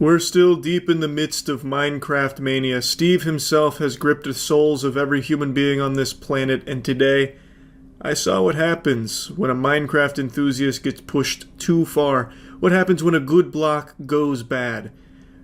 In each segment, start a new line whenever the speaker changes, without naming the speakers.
We're still deep in the midst of Minecraft mania. Steve himself has gripped the souls of every human being on this planet, and today, I saw what happens when a Minecraft enthusiast gets pushed too far. What happens when a good block goes bad.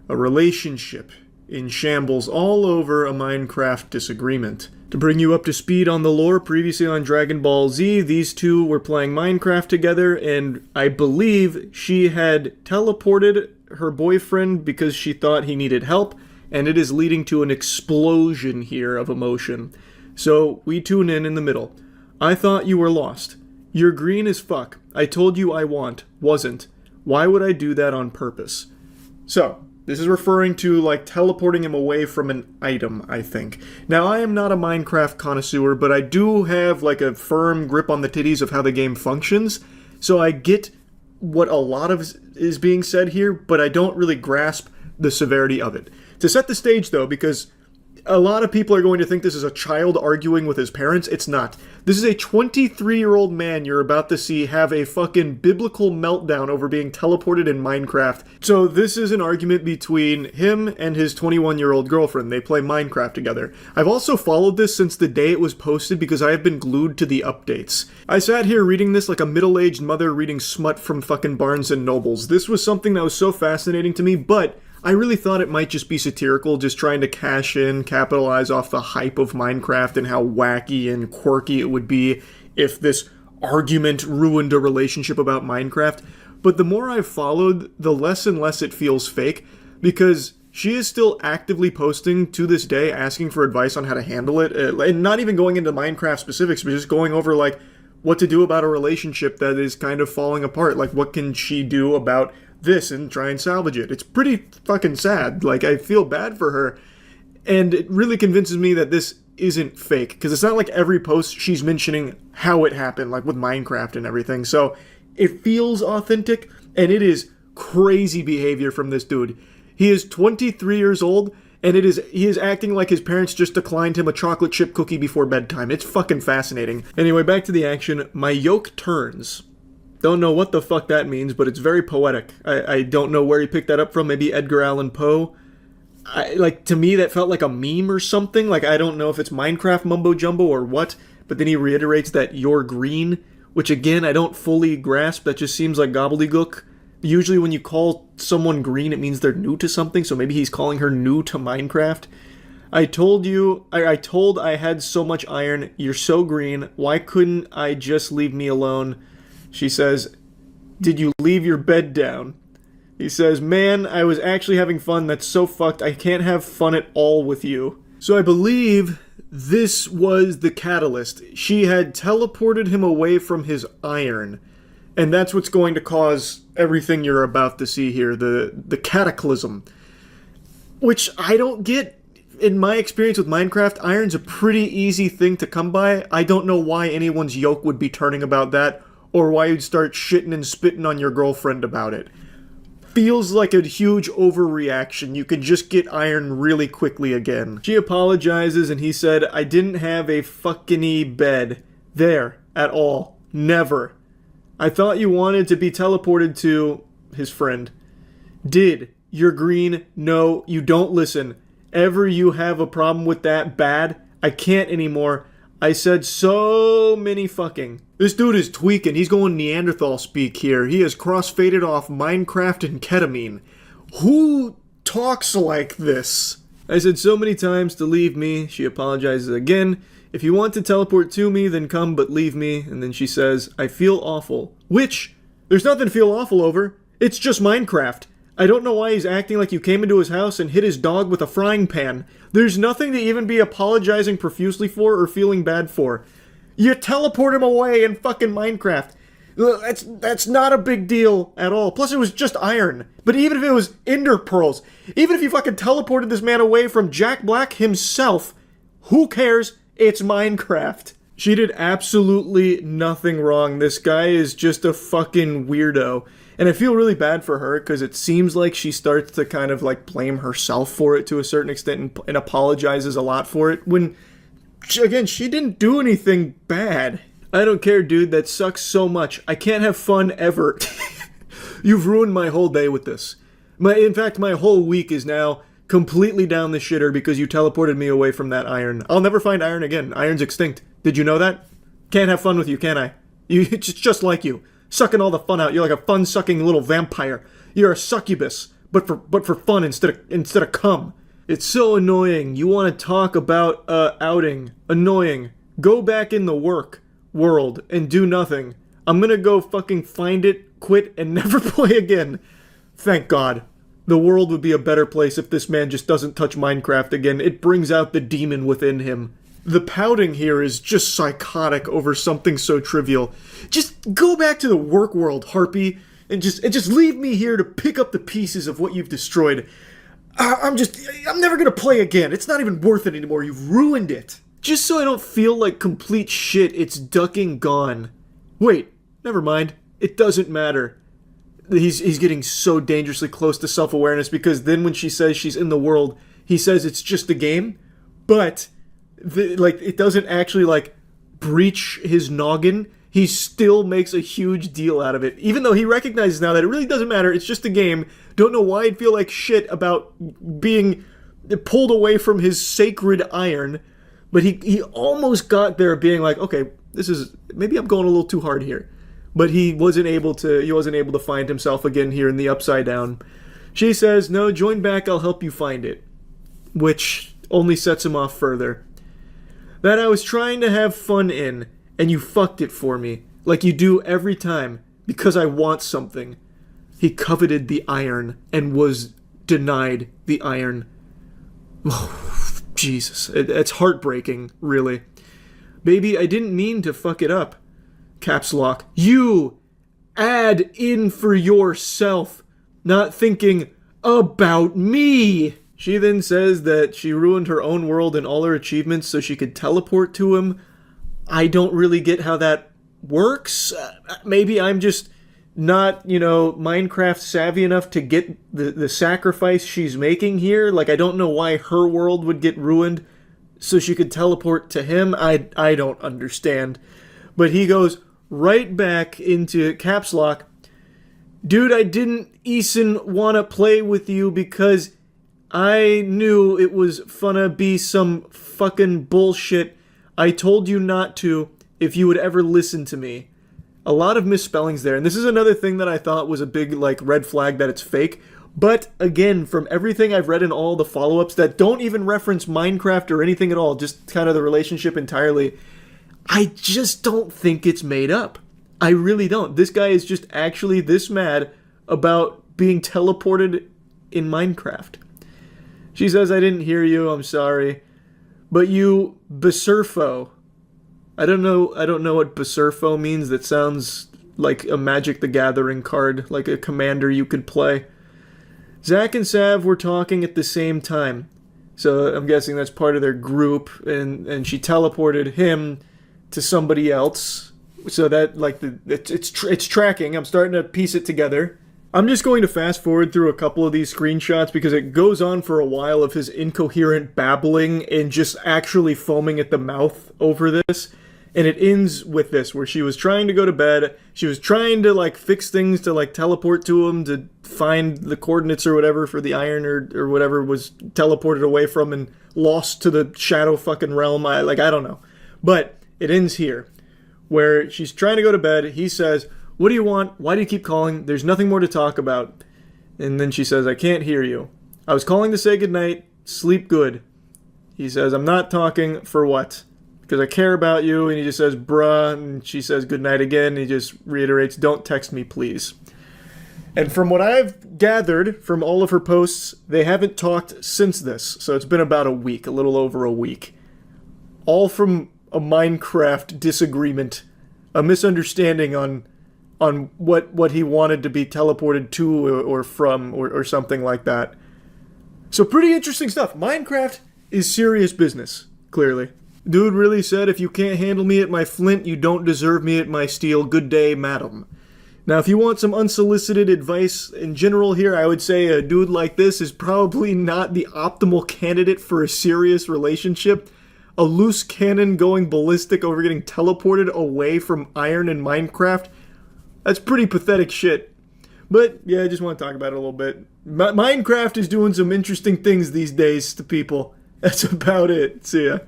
A relationship in shambles all over a Minecraft disagreement. To bring you up to speed on the lore, previously on Dragon Ball Z, these two were playing Minecraft together, and I believe she had teleported her boyfriend because she thought he needed help, and it is leading to an explosion here of emotion. So we tune in the middle. I thought you were lost. You're green as fuck. I told you I wasn't. Why would I do that on purpose? So, this is referring to, like, teleporting him away from an item, I think. Now, I am not a Minecraft connoisseur, but I do have, like, a firm grip on the titties of how the game functions, so I get what a lot of is being said here, but I don't really grasp the severity of it. To set the stage, though, because a lot of people are going to think this is a child arguing with his parents. It's not. This is a 23-year-old man you're about to see have a fucking biblical meltdown over being teleported in Minecraft. So this is an argument between him and his 21-year-old girlfriend. They play Minecraft together. I've also followed this since the day it was posted because I have been glued to the updates. I sat here reading this like a middle-aged mother reading smut from fucking Barnes and Nobles. This was something that was so fascinating to me, but I really thought it might just be satirical, just trying to cash in, capitalize off the hype of Minecraft and how wacky and quirky it would be if this argument ruined a relationship about Minecraft. But the more I've followed, the less and less it feels fake, because she is still actively posting to this day, asking for advice on how to handle it, and not even going into Minecraft specifics, but just going over, like, what to do about a relationship that is kind of falling apart. Like, what can she do about this and try and salvage it. It's pretty fucking sad. Like, I feel bad for her, and it really convinces me that this isn't fake, because it's not like every post she's mentioning how it happened, like with Minecraft and everything. So it feels authentic, and it is crazy behavior from this dude. He is 23 years old, and he is acting like his parents just declined him a chocolate chip cookie before bedtime. It's fucking fascinating. Anyway, back to the action. My yoke turns. Don't know what the fuck that means, but it's very poetic. I don't know where he picked that up from. Maybe Edgar Allan Poe. Like, to me, that felt like a meme or something. Like, I don't know if it's Minecraft mumbo-jumbo or what, but then he reiterates that you're green, which, again, I don't fully grasp. That just seems like gobbledygook. Usually when you call someone green, it means they're new to something, so maybe he's calling her new to Minecraft. I told I had so much iron. You're so green. Why couldn't I just leave me alone? She says, did you leave your bed down? He says, man, I was actually having fun. That's so fucked. I can't have fun at all with you. So I believe this was the catalyst. She had teleported him away from his iron. And that's what's going to cause everything you're about to see here, the cataclysm. Which I don't get. In my experience with Minecraft, iron's a pretty easy thing to come by. I don't know why anyone's yoke would be turning about that, or why you'd start shitting and spitting on your girlfriend about it. Feels like a huge overreaction. You could just get iron really quickly again. She apologizes, and he said, I didn't have a fucking-y bed there at all. Never. I thought you wanted to be teleported to his friend. Did. You're green. No, you don't listen. Ever you have a problem with that bad? I can't anymore. I said so many fucking. This dude is tweaking. He's going Neanderthal speak here. He has cross-faded off Minecraft and ketamine. Who talks like this? I said so many times to leave me. She apologizes again. If you want to teleport to me, then come, but leave me. And then she says, I feel awful. Which, there's nothing to feel awful over. It's just Minecraft. I don't know why he's acting like you came into his house and hit his dog with a frying pan. There's nothing to even be apologizing profusely for or feeling bad for. You teleport him away in fucking Minecraft. That's not a big deal at all. Plus, it was just iron. But even if it was ender pearls, even if you fucking teleported this man away from Jack Black himself, who cares? It's Minecraft. She did absolutely nothing wrong. This guy is just a fucking weirdo. And I feel really bad for her, because it seems like she starts to kind of, like, blame herself for it to a certain extent and apologizes a lot for it, when, again, she didn't do anything bad. I don't care, dude. That sucks so much. I can't have fun ever. You've ruined my whole day with this. In fact, my whole week is now completely down the shitter because you teleported me away from that iron. I'll never find iron again. Iron's extinct. Did you know that? Can't have fun with you, can I? It's just like you. Sucking all the fun out. You're like a fun-sucking little vampire. You're a succubus, but for fun instead of cum. It's so annoying. You want to talk about outing. Annoying. Go back in the work world and do nothing. I'm gonna go fucking find it, quit, and never play again. Thank God. The world would be a better place if this man just doesn't touch Minecraft again. It brings out the demon within him. The pouting here is just psychotic over something so trivial. Just go back to the work world, Harpy, and just leave me here to pick up the pieces of what you've destroyed. I'm never gonna play again. It's not even worth it anymore. You've ruined it. Just so I don't feel like complete shit, it's ducking gone. Wait, never mind. It doesn't matter. He's getting so dangerously close to self-awareness because then when she says she's in the world, he says it's just a game, but it doesn't actually breach his noggin. He still makes a huge deal out of it, even though he recognizes now that it really doesn't matter. It's just a game. Don't know why he'd feel like shit about being pulled away from his sacred iron, but he almost got there being like, okay, maybe I'm going a little too hard here. But he wasn't able to find himself again here in the Upside Down. She says, no, join back, I'll help you find it. Which only sets him off further. That I was trying to have fun in, and you fucked it for me. Like you do every time, because I want something. He coveted the iron, and was denied the iron. Oh, Jesus. It's heartbreaking, really. Baby, I didn't mean to fuck it up. Caps lock. You add in for yourself, not thinking about me. She then says that she ruined her own world and all her achievements so she could teleport to him. I don't really get how that works. Maybe I'm just not, Minecraft savvy enough to get the sacrifice she's making here. Like, I don't know why her world would get ruined so she could teleport to him. I don't understand. But he goes right back into caps lock. Dude, I didn't want to play with you because I knew it was finna be some fucking bullshit. I told you not to if you would ever listen to me. A lot of misspellings there, and this is another thing that I thought was a big red flag that it's fake. But again, from everything I've read in all the follow-ups that don't even reference Minecraft or anything at all, just kind of the relationship entirely, I just don't think it's made up. I really don't. This guy is just actually this mad about being teleported in Minecraft. She says, I didn't hear you, I'm sorry. But you Besurfo. I don't know what Besurfo means. That sounds like a Magic the Gathering card, like a commander you could play. Zach and Sav were talking at the same time. So I'm guessing that's part of their group, and she teleported him to somebody else, so that it's tracking. I'm starting to piece it together. I'm just going to fast forward through a couple of these screenshots because it goes on for a while of his incoherent babbling and just actually foaming at the mouth over this, and it ends with this where she was trying to go to bed. She was trying to fix things to teleport to him to find the coordinates or whatever for the iron or whatever was teleported away from and lost to the shadow fucking realm. I don't know, but it ends here, where she's trying to go to bed. He says, what do you want? Why do you keep calling? There's nothing more to talk about. And then she says, I can't hear you. I was calling to say goodnight. Sleep good. He says, I'm not talking. For what? Because I care about you. And he just says, bruh. And she says goodnight again. And he just reiterates, don't text me, please. And from what I've gathered from all of her posts, they haven't talked since this. So it's been about a week, a little over a week. All from a Minecraft disagreement, a misunderstanding on what he wanted to be teleported to or from or something like that. So pretty interesting stuff. Minecraft is serious business, clearly. Dude really said, if you can't handle me at my flint, you don't deserve me at my steel. Good day, madam. Now, if you want some unsolicited advice in general here, I would say a dude like this is probably not the optimal candidate for a serious relationship. A loose cannon going ballistic over getting teleported away from iron in Minecraft, that's pretty pathetic shit. But yeah, I just want to talk about it a little bit. Minecraft is doing some interesting things these days to people. That's about it. See ya.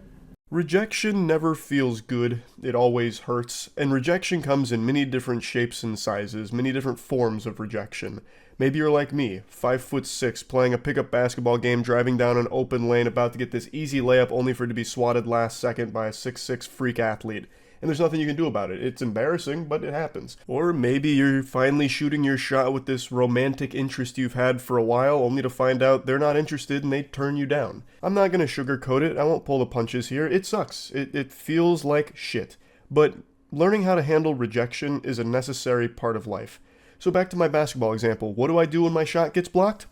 Rejection never feels good, it always hurts, and rejection comes in many different shapes and sizes, many different forms of rejection. Maybe you're like me, 5'6", playing a pickup basketball game, driving down an open lane, about to get this easy layup only for it to be swatted last second by a 6'6" freak athlete. And there's nothing you can do about it. It's embarrassing, but it happens. Or maybe you're finally shooting your shot with this romantic interest you've had for a while, only to find out they're not interested and they turn you down. I'm not gonna sugarcoat it, I won't pull the punches here. It sucks. It feels like shit. But learning how to handle rejection is a necessary part of life. So back to my basketball example. What do I do when my shot gets blocked?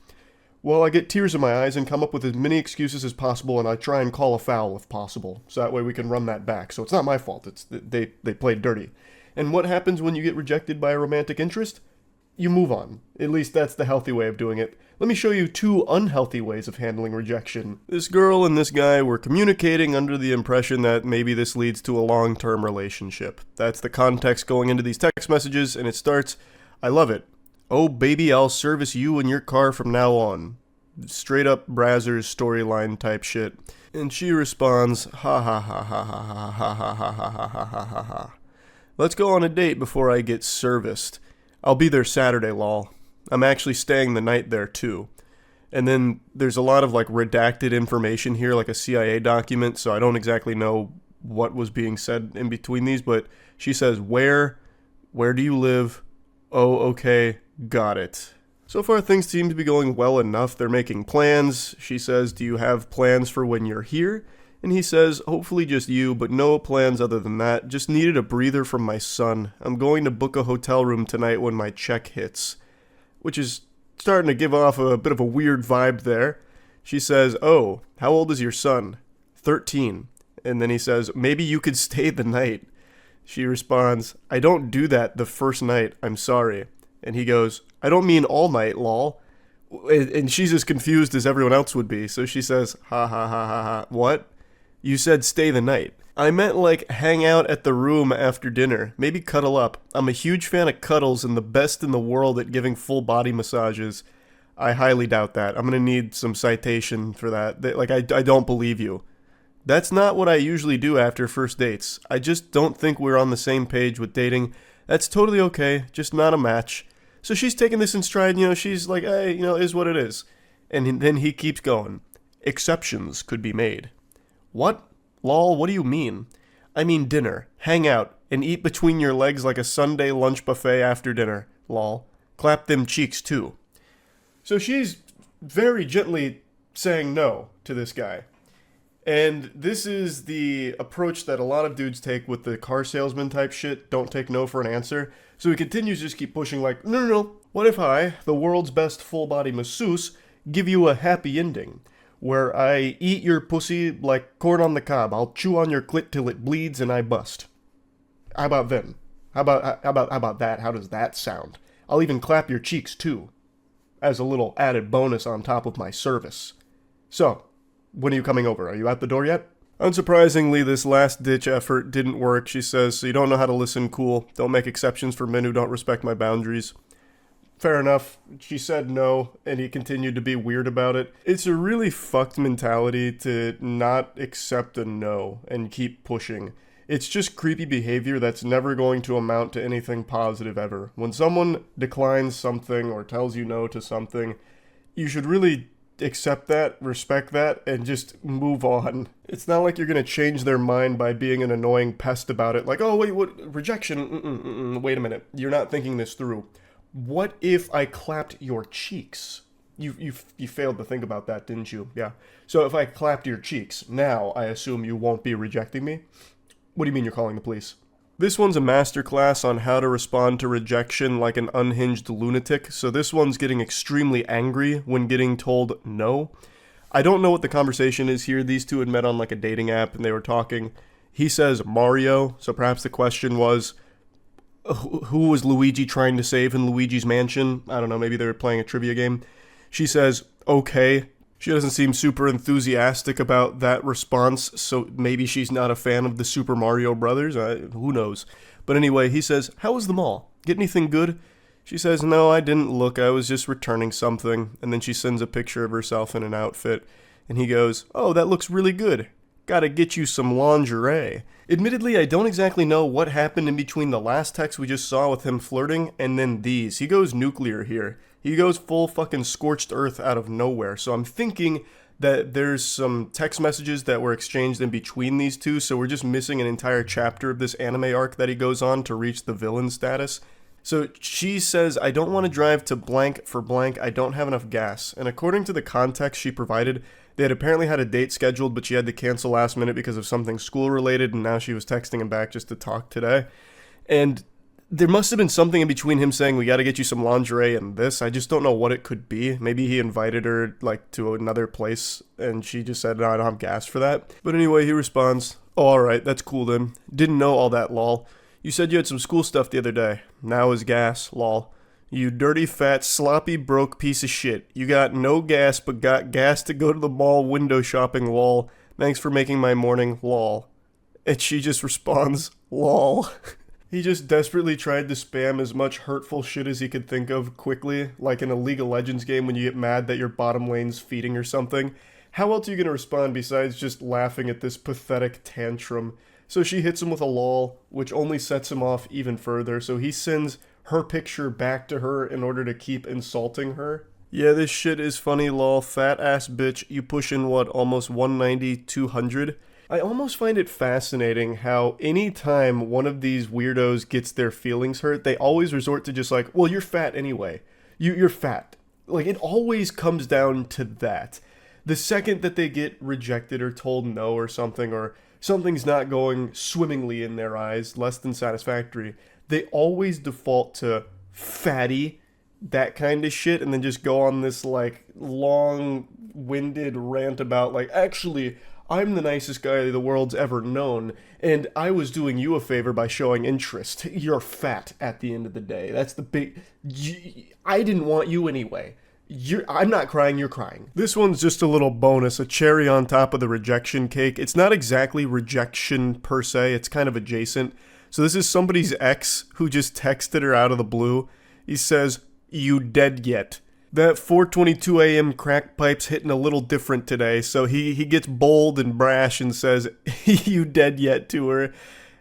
Well, I get tears in my eyes and come up with as many excuses as possible, and I try and call a foul if possible, so that way we can run that back. So it's not my fault, it's they played dirty. And what happens when you get rejected by a romantic interest? You move on. At least that's the healthy way of doing it. Let me show you two unhealthy ways of handling rejection. This girl and this guy were communicating under the impression that maybe this leads to a long-term relationship. That's the context going into these text messages, and it starts, "I love it. Oh baby, I'll service you in your car from now on." Straight up Brazzers storyline type shit. And she responds, "Ha ha ha ha ha ha ha ha ha ha ha ha ha ha. Let's go on a date before I get serviced. I'll be there Saturday, lol. I'm actually staying the night there too." And then there's a lot of like redacted information here, like a CIA document, so I don't exactly know what was being said in between these, but she says, Where do you live? Oh, okay. Got it. So far, things seem to be going well enough. They're making plans. She says, "Do you have plans for when you're here?" And he says, "Hopefully just you, but no plans other than that. Just needed a breather from my son. I'm going to book a hotel room tonight when my check hits." Which is starting to give off a bit of a weird vibe there. She says, "Oh, how old is your son?" 13. And then he says, "Maybe you could stay the night." She responds, "I don't do that the first night. I'm sorry." And he goes, "I don't mean all night, lol." And she's as confused as everyone else would be. So she says, "Ha ha ha ha ha. What? You said stay the night." "I meant like hang out at the room after dinner. Maybe cuddle up. I'm a huge fan of cuddles and the best in the world at giving full body massages." I highly doubt that. I'm going to need some citation for that. I don't believe you. That's not what I usually do after first dates. I just don't think we're on the same page with dating. That's totally okay. Just not a match. So she's taking this in stride, she's like, hey, is what it is. And then he keeps going. "Exceptions could be made." "What? Lol, what do you mean?" "I mean dinner. Hang out. And eat between your legs like a Sunday lunch buffet after dinner. Lol. Clap them cheeks too." So she's very gently saying no to this guy. And this is the approach that a lot of dudes take with the car salesman type shit. Don't take no for an answer. So he continues to just keep pushing like, no. What if I, the world's best full body masseuse, give you a happy ending? Where I eat your pussy like corn on the cob. I'll chew on your clit till it bleeds and I bust. How about then? How about that? How does that sound? I'll even clap your cheeks too. As a little added bonus on top of my service. So, when are you coming over? Are you at the door yet? Unsurprisingly, this last-ditch effort didn't work, she says, "So you don't know how to listen, cool. Don't make exceptions for men who don't respect my boundaries." Fair enough. She said no, and he continued to be weird about it. It's a really fucked mentality to not accept a no and keep pushing. It's just creepy behavior that's never going to amount to anything positive ever. When someone declines something or tells you no to something, you should really accept that, respect that, and just move on. It's not like you're going to change their mind by being an annoying pest about it. Like, oh, wait, what? Rejection? Wait a minute. You're not thinking this through. What if I clapped your cheeks? You failed to think about that, didn't you? Yeah. So if I clapped your cheeks, now I assume you won't be rejecting me? What do you mean you're calling the police? This one's a masterclass on how to respond to rejection like an unhinged lunatic, so this one's getting extremely angry when getting told no. I don't know what the conversation is here. These two had met on like a dating app and they were talking. He says Mario, so perhaps the question was, who was Luigi trying to save in Luigi's Mansion? I don't know, maybe they were playing a trivia game. She says, okay. She doesn't seem super enthusiastic about that response, so maybe she's not a fan of the Super Mario Brothers. Who knows? But anyway, he says, how was the mall? Get anything good?
She says, no, I didn't look, I was just returning something. And then she sends a picture of herself in an outfit. And he goes, oh, that looks really good. Gotta get you some lingerie. Admittedly, I don't exactly know what happened in between the last text we just saw with him flirting and then these. He goes nuclear here. He goes full fucking scorched earth out of nowhere. So I'm thinking that there's some text messages that were exchanged in between these two, so we're just missing an entire chapter of this anime arc that he goes on to reach the villain status. So she says, I don't want to drive to blank for blank, I don't have enough gas. And according to the context she provided, they had apparently had a date scheduled, but she had to cancel last minute because of something school related, and now she was texting him back just to talk today. And there must have been something in between him saying, we gotta get you some lingerie and this. I just don't know what it could be. Maybe he invited her, like, to another place, and she just said, no, I don't have gas for that. But anyway, he responds, oh, alright, that's cool then. Didn't know all that, lol. You said you had some school stuff the other day. Now is gas, lol. You dirty, fat, sloppy, broke piece of shit. You got no gas, but got gas to go to the mall window shopping, lol. Thanks for making my morning, lol. And she just responds, lol. He just desperately tried to spam as much hurtful shit as he could think of quickly, like in a League of Legends game when you get mad that your bottom lane's feeding or something. How else are you going to respond besides just laughing at this pathetic tantrum? So she hits him with a lol, which only sets him off even further, so he sends her picture back to her in order to keep insulting her. Yeah, this shit is funny, lol, fat ass bitch, you pushing what, almost 190, 200? I almost find it fascinating how anytime one of these weirdos gets their feelings hurt, they always resort to just like, well, you're fat anyway. You're fat. Like, it always comes down to that. The second that they get rejected or told no or something's not going swimmingly in their eyes, less than satisfactory, they always default to fatty, that kind of shit, and then just go on this, like, long-winded rant about, like, actually, I'm the nicest guy the world's ever known, and I was doing you a favor by showing interest. You're fat at the end of the day. That's the big... I didn't want you anyway. I'm not crying, you're crying. This one's just a little bonus, a cherry on top of the rejection cake. It's not exactly rejection per se, it's kind of adjacent. So this is somebody's ex who just texted her out of the blue. He says, you dead yet? That 4:22 a.m. crack pipe's hitting a little different today, so he gets bold and brash and says, you dead yet to her.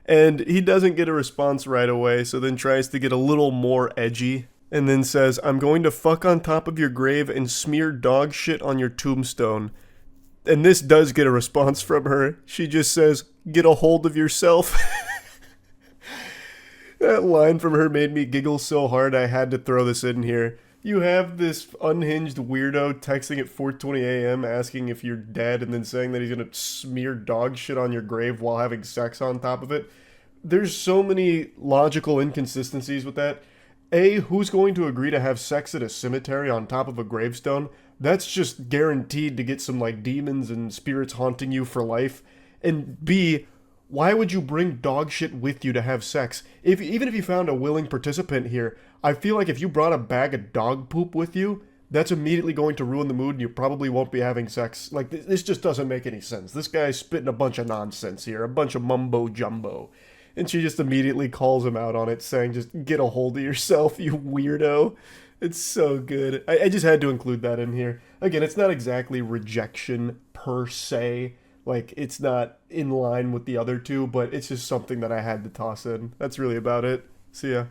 And he doesn't get a response right away, so then tries to get a little more edgy. And then says, I'm going to fuck on top of your grave and smear dog shit on your tombstone. And this does get a response from her. She just says, get a hold of yourself. That line from her made me giggle so hard I had to throw this in here. You have this unhinged weirdo texting at 4:20 a.m. asking if you're dead and then saying that he's going to smear dog shit on your grave while having sex on top of it. There's so many logical inconsistencies with that. A, who's going to agree to have sex at a cemetery on top of a gravestone? That's just guaranteed to get some, like, demons and spirits haunting you for life. And B, why would you bring dog shit with you to have sex? Even if you found a willing participant here, I feel like if you brought a bag of dog poop with you, that's immediately going to ruin the mood and you probably won't be having sex. Like, this just doesn't make any sense. This guy's spitting a bunch of nonsense here, a bunch of mumbo jumbo. And she just immediately calls him out on it, saying, just get a hold of yourself, you weirdo. It's so good. I just had to include that in here. Again, it's not exactly rejection per se. Like, it's not in line with the other two, but it's just something that I had to toss in. That's really about it. See ya.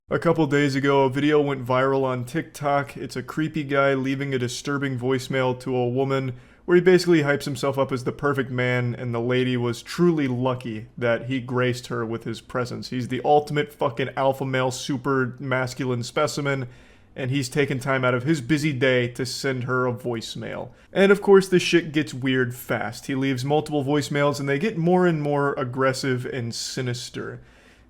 A couple days ago, a video went viral on TikTok. It's a creepy guy leaving a disturbing voicemail to a woman where he basically hypes himself up as the perfect man, and the lady was truly lucky that he graced her with his presence. He's the ultimate fucking alpha male super masculine specimen, and he's taken time out of his busy day to send her a voicemail. And of course, this shit gets weird fast. He leaves multiple voicemails, and they get more and more aggressive and sinister.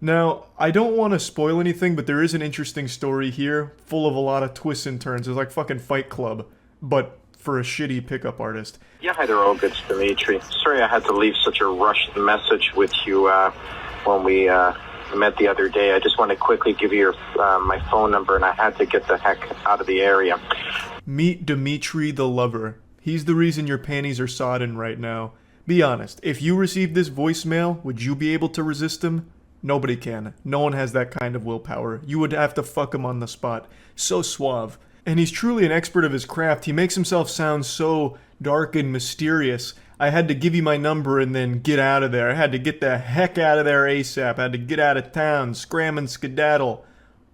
Now, I don't want to spoil anything, but there is an interesting story here, full of a lot of twists and turns. It's like fucking Fight Club, but for a shitty pickup artist.
Yeah, hi there, Olga. It's Dimitri. Sorry I had to leave such a rushed message with you when we met the other day. I just want to quickly give you my phone number, and I had to get the heck out of the area.
Meet Dimitri the lover. He's the reason your panties are sodden right now. Be honest, if you received this voicemail, would you be able to resist him? Nobody can. No one has that kind of willpower. You would have to fuck him on the spot. So suave. And he's truly an expert of his craft. He makes himself sound so dark and mysterious. I had to give you my number and then get out of there. I had to get the heck out of there ASAP. I had to get out of town, scram and skedaddle.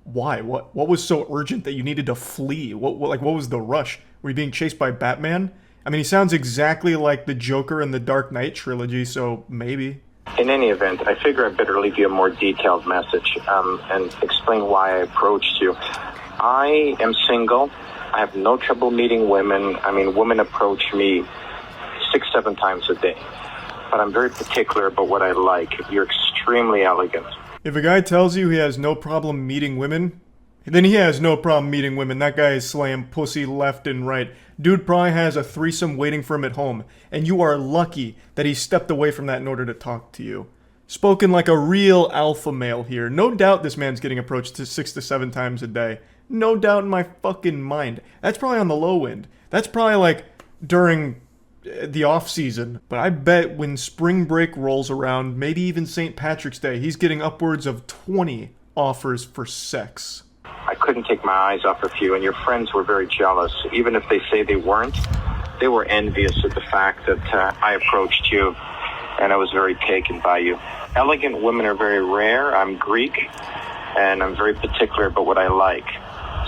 Why? What was so urgent that you needed to flee? What was the rush? Were you being chased by Batman? I mean, he sounds exactly like the Joker in the Dark Knight trilogy, so maybe.
In any event, I figure I better leave you a more detailed message and explain why I approached you. I am single. I have no trouble meeting women. I mean, women approach me 6-7 times a day. But I'm very particular about what I like. You're extremely elegant.
If a guy tells you he has no problem meeting women, then he has no problem meeting women. That guy is slaying pussy left and right. Dude probably has a threesome waiting for him at home, and you are lucky that he stepped away from that in order to talk to you. Spoken like a real alpha male here. No doubt this man's getting approached 6 to 7 times a day. No doubt in my fucking mind. That's probably on the low end. That's probably like during the off season. But I bet when spring break rolls around, maybe even St. Patrick's Day, he's getting upwards of 20 offers for sex.
I couldn't take my eyes off of you, and your friends were very jealous. Even if they say they weren't, they were envious of the fact that I approached you, and I was very taken by you. Elegant women are very rare. I'm Greek, and I'm very particular about what I like.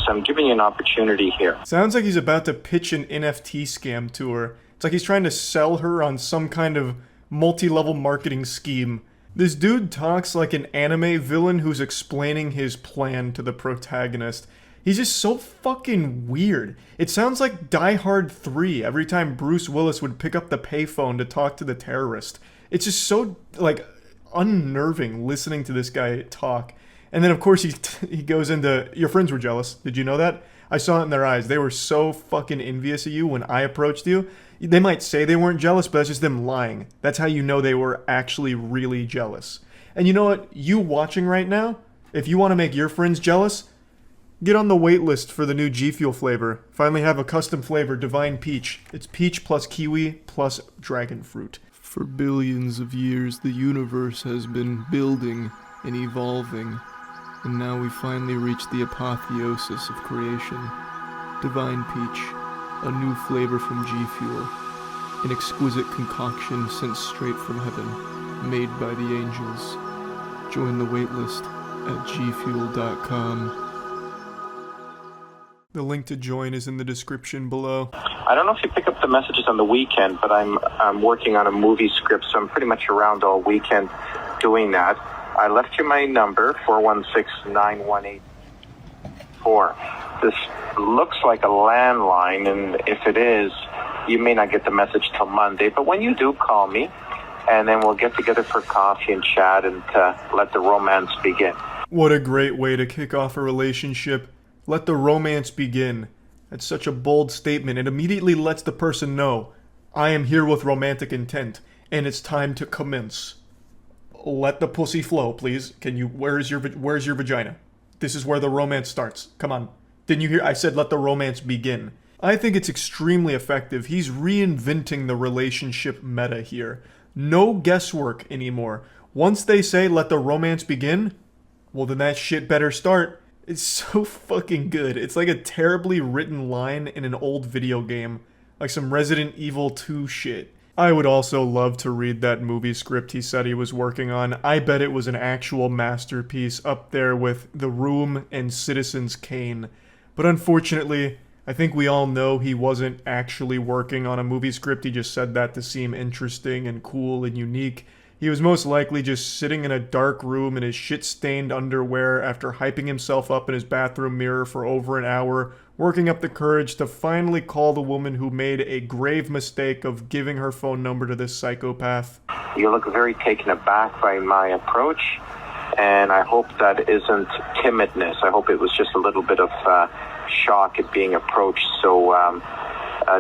So I'm giving you an opportunity here.
Sounds like he's about to pitch an NFT scam to her. It's like he's trying to sell her on some kind of multi-level marketing scheme. This dude talks like an anime villain who's explaining his plan to the protagonist. He's just so fucking weird. It sounds like Die Hard 3 every time Bruce Willis would pick up the payphone to talk to the terrorist. It's just so, like, unnerving listening to this guy talk. And then, of course, he goes into, your friends were jealous. Did you know that? I saw it in their eyes. They were so fucking envious of you when I approached you. They might say they weren't jealous, but that's just them lying. That's how you know they were actually really jealous. And you know what? You watching right now, if you want to make your friends jealous, get on the wait list for the new G Fuel flavor. Finally have a custom flavor, Divine Peach. It's peach plus kiwi plus dragon fruit.
For billions of years, the universe has been building and evolving. And now we finally reached the apotheosis of creation. Divine Peach, a new flavor from G Fuel. An exquisite concoction sent straight from heaven, made by the angels. Join the waitlist at gfuel.com.
The link to join is in the description below.
I don't know if you pick up the messages on the weekend, but I'm working on a movie script, so I'm pretty much around all weekend doing that. I left you my number, 416-9184. This looks like a landline, and if it is, you may not get the message till Monday. But when you do, call me, and then we'll get together for coffee and chat and let the romance begin.
What a great way to kick off a relationship. Let the romance begin. That's such a bold statement. It immediately lets the person know, I am here with romantic intent, and it's time to commence. Let the pussy flow, please. Where's your vagina? This is where the romance starts. Come on. Didn't you hear? I said let the romance begin. I think it's extremely effective. He's reinventing the relationship meta here. No guesswork anymore. Once they say let the romance begin, well then that shit better start. It's so fucking good. It's like a terribly written line in an old video game. Like some Resident Evil 2 shit. I would also love to read that movie script he said he was working on. I bet it was an actual masterpiece up there with The Room and Citizens Kane. But unfortunately, I think we all know he wasn't actually working on a movie script. He just said that to seem interesting and cool and unique. He was most likely just sitting in a dark room in his shit-stained underwear after hyping himself up in his bathroom mirror for over an hour, working up the courage to finally call the woman who made a grave mistake of giving her phone number to this psychopath.
You look very taken aback by my approach, and I hope that isn't timidness. I hope it was just a little bit of shock at being approached so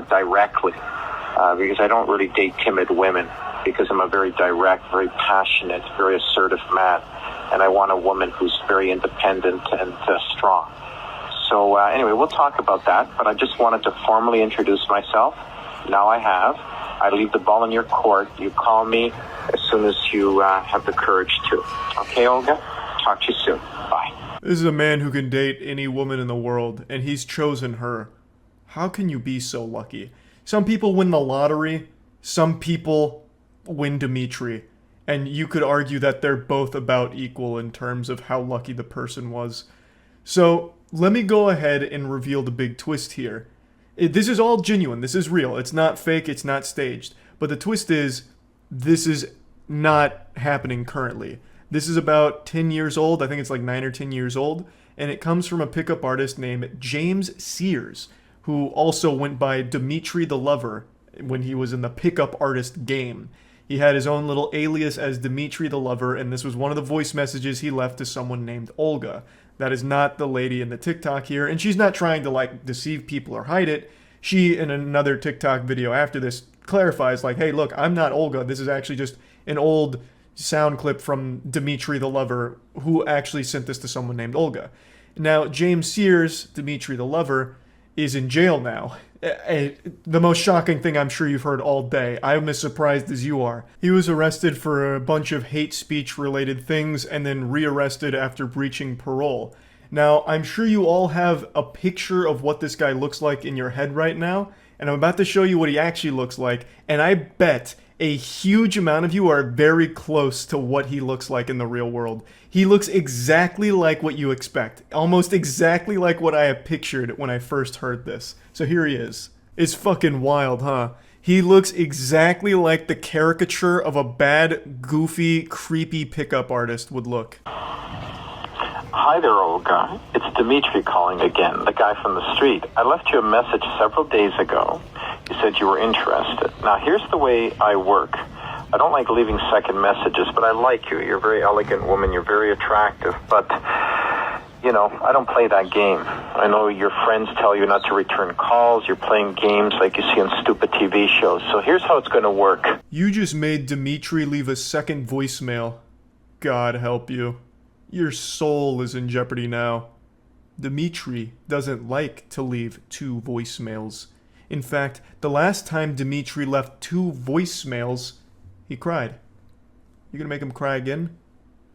directly, because I don't really date timid women, because I'm a very direct, very passionate, very assertive man, and I want a woman who's very independent and strong. So anyway, we'll talk about that, but I just wanted to formally introduce myself. Now I have. I leave the ball in your court. You call me as soon as you have the courage to. Okay, Olga? Talk to you soon. Bye.
This is a man who can date any woman in the world, and he's chosen her. How can you be so lucky? Some people win the lottery, some people win Dimitri, and you could argue that they're both about equal in terms of how lucky the person was. So, let me go ahead and reveal the big twist here. This is all genuine, this is real, it's not fake, it's not staged. But the twist is, this is not happening currently. This is about 10 years old, I think it's like 9 or 10 years old, and it comes from a pickup artist named James Sears, who also went by Dimitri the Lover when he was in the pickup artist game. He had his own little alias as Dimitri the Lover, and this was one of the voice messages he left to someone named Olga. That is not the lady in the TikTok here, and she's not trying to, like, deceive people or hide it. She, in another TikTok video after this, clarifies, like, hey, look, I'm not Olga. This is actually just an old sound clip from Dimitri the Lover, who actually sent this to someone named Olga. Now, James Sears, Dimitri the Lover, is in jail now. The most shocking thing I'm sure you've heard all day. I'm as surprised as you are. He was arrested for a bunch of hate speech related things and then rearrested after breaching parole. Now, I'm sure you all have a picture of what this guy looks like in your head right now, and I'm about to show you what he actually looks like, and I bet a huge amount of you are very close to what he looks like in the real world. He looks exactly like what you expect. Almost exactly like what I had pictured when I first heard this. So here he is. It's fucking wild, huh? He looks exactly like the caricature of a bad, goofy, creepy pickup artist would look.
Hi there, Olga. It's Dimitri calling again, the guy from the street. I left you a message several days ago. You said you were interested. Now, here's the way I work. I don't like leaving second messages, but I like you. You're a very elegant woman. You're very attractive. But, you know, I don't play that game. I know your friends tell you not to return calls. You're playing games like you see on stupid TV shows. So here's how it's going to work.
You just made Dimitri leave a second voicemail. God help you. Your soul is in jeopardy now. Dimitri doesn't like to leave 2 voicemails. In fact, the last time Dimitri left 2 voicemails, he cried. You gonna make him cry again?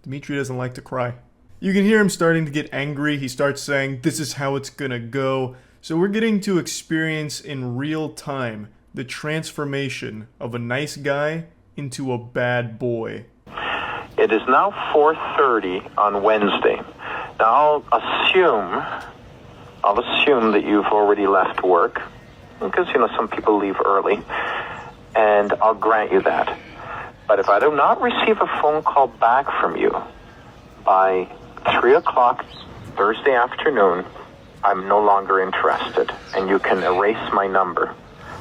Dimitri doesn't like to cry. You can hear him starting to get angry. He starts saying, this is how it's gonna go. So we're getting to experience in real time the transformation of a nice guy into a bad boy.
It is now 4:30 on Wednesday. Now, I'll assume that you've already left work, because, you know, some people leave early, and I'll grant you that. But if I do not receive a phone call back from you by 3 o'clock Thursday afternoon, I'm no longer interested, and you can erase my number.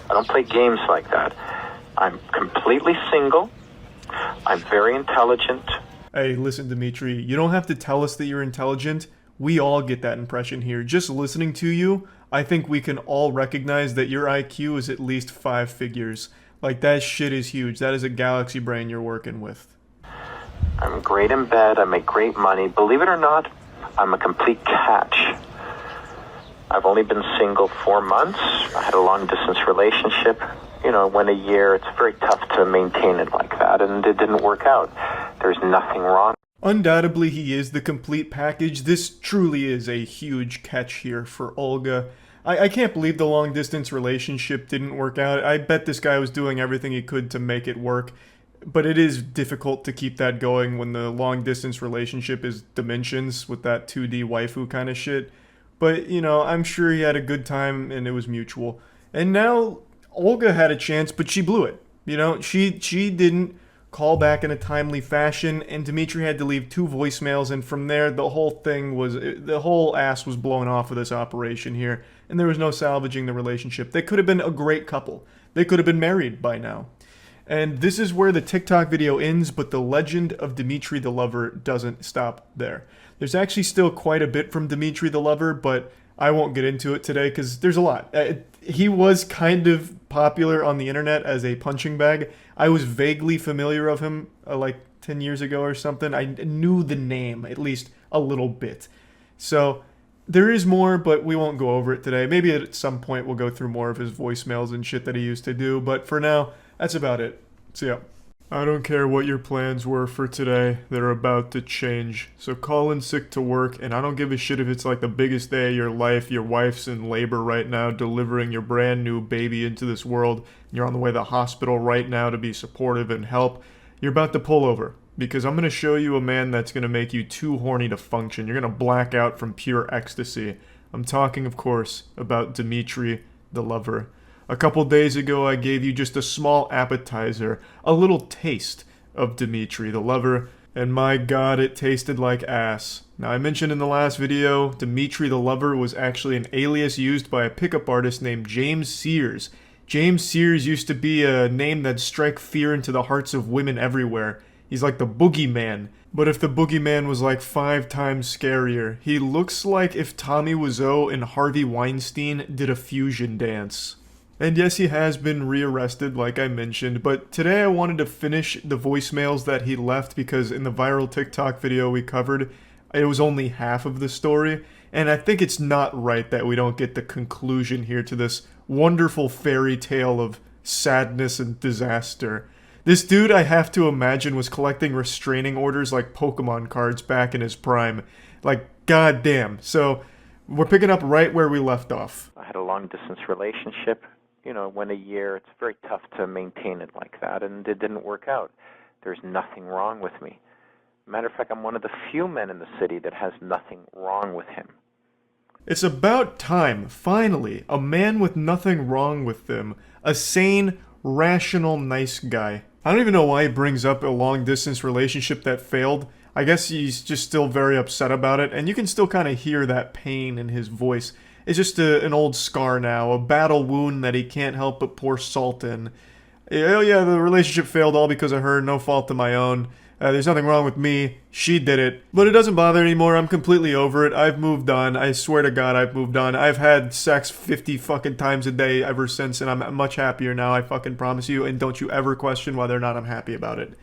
I don't play games like that. I'm completely single. I'm very intelligent.
Hey, listen, Dimitri, you don't have to tell us that you're intelligent. We all get that impression here. Just listening to you, I think we can all recognize that your IQ is at least 5 figures. Like, that shit is huge. That is a galaxy brain you're working with.
I'm great in bed. I make great money. Believe it or not, I'm a complete catch. I've only been single 4 months. I had a long-distance relationship. You know, it went a year. It's very tough to maintain it like that, and it didn't work out. There's nothing wrong.
Undoubtedly, he is the complete package. This truly is a huge catch here for Olga. I can't believe the long-distance relationship didn't work out. I bet this guy was doing everything he could to make it work. But it is difficult to keep that going when the long-distance relationship is Dimensions with that 2D waifu kind of shit. But, you know, I'm sure he had a good time and it was mutual. And now Olga had a chance, but she blew it. You know, she didn't call back in a timely fashion, and Dimitri had to leave 2 voicemails, and from there, the whole ass was blown off of this operation here, and there was no salvaging the relationship. They could have been a great couple. They could have been married by now. And this is where the TikTok video ends, but the legend of Dimitri the Lover doesn't stop there. There's actually still quite a bit from Dimitri the Lover, but I won't get into it today because there's a lot. He was kind of popular on the internet as a punching bag. I was vaguely familiar of him like 10 years ago or something. I knew the name at least a little bit. So There is more, but we won't go over it today. Maybe at some point we'll go through more of his voicemails and shit that he used to do, but for now, that's about it. See ya. I don't care what your plans were for today, they're about to change. So call in sick to work, and I don't give a shit if it's like the biggest day of your life, your wife's in labor right now, delivering your brand new baby into this world, you're on the way to the hospital right now to be supportive and help. You're about to pull over, because I'm going to show you a man that's going to make you too horny to function. You're going to black out from pure ecstasy. I'm talking, of course, about Dimitri, the lover. A couple days ago, I gave you just a small appetizer, a little taste of Dimitri, the lover, and my god, it tasted like ass. Now, I mentioned in the last video, Dimitri the lover was actually an alias used by a pickup artist named James Sears. James Sears used to be a name that'd strike fear into the hearts of women everywhere. He's like the boogeyman. But if the boogeyman was like 5 times scarier, he looks like if Tommy Wiseau and Harvey Weinstein did a fusion dance. And yes, he has been rearrested, like I mentioned, but today I wanted to finish the voicemails that he left because in the viral TikTok video we covered, it was only half of the story, and I think it's not right that we don't get the conclusion here to this wonderful fairy tale of sadness and disaster. This dude, I have to imagine, was collecting restraining orders like Pokemon cards back in his prime. Like, goddamn. So, we're picking up right where we left off.
I had a long-distance relationship. You know, went a year. It's very tough to maintain it like that, and it didn't work out. There's nothing wrong with me. Matter of fact, I'm one of the few men in the city that has nothing wrong with him.
It's about time, finally, a man with nothing wrong with them. A sane, rational, nice guy. I don't even know why he brings up a long-distance relationship that failed. I guess he's just still very upset about it, and you can still kind of hear that pain in his voice. It's just an old scar now, a battle wound that he can't help but pour salt in. Oh yeah, the relationship failed all because of her, no fault of my own. There's nothing wrong with me, she did it. But it doesn't bother anymore, I'm completely over it, I've moved on, I swear to God I've moved on. I've had sex 50 fucking times a day ever since, and I'm much happier now, I fucking promise you, and don't you ever question whether or not I'm happy about it.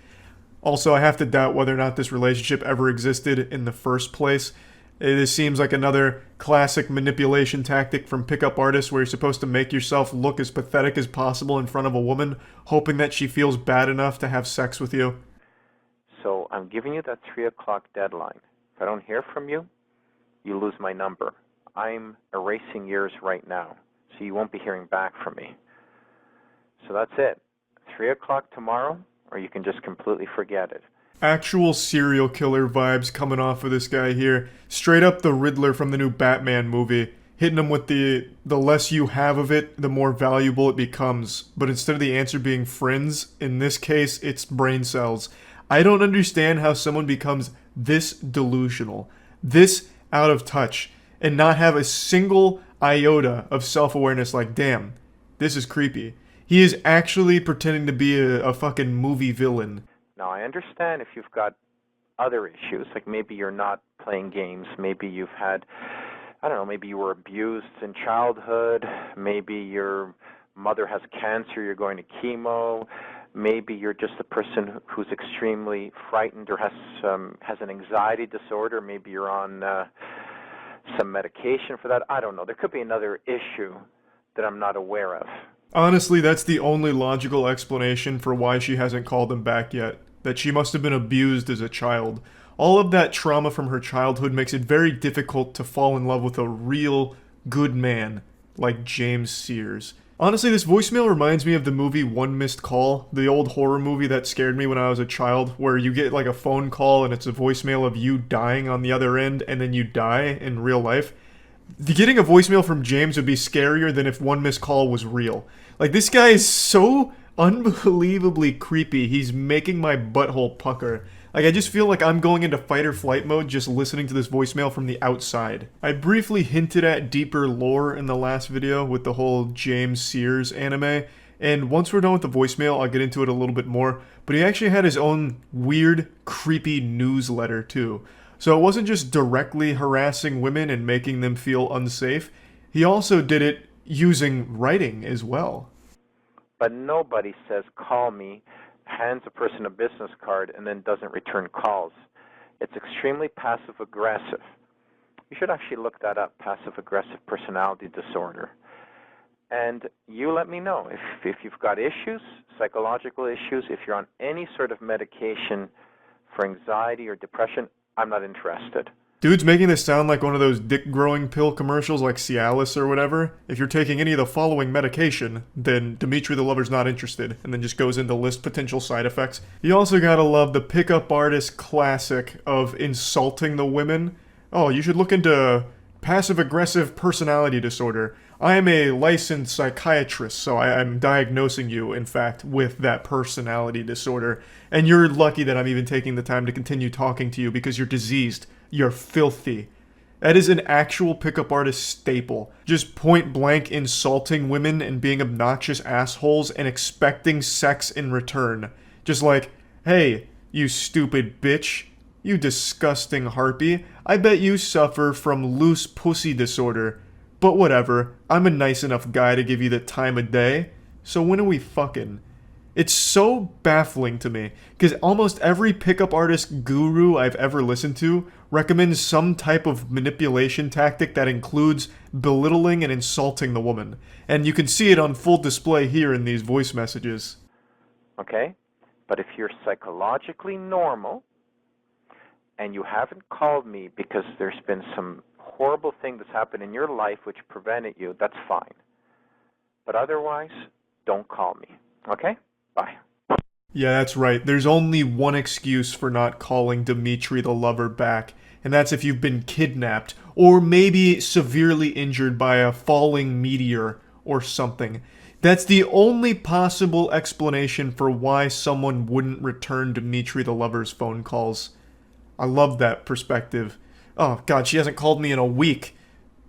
Also, I have to doubt whether or not this relationship ever existed in the first place. It seems like another classic manipulation tactic from pickup artists where you're supposed to make yourself look as pathetic as possible in front of a woman, hoping that she feels bad enough to have sex with you.
So I'm giving you that 3 o'clock deadline. If I don't hear from you, you lose my number. I'm erasing yours right now, so you won't be hearing back from me. So that's it. 3 o'clock tomorrow, or you can just completely forget it.
Actual serial killer vibes coming off of this guy here. Straight up the Riddler from the new Batman movie. Hitting him with the less you have of it, the more valuable it becomes. But instead of the answer being friends, in this case, it's brain cells. I don't understand how someone becomes this delusional, this out of touch, and not have a single iota of self-awareness like, damn, this is creepy. He is actually pretending to be a fucking movie villain.
Now, I understand if you've got other issues, like maybe you're not playing games, maybe you've had, I don't know, maybe you were abused in childhood, maybe your mother has cancer, you're going to chemo, maybe you're just a person who's extremely frightened or has an anxiety disorder, maybe you're on some medication for that. I don't know. There could be another issue that I'm not aware of.
Honestly, that's the only logical explanation for why she hasn't called him back yet. That she must have been abused as a child. All of that trauma from her childhood makes it very difficult to fall in love with a real, good man like James Sears. Honestly, this voicemail reminds me of the movie One Missed Call, the old horror movie that scared me when I was a child, where you get like a phone call and it's a voicemail of you dying on the other end and then you die in real life. Getting a voicemail from James would be scarier than if One Missed Call was real. Like, this guy is so unbelievably creepy, he's making my butthole pucker. Like, I just feel like I'm going into fight or flight mode just listening to this voicemail from the outside. I briefly hinted at deeper lore in the last video with the whole James Sears anime, and once we're done with the voicemail, I'll get into it a little bit more, but he actually had his own weird, creepy newsletter too. So it wasn't just directly harassing women and making them feel unsafe, he also did it using writing as well.
But nobody says, call me, hands a person a business card, and then doesn't return calls. It's extremely passive-aggressive. You should actually look that up, passive-aggressive personality disorder. And you let me know if you've got issues, psychological issues, if you're on any sort of medication for anxiety or depression. I'm not interested.
Dude's making this sound like one of those dick-growing pill commercials like Cialis or whatever. If you're taking any of the following medication, then Dimitri the Lover's not interested, and then just goes into list potential side effects. You also gotta love the pickup artist classic of insulting the women. Oh, you should look into passive-aggressive personality disorder. I am a licensed psychiatrist, so I'm diagnosing you, in fact, with that personality disorder. And you're lucky that I'm even taking the time to continue talking to you because you're diseased. You're filthy. That is an actual pickup artist staple. Just point blank insulting women and being obnoxious assholes and expecting sex in return. Just like, hey, you stupid bitch. You disgusting harpy. I bet you suffer from loose pussy disorder. But whatever, I'm a nice enough guy to give you the time of day. So when are we fucking? It's so baffling to me, because almost every pickup artist guru I've ever listened to recommends some type of manipulation tactic that includes belittling and insulting the woman. And you can see it on full display here in these voice messages.
Okay? But if you're psychologically normal, and you haven't called me because there's been some horrible thing that's happened in your life which prevented you, that's fine. But otherwise, don't call me. Okay? Bye.
Yeah, that's right. There's only one excuse for not calling Dimitri the Lover back, and that's if you've been kidnapped, or maybe severely injured by a falling meteor or something. That's the only possible explanation for why someone wouldn't return Dimitri the Lover's phone calls. I love that perspective. Oh god, she hasn't called me in a week.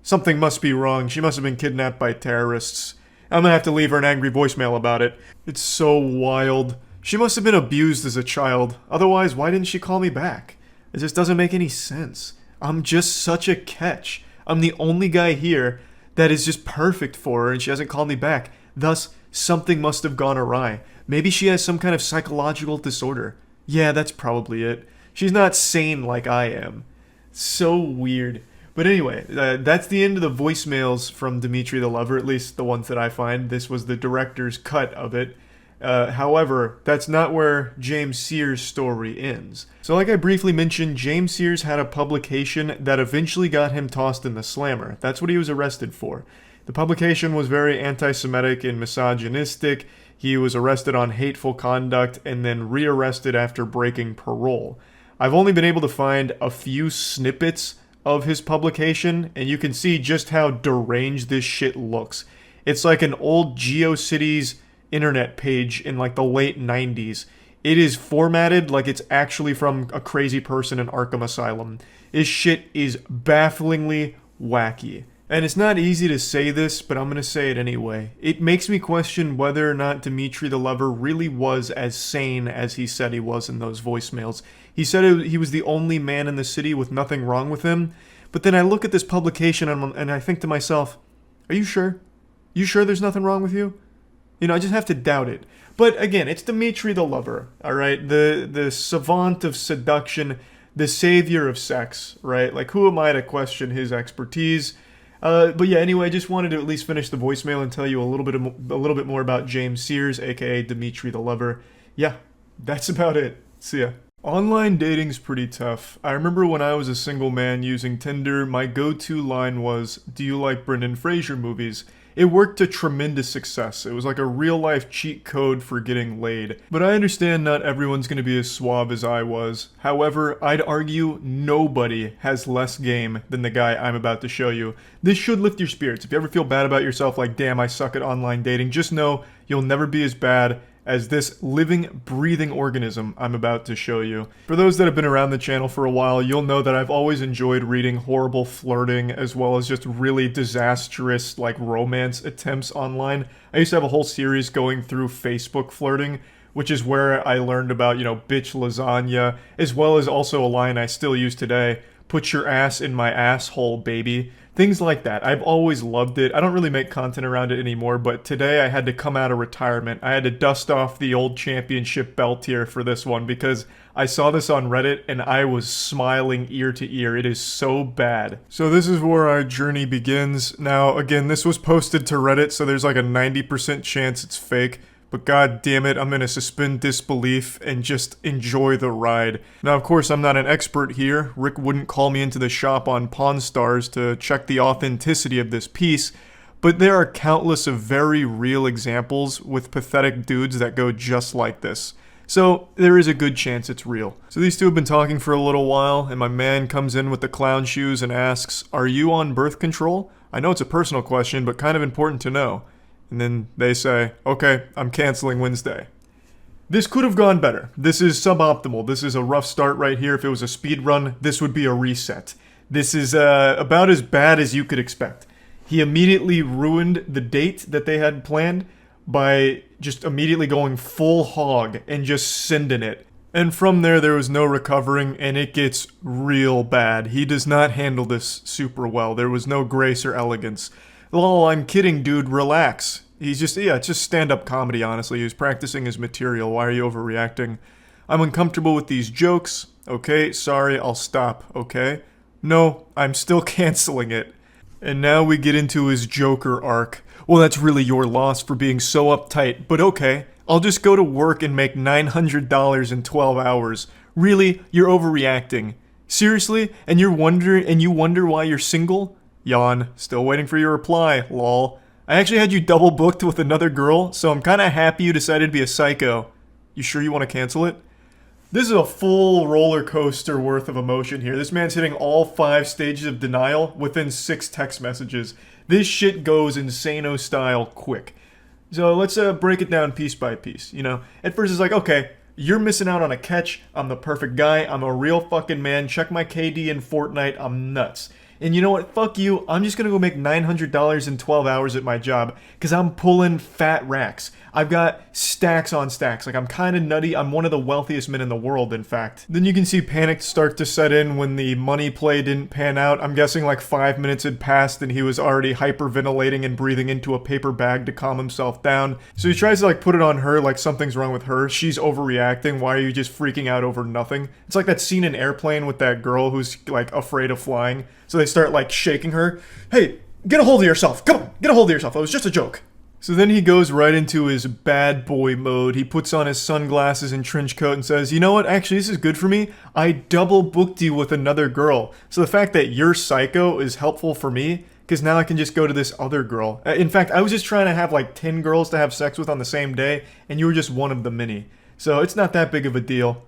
Something must be wrong. She must have been kidnapped by terrorists. I'm gonna have to leave her an angry voicemail about it. It's so wild. She must have been abused as a child. Otherwise, why didn't she call me back? It just doesn't make any sense. I'm just such a catch. I'm the only guy here that is just perfect for her, and she hasn't called me back. Thus, something must have gone awry. Maybe she has some kind of psychological disorder. Yeah, that's probably it. She's not sane like I am. So weird. But anyway, that's the end of the voicemails from Dimitri the Lover, at least the ones that I find. This was the director's cut of it. However, that's not where James Sears' story ends. So like I briefly mentioned, James Sears had a publication that eventually got him tossed in the slammer. That's what he was arrested for. The publication was very anti-Semitic and misogynistic. He was arrested on hateful conduct and then rearrested after breaking parole. I've only been able to find a few snippets of his publication, and you can see just how deranged this shit looks. It's like an old GeoCities internet page in like the late 90s. It is formatted like it's actually from a crazy person in Arkham Asylum. This shit is bafflingly wacky. And it's not easy to say this, but I'm gonna say it anyway. It makes me question whether or not Dimitri the Lover really was as sane as he said he was in those voicemails. He said he was the only man in the city with nothing wrong with him, but then I look at this publication and I think to myself, are you sure? You sure there's nothing wrong with you? You know, I just have to doubt it. But again, it's Dimitri the Lover, alright? The savant of seduction, the savior of sex, right? Like, who am I to question his expertise? But yeah, anyway, I just wanted to at least finish the voicemail and tell you a little bit more about James Sears, aka Dimitri the Lover. Yeah, that's about it. See ya. Online dating's pretty tough. I remember when I was a single man using Tinder, my go-to line was, "Do you like Brendan Fraser movies?" It worked to tremendous success. It was like a real-life cheat code for getting laid. But I understand not everyone's gonna be as suave as I was. However, I'd argue nobody has less game than the guy I'm about to show you. This should lift your spirits. If you ever feel bad about yourself, like, damn, I suck at online dating, just know you'll never be as bad as this living, breathing organism I'm about to show you. For those that have been around the channel for a while, you'll know that I've always enjoyed reading horrible flirting as well as just really disastrous, like, romance attempts online. I used to have a whole series going through Facebook flirting, which is where I learned about, you know, bitch lasagna, as well as also a line I still use today, "Put your ass in my asshole, baby." Things like that. I've always loved it. I don't really make content around it anymore, but today I had to come out of retirement. I had to dust off the old championship belt here for this one because I saw this on Reddit and I was smiling ear to ear. It is so bad. So this is where our journey begins. Now, again, this was posted to Reddit, so there's like a 90% chance it's fake. But god damn it, I'm gonna suspend disbelief and just enjoy the ride. Now, of course, I'm not an expert here. Rick wouldn't call me into the shop on Pawn Stars to check the authenticity of this piece, but there are countless of very real examples with pathetic dudes that go just like this. So, there is a good chance it's real. So these two have been talking for a little while, and my man comes in with the clown shoes and asks, "Are you on birth control? I know it's a personal question, but kind of important to know." And then they say, "Okay, I'm canceling Wednesday." This could have gone better. This is suboptimal. This is a rough start right here. If it was a speed run, this would be a reset. This is about as bad as you could expect. He immediately ruined the date that they had planned by just immediately going full hog and just sending it. And from there was no recovering, and it gets real bad. He does not handle this super well. There was no grace or elegance. "Lol, I'm kidding, dude, relax." He's just, it's just stand-up comedy, honestly. He was practicing his material. Why are you overreacting? "I'm uncomfortable with these jokes." "Okay, sorry, I'll stop." "Okay." "No, I'm still canceling it." And now we get into his Joker arc. "Well, that's really your loss for being so uptight, but okay. I'll just go to work and make $900 in 12 hours. Really? You're overreacting. Seriously? And you wonder why you're single? Yawn. Still waiting for your reply. Lol. I actually had you double booked with another girl, so I'm kinda happy you decided to be a psycho. You sure you want to cancel it?" This is a full roller coaster worth of emotion here. This man's hitting all 5 stages of denial within 6 text messages. This shit goes insano style quick. So let's break it down piece by piece. At first it's like, okay, you're missing out on a catch. I'm the perfect guy. I'm a real fucking man. Check my KD in Fortnite. I'm nuts. And you know what? Fuck you. I'm just gonna go make $900 in 12 hours at my job because I'm pulling fat racks. I've got stacks on stacks. Like, I'm kind of nutty. I'm one of the wealthiest men in the world, in fact. Then you can see panic start to set in when the money play didn't pan out. I'm guessing like 5 minutes had passed and he was already hyperventilating and breathing into a paper bag to calm himself down. So he tries to like put it on her like something's wrong with her. She's overreacting. Why are you just freaking out over nothing? It's like that scene in Airplane with that girl who's like afraid of flying. So they start like shaking her. "Hey, get a hold of yourself. Come on, get a hold of yourself. It was just a joke." So then he goes right into his bad boy mode. He puts on his sunglasses and trench coat and says, "You know what? Actually, this is good for me. I double booked you with another girl. So the fact that you're psycho is helpful for me because now I can just go to this other girl. In fact, I was just trying to have like 10 girls to have sex with on the same day, and you were just one of the many. So it's not that big of a deal.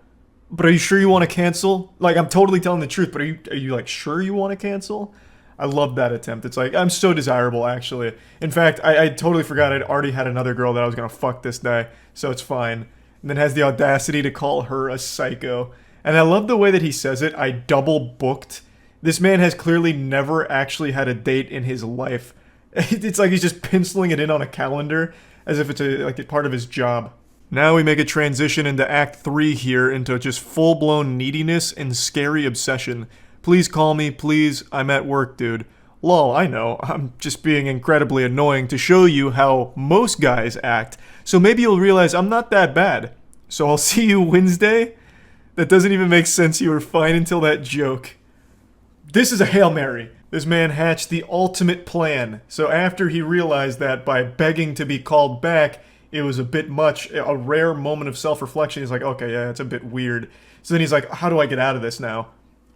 But are you sure you want to cancel? Like, I'm totally telling the truth, but are you like sure you want to cancel?" I love that attempt. It's like, I'm so desirable, actually. In fact, I totally forgot I'd already had another girl that I was gonna fuck this day, so it's fine. And then has the audacity to call her a psycho. And I love the way that he says it. I double booked. This man has clearly never actually had a date in his life. It's like he's just penciling it in on a calendar as if it's a part of his job. Now we make a transition into Act 3 here, into just full-blown neediness and scary obsession. "Please call me, please. I'm at work, dude." Lol, I know. I'm just being incredibly annoying to show you how most guys act. So maybe you'll realize I'm not that bad. So I'll see you Wednesday? That doesn't even make sense. You were fine until that joke. This is a Hail Mary. This man hatched the ultimate plan. So after he realized that by begging to be called back, it was a bit much, a rare moment of self-reflection, he's like, okay, yeah, it's a bit weird. So then he's like, how do I get out of this now?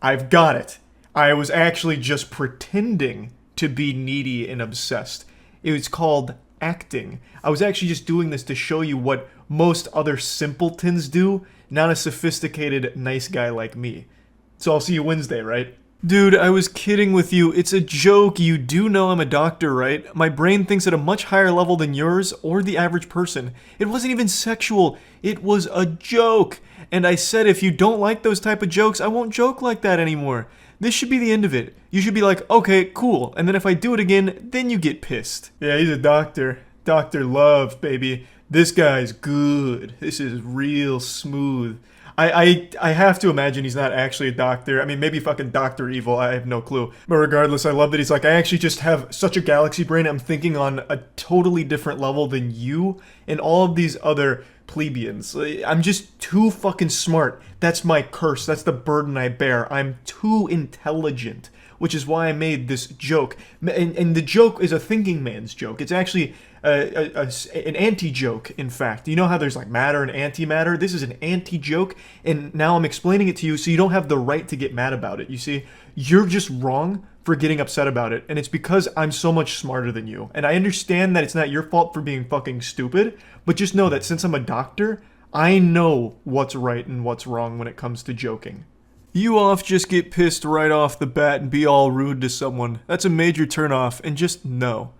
I've got it. I was actually just pretending to be needy and obsessed. It was called acting. I was actually just doing this to show you what most other simpletons do, not a sophisticated, nice guy like me. So I'll see you Wednesday, right? Dude, I was kidding with you. It's a joke. You do know I'm a doctor, right? My brain thinks at a much higher level than yours or the average person. It wasn't even sexual. It was a joke. And I said if you don't like those type of jokes, I won't joke like that anymore. This should be the end of it. You should be like, okay, cool. And then if I do it again, then you get pissed. Yeah, he's a doctor. Dr. Love, baby. This guy's good. This is real smooth. I have to imagine he's not actually a doctor. I mean, maybe fucking Dr. Evil, I have no clue. But regardless, I love that he's like, I actually just have such a galaxy brain, I'm thinking on a totally different level than you and all of these other plebeians. I'm just too fucking smart. That's my curse. That's the burden I bear. I'm too intelligent, which is why I made this joke. And the joke is a thinking man's joke. It's actually an anti-joke, in fact. You know how there's like matter and antimatter? This is an anti-joke, and now I'm explaining it to you so you don't have the right to get mad about it. You see, you're just wrong for getting upset about it, and it's because I'm so much smarter than you. And I understand that it's not your fault for being fucking stupid, but just know that since I'm a doctor, I know what's right and what's wrong when it comes to joking. You off just get pissed right off the bat and be all rude to someone. That's a major turnoff, and just know.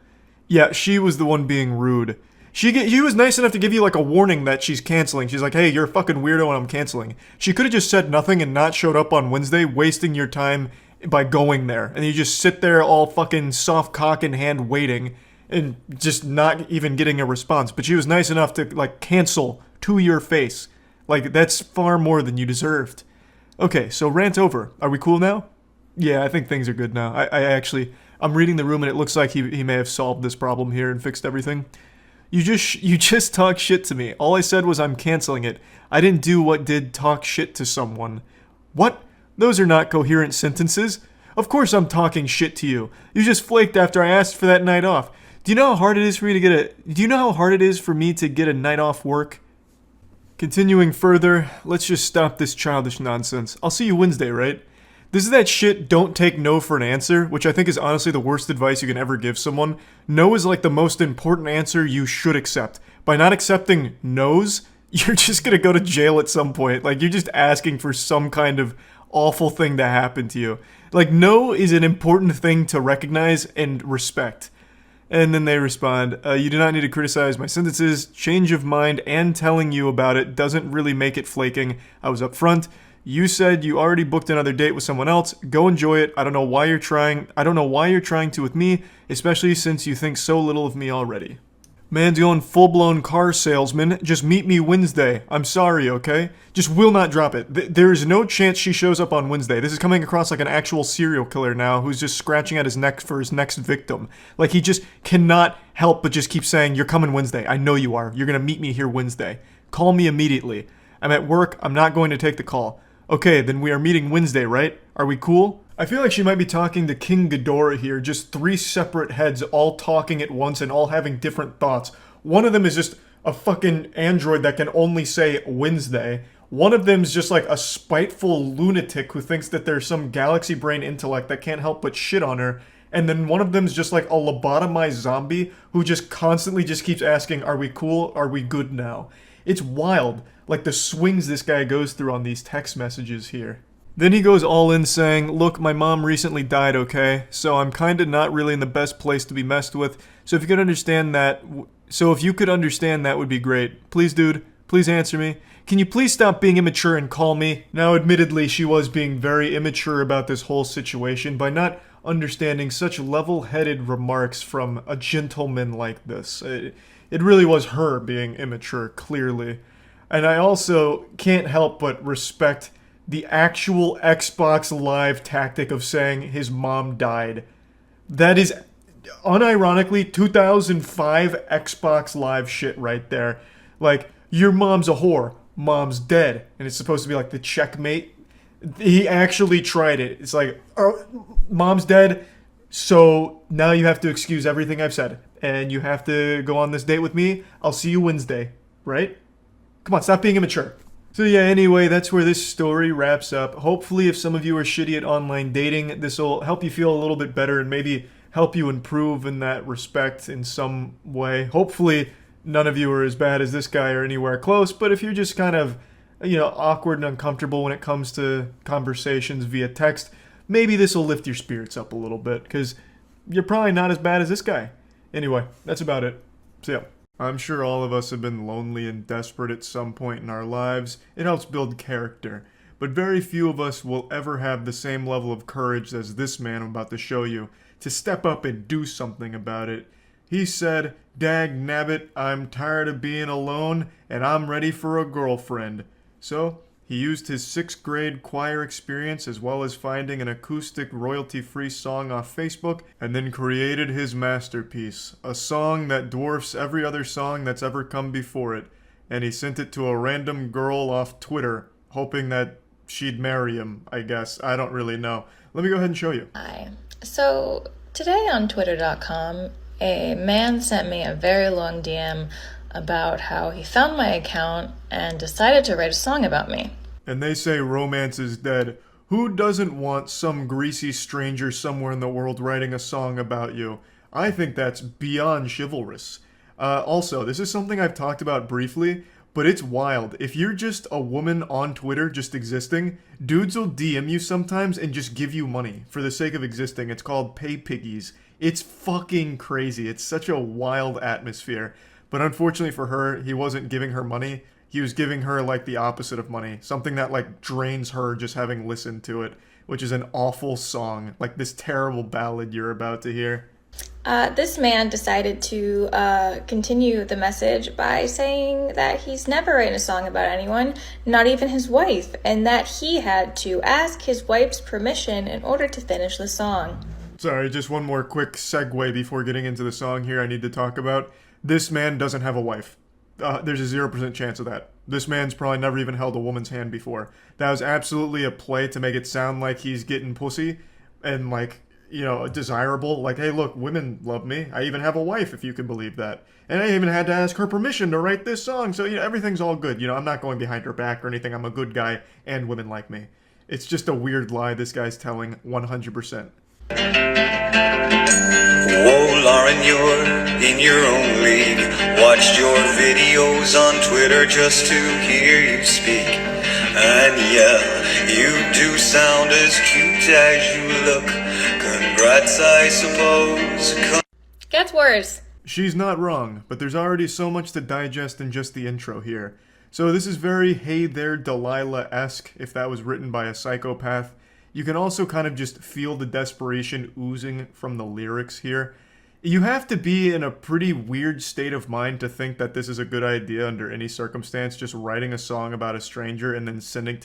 Yeah, she was the one being rude. She was nice enough to give you like a warning that she's canceling. She's like, hey, you're a fucking weirdo and I'm canceling. She could have just said nothing and not showed up on Wednesday, wasting your time by going there. And you just sit there all fucking soft cock in hand waiting and just not even getting a response. But she was nice enough to like cancel to your face. Like, that's far more than you deserved. Okay, so rant over. Are we cool now? Yeah, I think things are good now. I'm reading the room and it looks like he may have solved this problem here and fixed everything. You just talk shit to me. All I said was I'm canceling it. I didn't do what did talk shit to someone. What? Those are not coherent sentences. Of course I'm talking shit to you. You just flaked after I asked for that night off. Do you know how hard it is for me to get a night off work? Continuing further, let's just stop this childish nonsense. I'll see you Wednesday, right? This is that shit, don't take no for an answer, which I think is honestly the worst advice you can ever give someone. No is like the most important answer you should accept. By not accepting no's, you're just gonna go to jail at some point. Like, you're just asking for some kind of awful thing to happen to you. Like, no is an important thing to recognize and respect. And then they respond, you do not need to criticize my sentences. Change of mind and telling you about it doesn't really make it flaking. I was upfront. You said you already booked another date with someone else. Go enjoy it. I don't know why you're trying to with me, especially since you think so little of me already. Man's going full-blown car salesman. Just meet me Wednesday. I'm sorry, okay? Just will not drop it. There is no chance she shows up on Wednesday. This is coming across like an actual serial killer now who's just scratching at his neck for his next victim. Like, he just cannot help but just keep saying, you're coming Wednesday. I know you are. You're gonna meet me here Wednesday. Call me immediately. I'm at work. I'm not going to take the call. Okay, then we are meeting Wednesday, right? Are we cool? I feel like she might be talking to King Ghidorah here, just three separate heads all talking at once and all having different thoughts. One of them is just a fucking android that can only say Wednesday. One of them is just like a spiteful lunatic who thinks that there's some galaxy brain intellect that can't help but shit on her. And then one of them is just like a lobotomized zombie who just constantly just keeps asking, are we cool? Are we good now? It's wild, like the swings this guy goes through on these text messages here. Then he goes all in saying, look, my mom recently died, okay? So I'm kinda not really in the best place to be messed with. So if you could understand that would be great. Please, dude, please answer me. Can you please stop being immature and call me? Now, admittedly, she was being very immature about this whole situation by not understanding such level-headed remarks from a gentleman like this. It really was her being immature, clearly. And I also can't help but respect the actual Xbox Live tactic of saying his mom died. That is, unironically, 2005 Xbox Live shit right there. Like, your mom's a whore, mom's dead. And it's supposed to be like the checkmate. He actually tried it. It's like, oh, mom's dead, so now you have to excuse everything I've said. And you have to go on this date with me. I'll see you Wednesday, right? Come on, stop being immature. So yeah, anyway, that's where this story wraps up. Hopefully, if some of you are shitty at online dating, this will help you feel a little bit better and maybe help you improve in that respect in some way. Hopefully, none of you are as bad as this guy or anywhere close, but if you're just kind of, awkward and uncomfortable when it comes to conversations via text, maybe this will lift your spirits up a little bit, because you're probably not as bad as this guy. Anyway, that's about it. See ya. I'm sure all of us have been lonely and desperate at some point in our lives. It helps build character. But very few of us will ever have the same level of courage as this man I'm about to show you, to step up and do something about it. He said, "Dag nabbit, I'm tired of being alone, and I'm ready for a girlfriend." So, He used his 6th grade choir experience as well as finding an acoustic royalty-free song off Facebook and then created his masterpiece, a song that dwarfs every other song that's ever come before it, and he sent it to a random girl off Twitter, hoping that she'd marry him, I guess. I don't really know. Let me go ahead and show you.
Hi. So, today on Twitter.com, a man sent me a very long DM about how he found my account and decided to write a song about me.
And they say romance is dead. Who doesn't want some greasy stranger somewhere in the world writing a song about you? I think that's beyond chivalrous. Also, this is something I've talked about briefly, but it's wild. If you're just a woman on Twitter just existing, dudes will DM you sometimes and just give you money for the sake of existing. It's called pay piggies. It's fucking crazy. It's such a wild atmosphere. But unfortunately for her, he wasn't giving her money. He was giving her, like, the opposite of money. Something that, like, drains her just having listened to it, which is an awful song. Like this terrible ballad you're about to hear.
This man decided to continue the message by saying that he's never written a song about anyone, not even his wife, and that he had to ask his wife's permission in order to finish the song.
Sorry, just one more quick segue before getting into the song here I need to talk about. This man doesn't have a wife. There's a 0% chance of that. This man's probably never even held a woman's hand before. That was absolutely a play to make it sound like he's getting pussy and, like, you know, desirable. Like, hey, look, women love me. I even have a wife, if you can believe that. And I even had to ask her permission to write this song. So, you know, everything's all good. You know, I'm not going behind her back or anything. I'm a good guy and women like me. It's just a weird lie this guy's telling 100%.
Whoa, Lauren, you're in your own league. Watched your videos on Twitter just to hear you speak. And yeah, you do sound as cute as you look. Congrats, I suppose.
Gets worse.
She's not wrong, but there's already so much to digest in just the intro here. So this is very Hey There Delilah-esque, if that was written by a psychopath. You can also kind of just feel the desperation oozing from the lyrics here. You have to be in a pretty weird state of mind to think that this is a good idea under any circumstance, just writing a song about a stranger and then sending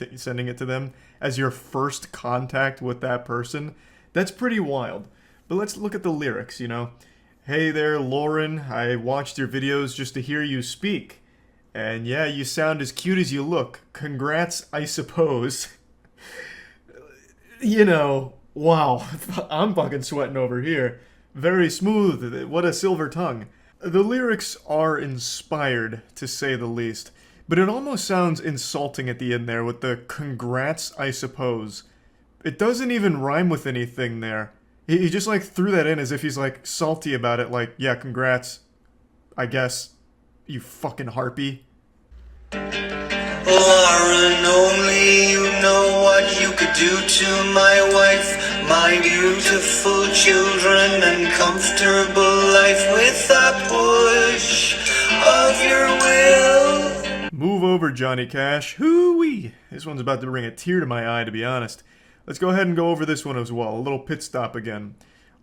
it to them as your first contact with that person. That's pretty wild. But let's look at the lyrics, you know. Hey there, Lauren, I watched your videos just to hear you speak. And yeah, you sound as cute as you look. Congrats, I suppose. You know, wow, I'm fucking sweating over here. Very smooth, what a silver tongue. The lyrics are inspired, to say the least, but it almost sounds insulting at the end there with the congrats, I suppose. It doesn't even rhyme with anything there. He just like threw that in as if he's like salty about it, like, yeah, congrats, I guess, you fucking harpy.
Lauren, only you know what you could do to my wife, my beautiful children and comfortable life with a push of your will.
Move over, Johnny Cash. Hoo-wee! This one's about to bring a tear to my eye, to be honest. Let's go ahead and go over this one as well. A little pit stop again.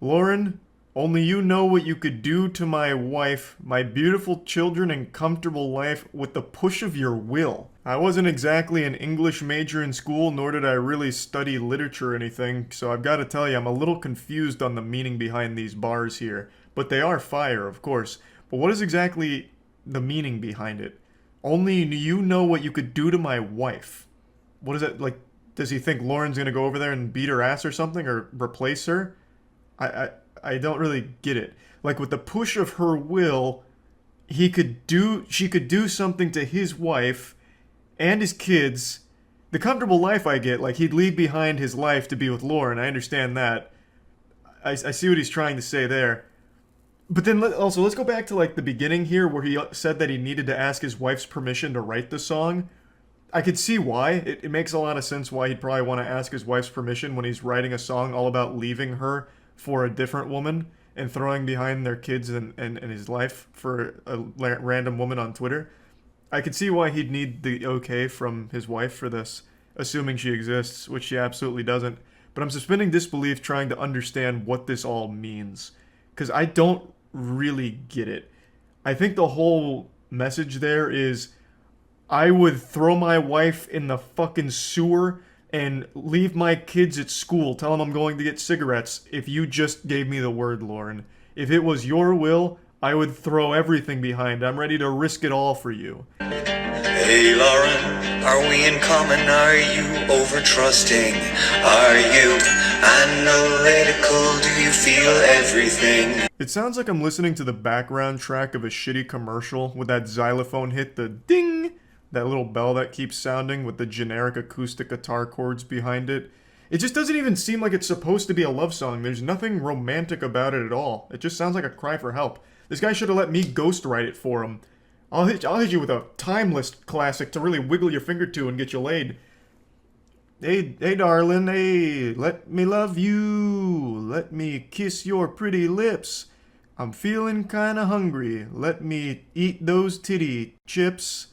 Lauren, only you know what you could do to my wife, my beautiful children and comfortable life with the push of your will. I wasn't exactly an English major in school, nor did I really study literature or anything, so I've got to tell you, I'm a little confused on the meaning behind these bars here. But they are fire, of course. But what is exactly the meaning behind it? Only you know what you could do to my wife. What is that, like, does he think Lauren's gonna go over there and beat her ass or something, or replace her? I don't really get it. Like, with the push of her will, she could do something to his wife and his kids. The comfortable life I get, like, he'd leave behind his life to be with Lauren. I understand that. I see what he's trying to say there. But then also, let's go back to, like, the beginning here where he said that he needed to ask his wife's permission to write the song. I could see why. It makes a lot of sense why he'd probably want to ask his wife's permission when he's writing a song all about leaving her for a different woman and throwing behind their kids and his life for a random woman on Twitter. I could see why he'd need the okay from his wife for this, assuming she exists, which she absolutely doesn't. But I'm suspending disbelief trying to understand what this all means, because I don't really get it. I think the whole message there is, I would throw my wife in the fucking sewer and leave my kids at school, tell them I'm going to get cigarettes if you just gave me the word, Lauren. If it was your will, I would throw everything behind. I'm ready to risk it all for you.
Hey Lauren, are we in common? Are you over-trusting? Are you analytical? Do you feel everything?
It sounds like I'm listening to the background track of a shitty commercial with that xylophone hit, the ding, that little bell that keeps sounding with the generic acoustic guitar chords behind it. It just doesn't even seem like it's supposed to be a love song. There's nothing romantic about it at all. It just sounds like a cry for help. This guy should have let me ghostwrite it for him. I'll hit you with a timeless classic to really wiggle your finger to and get you laid. Hey, darling, hey, let me love you. Let me kiss your pretty lips. I'm feeling kinda hungry. Let me eat those titty chips.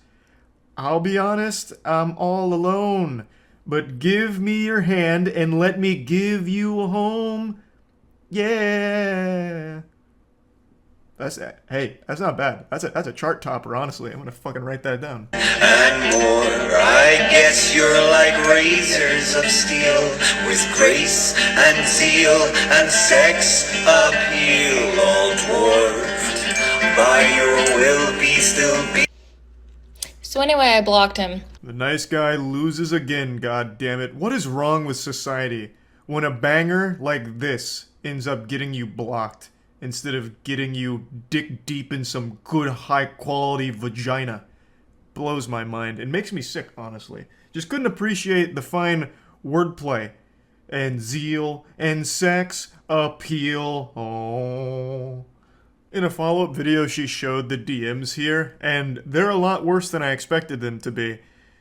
I'll be honest, I'm all alone. But give me your hand and let me give you a home. Yeah. That's not bad. That's a chart topper, honestly. I'm gonna fucking write that down.
And more, I guess you're like razors of steel, with grace and zeal and sex appeal, all dwarfed by your will be still be.
So anyway, I blocked him.
The nice guy loses again, god damn it. What is wrong with society when a banger like this ends up getting you blocked instead of getting you dick deep in some good high quality vagina? Blows my mind. It makes me sick, honestly. Just couldn't appreciate the fine wordplay and zeal and sex appeal. Oh. In a follow-up video, she showed the DMs here, and they're a lot worse than I expected them to be.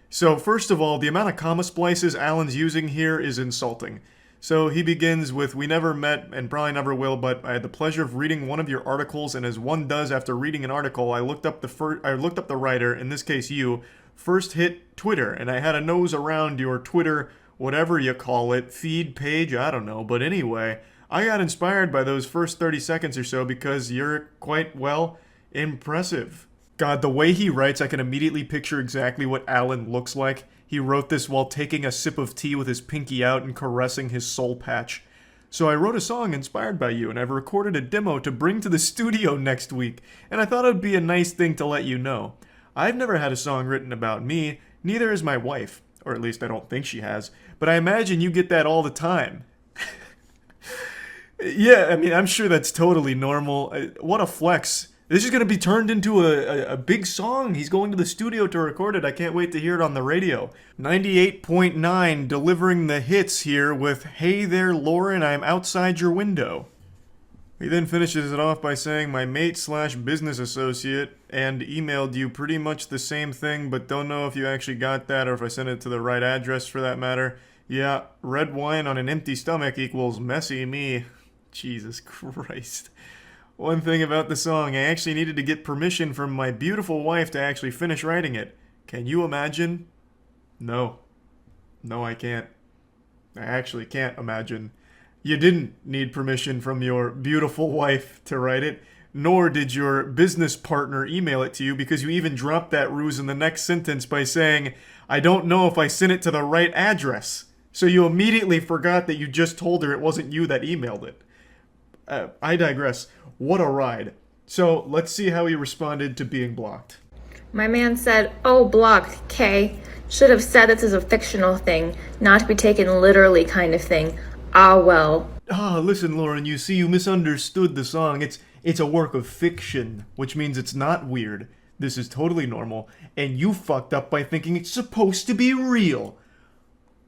So first of all, the amount of comma splices Alan's using here is insulting. So he begins with, "We never met and probably never will, but I had the pleasure of reading one of your articles, and as one does after reading an article, I looked up the writer, in this case you, first hit Twitter, and I had a nose around your Twitter, whatever you call it, feed page, I don't know, but anyway, I got inspired by those first 30 seconds or so because you're quite, well, impressive." God, the way he writes, I can immediately picture exactly what Alan looks like. He wrote this while taking a sip of tea with his pinky out and caressing his soul patch. "So I wrote a song inspired by you, and I've recorded a demo to bring to the studio next week, and I thought it would be a nice thing to let you know. I've never had a song written about me, neither has my wife, or at least I don't think she has, but I imagine you get that all the time." Yeah, I mean, I'm sure that's totally normal. What a flex. This is going to be turned into a big song. He's going to the studio to record it. I can't wait to hear it on the radio. 98.9 delivering the hits here with, "Hey there, Lauren, I'm outside your window." He then finishes it off by saying, "My mate/business associate and emailed you pretty much the same thing, but don't know if you actually got that or if I sent it to the right address for that matter. Yeah, red wine on an empty stomach equals messy me." Jesus Christ. One thing about the song, I actually needed to get permission from my beautiful wife to actually finish writing it. Can you imagine? No. No, I can't. I actually can't imagine. You didn't need permission from your beautiful wife to write it, nor did your business partner email it to you, because you even dropped that ruse in the next sentence by saying, "I don't know if I sent it to the right address." So you immediately forgot that you just told her it wasn't you that emailed it. I digress. What a ride. So, let's see how he responded to being blocked.
My man said, "Oh, blocked, K. Should have said this is a fictional thing, not to be taken literally kind of thing. Ah, well."
Listen, Lauren, you see, you misunderstood the song. It's a work of fiction, which means it's not weird. This is totally normal, and you fucked up by thinking it's supposed to be real.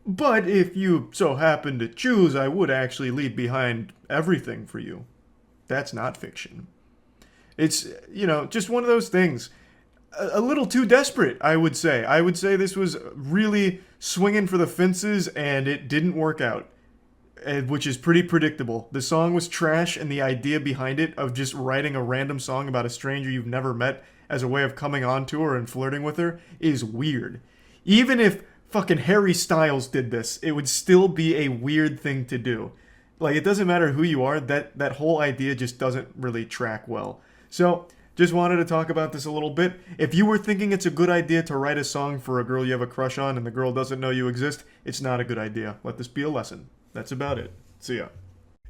But if you so happen to choose, I would actually leave behind everything for you. That's not fiction. It's, just one of those things. A little too desperate, I would say. I would say this was really swinging for the fences, and it didn't work out, which is pretty predictable. The song was trash, and the idea behind it of just writing a random song about a stranger you've never met as a way of coming on to her and flirting with her is weird. Even if fucking Harry Styles did this, it would still be a weird thing to do. Like, it doesn't matter who you are, that whole idea just doesn't really track well. So, Just wanted to talk about this a little bit. If you were thinking it's a good idea to write a song for a girl you have a crush on and the girl doesn't know you exist, it's not a good idea. Let this be a lesson. That's about it. See ya.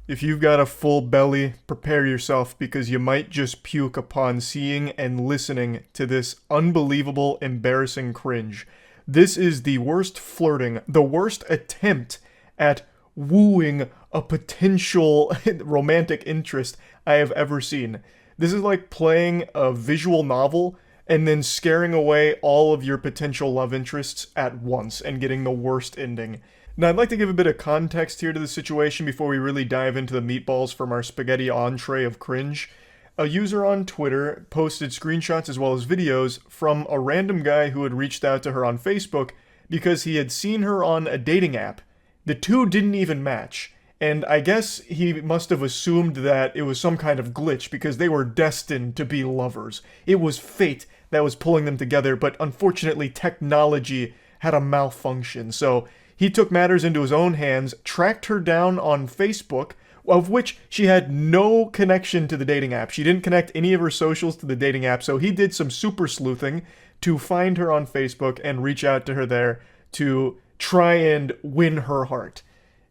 If you've got a full belly, prepare yourself because you might just puke upon seeing and listening to this unbelievable, embarrassing cringe. This is the worst flirting, the worst attempt at wooing a potential romantic interest I have ever seen. This is like playing a visual novel and then scaring away all of your potential love interests at once and getting the worst ending. Now, I'd like to give a bit of context here to the situation before we really dive into the meatballs from our spaghetti entree of cringe. A user on Twitter posted screenshots as well as videos from a random guy who had reached out to her on Facebook because he had seen her on a dating app. The two didn't even match, and I guess he must have assumed that it was some kind of glitch because they were destined to be lovers. It was fate that was pulling them together, but unfortunately technology had a malfunction, so he took matters into his own hands, tracked her down on Facebook, of which she had no connection to the dating app. She didn't connect any of her socials to the dating app, so he did some super sleuthing to find her on Facebook and reach out to her there to try and win her heart.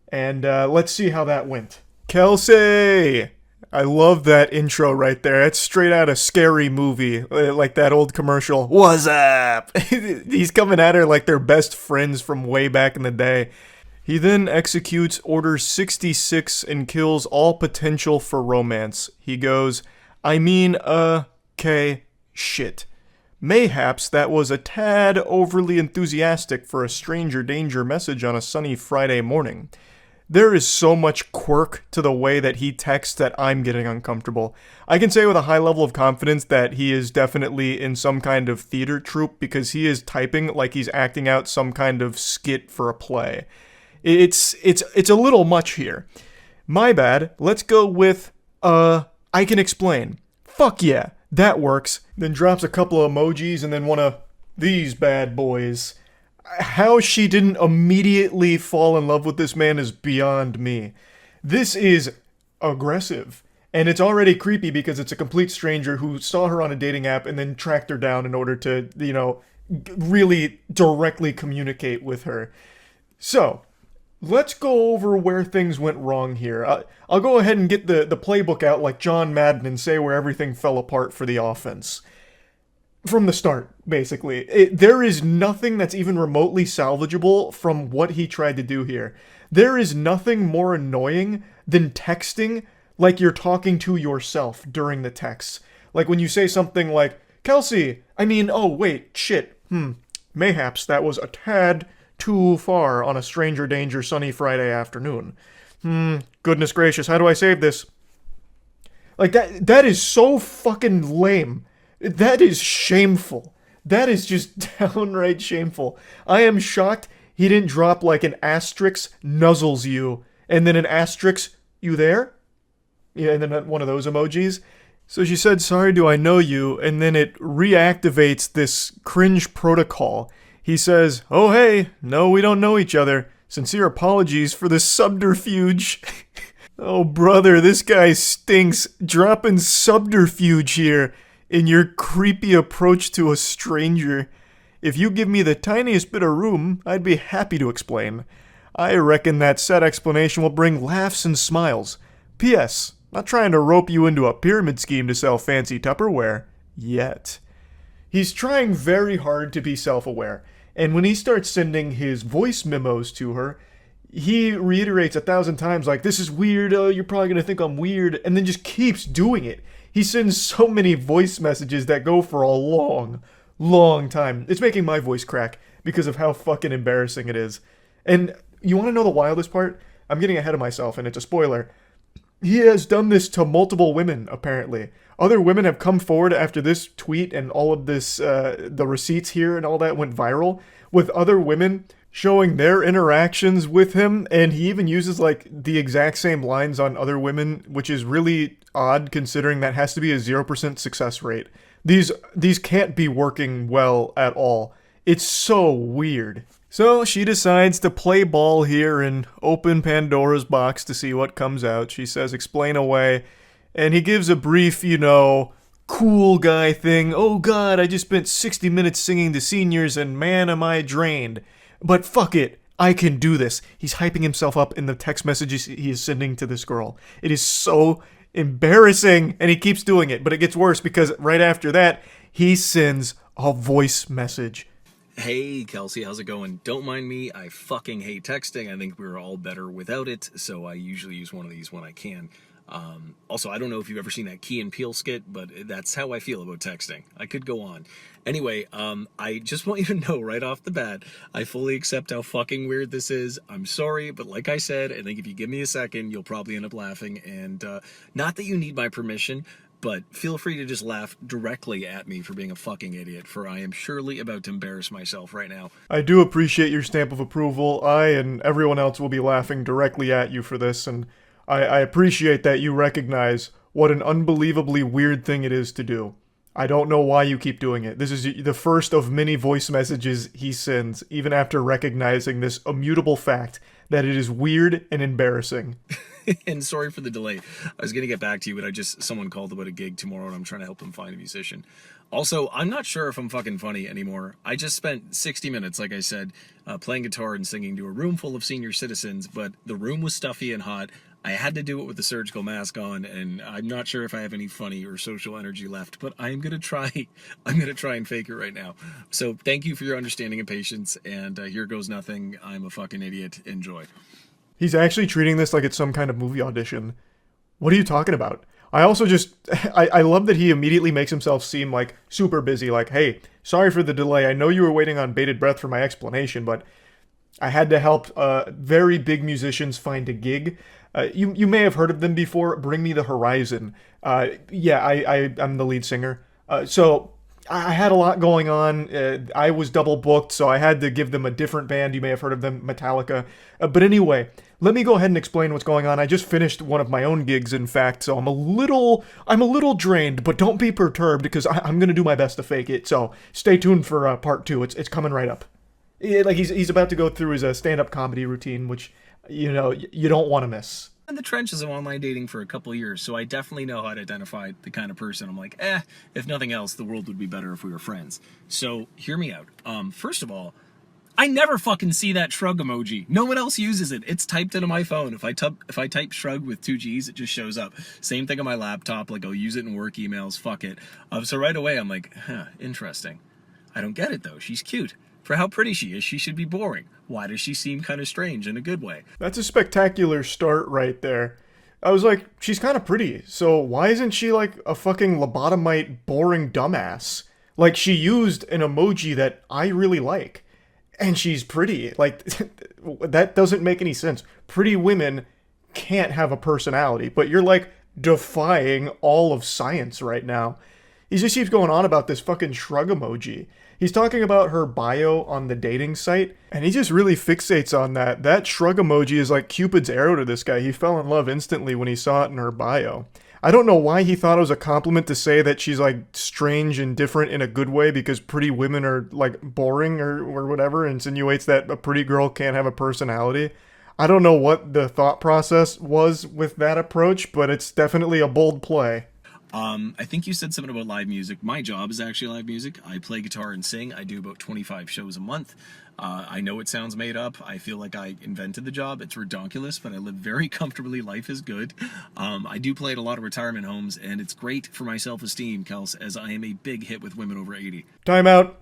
And let's see how that went. Kelsey! I love that intro right there. It's straight out of Scary Movie, like that old commercial. What's up? He's coming at her like they're best friends from way back in the day. He then executes Order 66 and kills all potential for romance. He goes, okay, shit. Mayhaps that was a tad overly enthusiastic for a stranger danger message on a sunny Friday morning. There is so much quirk to the way that he texts that I'm getting uncomfortable. I can say with a high level of confidence that he is definitely in some kind of theater troupe because he is typing like he's acting out some kind of skit for a play. It's a little much here. My bad. Let's go with, I can explain. Fuck yeah, that works. Then drops a couple of emojis and then one of these bad boys. How she didn't immediately fall in love with this man is beyond me. This is aggressive. And it's already creepy because it's a complete stranger who saw her on a dating app and then tracked her down in order to, really directly communicate with her. So, let's go over where things went wrong here. I'll go ahead and get the playbook out like John Madden and say where everything fell apart for the offense. From the start, basically. There is nothing that's even remotely salvageable from what he tried to do here. There is nothing more annoying than texting like you're talking to yourself during the text. Like when you say something like, Kelsey, mayhaps that was a tad too far on a stranger danger sunny Friday afternoon. Goodness gracious, how do I save this? Like that is so fucking lame. That is shameful. That is just downright shameful. I am shocked he didn't drop like an asterisk nuzzles you, and then an asterisk, you there? Yeah, and then one of those emojis. So she said, sorry, do I know you? And then it reactivates this cringe protocol. He says, oh hey, no we don't know each other. Sincere apologies for this subterfuge. Oh brother, this guy stinks. Dropping subterfuge here in your creepy approach to a stranger. If you give me the tiniest bit of room, I'd be happy to explain. I reckon that said explanation will bring laughs and smiles. P.S. Not trying to rope you into a pyramid scheme to sell fancy Tupperware. Yet. He's trying very hard to be self-aware, and when he starts sending his voice memos to her, he reiterates 1,000 times like, this is weird, you're probably gonna think I'm weird, and then just keeps doing it. He sends so many voice messages that go for a long, long time. It's making my voice crack because of how fucking embarrassing it is. And you want to know the wildest part? I'm getting ahead of myself, and it's a spoiler. He has done this to multiple women, apparently. Other women have come forward after this tweet and all of this, the receipts here and all that went viral, with other women showing their interactions with him, and he even uses, like, the exact same lines on other women, which is really odd considering that has to be a 0% success rate. These can't be working well at all. It's so weird. So she decides to play ball here and open Pandora's box to see what comes out. She says, explain away. And he gives a brief, cool guy thing. Oh god, I just spent 60 minutes singing to seniors and man am I drained. But fuck it, I can do this. He's hyping himself up in the text messages he is sending to this girl. It is so embarrassing, and he keeps doing it, but it gets worse because right after that, he sends a voice message.
Hey, Kelsey, how's it going? Don't mind me, I fucking hate texting. I think we're all better without it, so I usually use one of these when I can. Also, I don't know if you've ever seen that Key and Peele skit, but that's how I feel about texting. I could go on. Anyway, I just want you to know right off the bat, I fully accept how fucking weird this is. I'm sorry, but like I said, I think if you give me a second, you'll probably end up laughing. And not that you need my permission, but feel free to just laugh directly at me for being a fucking idiot, for I am surely about to embarrass myself right now.
I do appreciate your stamp of approval. I and everyone else will be laughing directly at you for this, and I appreciate that you recognize what an unbelievably weird thing it is to do. I don't know why you keep doing it. This is the first of many voice messages he sends, even after recognizing this immutable fact that it is weird and embarrassing.
And sorry for the delay. I was going to get back to you, but someone called about a gig tomorrow and I'm trying to help them find a musician. Also, I'm not sure if I'm fucking funny anymore. I just spent 60 minutes, like I said, playing guitar and singing to a room full of senior citizens, but the room was stuffy and hot. I had to do it with the surgical mask on, and I'm not sure if I have any funny or social energy left, but I'm going to try and fake it right now. So thank you for your understanding and patience, and here goes nothing. I'm a fucking idiot. Enjoy.
He's actually treating this like it's some kind of movie audition. What are you talking about? I also just, I love that he immediately makes himself seem like super busy, like, hey, sorry for the delay. I know you were waiting on bated breath for my explanation, but I had to help very big musicians find a gig. You may have heard of them before. Bring Me the Horizon. I'm the lead singer. So I had a lot going on. I was double booked, so I had to give them a different band. You may have heard of them, Metallica. But anyway, let me go ahead and explain what's going on. I just finished one of my own gigs, in fact, so I'm a little drained, but don't be perturbed because I'm gonna do my best to fake it. So stay tuned for part 2. It's coming right up. Like he's about to go through his stand-up comedy routine, which you don't want to miss.
In the trenches of online dating for a couple years, so I definitely know how to identify the kind of person I'm like, if nothing else, the world would be better if we were friends. So hear me out. First of all, I never fucking see that shrug emoji. No one else uses it. It's typed into my phone. If I type shrug with 2 G's, it just shows up. Same thing on my laptop. Like I'll use it in work emails. Fuck it. So right away I'm like, interesting. I don't get it though. She's cute. For how pretty she is, she should be boring. Why does she seem kind of strange in a good way?
That's a spectacular start right there. I was like, she's kind of pretty, so why isn't she like a fucking lobotomite boring dumbass? Like, she used an emoji that I really like, and she's pretty. Like, that doesn't make any sense. Pretty women can't have a personality, but you're like defying all of science right now. He just keeps going on about this fucking shrug emoji. He's talking about her bio on the dating site, and he just really fixates on that. That shrug emoji is like Cupid's arrow to this guy. He fell in love instantly when he saw it in her bio. I don't know why he thought it was a compliment to say that she's like strange and different in a good way because pretty women are like boring or whatever, insinuates that a pretty girl can't have a personality. I don't know what the thought process was with that approach, but it's definitely a bold play.
I think you said something about live music. My job is actually live music. I play guitar and sing. I do about 25 shows a month. I know it sounds made up. I feel like I invented the job. It's redonkulous, but I live very comfortably. Life is good. I do play at a lot of retirement homes, and it's great for my self-esteem, Kels, as I am a big hit with women over 80.
Time out.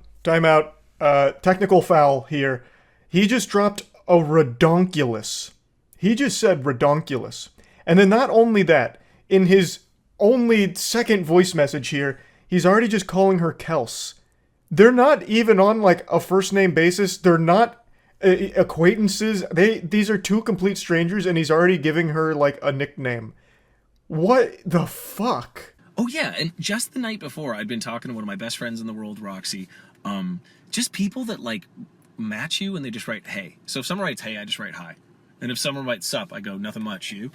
Technical foul here. He just dropped a redonkulous. He just said redonkulous. And then not only that, in his only second voice message here, he's already just calling her Kels. They're not even on like a first name basis. They're not acquaintances. These are 2 complete strangers, and he's already giving her like a nickname. What the fuck?
Oh yeah, and just the night before, I'd been talking to one of my best friends in the world, Roxy. Just people that like match you and they just write hey. So if someone writes hey, I just write hi. And if someone writes sup, I go nothing much, you.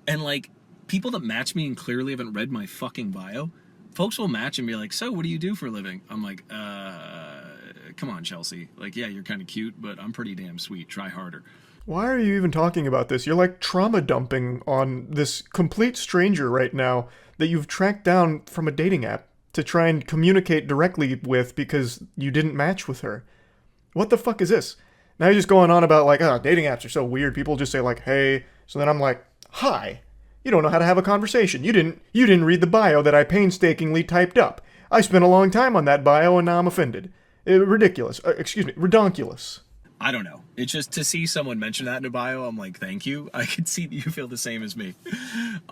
And like people that match me and clearly haven't read my fucking bio, folks will match and be like, so what do you do for a living? I'm like, come on, Chelsea. Like, yeah, you're kind of cute, but I'm pretty damn sweet. Try harder.
Why are you even talking about this? You're like trauma dumping on this complete stranger right now that you've tracked down from a dating app to try and communicate directly with because you didn't match with her. What the fuck is this? Now you're just going on about like, oh, dating apps are so weird. People just say like, hey. So then I'm like, hi. You don't know how to have a conversation. You didn't read the bio that I painstakingly typed up. I spent a long time on that bio and now I'm offended. Ridiculous. Redonkulous.
I don't know. It's just to see someone mention that in a bio, I'm like, thank you. I can see that you feel the same as me.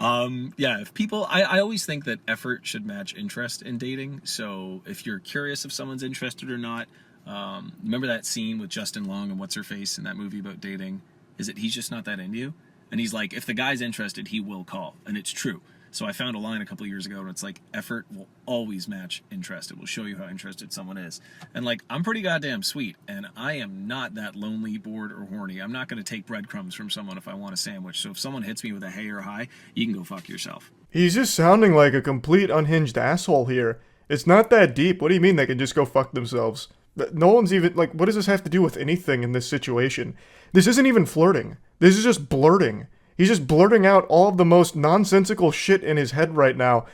Yeah, if people, I always think that effort should match interest in dating. So if you're curious if someone's interested or not, remember that scene with Justin Long and what's her face in that movie about dating? Is it he's just not that into you? And he's like, if the guy's interested, he will call. And it's true. So I found a line a couple of years ago and it's like, effort will always match interest. It will show you how interested someone is. And like, I'm pretty goddamn sweet and I am not that lonely, bored, or horny. I'm not going to take breadcrumbs from someone if I want a sandwich. So if someone hits me with a hey or hi, you can go fuck yourself.
He's just sounding like a complete unhinged asshole here. It's not that deep. What do you mean they can just go fuck themselves? No one's even, like, what does this have to do with anything in this situation? This isn't even flirting. This is just blurting. He's just blurting out all of the most nonsensical shit in his head right now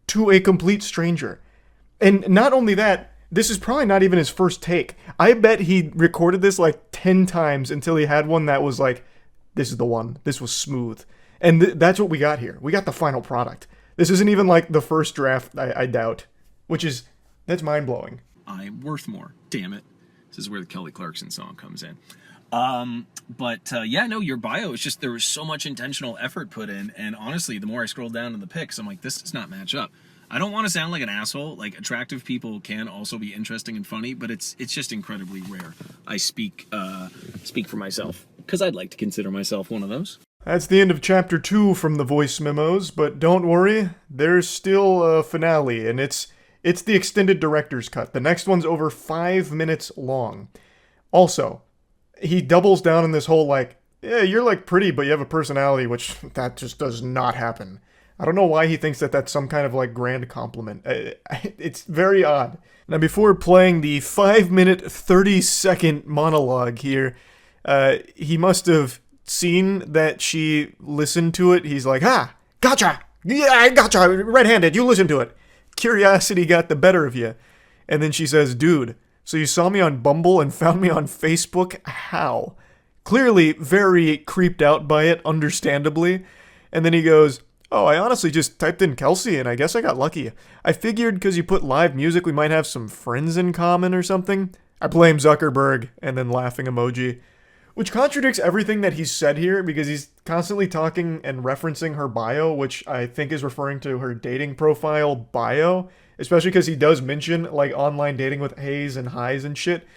to a complete stranger. And not only that, this is probably not even his first take. I bet he recorded this like 10 times until he had one that was like, this is the one. This was smooth. And that's what we got here. We got the final product. This isn't even like the first draft, I doubt. That's mind-blowing.
I'm worth more. Damn it. This is where the Kelly Clarkson song comes in. Yeah, no, your bio is just, there was so much intentional effort put in, and honestly, the more I scroll down in the pics, I'm like, this does not match up. I don't want to sound like an asshole. Like, attractive people can also be interesting and funny, but it's just incredibly rare. I speak for myself, because I'd like to consider myself one of those.
That's the end of chapter 2 from the voice memos, but don't worry, there's still a finale, and it's the extended director's cut. The next one's over 5 minutes long. Also, he doubles down on this whole, like, yeah, you're, like, pretty, but you have a personality, which that just does not happen. I don't know why he thinks that that's some kind of, like, grand compliment. It's very odd. Now, before playing the 5-minute, 30-second monologue here, he must have seen that she listened to it. He's like, gotcha! Yeah, I gotcha! Red-handed, you listen to it. Curiosity got the better of you. And then she says, dude, so you saw me on Bumble and found me on Facebook? How? Clearly very creeped out by it, understandably. And then he goes, oh, I honestly just typed in Kelsey and I guess I got lucky. I figured because you put live music we might have some friends in common or something. I blame Zuckerberg, and then laughing emoji. Which contradicts everything that he's said here, because he's constantly talking and referencing her bio, which I think is referring to her dating profile bio, especially because he does mention, like, online dating with hays and highs and shit.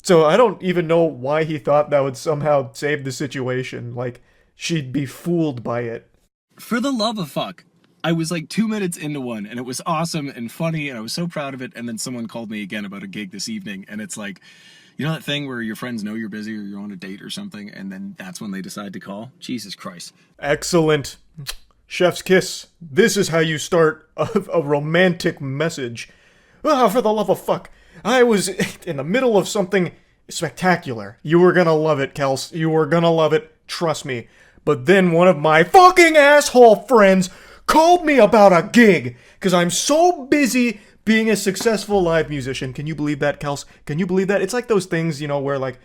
So I don't even know why he thought that would somehow save the situation. Like, she'd be fooled by it.
For the love of fuck, I was like 2 minutes into one, and it was awesome and funny, and I was so proud of it, and then someone called me again about a gig this evening, and it's like, you know that thing where your friends know you're busy or you're on a date or something, and then that's when they decide to call? Jesus Christ.
Excellent. Chef's kiss. This is how you start a romantic message. Ah, for the love of fuck. I was in the middle of something spectacular. You were gonna love it, Kels. You were gonna love it. Trust me. But then one of my fucking asshole friends called me about a gig, because I'm so busy being a successful live musician. Can you believe that, Kels? Can you believe that? It's like those things, you know, where, like,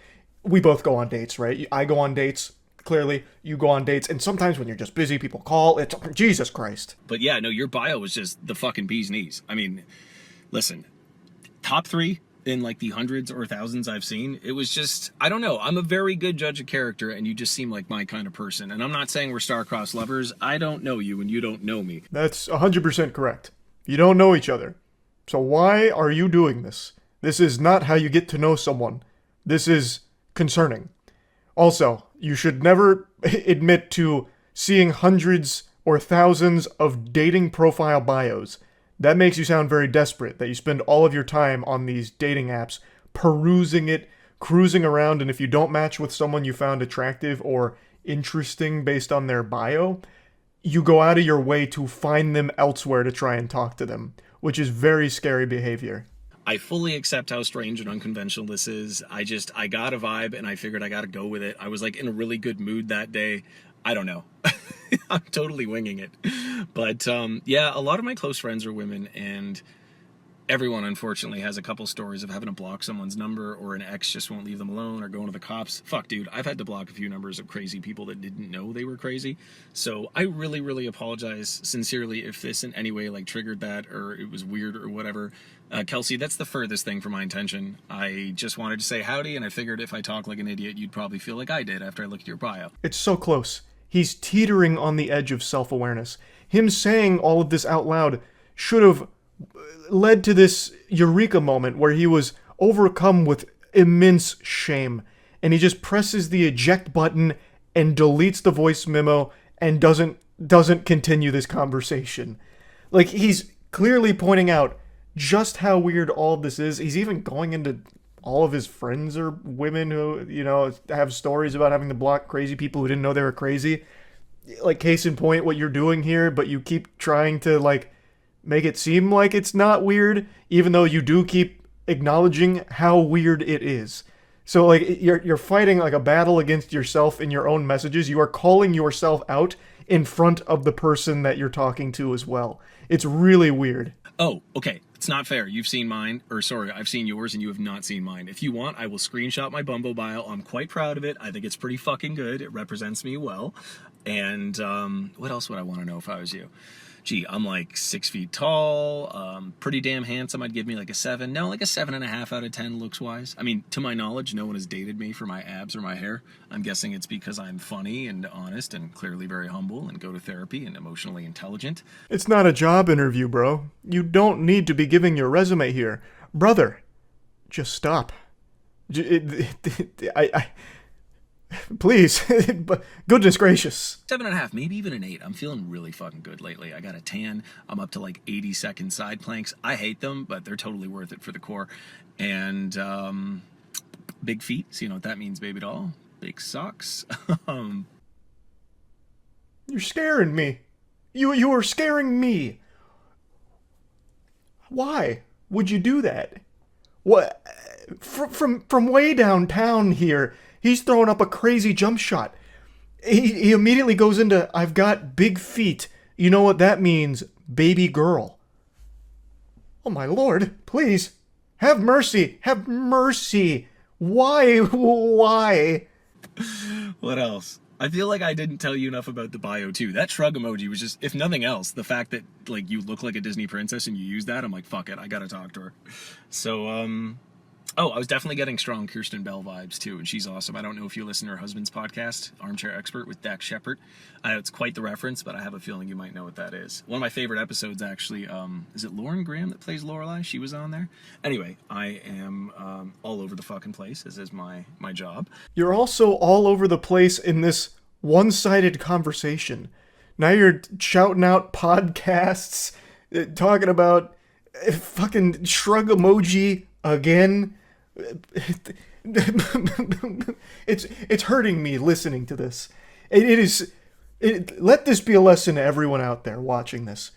we both go on dates, right? I go on dates, clearly. You go on dates. And sometimes when you're just busy, people call. It's Jesus Christ.
But yeah, no, your bio was just the fucking bee's knees. I mean, listen, top 3 in, like, the hundreds or thousands I've seen. It was just, I don't know. I'm a very good judge of character, and you just seem like my kind of person. And I'm not saying we're star-crossed lovers. I don't know you, and you don't know me.
That's 100% correct. You don't know each other. So why are you doing this? This is not how you get to know someone. This is concerning. Also, you should never admit to seeing hundreds or thousands of dating profile bios. That makes you sound very desperate, that you spend all of your time on these dating apps, perusing it, cruising around, and if you don't match with someone you found attractive or interesting based on their bio, you go out of your way to find them elsewhere to try and talk to them, which is very scary behavior.
I fully accept how strange and unconventional this is. I got a vibe and I figured I got to go with it. I was like in a really good mood that day. I don't know. I'm totally winging it. But yeah, a lot of my close friends are women, and everyone, unfortunately, has a couple stories of having to block someone's number, or an ex just won't leave them alone, or going to the cops. Fuck, dude, I've had to block a few numbers of crazy people that didn't know they were crazy. So I really, really apologize sincerely if this in any way like triggered that, or it was weird or whatever. Kelsey, that's the furthest thing from my intention. I just wanted to say howdy, and I figured if I talk like an idiot, you'd probably feel like I did after I looked at your bio.
It's so close. He's teetering on the edge of self-awareness. Him saying all of this out loud should have led to this eureka moment where he was overcome with immense shame, and he just presses the eject button and deletes the voice memo and doesn't continue this conversation. Like, he's clearly pointing out just how weird all of this is. He's even going into all of his friends are women who, you know, have stories about having to block crazy people who didn't know they were crazy. Like, case in point, what you're doing here, but you keep trying to, like, make it seem like it's not weird, even though you do keep acknowledging how weird it is. So, like, you're fighting, like, a battle against yourself in your own messages. You are calling yourself out in front of the person that you're talking to as well. It's really weird.
Oh, okay. It's not fair. You've seen mine, or sorry, I've seen yours and you have not seen mine. If you want, I will screenshot my Bumble bio. I'm quite proud of it. I think it's pretty fucking good. It represents me well. And what else would I want to know if I was you? Gee, I'm like 6 feet tall, pretty damn handsome. I'd give me like a 7. No, like a 7.5 out of 10 looks wise. I mean, to my knowledge, no one has dated me for my abs or my hair. I'm guessing it's because I'm funny and honest and clearly very humble and go to therapy and emotionally intelligent.
It's not a job interview, bro. You don't need to be giving your resume here. Brother, just stop. Please, goodness gracious.
7.5, maybe even an 8. I'm feeling really fucking good lately. I got a tan. I'm up to like 80-second side planks. I hate them, but they're totally worth it for the core. And big feet. So you know what that means, baby doll. Big socks.
You're scaring me. You are scaring me. Why would you do that? What? From way downtown here, he's throwing up a crazy jump shot. He immediately goes into, I've got big feet. You know what that means, baby girl. Oh my lord, please. Have mercy. Have mercy. Why? Why?
What else? I feel like I didn't tell you enough about the bio too. That shrug emoji was just, if nothing else, the fact that like you look like a Disney princess and you use that, I'm like, fuck it, I gotta talk to her. So, oh, I was definitely getting strong Kirsten Bell vibes too, and she's awesome. I don't know if you listen to her husband's podcast, Armchair Expert with Dax Shepard. It's quite the reference, but I have a feeling you might know what that is. One of my favorite episodes, actually, is it Lauren Graham that plays Lorelai? She was on there. Anyway, I am all over the fucking place, as is my job.
You're also all over the place in this one-sided conversation. Now you're shouting out podcasts, talking about fucking shrug emoji again. It's hurting me listening to this. Let this be a lesson to everyone out there watching this.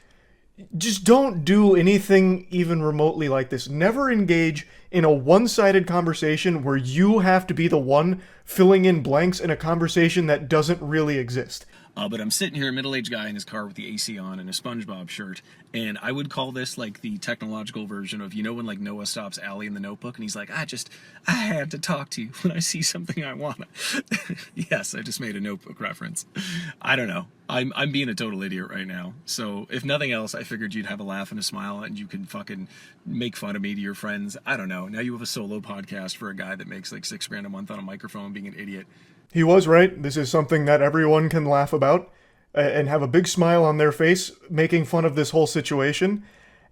Just don't do anything even remotely like this. Never engage in a one-sided conversation where you have to be the one filling in blanks in a conversation that doesn't really exist.
But I'm sitting here, a middle-aged guy in his car with the AC on and a SpongeBob shirt, and I would call this like the technological version of, you know, when like Noah stops Allie in the Notebook and he's like, I had to talk to you when I see something I want. Yes, I just made a Notebook reference. I don't know. I'm being a total idiot right now. So if nothing else, I figured you'd have a laugh and a smile and you can fucking make fun of me to your friends. I don't know. Now you have a solo podcast for a guy that makes like $6,000 a month on a microphone being an idiot.
He was right. This is something that everyone can laugh about and have a big smile on their face, making fun of this whole situation.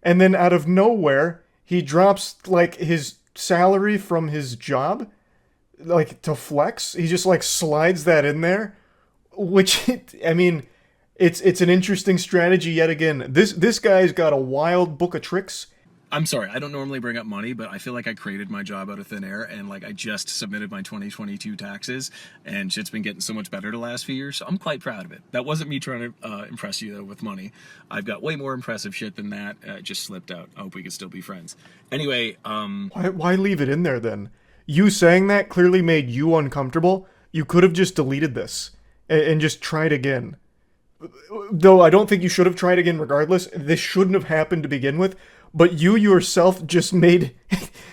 And then out of nowhere, he drops like his salary from his job, like to flex. He just like slides that in there, which, I mean, it's an interesting strategy yet again. This guy's got a wild book of tricks.
I'm sorry, I don't normally bring up money, but I feel like I created my job out of thin air, and like I just submitted my 2022 taxes, and shit's been getting so much better the last few years, so I'm quite proud of it. That wasn't me trying to impress you, though, with money. I've got way more impressive shit than that. It just slipped out. I hope we could still be friends. Anyway,
Why leave it in there, then? You saying that clearly made you uncomfortable. You could have just deleted this and just tried again. Though I don't think you should have tried again regardless. This shouldn't have happened to begin with. But you yourself just made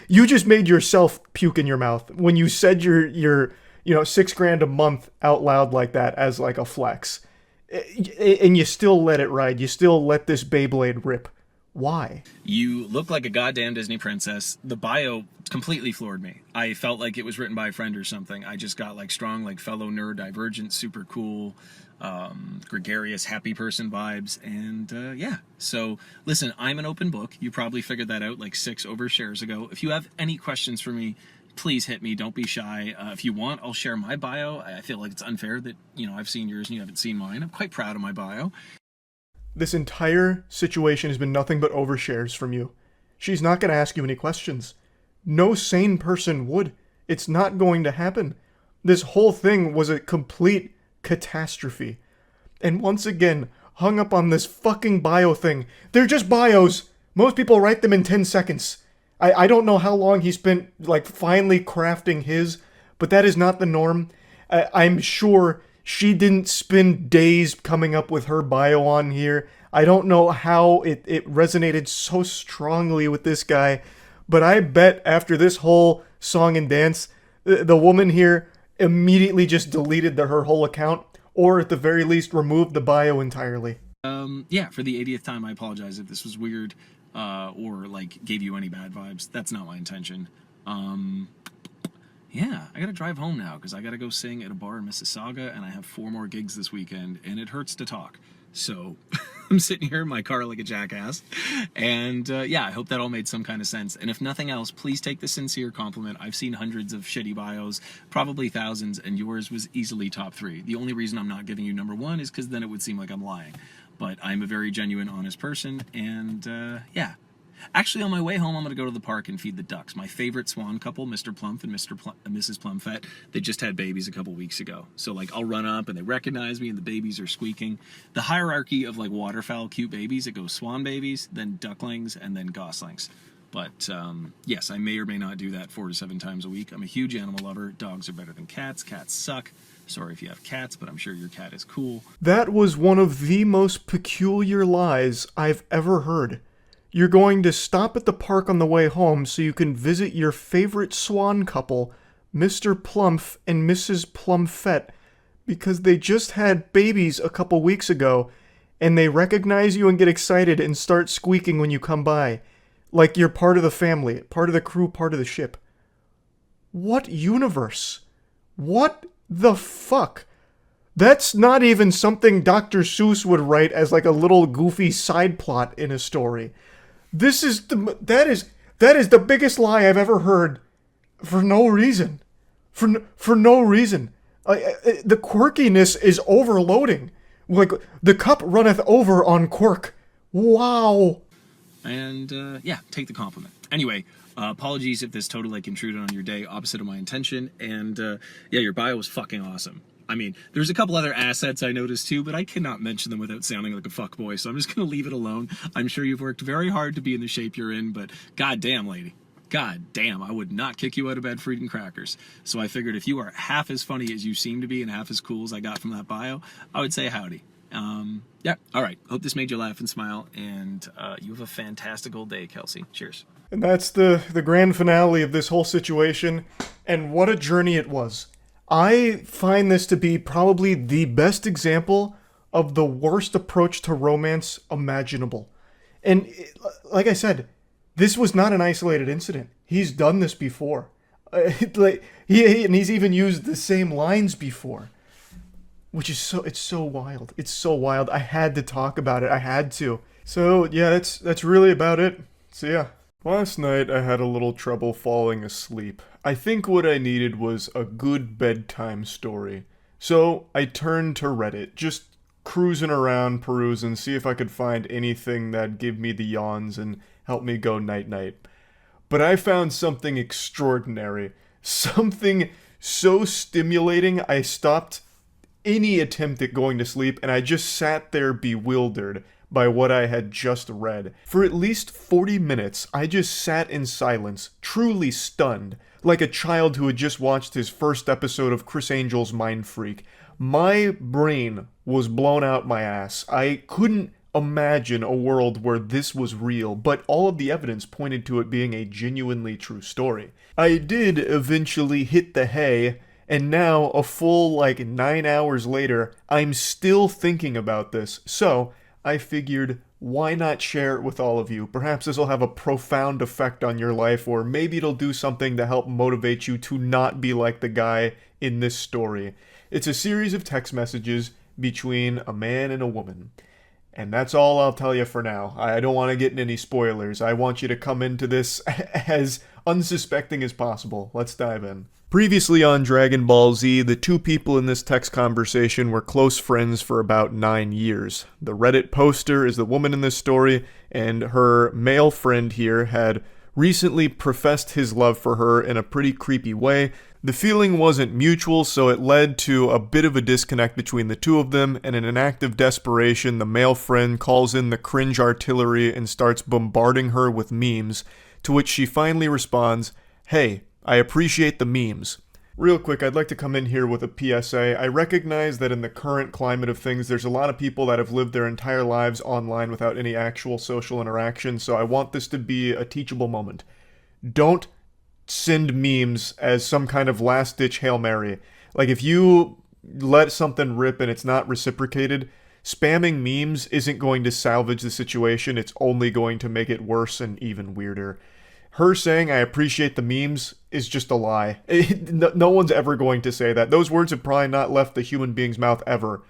yourself puke in your mouth when you said your $6,000 a month out loud like that as like a flex, and you still let it ride. You still let this Beyblade rip. Why?
You look like a goddamn Disney princess. The bio completely floored me. I felt like it was written by a friend or something. I just got like strong, like fellow neurodivergent, super cool, gregarious, happy person vibes. And yeah, so listen, I'm an open book. You probably figured that out like 6 overshares ago. If you have any questions for me, please hit me. Don't be shy. If you want, I'll share my bio. I feel like it's unfair that, I've seen yours and you haven't seen mine. I'm quite proud of my bio.
This entire situation has been nothing but overshares from you. She's not going to ask you any questions. No sane person would. It's not going to happen. This whole thing was a complete catastrophe. And once again, hung up on this fucking bio thing. They're just bios. Most people write them in 10 seconds. I don't know how long he spent, like, finally crafting his, but that is not the norm. I'm sure she didn't spend days coming up with her bio on here. I don't know how it resonated so strongly with this guy, but I bet after this whole song and dance, the woman here immediately just deleted her whole account, or at the very least removed the bio entirely.
Yeah, for the 80th time, I apologize if this was weird, or like gave you any bad vibes. That's not my intention. Yeah, I gotta drive home now because I gotta go sing at a bar in Mississauga, and I have 4 more gigs this weekend, and it hurts to talk. So I'm sitting here in my car like a jackass, and yeah, I hope that all made some kind of sense. And if nothing else, please take the sincere compliment. I've seen hundreds of shitty bios, probably thousands, and yours was easily top 3. The only reason I'm not giving you number 1 is because then it would seem like I'm lying. But I'm a very genuine, honest person, and yeah. Actually, on my way home, I'm going to go to the park and feed the ducks. My favorite swan couple, Mr. Plump and Mrs. Plumfett, they just had babies a couple weeks ago. So, like, I'll run up and they recognize me and the babies are squeaking. The hierarchy of, like, waterfowl cute babies, it goes swan babies, then ducklings, and then goslings. But, yes, I may or may not do that 4 to 7 times a week. I'm a huge animal lover. Dogs are better than cats. Cats suck. Sorry if you have cats, but I'm sure your cat is cool.
That was one of the most peculiar lies I've ever heard. You're going to stop at the park on the way home so you can visit your favorite swan couple, Mr. Plumph and Mrs. Plumfett, because they just had babies a couple weeks ago, and they recognize you and get excited and start squeaking when you come by, like you're part of the family, part of the crew, part of the ship. What universe? What the fuck? That's not even something Dr. Seuss would write as like a little goofy side plot in a story. That is the biggest lie I've ever heard, for no reason, for no reason. The quirkiness is overloading. Like the cup runneth over on quirk. Wow.
And yeah, take the compliment. Anyway, apologies if this totally like intruded on your day, opposite of my intention. And yeah, your bio was fucking awesome. I mean, there's a couple other assets I noticed too, but I cannot mention them without sounding like a fuckboy, so I'm just going to leave it alone. I'm sure you've worked very hard to be in the shape you're in, but goddamn, lady. God damn, I would not kick you out of bed for eating crackers. So I figured if you are half as funny as you seem to be and half as cool as I got from that bio, I would say howdy. Yeah, all right. Hope this made you laugh and smile, and you have a fantastical day, Kelsey. Cheers.
And that's the grand finale of this whole situation, and what a journey it was. I find this to be probably the best example of the worst approach to romance imaginable. And like I said, this was not an isolated incident. He's done this before. And he's even used the same lines before. Which is it's so wild. It's so wild. I had to talk about it. I had to. So yeah, that's really about it. So yeah. Last night I had a little trouble falling asleep. I think what I needed was a good bedtime story. So I turned to Reddit, just cruising around, perusing, see if I could find anything that'd give me the yawns and help me go night-night. But I found something extraordinary. Something so stimulating, I stopped any attempt at going to sleep, and I just sat there bewildered by what I had just read. For at least 40 minutes, I just sat in silence, truly stunned, like a child who had just watched his first episode of Chris Angel's Mind Freak. My brain was blown out my ass. I couldn't imagine a world where this was real, but all of the evidence pointed to it being a genuinely true story. I did eventually hit the hay, and now, a full 9 hours later, I'm still thinking about this, so I figured, why not share it with all of you? Perhaps this will have a profound effect on your life, or maybe it'll do something to help motivate you to not be like the guy in this story. It's a series of text messages between a man and a woman. And that's all I'll tell you for now. I don't want to get in any spoilers. I want you to come into this as unsuspecting as possible. Let's dive in. Previously on Dragon Ball Z, the two people in this text conversation were close friends for about 9 years. The Reddit poster is the woman in this story, and her male friend here had recently professed his love for her in a pretty creepy way. The feeling wasn't mutual, so it led to a bit of a disconnect between the two of them, and in an act of desperation, the male friend calls in the Cringe artillery and starts bombarding her with memes, to which she finally responds, "Hey, I appreciate the memes." Real quick, I'd like to come in here with a PSA. I recognize that in the current climate of things, there's a lot of people that have lived their entire lives online without any actual social interaction, so I want this to be a teachable moment. Don't send memes as some kind of last-ditch Hail Mary. If you let something rip and it's not reciprocated, spamming memes isn't going to salvage the situation, it's only going to make it worse and even weirder. Her saying, "I appreciate the memes," is just a lie. No one's ever going to say that. Those words have probably not left the human being's mouth ever.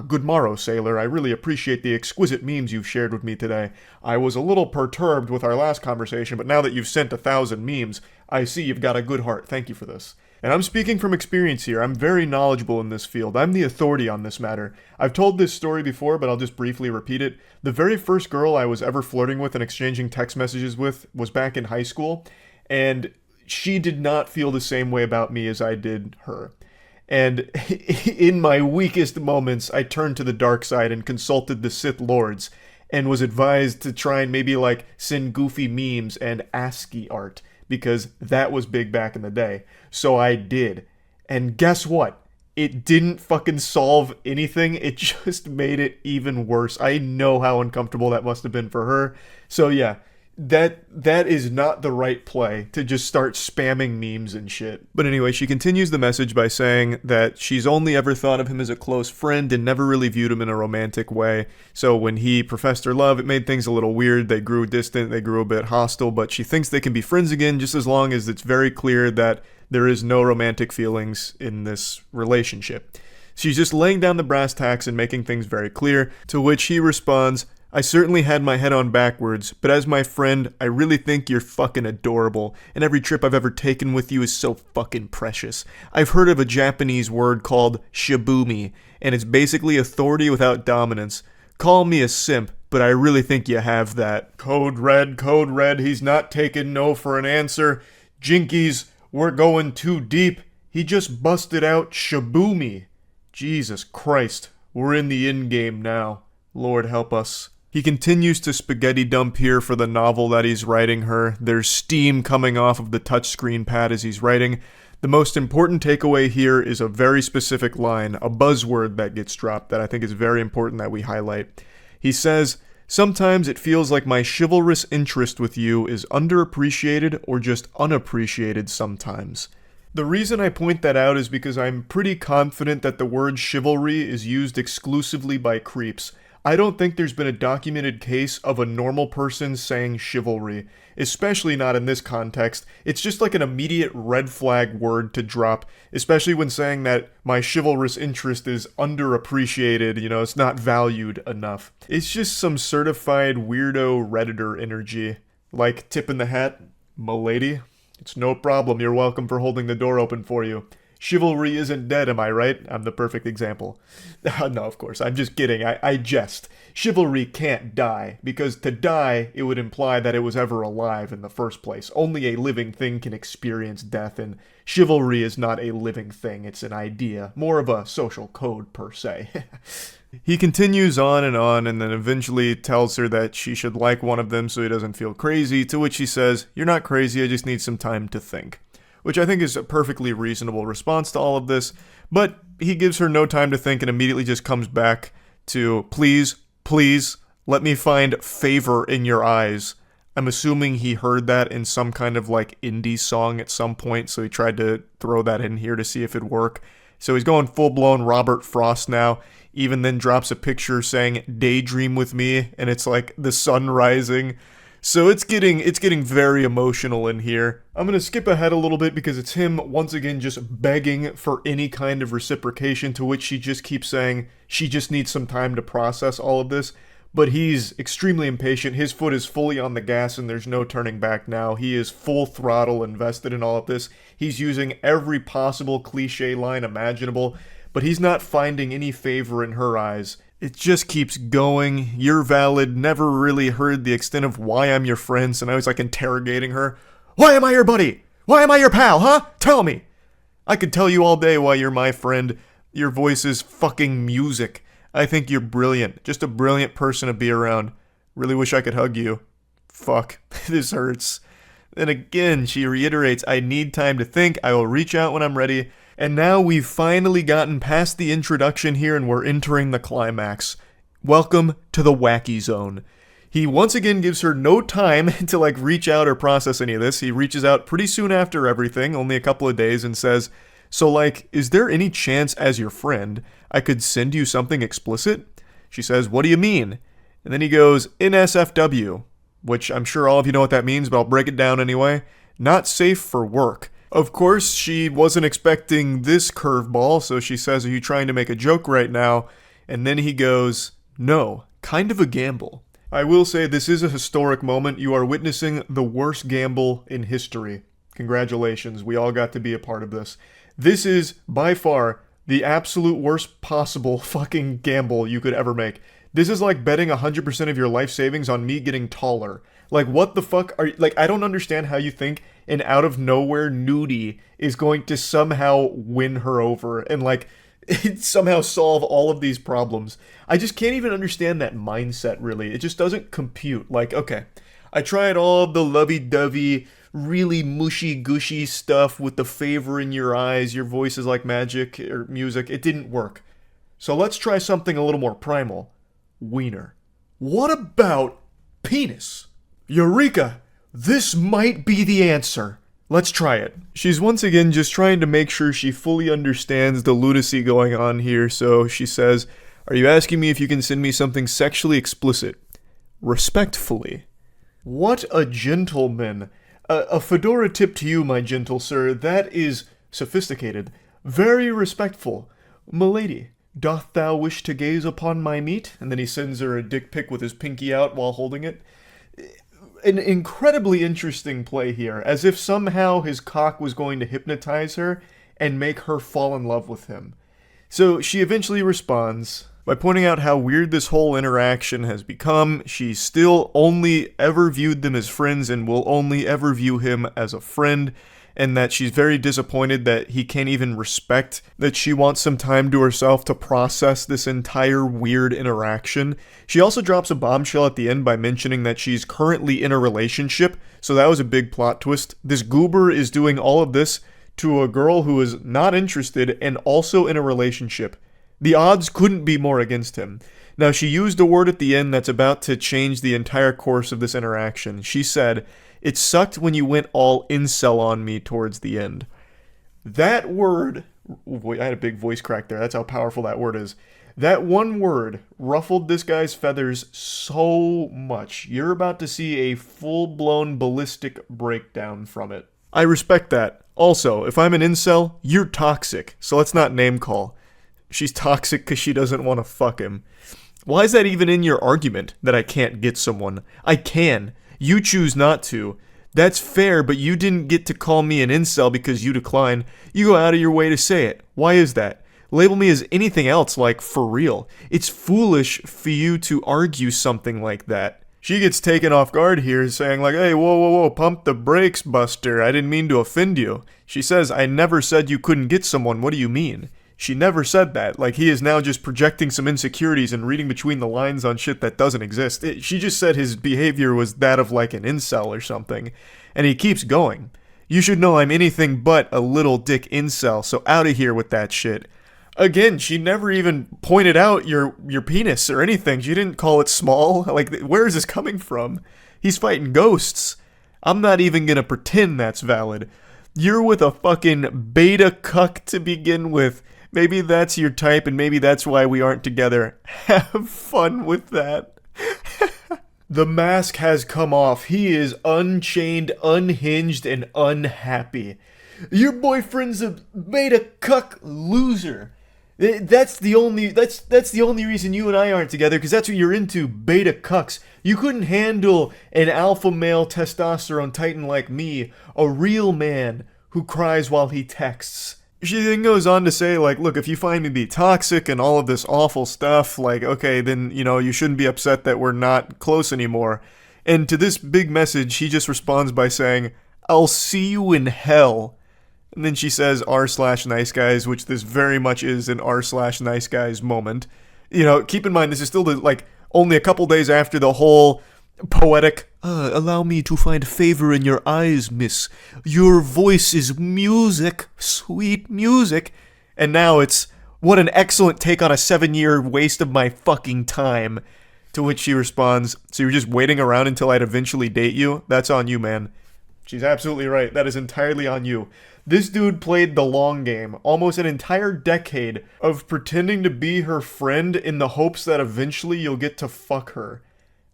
Good morrow, sailor. I really appreciate the exquisite memes you've shared with me today. I was a little perturbed with our last conversation, but now that you've sent 1,000 memes, I see you've got a good heart. Thank you for this. And I'm speaking from experience here. I'm very knowledgeable in this field. I'm the authority on this matter. I've told this story before, but I'll just briefly repeat it. The very first girl I was ever flirting with and exchanging text messages with was back in high school, and she did not feel the same way about me as I did her. And in my weakest moments, I turned to the dark side and consulted the Sith Lords, and was advised to try and maybe send goofy memes and ASCII art, because that was big back in the day. So I did. And guess what? It didn't fucking solve anything. It just made it even worse. I know how uncomfortable that must have been for her. So yeah, that is not the right play, to just start spamming memes and shit. But anyway, she continues the message by saying that she's only ever thought of him as a close friend and never really viewed him in a romantic way. So when he professed her love, it made things a little weird. They grew distant, they grew a bit hostile, but she thinks they can be friends again just as long as it's very clear that there is no romantic feelings in this relationship. She's just laying down the brass tacks and making things very clear, to which he responds, "I certainly had my head on backwards, but as my friend, I really think you're fucking adorable, and every trip I've ever taken with you is so fucking precious. I've heard of a Japanese word called shibumi, and it's basically authority without dominance. Call me a simp, but I really think you have that." Code red, he's not taking no for an answer. Jinkies, we're going too deep. He just busted out shibumi. Jesus Christ, we're in the endgame now. Lord help us. He continues to spaghetti dump here for the novel that he's writing her. There's steam coming off of the touchscreen pad as he's writing. The most important takeaway here is a very specific line, a buzzword that gets dropped that I think is very important that we highlight. He says, "Sometimes it feels like my chivalrous interest with you is underappreciated or just unappreciated sometimes." The reason I point that out is because I'm pretty confident that the word chivalry is used exclusively by creeps. I don't think there's been a documented case of a normal person saying chivalry, especially not in this context. It's just like an immediate red flag word to drop, especially when saying that my chivalrous interest is underappreciated, it's not valued enough. It's just some certified weirdo Redditor energy. Like tip in the hat, m'lady. It's no problem, you're welcome for holding the door open for you. Chivalry isn't dead, am I right? I'm the perfect example. No, of course, I'm just kidding. I jest. Chivalry can't die, because to die, it would imply that it was ever alive in the first place. Only a living thing can experience death, and chivalry is not a living thing. It's an idea, more of a social code, per se.
He continues on, and then eventually tells her that she should like one of them so he doesn't feel crazy, to which she says, "You're not crazy, I just need some time to think." Which I think is a perfectly reasonable response to all of this, but he gives her no time to think and immediately just comes back to, please, let me find favor in your eyes. I'm assuming he heard that in some kind of like indie song at some point, so he tried to throw that in here to see if it'd work. So he's going full-blown Robert Frost now, even then drops a picture saying, "Daydream with me," and it's like the sun rising. So it's getting very emotional in here. I'm going to skip ahead a little bit because it's him once again just begging for any kind of reciprocation, to which she just keeps saying she just needs some time to process all of this. But he's extremely impatient. His foot is fully on the gas and there's no turning back now. He is full throttle invested in all of this. He's using every possible cliche line imaginable, but he's not finding any favor in her eyes. It just keeps going. "You're valid. Never really heard the extent of why I'm your friend." So now he's like interrogating her. "Why am I your buddy? Why am I your pal, huh? Tell me. I could tell you all day why you're my friend. Your voice is fucking music. I think you're brilliant. Just a brilliant person to be around. Really wish I could hug you. Fuck. This hurts." Then again, she reiterates, "I need time to think. I will reach out when I'm ready." And now we've finally gotten past the introduction here and we're entering the climax. Welcome to the wacky zone. He once again gives her no time to like reach out or process any of this. He reaches out pretty soon after everything, only a couple of days, and says, "So like, is there any chance as your friend I could send you something explicit?" She says, "What do you mean?" And then he goes, "NSFW," which I'm sure all of you know what that means, but I'll break it down anyway. Not safe for work. Of course, she wasn't expecting this curveball, so she says, "Are you trying to make a joke right now?" And then he goes, "No, kind of a gamble." I will say this is a historic moment. You are witnessing the worst gamble in history. Congratulations, we all got to be a part of this. This is, by far, the absolute worst possible fucking gamble you could ever make. This is like betting 100% of your life savings on me getting taller. Like, what the fuck are you, like, I don't understand how you think an out-of-nowhere nudie is going to somehow win her over and, like, somehow solve all of these problems. I just can't even understand that mindset, really. It just doesn't compute. Like, okay, I tried all of the lovey-dovey, really mushy-gushy stuff with the favor in your eyes, your voice is like magic or music. It didn't work. So let's try something a little more primal. Wiener. What about penis? Eureka! This might be the answer. Let's try it. She's once again just trying to make sure she fully understands the lunacy going on here, so she says, "Are you asking me if you can send me something sexually explicit? Respectfully." What a gentleman. A fedora tip to you, my gentle sir. That is sophisticated. Very respectful. Milady, doth thou wish to gaze upon my meat? And then he sends her a dick pic with his pinky out while holding it. An incredibly interesting play here, as if somehow his cock was going to hypnotize her and make her fall in love with him. So she eventually responds by pointing out how weird this whole interaction has become. She still only ever viewed them as friends and will only ever view him as a friend, and that she's very disappointed that he can't even respect that she wants some time to herself to process this entire weird interaction. She also drops a bombshell at the end by mentioning that she's currently in a relationship, so that was a big plot twist. This goober is doing all of this to a girl who is not interested and also in a relationship. The odds couldn't be more against him. Now, she used a word at the end that's about to change the entire course of this interaction. She said, "It sucked when you went all incel on me towards the end." That word, I had a big voice crack there, that's how powerful that word is. That one word ruffled this guy's feathers so much. You're about to see a full-blown ballistic breakdown from it. I respect that. Also, if I'm an incel, you're toxic, so let's not name call. She's toxic because she doesn't want to fuck him. Why is that even in your argument, that I can't get someone? I can. You choose not to.
That's fair, but you didn't get to call me an incel because you decline. You go out of your way to say it. Why is that? Label me as anything else, like, for real. It's foolish for you to argue something like that. She gets taken off guard here, saying like, hey, whoa, pump the brakes, Buster. I didn't mean to offend you. She says, I never said you couldn't get someone. What do you mean? She never said that. Like, he is now just projecting some insecurities and reading between the lines on shit that doesn't exist. She just said his behavior was that of like an incel or something. And he keeps going. You should know I'm anything but a little dick incel, so out of here with that shit. Again, she never even pointed out your penis or anything. She didn't call it small. Like, where is this coming from? He's fighting ghosts. I'm not even gonna pretend that's valid. You're with a fucking beta cuck to begin with. Maybe that's your type and maybe that's why we aren't together. Have fun with that. The mask has come off. He is unchained, unhinged, and unhappy. Your boyfriend's a beta cuck loser. That's the only reason you and I aren't together, because that's what you're into, beta cucks. You couldn't handle an alpha male testosterone titan like me, a real man who cries while he texts. She then goes on to say, like, look, if you find me to be toxic and all of this awful stuff, like, okay, then, you know, you shouldn't be upset that we're not close anymore. And to this big message, he just responds by saying, I'll see you in hell. And then she says r/nice guys, which this very much is an r/nice guys moment. You know, keep in mind, this is still, like, only a couple days after the whole poetic, allow me to find favor in your eyes, miss. Your voice is music, sweet music. And now it's, what an excellent take on a 7-year waste of my fucking time. To which she responds, so you're just waiting around until I'd eventually date you? That's on you, man. She's absolutely right. That is entirely on you. This dude played the long game, almost an entire decade of pretending to be her friend in the hopes that eventually you'll get to fuck her,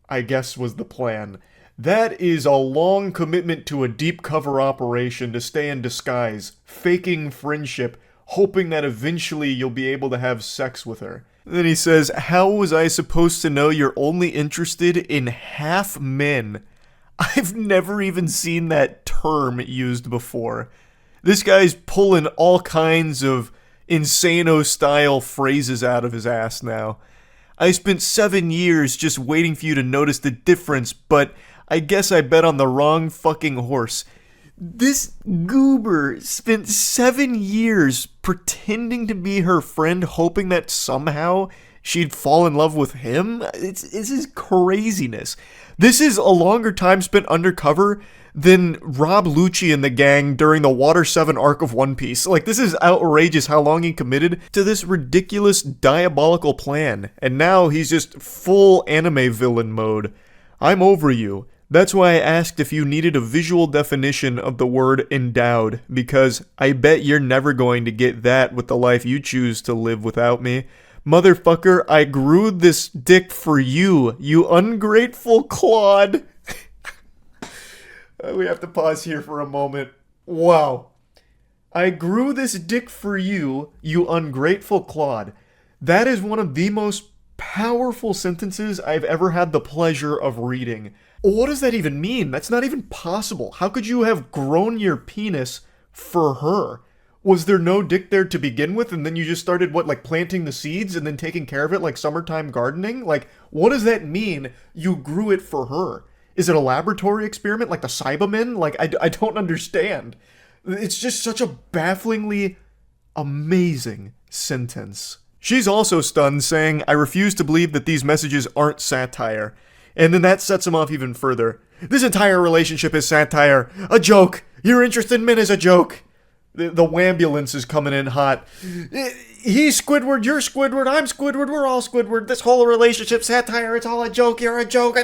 I guess was the plan. That is a long commitment to a deep cover operation to stay in disguise, faking friendship, hoping that eventually you'll be able to have sex with her. Then he says, how was I supposed to know you're only interested in half men? I've never even seen that term used before. This guy's pulling all kinds of Insano-style phrases out of his ass now. I spent 7 years just waiting for you to notice the difference, but I guess I bet on the wrong fucking horse. This goober spent 7 years pretending to be her friend, hoping that somehow she'd fall in love with him? This is craziness. This is a longer time spent undercover than Rob Lucci and the gang during the Water 7 arc of One Piece. Like, this is outrageous how long he committed to this ridiculous, diabolical plan. And now he's just full anime villain mode. I'm over you. That's why I asked if you needed a visual definition of the word endowed, because I bet you're never going to get that with the life you choose to live without me. Motherfucker, I grew this dick for you, you ungrateful clod. We have to pause here for a moment. Wow. I grew this dick for you, you ungrateful clod. That is one of the most powerful sentences I've ever had the pleasure of reading. What does that even mean? That's not even possible. How could you have grown your penis for her? Was there no dick there to begin with, and then you just started, like planting the seeds and then taking care of it like summertime gardening? Like, what does that mean, you grew it for her? Is it a laboratory experiment like the Cybermen? Like, I don't understand. It's just such a bafflingly amazing sentence. She's also stunned, saying, I refuse to believe that these messages aren't satire. And then that sets him off even further. This entire relationship is satire. A joke. Your interest in men is a joke. The wambulance is coming in hot. He's Squidward, you're Squidward, I'm Squidward, we're all Squidward. This whole relationship satire, it's all a joke, you're a joke.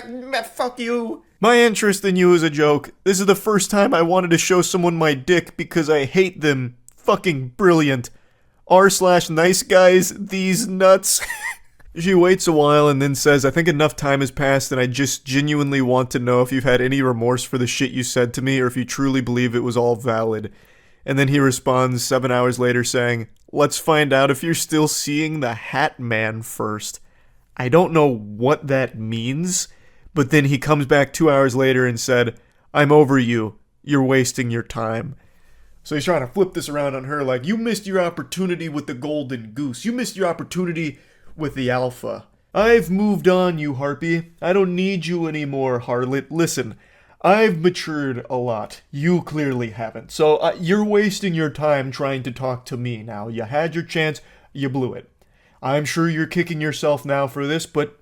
Fuck you. My interest in you is a joke. This is the first time I wanted to show someone my dick because I hate them. Fucking brilliant. r/nice guys, these nuts. She waits a while and then says, I think enough time has passed and I just genuinely want to know if you've had any remorse for the shit you said to me or if you truly believe it was all valid. And then he responds 7 hours later saying, let's find out if you're still seeing the Hat Man first. I don't know what that means, but then he comes back 2 hours later and said, I'm over you. You're wasting your time. So he's trying to flip this around on her like, you missed your opportunity with the golden goose. You missed your opportunity with the alpha. I've moved on, you harpy. I don't need you anymore, harlot. Listen, I've matured a lot. You clearly haven't. So you're wasting your time trying to talk to me now. You had your chance. You blew it. I'm sure you're kicking yourself now for this, but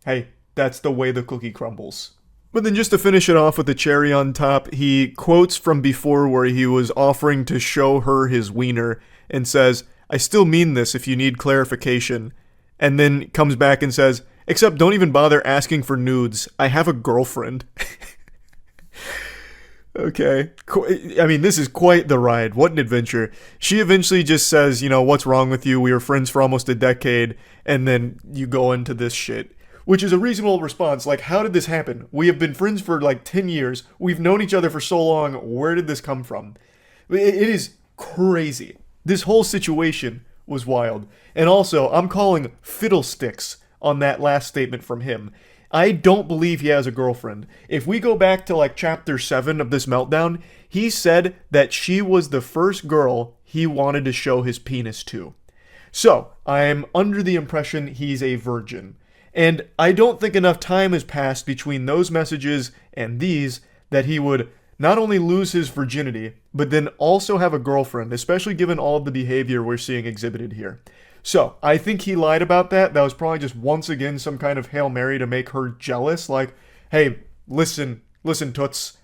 hey, that's the way the cookie crumbles. But then just to finish it off with the cherry on top, he quotes from before where he was offering to show her his wiener and says, I still mean this if you need clarification. And then comes back and says, except don't even bother asking for nudes. I have a girlfriend. Okay. I mean, this is quite the ride. What an adventure. She eventually just says, you know, what's wrong with you? We were friends for almost a decade. And then you go into this shit. Which is a reasonable response. Like, how did this happen? We have been friends for like 10 years. We've known each other for so long. Where did this come from? It is crazy. This whole situation was wild. And also, I'm calling fiddlesticks on that last statement from him. I don't believe he has a girlfriend. If we go back to like chapter 7 of this meltdown, he said that she was the first girl he wanted to show his penis to. So, I'm under the impression he's a virgin. And I don't think enough time has passed between those messages and these that he would not only lose his virginity, but then also have a girlfriend, especially given all of the behavior we're seeing exhibited here. So, I think he lied about that. That was probably just once again some kind of Hail Mary to make her jealous. Like, hey, listen, Toots.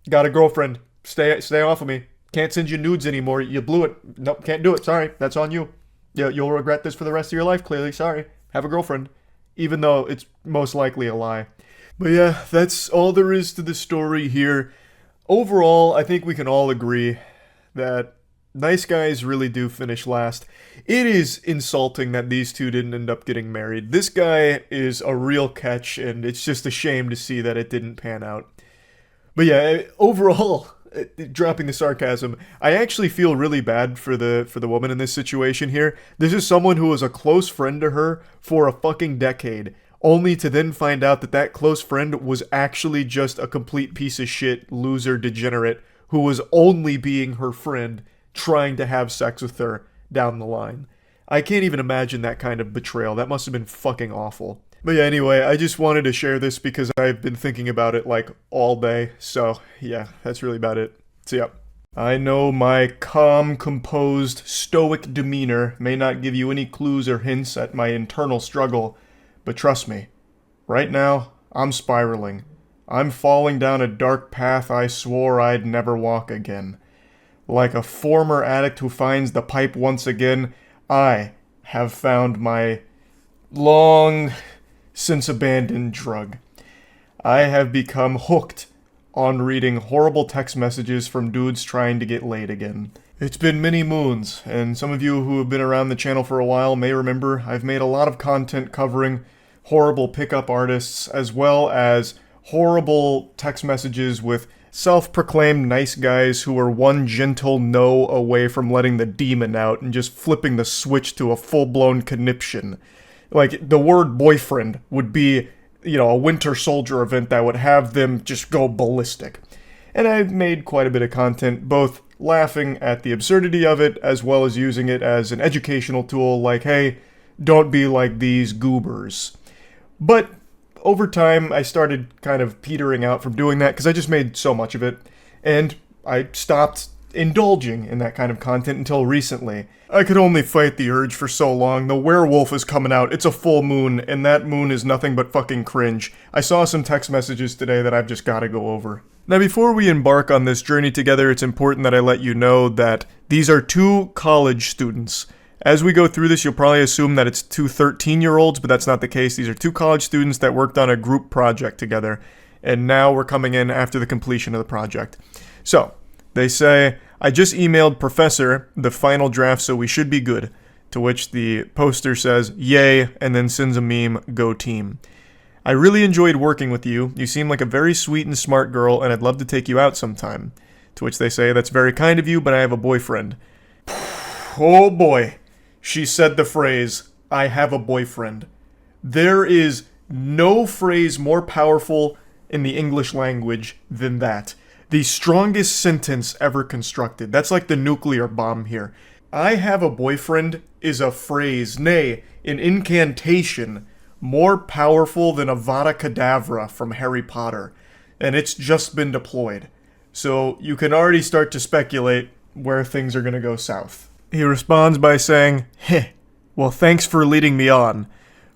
Got a girlfriend. Stay off of me. Can't send you nudes anymore. You blew it. Nope, can't do it. Sorry. That's on you. You'll regret this for the rest of your life, clearly. Sorry. Have a girlfriend. Even though it's most likely a lie. But yeah, that's all there is to the story here. Overall, I think we can all agree that nice guys really do finish last. It is insulting that these two didn't end up getting married. This guy is a real catch, and it's just a shame to see that it didn't pan out. But yeah, overall, dropping the sarcasm, I actually feel really bad for the woman in this situation here. This is someone who was a close friend to her for a fucking decade, only to then find out that that close friend was actually just a complete piece of shit, loser, degenerate, who was only being her friend, trying to have sex with her down the line. I can't even imagine that kind of betrayal. That must have been fucking awful. But yeah, anyway, I just wanted to share this because I've been thinking about it like all day. So yeah, that's really about it. So yeah. I know my calm, composed, stoic demeanor may not give you any clues or hints at my internal struggle, but trust me, right now, I'm spiraling. I'm falling down a dark path I swore I'd never walk again. Like a former addict who finds the pipe once again, I have found my long since abandoned drug. I have become hooked on reading horrible text messages from dudes trying to get laid again. It's been many moons, and some of you who have been around the channel for a while may remember I've made a lot of content covering horrible pickup artists, as well as horrible text messages with self-proclaimed nice guys who are one gentle no away from letting the demon out and just flipping the switch to a full-blown conniption. Like, the word boyfriend would be, you know, a Winter Soldier event that would have them just go ballistic. And I've made quite a bit of content, both laughing at the absurdity of it, as well as using it as an educational tool, like, hey, don't be like these goobers. But over time, I started kind of petering out from doing that, because I just made so much of it, and I stopped indulging in that kind of content until recently. I could only fight the urge for so long. The werewolf is coming out. It's a full moon, and that moon is nothing but fucking cringe. I saw some text messages today that I've just gotta go over. Now, before we embark on this journey together, it's important that I let you know that these are two college students. As we go through this, you'll probably assume that it's two 13-year-olds, but that's not the case. These are two college students that worked on a group project together, and now we're coming in after the completion of the project. So, they say, I just emailed Professor the final draft, so we should be good. To which the poster says, yay, and then sends a meme, go team. I really enjoyed working with you. You seem like a very sweet and smart girl, and I'd love to take you out sometime. To which they say, that's very kind of you, but I have a boyfriend. Oh boy. She said the phrase, I have a boyfriend. There is no phrase more powerful in the English language than that. The strongest sentence ever constructed. That's like the nuclear bomb here. I have a boyfriend is a phrase, nay, an incantation, more powerful than Avada Kedavra from Harry Potter. And it's just been deployed. So you can already start to speculate where things are going to go south. He responds by saying, "Heh, well, thanks for leading me on,"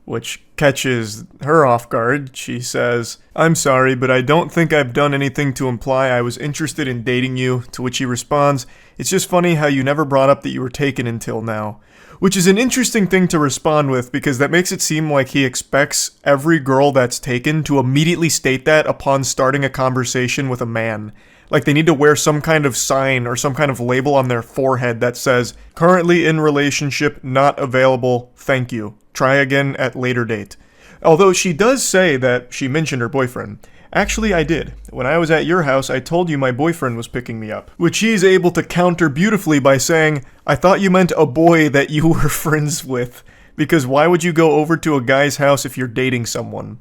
which catches her off guard. She says, "I'm sorry, but I don't think I've done anything to imply I was interested in dating you," to which he responds, "It's just funny how you never brought up that you were taken until now." Which is an interesting thing to respond with, because that makes it seem like he expects every girl that's taken to immediately state that upon starting a conversation with a man. Like they need to wear some kind of sign or some kind of label on their forehead that says, "Currently in relationship, not available, thank you. Try again at later date." Although she does say that she mentioned her boyfriend. "Actually, I did. When I was at your house, I told you my boyfriend was picking me up." Which he's able to counter beautifully by saying, "I thought you meant a boy that you were friends with. Because why would you go over to a guy's house if you're dating someone?"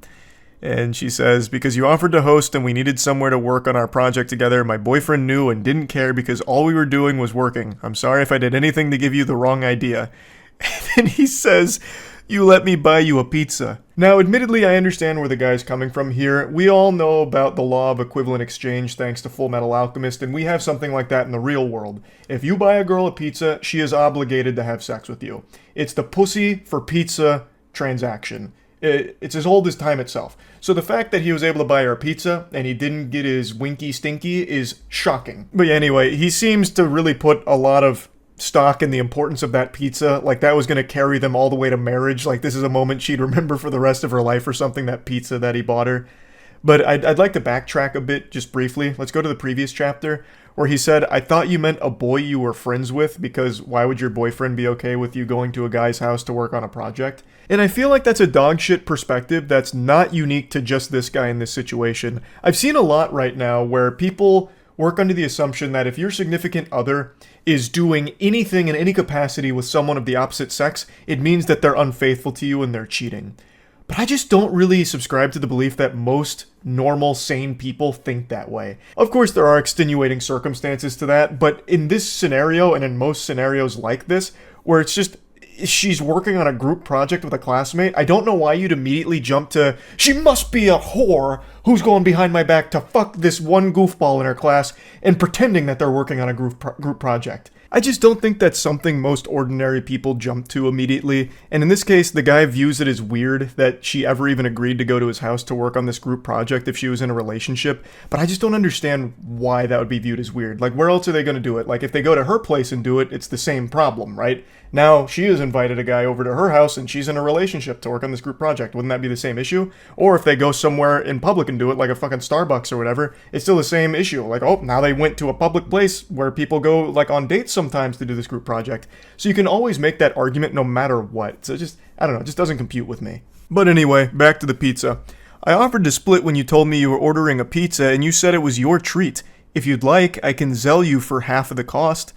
And she says, "Because you offered to host and we needed somewhere to work on our project together. My boyfriend knew and didn't care because all we were doing was working. I'm sorry if I did anything to give you the wrong idea." And then he says, "You let me buy you a pizza." Now, admittedly, I understand where the guy's coming from here. We all know about the law of equivalent exchange thanks to Full Metal Alchemist, and we have something like that in the real world. If you buy a girl a pizza, she is obligated to have sex with you. It's the pussy for pizza transaction. It's as old as time itself. So the fact that he was able to buy her a pizza and he didn't get his winky stinky is shocking. But yeah, anyway, he seems to really put a lot of stock in the importance of that pizza, like that was going to carry them all the way to marriage, like this is a moment she'd remember for the rest of her life or something, that pizza that he bought her. But I'd like to backtrack a bit just briefly. Let's go to the previous chapter where he said, "I thought you meant a boy you were friends with, because why would your boyfriend be okay with you going to a guy's house to work on a project?" And I feel like that's a dogshit perspective that's not unique to just this guy in this situation. I've seen a lot right now where people work under the assumption that if your significant other is doing anything in any capacity with someone of the opposite sex, it means that they're unfaithful to you and they're cheating. But I just don't really subscribe to the belief that most normal, sane people think that way. Of course, there are extenuating circumstances to that, but in this scenario, and in most scenarios like this, where it's just she's working on a group project with a classmate, I don't know why you'd immediately jump to, "She must be a whore who's going behind my back to fuck this one goofball in her class," and pretending that they're working on a group project. I just don't think that's something most ordinary people jump to immediately, and in this case, the guy views it as weird that she ever even agreed to go to his house to work on this group project if she was in a relationship, but I just don't understand why that would be viewed as weird. Like, where else are they going to do it? Like, if they go to her place and do it, it's the same problem, right? Now, she has invited a guy over to her house and she's in a relationship to work on this group project. Wouldn't that be the same issue? Or if they go somewhere in public and do it, like a fucking Starbucks or whatever, it's still the same issue. Like, oh, now they went to a public place where people go, like, on dates sometimes to do this group project. So you can always make that argument no matter what. So just, I don't know, it just doesn't compute with me. But anyway, back to the pizza. "I offered to split when you told me you were ordering a pizza and you said it was your treat. If you'd like, I can sell you for half of the cost."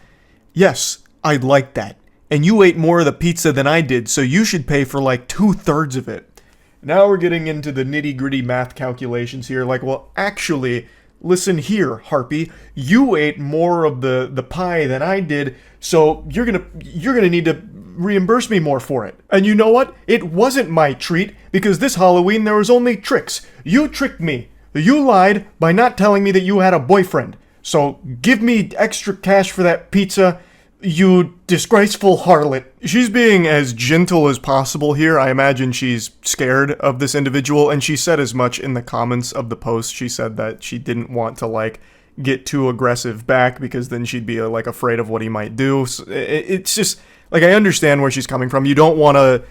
"Yes, I'd like that. And you ate more of the pizza than I did, so you should pay for like 2/3 of it." Now we're getting into the nitty-gritty math calculations here. Like, well, actually, listen here, Harpy. You ate more of the pie than I did, so you're gonna need to reimburse me more for it. And you know what? It wasn't my treat, because this Halloween there was only tricks. You tricked me. You lied by not telling me that you had a boyfriend. So give me extra cash for that pizza, you disgraceful harlot. She's being as gentle as possible here. I imagine she's scared of this individual, and she said as much in the comments of the post. She said that she didn't want to, like, get too aggressive back because then she'd be, like, afraid of what he might do. So it's just, like, I understand where she's coming from. You don't want to,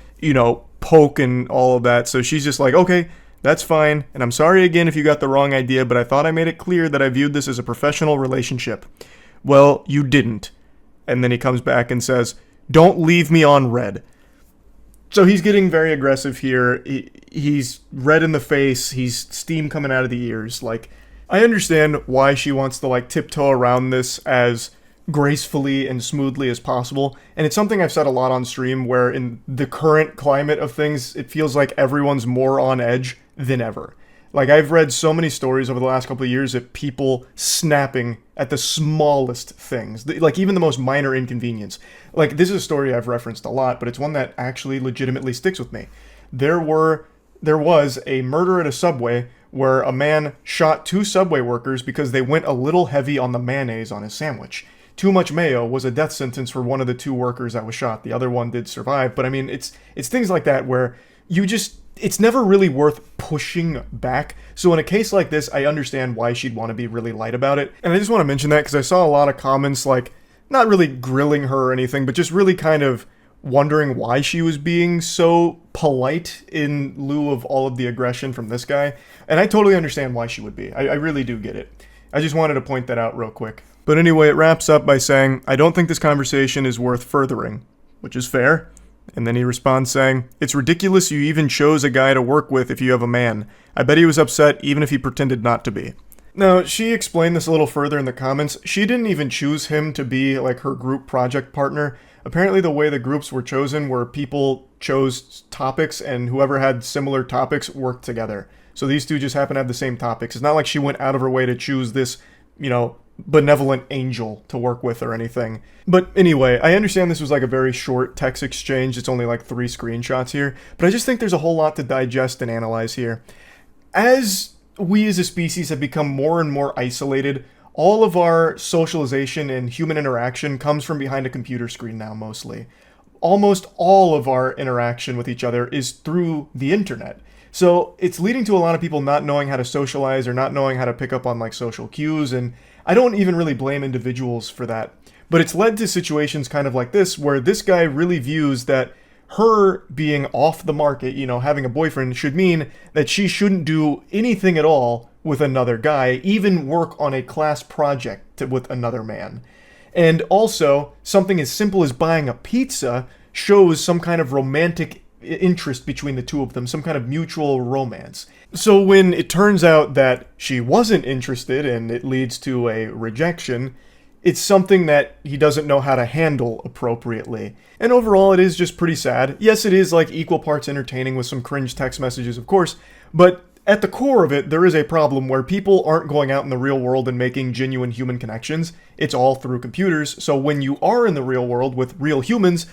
poke and all of that. So she's just like, okay, that's fine. And I'm sorry again if you got the wrong idea, but I thought I made it clear that I viewed this as a professional relationship. Well, you didn't. And then he comes back and says, "Don't leave me on red." So he's getting very aggressive here. He's red in the face. He's steam coming out of the ears. Like, I understand why she wants to, like, tiptoe around this as gracefully and smoothly as possible. And it's something I've said a lot on stream, where in the current climate of things, it feels like everyone's more on edge than ever. Like, I've read so many stories over the last couple of years of people snapping at the smallest things, like even the most minor inconvenience. Like, this is a story I've referenced a lot, but it's one that actually legitimately sticks with me. There was a murder at a Subway where a man shot 2 Subway workers because they went a little heavy on the mayonnaise on his sandwich. Too much mayo was a death sentence for one of the 2 workers that was shot. The other one did survive, but I mean, it's things like that where it's never really worth pushing back. So in a case like this, I understand why she'd want to be really light about it. And I just want to mention that because I saw a lot of comments, like, not really grilling her or anything, but just really kind of wondering why she was being so polite in lieu of all of the aggression from this guy. And I totally understand why she would be. I really do get it. I just wanted to point that out real quick. But anyway, it wraps up by saying, I don't think this conversation is worth furthering, which is fair. And then he responds saying, it's ridiculous you even chose a guy to work with if you have a man. I bet he was upset even if he pretended not to be. Now, she explained this a little further in the comments. She didn't even choose him to be like her group project partner. Apparently the way the groups were chosen were people chose topics and whoever had similar topics worked together. So these 2 just happen to have the same topics. It's not like she went out of her way to choose this, benevolent angel to work with or anything. But anyway, I understand this was like a very short text exchange. It's only like 3 screenshots here. But I just think there's a whole lot to digest and analyze here. As we as a species have become more and more isolated, all of our socialization and human interaction comes from behind a computer screen now, mostly. Almost all of our interaction with each other is through the internet. So it's leading to a lot of people not knowing how to socialize or not knowing how to pick up on like social cues, and I don't even really blame individuals for that. But it's led to situations kind of like this, where this guy really views that her being off the market, having a boyfriend, should mean that she shouldn't do anything at all with another guy, even work on a class project with another man. And also, something as simple as buying a pizza shows some kind of romantic interest between the 2 of them, some kind of mutual romance. So when it turns out that she wasn't interested and it leads to a rejection, it's something that he doesn't know how to handle appropriately. And overall, it is just pretty sad. Yes, it is like equal parts entertaining with some cringe text messages, of course, but at the core of it, there is a problem where people aren't going out in the real world and making genuine human connections. It's all through computers. So when you are in the real world with real humans,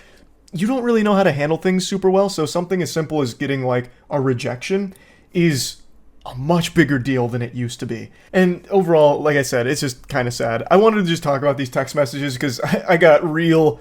you don't really know how to handle things super well. So something as simple as getting like a rejection is a much bigger deal than it used to be. And overall, like I said, it's just kind of sad. I wanted to just talk about these text messages because I got real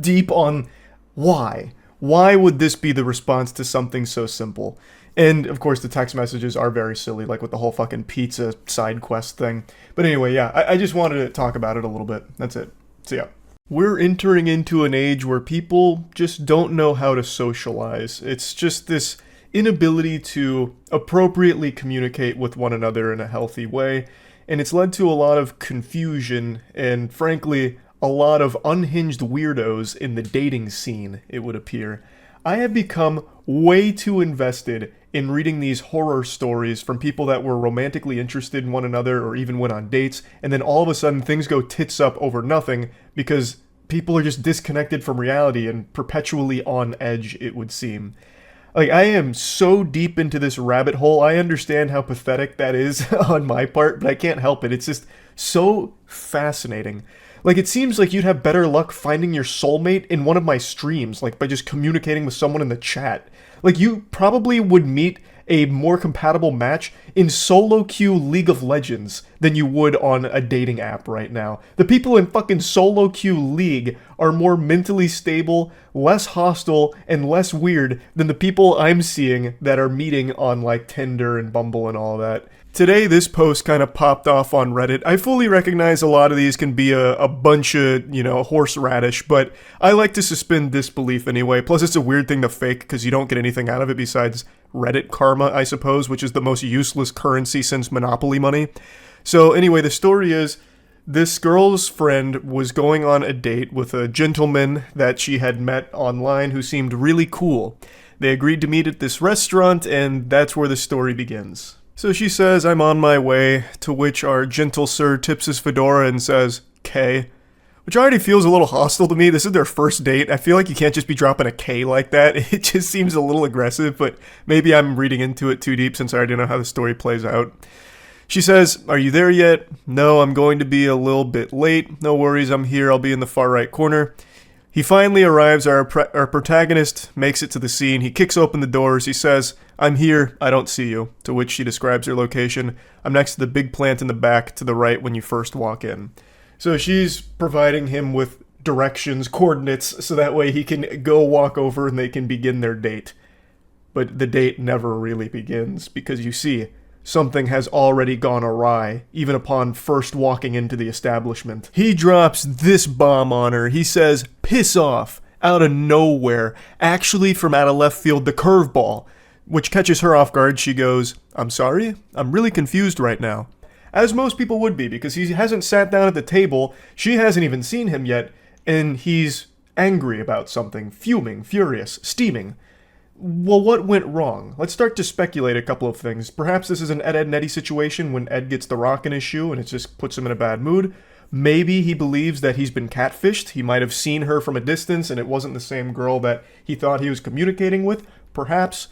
deep on why. Why would this be the response to something so simple? And of course, the text messages are very silly, like with the whole fucking pizza side quest thing. But anyway, yeah, I just wanted to talk about it a little bit. That's it. So yeah. We're entering into an age where people just don't know how to socialize. It's just this inability to appropriately communicate with one another in a healthy way, and it's led to a lot of confusion and, frankly, a lot of unhinged weirdos in the dating scene, it would appear. I have become way too invested in reading these horror stories from people that were romantically interested in one another or even went on dates, and then all of a sudden things go tits up over nothing because people are just disconnected from reality and perpetually on edge, it would seem. Like, I am so deep into this rabbit hole. I understand how pathetic that is on my part, but I can't help it. It's just so fascinating. Like, it seems like you'd have better luck finding your soulmate in one of my streams, like by just communicating with someone in the chat. Like, you probably would meet a more compatible match in solo queue League of Legends than you would on a dating app right now. The people in fucking solo queue League are more mentally stable, less hostile, and less weird than the people I'm seeing that are meeting on like Tinder and Bumble and all that. Today, this post kind of popped off on Reddit. I fully recognize a lot of these can be a bunch of, horseradish, but I like to suspend disbelief anyway. Plus, it's a weird thing to fake because you don't get anything out of it besides Reddit karma, I suppose, which is the most useless currency since Monopoly money. So anyway, the story is this girl's friend was going on a date with a gentleman that she had met online who seemed really cool. They agreed to meet at this restaurant, and that's where the story begins. So she says, "I'm on my way," to which our gentle sir tips his fedora and says, "K."
which already feels a little hostile to me. This is their first date. I feel like you can't just be dropping a K like that. It just seems a little aggressive, but maybe I'm reading into it too deep since I already know how the story plays out. She says, "Are you there yet?" "No, I'm going to be a little bit late." "No worries, I'm here. I'll be in the far right corner." He finally arrives. Our protagonist makes it to the scene. He kicks open the doors. He says, "I'm here. I don't see you." To which she describes her location. "I'm next to the big plant in the back to the right when you first walk in." So she's providing him with directions, coordinates, so that way he can go walk over and they can begin their date. But the date never really begins because you see, something has already gone awry, even upon first walking into the establishment. He drops this bomb on her. He says, "Piss off," out of nowhere. Actually, from out of left field, the curveball, which catches her off guard. She goes, "I'm sorry? I'm really confused right now." As most people would be, because he hasn't sat down at the table, she hasn't even seen him yet, and he's angry about something, fuming, furious, steaming. Well, what went wrong? Let's start to speculate a couple of things. Perhaps this is an Ed, Edd n Eddy situation when Ed gets the rock in his shoe and it just puts him in a bad mood. Maybe he believes that he's been catfished. He might have seen her from a distance and it wasn't the same girl that he thought he was communicating with. Perhaps.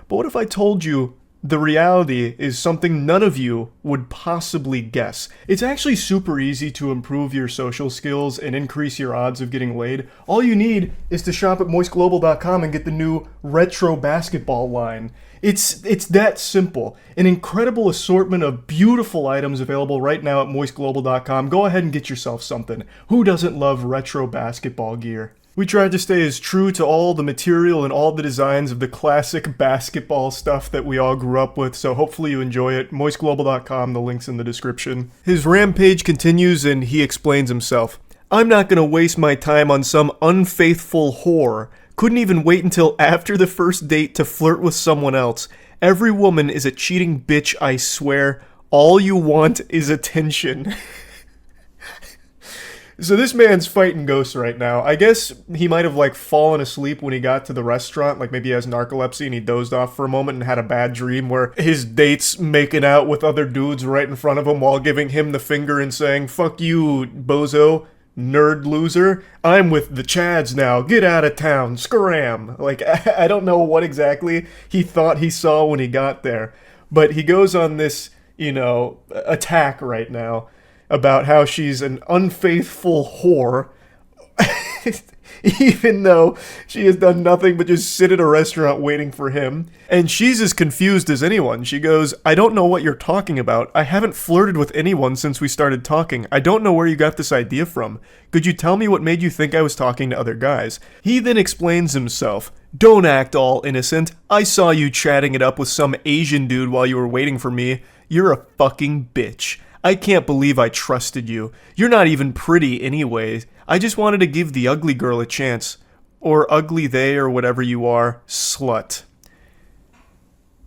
But what if I told you the reality is something none of you would possibly guess? It's actually super easy to improve your social skills and increase your odds of getting laid. All you need is to shop at moistglobal.com and get the new retro basketball line. It's that simple. An incredible assortment of beautiful items available right now at moistglobal.com. Go ahead and get yourself something. Who doesn't love retro basketball gear? We tried to stay as true to all the material and all the designs of the classic basketball stuff that we all grew up with, so hopefully you enjoy it. moistglobal.com, the link's in the description. His rampage continues and he explains himself. "I'm not gonna waste my time on some unfaithful whore. Couldn't even wait until after the first date to flirt with someone else. Every woman is a cheating bitch, I swear. All you want is attention." So this man's fighting ghosts right now. I guess he might have fallen asleep when he got to the restaurant. Maybe he has narcolepsy and he dozed off for a moment and had a bad dream where his date's making out with other dudes right in front of him while giving him the finger and saying, "Fuck you, bozo, nerd loser. I'm with the Chads now. Get out of town. Scram." I don't know what exactly he thought he saw when he got there. But he goes on this, attack right now about how she's an unfaithful whore, even though she has done nothing but just sit at a restaurant waiting for him. And she's as confused as anyone. She goes, "I don't know what you're talking about. I haven't flirted with anyone since we started talking. I don't know where you got this idea from. Could you tell me what made you think I was talking to other guys?" He then explains himself. "Don't act all innocent. I saw you chatting it up with some Asian dude while you were waiting for me. You're a fucking bitch. I can't believe I trusted you. You're not even pretty anyways. I just wanted to give the ugly girl a chance. Or ugly they or whatever you are, slut."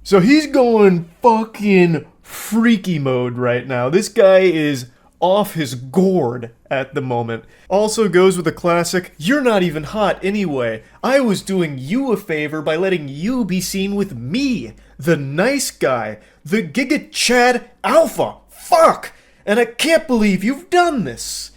So he's going fucking freaky mode right now. This guy is off his gourd at the moment. Also goes with the classic, "You're not even hot anyway. I was doing you a favor by letting you be seen with me, the nice guy, the Giga Chad Alpha. Fuck! And I can't believe you've done this."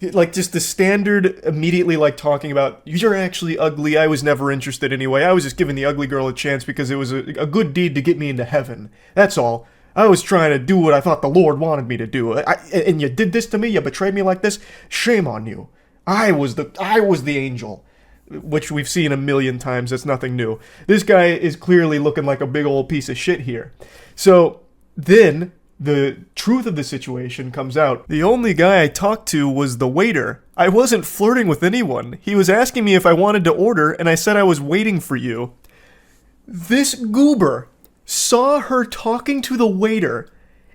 Just the standard, immediately talking about, "You're actually ugly, I was never interested anyway, I was just giving the ugly girl a chance because it was a good deed to get me into heaven. That's all. I was trying to do what I thought the Lord wanted me to do. And you did this to me, you betrayed me like this? Shame on you. I was the angel." Which we've seen a million times, that's nothing new. This guy is clearly looking like a big old piece of shit here. So, then the truth of the situation comes out. "The only guy I talked to was the waiter. I wasn't flirting with anyone. He was asking me if I wanted to order, and I said I was waiting for you." This goober saw her talking to the waiter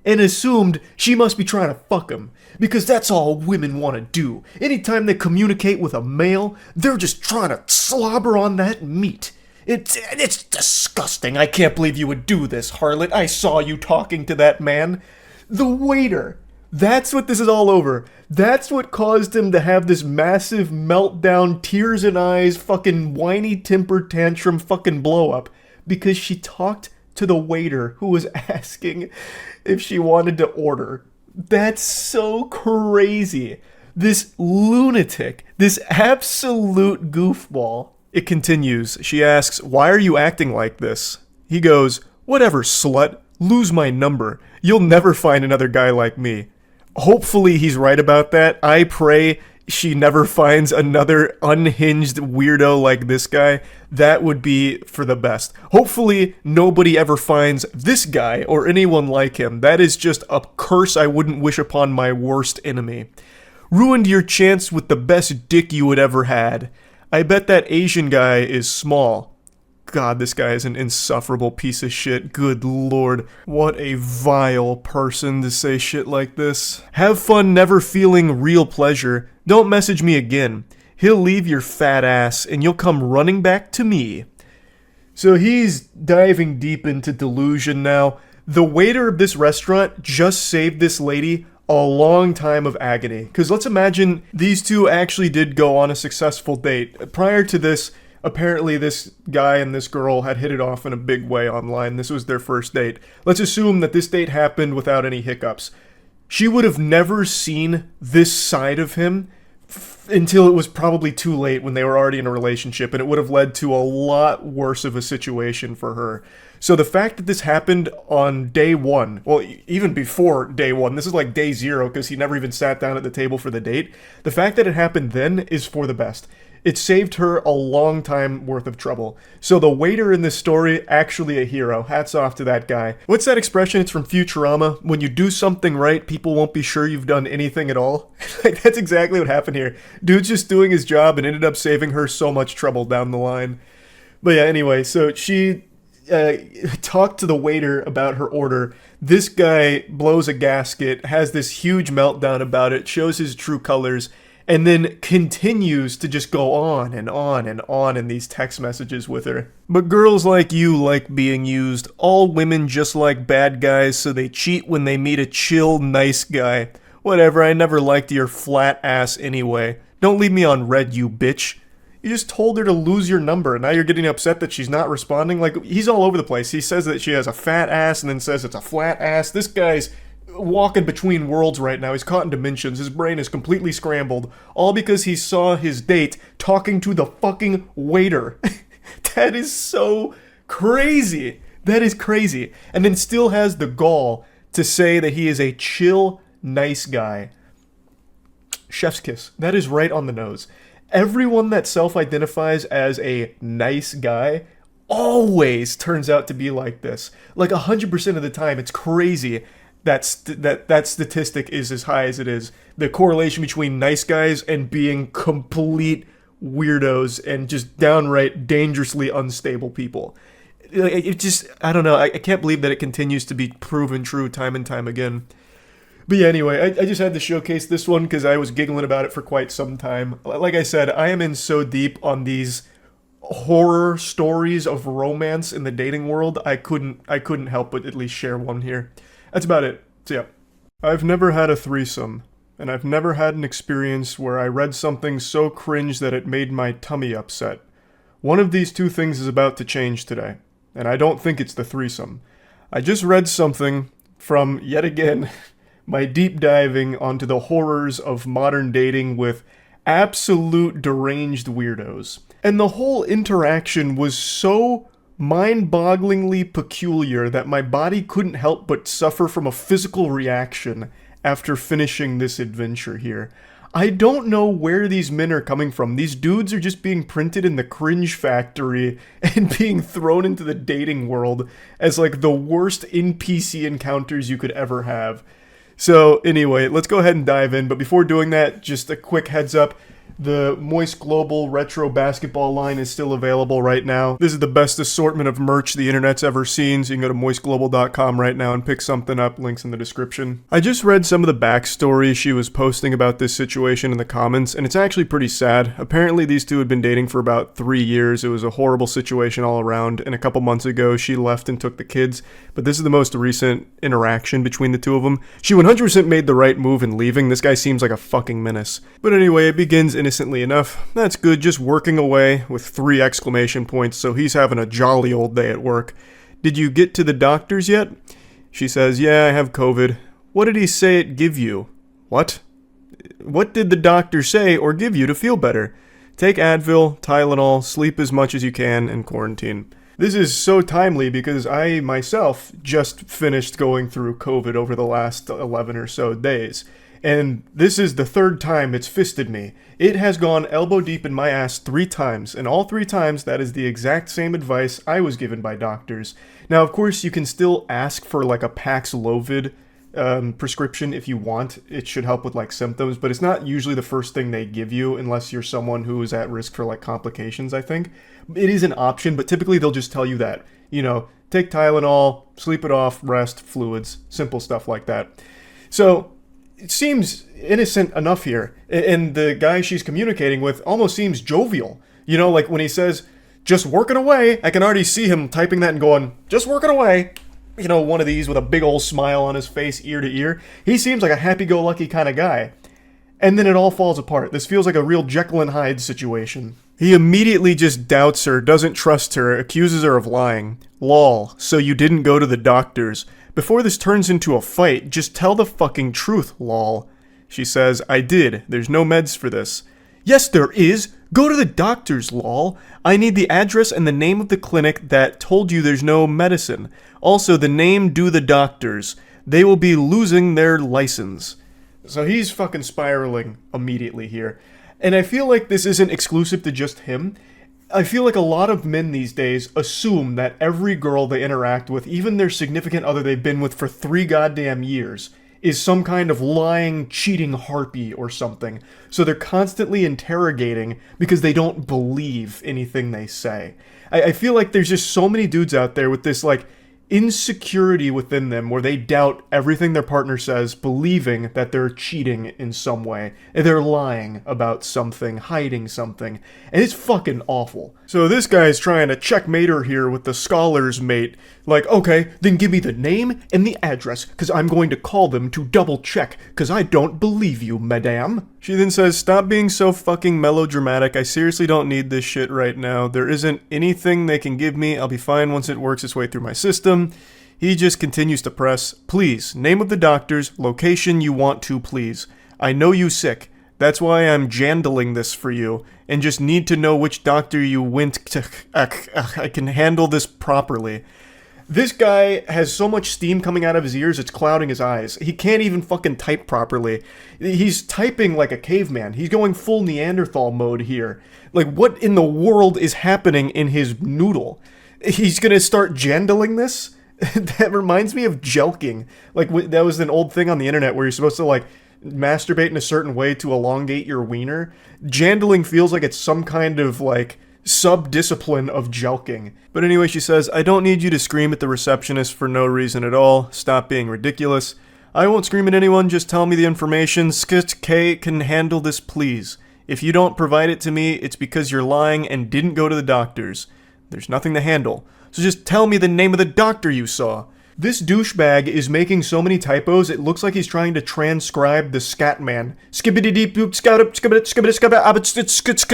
and assumed she must be trying to fuck him, because that's all women want to do. Anytime they communicate with a male, they're just trying to slobber on that meat. It's disgusting. I can't believe you would do this, harlot. I saw you talking to that man. The waiter. That's what this is all over. That's what caused him to have this massive meltdown, tears in eyes, fucking whiny temper tantrum fucking blow up. Because she talked to the waiter who was asking if she wanted to order. That's so crazy. This lunatic. This absolute goofball. It continues. She asks, "Why are you acting like this?" He goes, "Whatever, slut. Lose my number. You'll never find another guy like me." Hopefully he's right about that. I pray she never finds another unhinged weirdo like this guy. That would be for the best. Hopefully nobody ever finds this guy or anyone like him. That is just a curse I wouldn't wish upon my worst enemy. Ruined your chance with the best dick you had ever had. I bet that Asian guy is small. God, this guy is an insufferable piece of shit. Good lord. What a vile person to say shit like this. Have fun never feeling real pleasure. Don't message me again. He'll leave your fat ass and you'll come running back to me. So he's diving deep into delusion now. The waiter of this restaurant just saved this lady a long time of agony. Because let's imagine these two actually did go on a successful date. Prior to this, apparently this guy and this girl had hit it off in a big way online. This was their first date. Let's assume that this date happened without any hiccups. She would have never seen this side of him until it was probably too late when they were already in a relationship, and it would have led to a lot worse of a situation for her. So the fact that this happened on day one, well, even before day one, this is like day zero because he never even sat down at the table for the date. The fact that it happened then is for the best. It saved her a long time worth of trouble. So the waiter in this story, actually a hero. Hats off to that guy. What's that expression? It's from Futurama. When you do something right, people won't be sure you've done anything at all. Like, that's exactly what happened here. Dude's just doing his job and ended up saving her so much trouble down the line. But yeah, anyway, so she talked to the waiter about her order. This guy blows a gasket, has this huge meltdown about it, shows his true colors, and then continues to just go on and on and on in these text messages with her. But girls like you like being used. All women just like bad guys, so they cheat when they meet a chill, nice guy. Whatever, I never liked your flat ass anyway. Don't leave me on red, you bitch. You just told her to lose your number, and now you're getting upset that she's not responding? Like, he's all over the place. He says that she has a fat ass and then says it's a flat ass. This guy's walking between worlds right now. He's caught in dimensions. His brain is completely scrambled. All because he saw his date talking to the fucking waiter. That is so crazy. That is crazy. And then still has the gall to say that he is a chill, nice guy. Chef's kiss. That is right on the nose. Everyone that self-identifies as a nice guy always turns out to be like this. Like 100% of the time. It's crazy. That statistic is as high as it is. The correlation between nice guys and being complete weirdos and just downright dangerously unstable people. It just, I don't know. I can't believe that it continues to be proven true time and time again. But yeah, anyway, I just had to showcase this one because I was giggling about it for quite some time. Like I said, I am in so deep on these horror stories of romance in the dating world. I couldn't help but at least share one here. That's about it. So yeah. I've never had a threesome, and I've never had an experience where I read something so cringe that it made my tummy upset. One of these two things is about to change today, and I don't think it's the threesome. I just read something from, yet again, my deep diving onto the horrors of modern dating with absolute deranged weirdos. And the whole interaction was so mind-bogglingly peculiar that my body couldn't help but suffer from a physical reaction after finishing this adventure here. I don't know where these men are coming from. These dudes are just being printed in the Cringe factory and being thrown into the dating world as like the worst NPC encounters you could ever have. So anyway, let's go ahead and dive in. But before doing that, just a quick heads up. The Moist Global Retro Basketball line is still available right now. This is the best assortment of merch the internet's ever seen, so you can go to moistglobal.com right now and pick something up. Links in the description. I just read some of the backstory she was posting about this situation in the comments, and it's actually pretty sad. Apparently these two had been dating for about 3 years. It was a horrible situation all around, and a couple months ago she left and took the kids. But this is the most recent interaction between the two of them. She 100% made the right move in leaving. This guy seems like a fucking menace. But anyway, it begins innocently enough. That's good, just working away with 3 exclamation points, so he's having a jolly old day at work. Did you get to the doctors yet? She says, yeah, I have COVID. What did he say it give you? What? What did the doctor say or give you to feel better? Take Advil, Tylenol, sleep as much as you can, and quarantine. This is so timely because I myself just finished going through COVID over the last 11 or so days. And this is the third time it's fisted me. It has gone elbow deep in my ass 3 times, and all 3 times that is the exact same advice I was given by doctors. Now, of course, you can still ask for like a Paxlovid prescription if you want. It should help with like symptoms, but it's not usually the first thing they give you unless you're someone who is at risk for like complications, I think. It is an option, but typically they'll just tell you that. You know, take Tylenol, sleep it off, rest, fluids, simple stuff like that. So it seems innocent enough here, and the guy she's communicating with almost seems jovial. You know, like when he says, just working away, I can already see him typing that and going, just working away. You know, one of these with a big old smile on his face, ear to ear. He seems like a happy-go-lucky kind of guy. And then it all falls apart. This feels like a real Jekyll and Hyde situation. He immediately just doubts her, doesn't trust her, accuses her of lying. Lol, so you didn't go to the doctors. Before this turns into a fight, just tell the fucking truth, lol. She says, I did. There's no meds for this. Yes, there is. Go to the doctors, lol. I need the address and the name of the clinic that told you there's no medicine. Also, the name do the doctors. They will be losing their license. So he's fucking spiraling immediately here. And I feel like this isn't exclusive to just him. I feel like a lot of men these days assume that every girl they interact with, even their significant other they've been with for 3 goddamn years, is some kind of lying, cheating harpy or something. So they're constantly interrogating because they don't believe anything they say. I feel like there's just so many dudes out there with this, like, insecurity within them where they doubt everything their partner says, believing that they're cheating in some way. They're lying about something, hiding something, and it's fucking awful. So this guy's trying to checkmate her here with the scholar's mate. Like, okay, then give me the name and the address, because I'm going to call them to double check, because I don't believe you, madame. She then says, stop being so fucking melodramatic. I seriously don't need this shit right now. There isn't anything they can give me. I'll be fine once it works its way through my system. He just continues to press, please, name of the doctors, location you want to, please. I know you sick. That's why I'm jandling this for you, and just need to know which doctor you went to. I can handle this properly. This guy has so much steam coming out of his ears, it's clouding his eyes. He can't even fucking type properly. He's typing like a caveman. He's going full Neanderthal mode here. Like, what in the world is happening in his noodle? He's gonna start jandling this? That reminds me of jelking. Like, that was an old thing on the internet where you're supposed to, like, masturbate in a certain way to elongate your wiener. Jandling feels like it's some kind of, like, sub-discipline of jelking. But anyway, she says, I don't need you to scream at the receptionist for no reason at all. Stop being ridiculous. I won't scream at anyone, just tell me the information. K can handle this, please. If you don't provide it to me, it's because you're lying and didn't go to the doctors. There's nothing to handle. So just tell me the name of the doctor you saw. This douchebag is making so many typos, it looks like he's trying to transcribe the Scatman.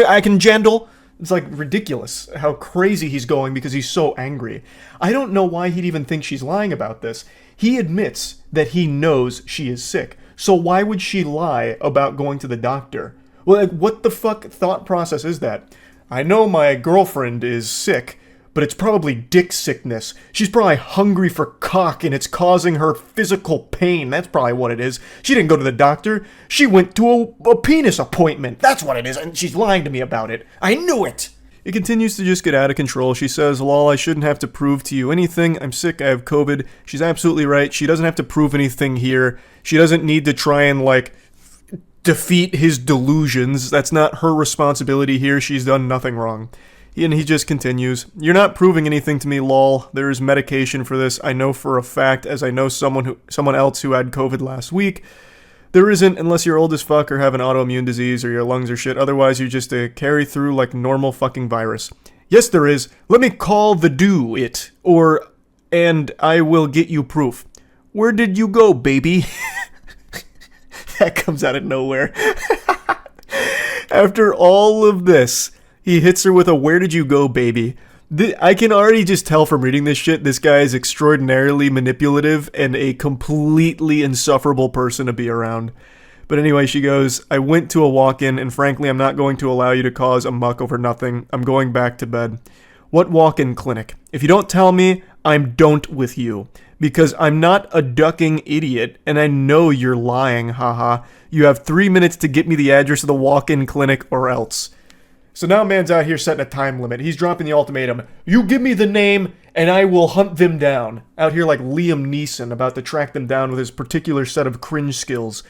I can jandle. It's like ridiculous how crazy he's going because he's so angry. I don't know why he'd even think she's lying about this. He admits that he knows she is sick. So why would she lie about going to the doctor? Well, like, what the fuck thought process is that? I know my girlfriend is sick, but it's probably dick sickness. She's probably hungry for cock and it's causing her physical pain. That's probably what it is. She didn't go to the doctor. She went to a penis appointment. That's what it is, and she's lying to me about it. I knew it! It continues to just get out of control. She says, lol, I shouldn't have to prove to you anything. I'm sick, I have COVID. She's absolutely right. She doesn't have to prove anything here. She doesn't need to try and, like, defeat his delusions. That's not her responsibility here. She's done nothing wrong. And he just continues, you're not proving anything to me, lol. There is medication for this. I know for a fact, as I know someone else who had COVID last week. There isn't, unless you're old as fuck or have an autoimmune disease or your lungs are shit. Otherwise, you're just a carry through like normal fucking virus. Yes, there is. Let me call the do it. And I will get you proof. Where did you go, baby? That comes out of nowhere. After all of this, he hits her with a where did you go, baby? I can already just tell from reading this shit, this guy is extraordinarily manipulative and a completely insufferable person to be around. But anyway, she goes, I went to a walk-in, and frankly, I'm not going to allow you to cause a muck over nothing. I'm going back to bed. What walk-in clinic? If you don't tell me, I'm don't with you. Because I'm not a ducking idiot, and I know you're lying, haha. You have 3 minutes to get me the address of the walk-in clinic or else. So now man's out here setting a time limit. He's dropping the ultimatum. You give me the name, and I will hunt them down. Out here like Liam Neeson, about to track them down with his particular set of cringe skills.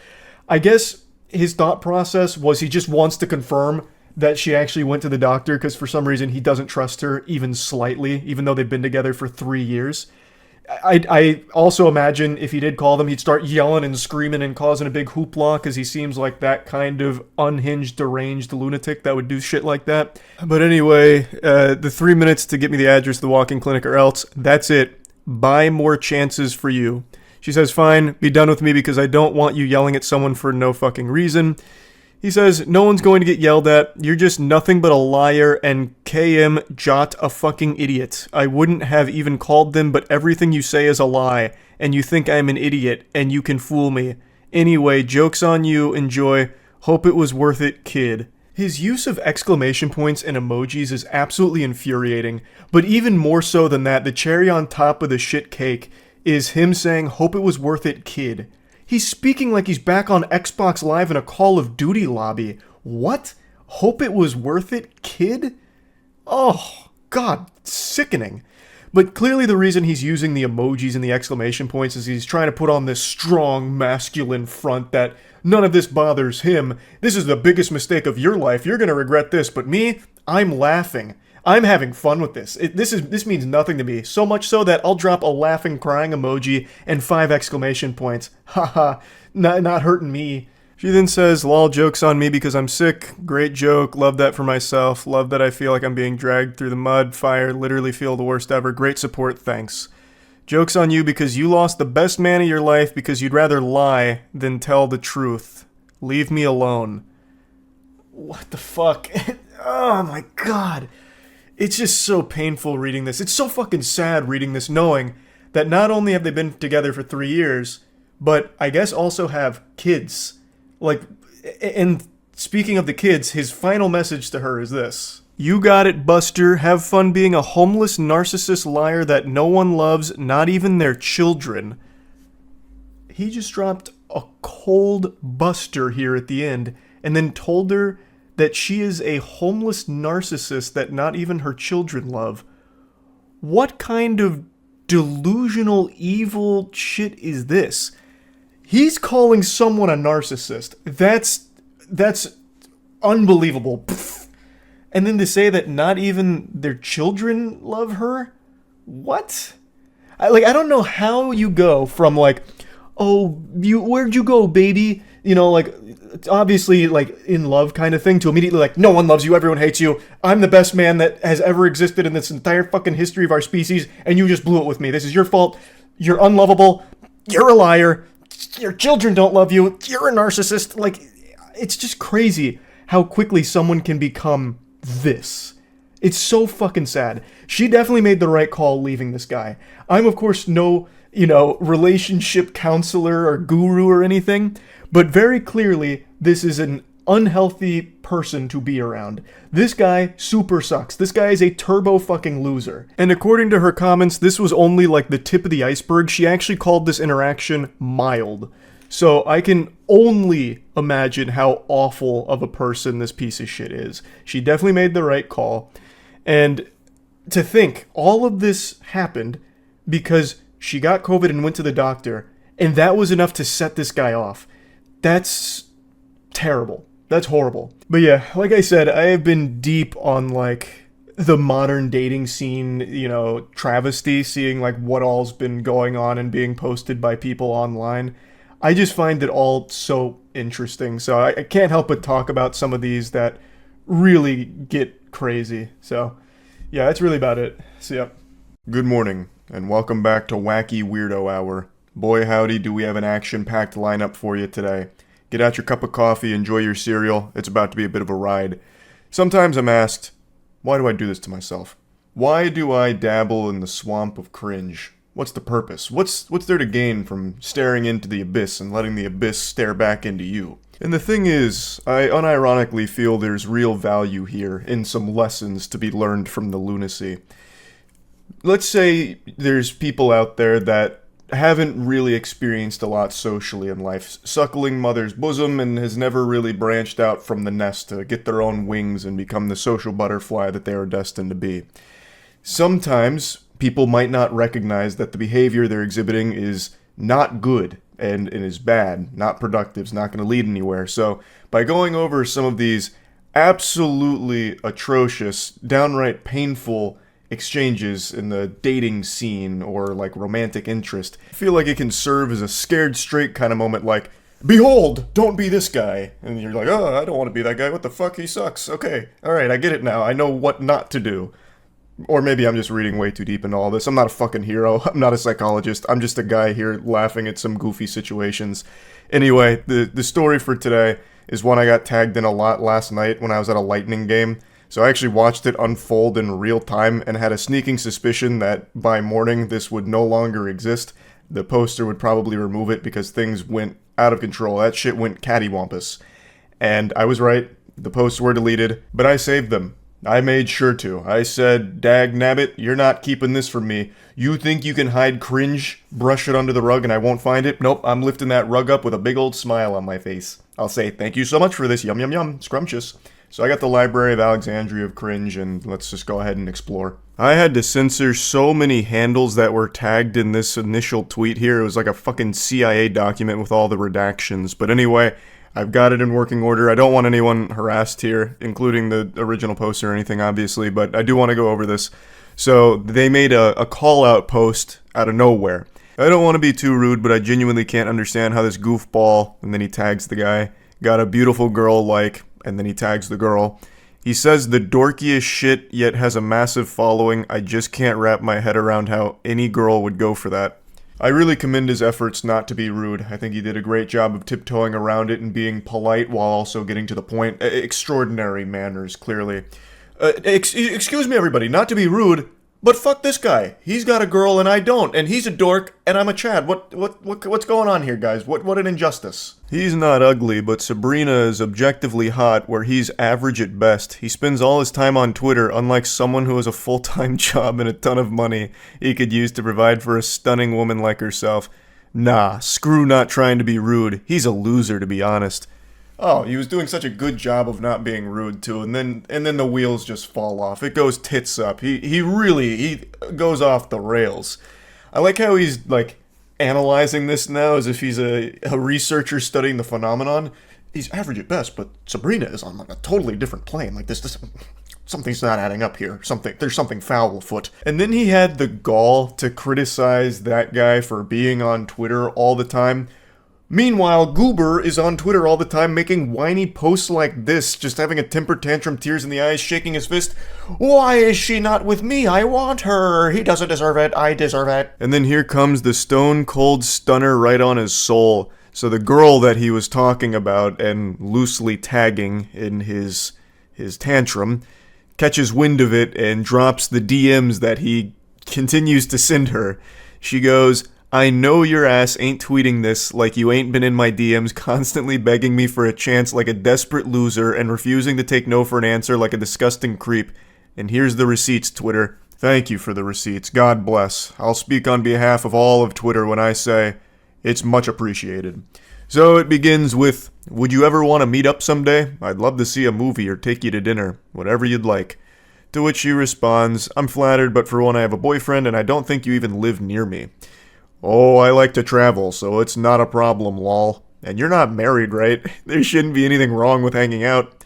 I guess his thought process was he just wants to confirm that she actually went to the doctor, because for some reason he doesn't trust her even slightly, even though they've been together for 3 years. I also imagine if he did call them, he'd start yelling and screaming and causing a big hoopla, because he seems like that kind of unhinged, deranged lunatic that would do shit like that. But anyway, the 3 minutes to get me the address of the walk-in clinic or else, that's it. Buy more chances for you. She says, fine, be done with me because I don't want you yelling at someone for no fucking reason. He says, no one's going to get yelled at. You're just nothing but a liar and KM Jot a fucking idiot. I wouldn't have even called them, but everything you say is a lie. And you think I'm an idiot, and you can fool me. Anyway, joke's on you. Enjoy. Hope it was worth it, kid. His use of exclamation points and emojis is absolutely infuriating. But even more so than that, the cherry on top of the shit cake is him saying, hope it was worth it, kid. He's speaking like he's back on Xbox Live in a Call of Duty lobby. What? Hope it was worth it, kid? Oh, God, sickening. But clearly the reason he's using the emojis and the exclamation points is he's trying to put on this strong, masculine front that none of this bothers him. This is the biggest mistake of your life. You're going to regret this. But me, I'm laughing. I'm having fun with this. This means nothing to me. So much so that I'll drop a laughing, crying emoji and 5 exclamation points. Haha, not hurting me. She then says, lol, joke's on me because I'm sick. Great joke. Love that for myself. Love that I feel like I'm being dragged through the mud, fire, literally feel the worst ever. Great support, thanks. Joke's on you because you lost the best man of your life because you'd rather lie than tell the truth. Leave me alone. What the fuck? Oh my God. It's just so painful reading this. It's so fucking sad reading this, knowing that not only have they been together for 3 years, but I guess also have kids. Like, and speaking of the kids, his final message to her is this. You got it, Buster. Have fun being a homeless narcissist liar that no one loves, not even their children. He just dropped a cold Buster here at the end, and then told her that she is a homeless narcissist that not even her children love. What kind of delusional, evil shit is this? He's calling someone a narcissist. That's unbelievable. Pfft. And then to say that not even their children love her? What? I don't know how you go from like, oh, where'd you go, baby? You know, like, obviously, like, in love kind of thing, to immediately, like, no one loves you, everyone hates you, I'm the best man that has ever existed in this entire fucking history of our species, and you just blew it with me. This is your fault. You're unlovable. You're a liar. Your children don't love you. You're a narcissist. Like, it's just crazy how quickly someone can become this. It's so fucking sad. She definitely made the right call leaving this guy. I'm, of course, no, relationship counselor or guru or anything, but very clearly, this is an unhealthy person to be around. This guy super sucks. This guy is a turbo fucking loser. And according to her comments, this was only like the tip of the iceberg. She actually called this interaction mild. So I can only imagine how awful of a person this piece of shit is. She definitely made the right call. And to think all of this happened because she got COVID and went to the doctor, and that was enough to set this guy off. That's terrible. That's horrible. But yeah, like I said, I have been deep on like the modern dating scene, travesty, seeing like what all's been going on and being posted by people online. I just find it all so interesting. So I can't help but talk about some of these that really get crazy. So yeah, that's really about it. So yeah.
Good morning, and welcome back to Wacky Weirdo Hour. Boy howdy, do we have an action-packed lineup for you today. Get out your cup of coffee, enjoy your cereal. It's about to be a bit of a ride. Sometimes I'm asked, why do I do this to myself? Why do I dabble in the swamp of cringe? What's the purpose? What's there to gain from staring into the abyss and letting the abyss stare back into you?
And the thing is, I unironically feel there's real value here in some lessons to be learned from the lunacy. Let's say there's people out there that haven't really experienced a lot socially in life, suckling mother's bosom, and has never really branched out from the nest to get their own wings and become the social butterfly that they are destined to be. Sometimes people might not recognize that the behavior they're exhibiting is not good and is bad, not productive, is not going to lead anywhere. So by going over some of these absolutely atrocious, downright painful exchanges in the dating scene or like romantic interest, I feel like it can serve as a scared straight kind of moment, like, behold, don't be this guy. And you're like, oh, I don't want to be that guy. What the fuck? He sucks. Okay, alright, I get it now. I know what not to do. Or maybe I'm just reading way too deep into all this. I'm not a fucking hero. I'm not a psychologist. I'm just a guy here laughing at some goofy situations. Anyway, the story for today is one I got tagged in a lot last night when I was at a Lightning game. So I actually watched it unfold in real time and had a sneaking suspicion that by morning this would no longer exist. The poster would probably remove it because things went out of control. That shit went cattywampus. And I was right. The posts were deleted, but I saved them. I made sure to. I said, dag nabbit, you're not keeping this from me. You think you can hide Cringe, brush it under the rug, and I won't find it? Nope, I'm lifting that rug up with a big old smile on my face. I'll say, thank you so much for this, yum yum yum, scrumptious. So I got the Library of Alexandria of Cringe, and let's just go ahead and explore. I had to censor so many handles that were tagged in this initial tweet here. It was like a fucking CIA document with all the redactions. But anyway, I've got it in working order. I don't want anyone harassed here, including the original poster or anything, obviously, but I do want to go over this. So they made a call-out post out of nowhere. I don't want to be too rude, but I genuinely can't understand how this goofball, and then he tags the guy, got a beautiful girl like, and then he tags the girl. He says the dorkiest shit, yet has a massive following. I just can't wrap my head around how any girl would go for that. I really commend his efforts not to be rude. I think he did a great job of tiptoeing around it and being polite while also getting to the point. Extraordinary manners, clearly. Excuse me, everybody, not to be rude, but fuck this guy. He's got a girl and I don't, and he's a dork and I'm a Chad. What's going on here, guys? What an injustice. He's not ugly, but Sabrina is objectively hot, where he's average at best. He spends all his time on Twitter, unlike someone who has a full-time job and a ton of money he could use to provide for a stunning woman like herself. Nah, screw not trying to be rude. He's a loser, to be honest. Oh, he was doing such a good job of not being rude too, and then the wheels just fall off. It goes tits up. He really goes off the rails. I like how he's like analyzing this now as if he's a researcher studying the phenomenon. He's average at best, but Sabrina is on like a totally different plane. Like this something's not adding up here. There's something foul afoot. And then he had the gall to criticize that guy for being on Twitter all the time. Meanwhile, Goober is on Twitter all the time making whiny posts like this, just having a temper tantrum, tears in the eyes, shaking his fist. Why is she not with me? I want her. He doesn't deserve it. I deserve it. And then here comes the stone cold stunner right on his soul. So the girl that he was talking about and loosely tagging in his tantrum catches wind of it and drops the DMs that he continues to send her. She goes, I know your ass ain't tweeting this like you ain't been in my DMs constantly begging me for a chance like a desperate loser and refusing to take no for an answer like a disgusting creep. And here's the receipts, Twitter. Thank you for the receipts. God bless. I'll speak on behalf of all of Twitter when I say it's much appreciated. So it begins with, would you ever want to meet up someday? I'd love to see a movie or take you to dinner. Whatever you'd like. To which she responds, I'm flattered, but for one I have a boyfriend and I don't think you even live near me. Oh, I like to travel, so it's not a problem, lol. And you're not married, right? There shouldn't be anything wrong with hanging out.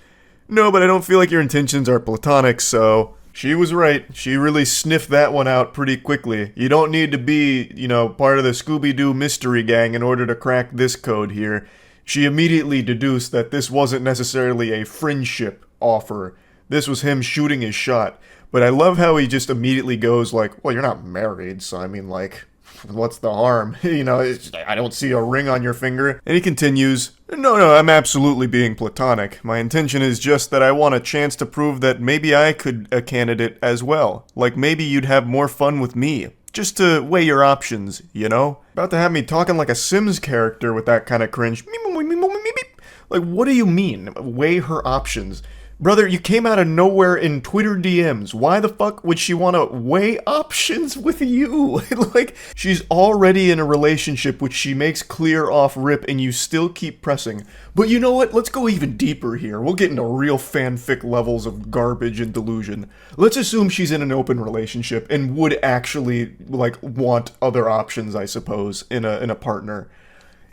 No, but I don't feel like your intentions are platonic, so... She was right. She really sniffed that one out pretty quickly. You don't need to be, part of the Scooby-Doo mystery gang in order to crack this code here. She immediately deduced that this wasn't necessarily a friendship offer. This was him shooting his shot. But I love how he just immediately goes like, well, you're not married, so I mean, like... what's the harm? I don't see a ring on your finger. And he continues, No, I'm absolutely being platonic. My intention is just that I want a chance to prove that maybe I could a candidate as well. Like maybe you'd have more fun with me. Just to weigh your options, About to have me talking like a Sims character with that kind of cringe. Like, what do you mean? Weigh her options. Brother, you came out of nowhere in Twitter DMs. Why the fuck would she want to weigh options with you? Like, she's already in a relationship which she makes clear off rip and you still keep pressing. But you know what? Let's go even deeper here. We'll get into real fanfic levels of garbage and delusion. Let's assume she's in an open relationship and would actually, like, want other options, I suppose, in a partner.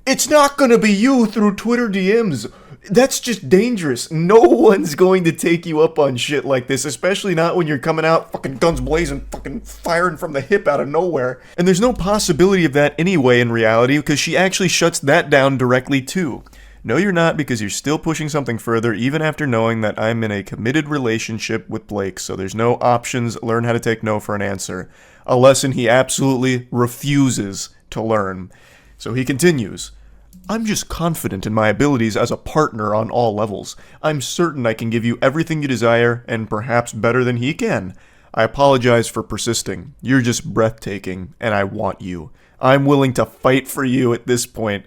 It's not gonna be you through Twitter DMs. That's just dangerous. No one's going to take you up on shit like this, especially not when you're coming out fucking guns blazing, fucking firing from the hip out of nowhere. And there's no possibility of that anyway in reality, because she actually shuts that down directly too. No, you're not, because you're still pushing something further even after knowing that I'm in a committed relationship with Blake, so there's no options. Learn how to take no for an answer. A lesson he absolutely refuses to learn. So he continues. I'm just confident in my abilities as a partner on all levels. I'm certain I can give you everything you desire, and perhaps better than he can. I apologize for persisting. You're just breathtaking, and I want you. I'm willing to fight for you at this point.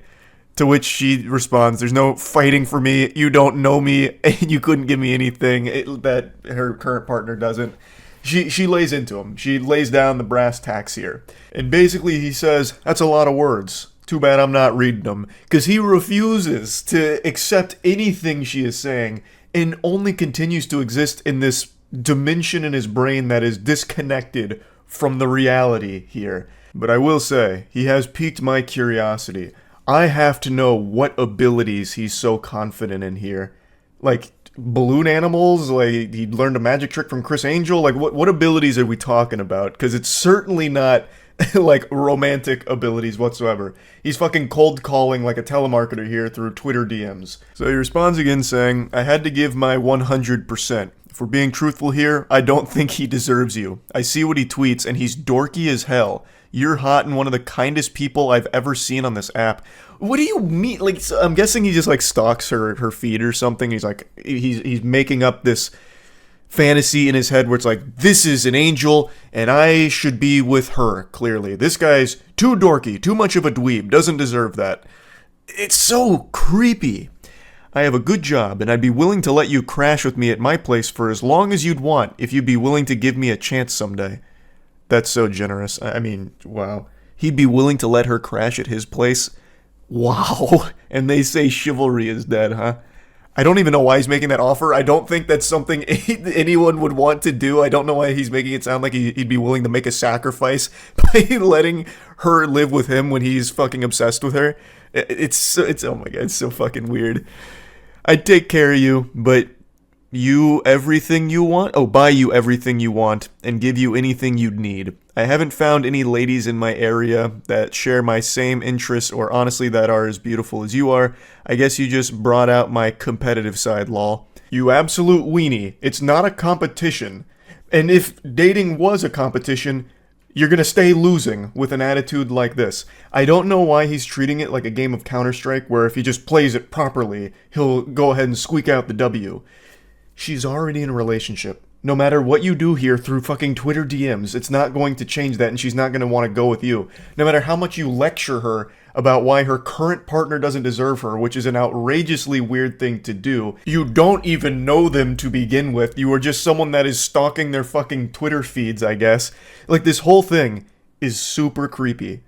To which she responds, there's no fighting for me, you don't know me, and you couldn't give me anything that her current partner doesn't. She lays into him. She lays down the brass tacks here. And basically he says, that's a lot of words. Too bad I'm not reading them. Because he refuses to accept anything she is saying and only continues to exist in this dimension in his brain that is disconnected from the reality here. But I will say, he has piqued my curiosity. I have to know what abilities he's so confident in here. Like, balloon animals? Like, he learned a magic trick from Chris Angel? Like, what abilities are we talking about? Because it's certainly not like romantic abilities whatsoever. He's fucking cold calling like a telemarketer here through Twitter DMs. So he responds again saying, I had to give my 100%. If we're being truthful here, I don't think he deserves you. I see what he tweets and he's dorky as hell. You're hot and one of the kindest people I've ever seen on this app. What do you mean? Like, so I'm guessing he just like stalks her feed or something. He's like, he's making up this fantasy in his head where it's like, this is an angel and I should be with her, clearly. This guy's too dorky, too much of a dweeb, doesn't deserve that. It's so creepy. I have a good job and I'd be willing to let you crash with me at my place for as long as you'd want if you'd be willing to give me a chance someday. That's so generous. I mean, wow. He'd be willing to let her crash at his place? Wow. And they say chivalry is dead, huh? I don't even know why he's making that offer. I don't think that's something anyone would want to do. I don't know why he's making it sound like he'd be willing to make a sacrifice by letting her live with him when he's fucking obsessed with her. It's oh my god, it's so fucking weird. I'd take care of you, but you everything you want? Oh, buy you everything you want and give you anything you'd need. I haven't found any ladies in my area that share my same interests or honestly that are as beautiful as you are. I guess you just brought out my competitive side, lol. You absolute weenie. It's not a competition. And if dating was a competition, you're gonna stay losing with an attitude like this. I don't know why he's treating it like a game of Counter-Strike where if he just plays it properly, he'll go ahead and squeak out the W. She's already in a relationship. No matter what you do here through fucking Twitter DMs, it's not going to change that and she's not going to want to go with you. No matter how much you lecture her about why her current partner doesn't deserve her, which is an outrageously weird thing to do. You don't even know them to begin with. You are just someone that is stalking their fucking Twitter feeds, I guess. Like, this whole thing is super creepy.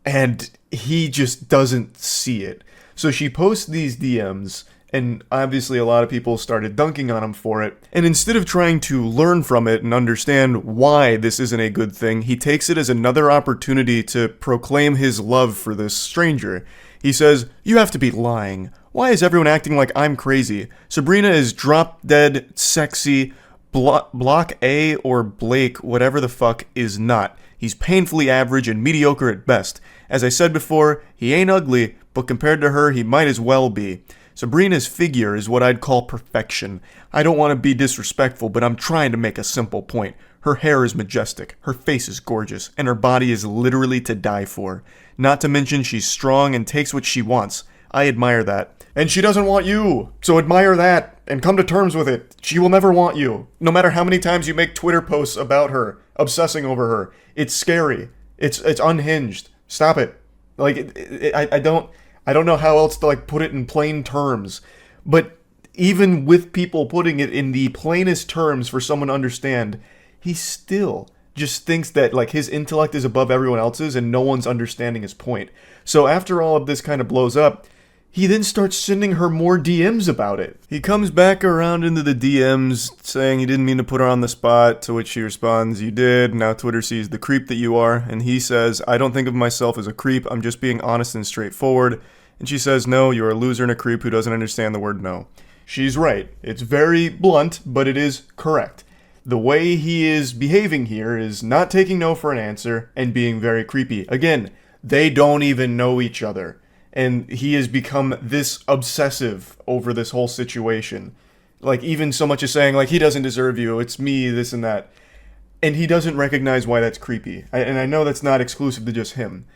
And he just doesn't see it. So she posts these DMs, and obviously a lot of people started dunking on him for it. And instead of trying to learn from it and understand why this isn't a good thing, he takes it as another opportunity to proclaim his love for this stranger. He says, you have to be lying. Why is everyone acting like I'm crazy? Sabrina is drop-dead, sexy. Block A or Blake, whatever the fuck, is not. He's painfully average and mediocre at best. As I said before, he ain't ugly, but compared to her, he might as well be. Sabrina's figure is what I'd call perfection. I don't want to be disrespectful, but I'm trying to make a simple point. Her hair is majestic, her face is gorgeous, and her body is literally to die for. Not to mention she's strong and takes what she wants. I admire that. And she doesn't want you, so admire that, and come to terms with it. She will never want you. No matter how many times you make Twitter posts about her, obsessing over her. It's scary. It's unhinged. Stop it. Like, I don't know how else to like put it in plain terms. But even with people putting it in the plainest terms for someone to understand, he still just thinks that like his intellect is above everyone else's and no one's understanding his point. So after all of this kind of blows up, he then starts sending her more DMs about it. He comes back around into the DMs saying he didn't mean to put her on the spot, to which she responds, "You did. Now Twitter sees the creep that you are." And he says, "I don't think of myself as a creep. I'm just being honest and straightforward." And she says, "No, you're a loser and a creep who doesn't understand the word no." She's right. It's very blunt, but it is correct. The way he is behaving here is not taking no for an answer and being very creepy. Again, they don't even know each other. And he has become this obsessive over this whole situation. Like, even so much as saying, like, he doesn't deserve you, it's me, this and that. And he doesn't recognize why that's creepy. And I know that's not exclusive to just him.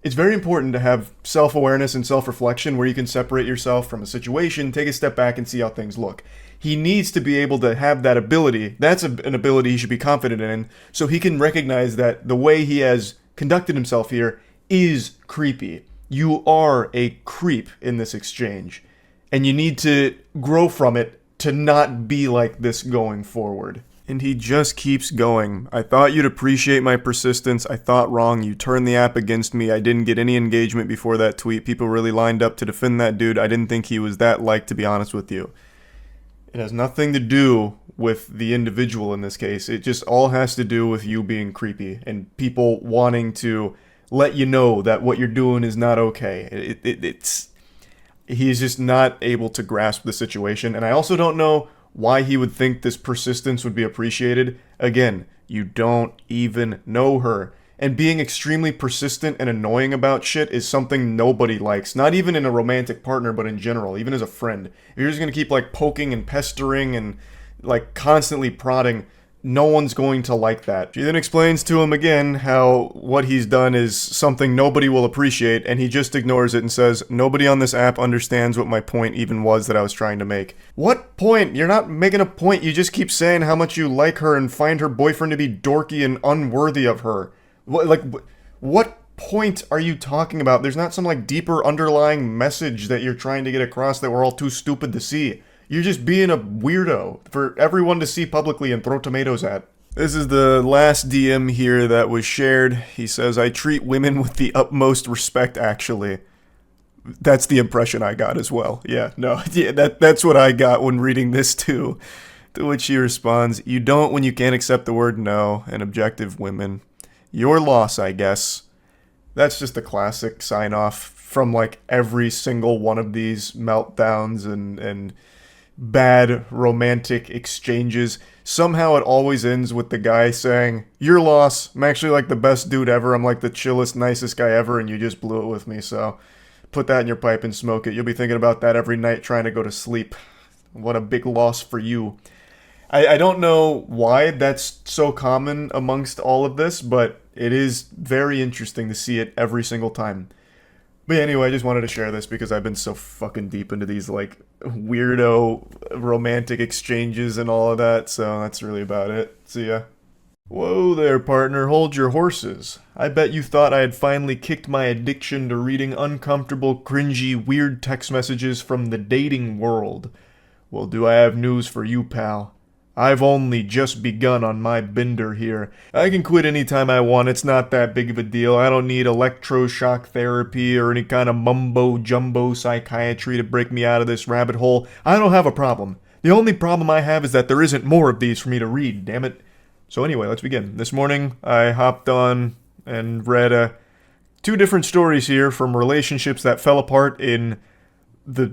It's very important to have self-awareness and self-reflection where you can separate yourself from a situation, take a step back, and see how things look. He needs to be able to have that ability. That's an ability he should be confident in, so he can recognize that the way he has conducted himself here is creepy. You are a creep in this exchange, and you need to grow from it to not be like this going forward. And he just keeps going. "I thought you'd appreciate my persistence. I thought wrong. You turned the app against me. I didn't get any engagement before that tweet. People really lined up to defend that dude. I didn't think he was that liked, to be honest with you." It has nothing to do with the individual in this case. It just all has to do with you being creepy and people wanting to let you know that what you're doing is not okay. He's just not able to grasp the situation. And I also don't know why he would think this persistence would be appreciated. Again, you don't even know her. And being extremely persistent and annoying about shit is something nobody likes. Not even in a romantic partner, but in general, even as a friend. If you're just gonna keep like poking and pestering and like constantly prodding, no one's going to like that. She then explains to him again how what he's done is something nobody will appreciate, and he just ignores it and says, "Nobody on this app understands what my point even was that I was trying to make." What point? You're not making a point. You just keep saying how much you like her and find her boyfriend to be dorky and unworthy of her. What point are you talking about? There's not some like deeper underlying message that you're trying to get across that we're all too stupid to see. You're just being a weirdo for everyone to see publicly and throw tomatoes at. This is the last DM here that was shared. He says, "I treat women with the utmost respect, actually." That's the impression I got as well. Yeah, that's what I got when reading this too. To which he responds, "You don't when you can't accept the word no and objective women. Your loss, I guess." That's just a classic sign-off from like every single one of these meltdowns and bad romantic exchanges. Somehow it always ends with the guy saying, "Your loss. I'm actually like the best dude ever. I'm like the chillest, nicest guy ever, and you just blew it with me, so put that in your pipe and smoke it. You'll be thinking about that every night trying to go to sleep. What a big loss for you." I don't know why that's so common amongst all of this, but it is very interesting to see it every single time. But anyway, I just wanted to share this because I've been so fucking deep into these like weirdo romantic exchanges and all of that, so that's really about it. See ya. Whoa there, partner, hold your horses. I bet you thought I had finally kicked my addiction to reading uncomfortable, cringy, weird text messages from the dating world. Well, do I have news for you, pal. I've only just begun on my bender here. I can quit anytime I want, it's not that big of a deal. I don't need electroshock therapy or any kind of mumbo-jumbo psychiatry to break me out of this rabbit hole. I don't have a problem. The only problem I have is that there isn't more of these for me to read, damn it. So anyway, let's begin. This morning, I hopped on and read two different stories here from relationships that fell apart in the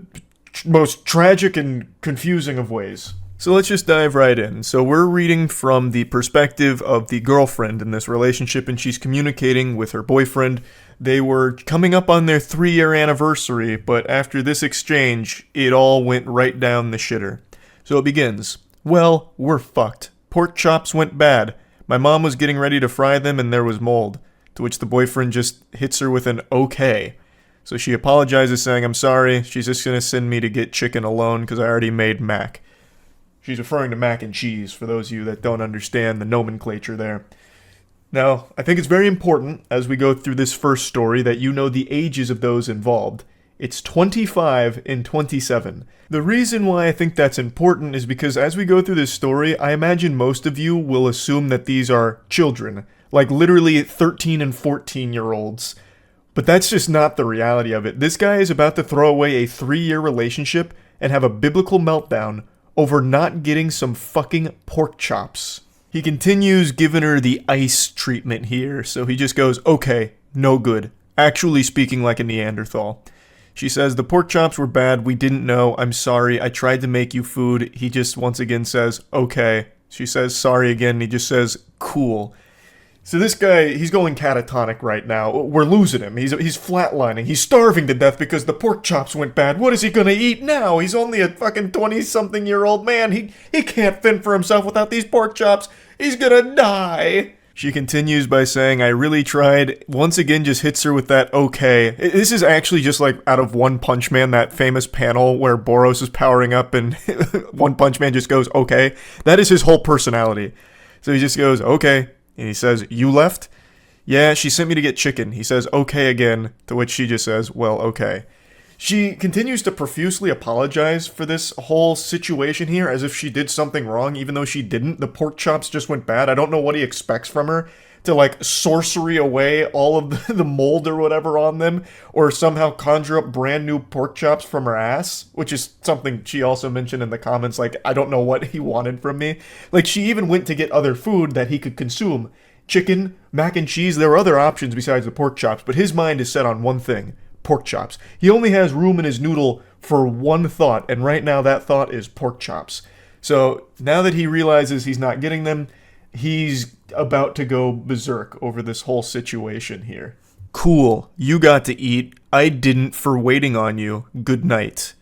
most tragic and confusing of ways. So let's just dive right in. So we're reading from the perspective of the girlfriend in this relationship, and she's communicating with her boyfriend. They were coming up on their 3-year anniversary, but after this exchange, it all went right down the shitter. So it begins. "Well, we're fucked. Pork chops went bad. My mom was getting ready to fry them and there was mold." To which the boyfriend just hits her with an okay. So she apologizes saying, "I'm sorry. She's just gonna send me to get chicken alone because I already made mac." She's referring to mac and cheese, for those of you that don't understand the nomenclature there. Now, I think it's very important, as we go through this first story, that you know the ages of those involved.
It's 25 and 27. The reason why I think that's important is because as we go through this story, I imagine most of you will assume that these are children, like literally 13 and 14-year-olds. But that's just not the reality of it. This guy is about to throw away a 3-year relationship and have a biblical meltdown over not getting some fucking pork chops. He continues giving her the ice treatment here, so he just goes, okay, no good. Actually speaking like a Neanderthal. She says, the pork chops were bad, we didn't know, I'm sorry, I tried to make you food. He just once again says, okay. She says, sorry again, he just says, cool. So this guy, he's going catatonic right now. We're losing him. He's flatlining. He's starving to death because the pork chops went bad. What is he gonna eat now? He's only a fucking 20-something-year-old man. He can't fend for himself without these pork chops. He's gonna die. She continues by saying, I really tried. Once again, just hits her with that okay. This is actually just like out of One Punch Man, that famous panel where Boros is powering up and One Punch Man just goes, okay. That is his whole personality. So he just goes, okay. And he says, you left? Yeah, she sent me to get chicken. He says, okay again, to which she just says, well, okay. She continues to profusely apologize for this whole situation here, as if she did something wrong, even though she didn't. The pork chops just went bad. I don't know what he expects from her, to like sorcery away all of the mold or whatever on them, or somehow conjure up brand new pork chops from her ass, which is something she also mentioned in the comments, like, I don't know what he wanted from me. Like, she even went to get other food that he could consume. Chicken, mac and cheese, there are other options besides the pork chops, but his mind is set on one thing. Pork chops. He only has room in his noodle for one thought, and right now that thought is pork chops. So now that he realizes he's not getting them, he's about to go berserk over this whole situation here. Cool, you got to eat. I didn't for waiting on you. Good night.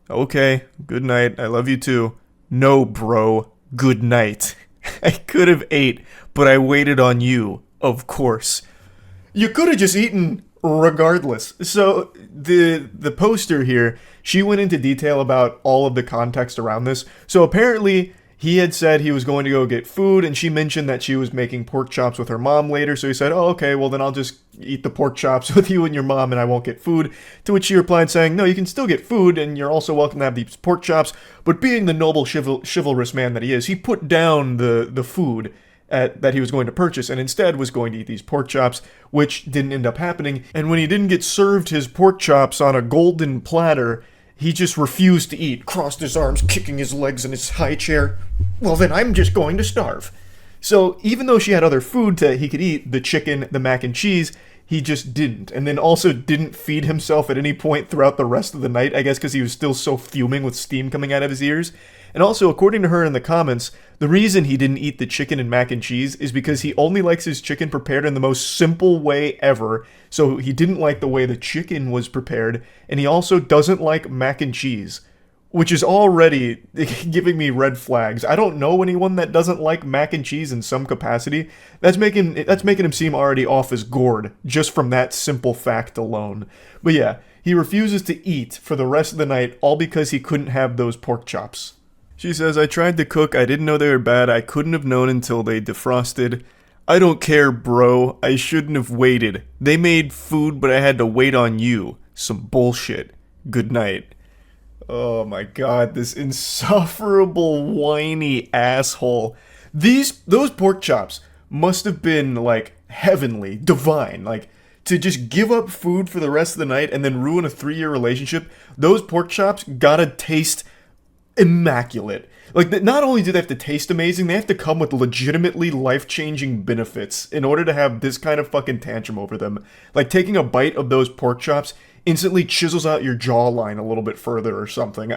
Okay, good night. I love you too. No, bro. Good night. I could have ate, but I waited on you, of course. You could have just eaten regardless. So the poster here, she went into detail about all of the context around this. So apparently he had said he was going to go get food, and she mentioned that she was making pork chops with her mom later. So he said, oh, okay, well then I'll just eat the pork chops with you and your mom and I won't get food. To which she replied saying, no, you can still get food and you're also welcome to have these pork chops. But being the noble chivalrous man that he is, he put down the food that he was going to purchase, and instead was going to eat these pork chops, which didn't end up happening. And when he didn't get served his pork chops on a golden platter, he just refused to eat, crossed his arms, kicking his legs in his high chair. Well, then I'm just going to starve. So even though she had other food that he could eat, the chicken, the mac and cheese, he just didn't. And then also didn't feed himself at any point throughout the rest of the night, I guess because he was still so fuming with steam coming out of his ears. And also, according to her in the comments, the reason he didn't eat the chicken and mac and cheese is because he only likes his chicken prepared in the most simple way ever. So he didn't like the way the chicken was prepared, and he also doesn't like mac and cheese, which is already giving me red flags. I don't know anyone that doesn't like mac and cheese in some capacity. That's making him seem already off his gourd, just from that simple fact alone. But yeah, he refuses to eat for the rest of the night, all because he couldn't have those pork chops. She says, I tried to cook, I didn't know they were bad, I couldn't have known until they defrosted. I don't care, bro, I shouldn't have waited. They made food, but I had to wait on you. Some bullshit. Good night. Oh my god, this insufferable, whiny asshole. Those pork chops must have been, like, heavenly, divine, like, to just give up food for the rest of the night and then ruin a 3-year relationship. Those pork chops gotta taste immaculate. Like, not only do they have to taste amazing, they have to come with legitimately life-changing benefits in order to have this kind of fucking tantrum over them. Like, taking a bite of those pork chops instantly chisels out your jawline a little bit further or something.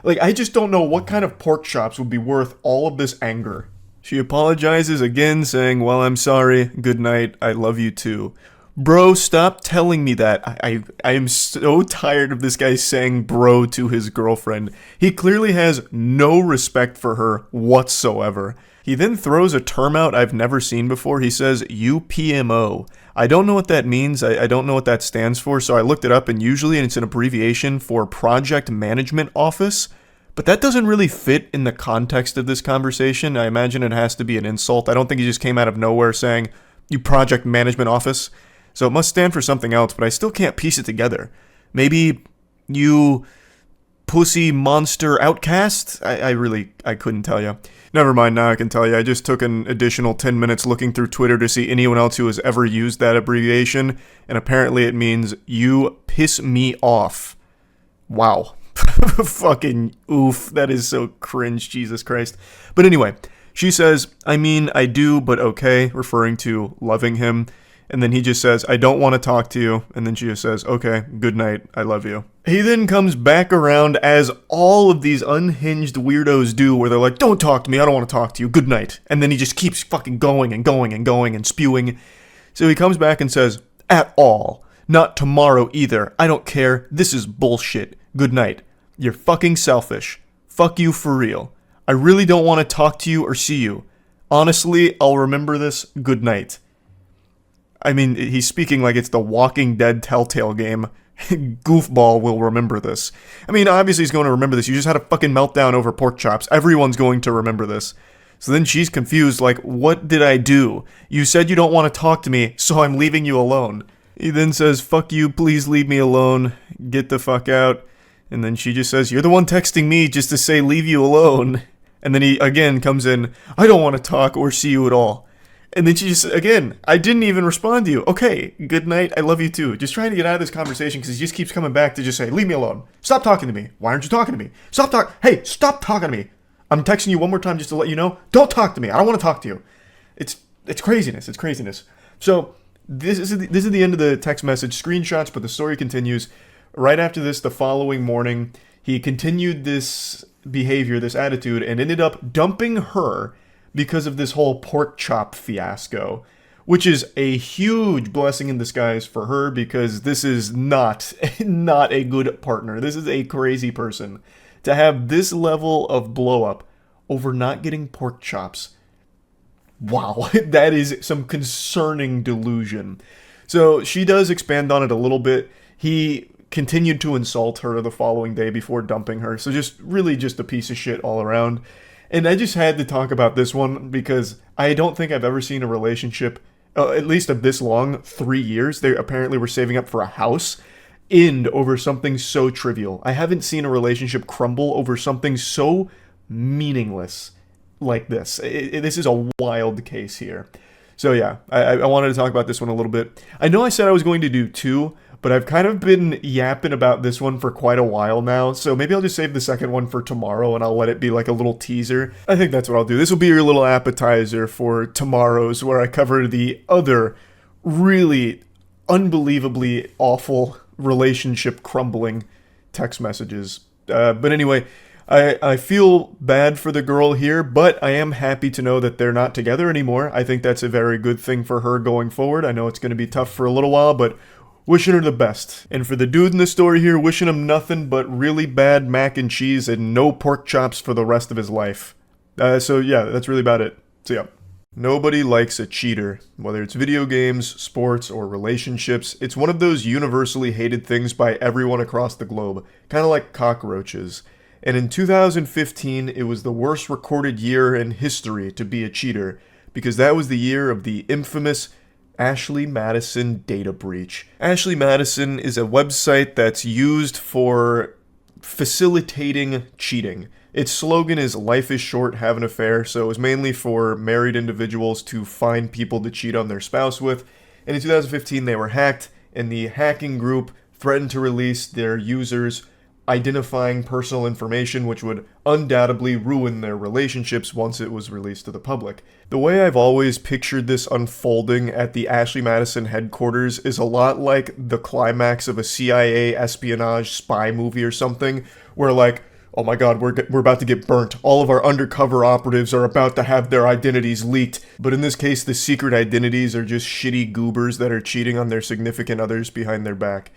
I just don't know what kind of pork chops would be worth all of this anger. She apologizes again, saying, well, I'm sorry, good night, I love you too. Bro, stop telling me that. I am so tired of this guy saying bro to his girlfriend. He clearly has no respect for her whatsoever. He then throws a term out I've never seen before. He says UPMO. I don't know what that means. I don't know what that stands for, so I looked it up, and usually it's an abbreviation for Project Management Office. But that doesn't really fit in the context of this conversation. I imagine it has to be an insult. I don't think he just came out of nowhere saying, you Project Management Office. So it must stand for something else, but I still can't piece it together. Maybe
You pussy monster outcast? I couldn't tell you. Never mind, now I can tell you. I just took an additional 10 minutes looking through Twitter to see anyone else who has ever used that abbreviation, and apparently it means you piss me off. Wow. Fucking oof. That is so cringe, Jesus Christ. But anyway, she says, I mean, I do, but okay, referring to loving him. And then he just says, I don't want to talk to you. And then she just says, okay, good night, I love you. He then comes back around, as all of these unhinged weirdos do, where they're like, don't talk to me, I don't want to talk to you, good night. And then he just keeps fucking going and going and going and spewing. So he comes back and says, at all. Not tomorrow either. I don't care. This is bullshit. Good night. You're fucking selfish. Fuck you for real. I really don't want to talk to you or see you. Honestly, I'll remember this. Good night. I mean, he's speaking like it's the Walking Dead Telltale game. Goofball will remember this. I mean, obviously he's going to remember this. You just had a fucking meltdown over pork chops. Everyone's going to remember this. So then she's confused, like, what did I do? You said you don't want to talk to me, so I'm leaving you alone. He then says, fuck you, please leave me alone. Get the fuck out. And then she just says, you're the one texting me just to say leave you alone. And then he again comes in, I don't want to talk or see you at all. And then she just, again, I didn't even respond to you. Okay, good night, I love you too. Just trying to get out of this conversation because he just keeps coming back to just say, leave me alone. Stop talking to me. Why aren't you talking to me? Hey, stop talking to me. I'm texting you one more time just to let you know. Don't talk to me. I don't want to talk to you. It's craziness. It's craziness. So this is the end of the text message screenshots, but the story continues. Right after this, the following morning, he continued this behavior, this attitude, and ended up dumping her because of this whole pork chop fiasco, which is a huge blessing in disguise for her, because this is not a good partner. This is a crazy person. To have this level of blow up over not getting pork chops. Wow, that is some concerning delusion. So she does expand on it a little bit. He continued to insult her the following day before dumping her. So just really just a piece of shit all around. And I just had to talk about this one because I don't think I've ever seen a relationship, at least of this long, 3 years. They apparently were saving up for a house, end over something so trivial. I haven't seen a relationship crumble over something so meaningless like this. This is a wild case here. So yeah, I wanted to talk about this one a little bit. I know I said I was going to do 2, but I've kind of been yapping about this one for quite a while now, so maybe I'll just save the second one for tomorrow and I'll let it be like a little teaser. I think that's what I'll do. This will be your little appetizer for tomorrow's, where I cover the other really unbelievably awful relationship crumbling text messages. But anyway, I feel bad for the girl here, but I am happy to know that they're not together anymore. I think that's a very good thing for her going forward. I know it's going to be tough for a little while, but wishing her the best. And for the dude in the story here, wishing him nothing but really bad mac and cheese and no pork chops for the rest of his life. So yeah, that's really about it. So yeah. Nobody likes a cheater. Whether it's video games, sports, or relationships, it's one of those universally hated things by everyone across the globe. Kind of like cockroaches. And in 2015, it was the worst recorded year in history to be a cheater, because that was the year of the infamous Ashley Madison data breach. Ashley Madison is a website that's used for facilitating cheating. Its slogan is "Life is short, have an affair," so it was mainly for married individuals to find people to cheat on their spouse with. And in 2015, they were hacked, and the hacking group threatened to release their users' identifying personal information, which would undoubtedly ruin their relationships once it was released to the public. The way I've always pictured this unfolding at the Ashley Madison headquarters is a lot like the climax of a CIA espionage spy movie or something, where like, oh my god, we're about to get burnt. All of our undercover operatives are about to have their identities leaked. But in this case, the secret identities are just shitty goobers that are cheating on their significant others behind their back.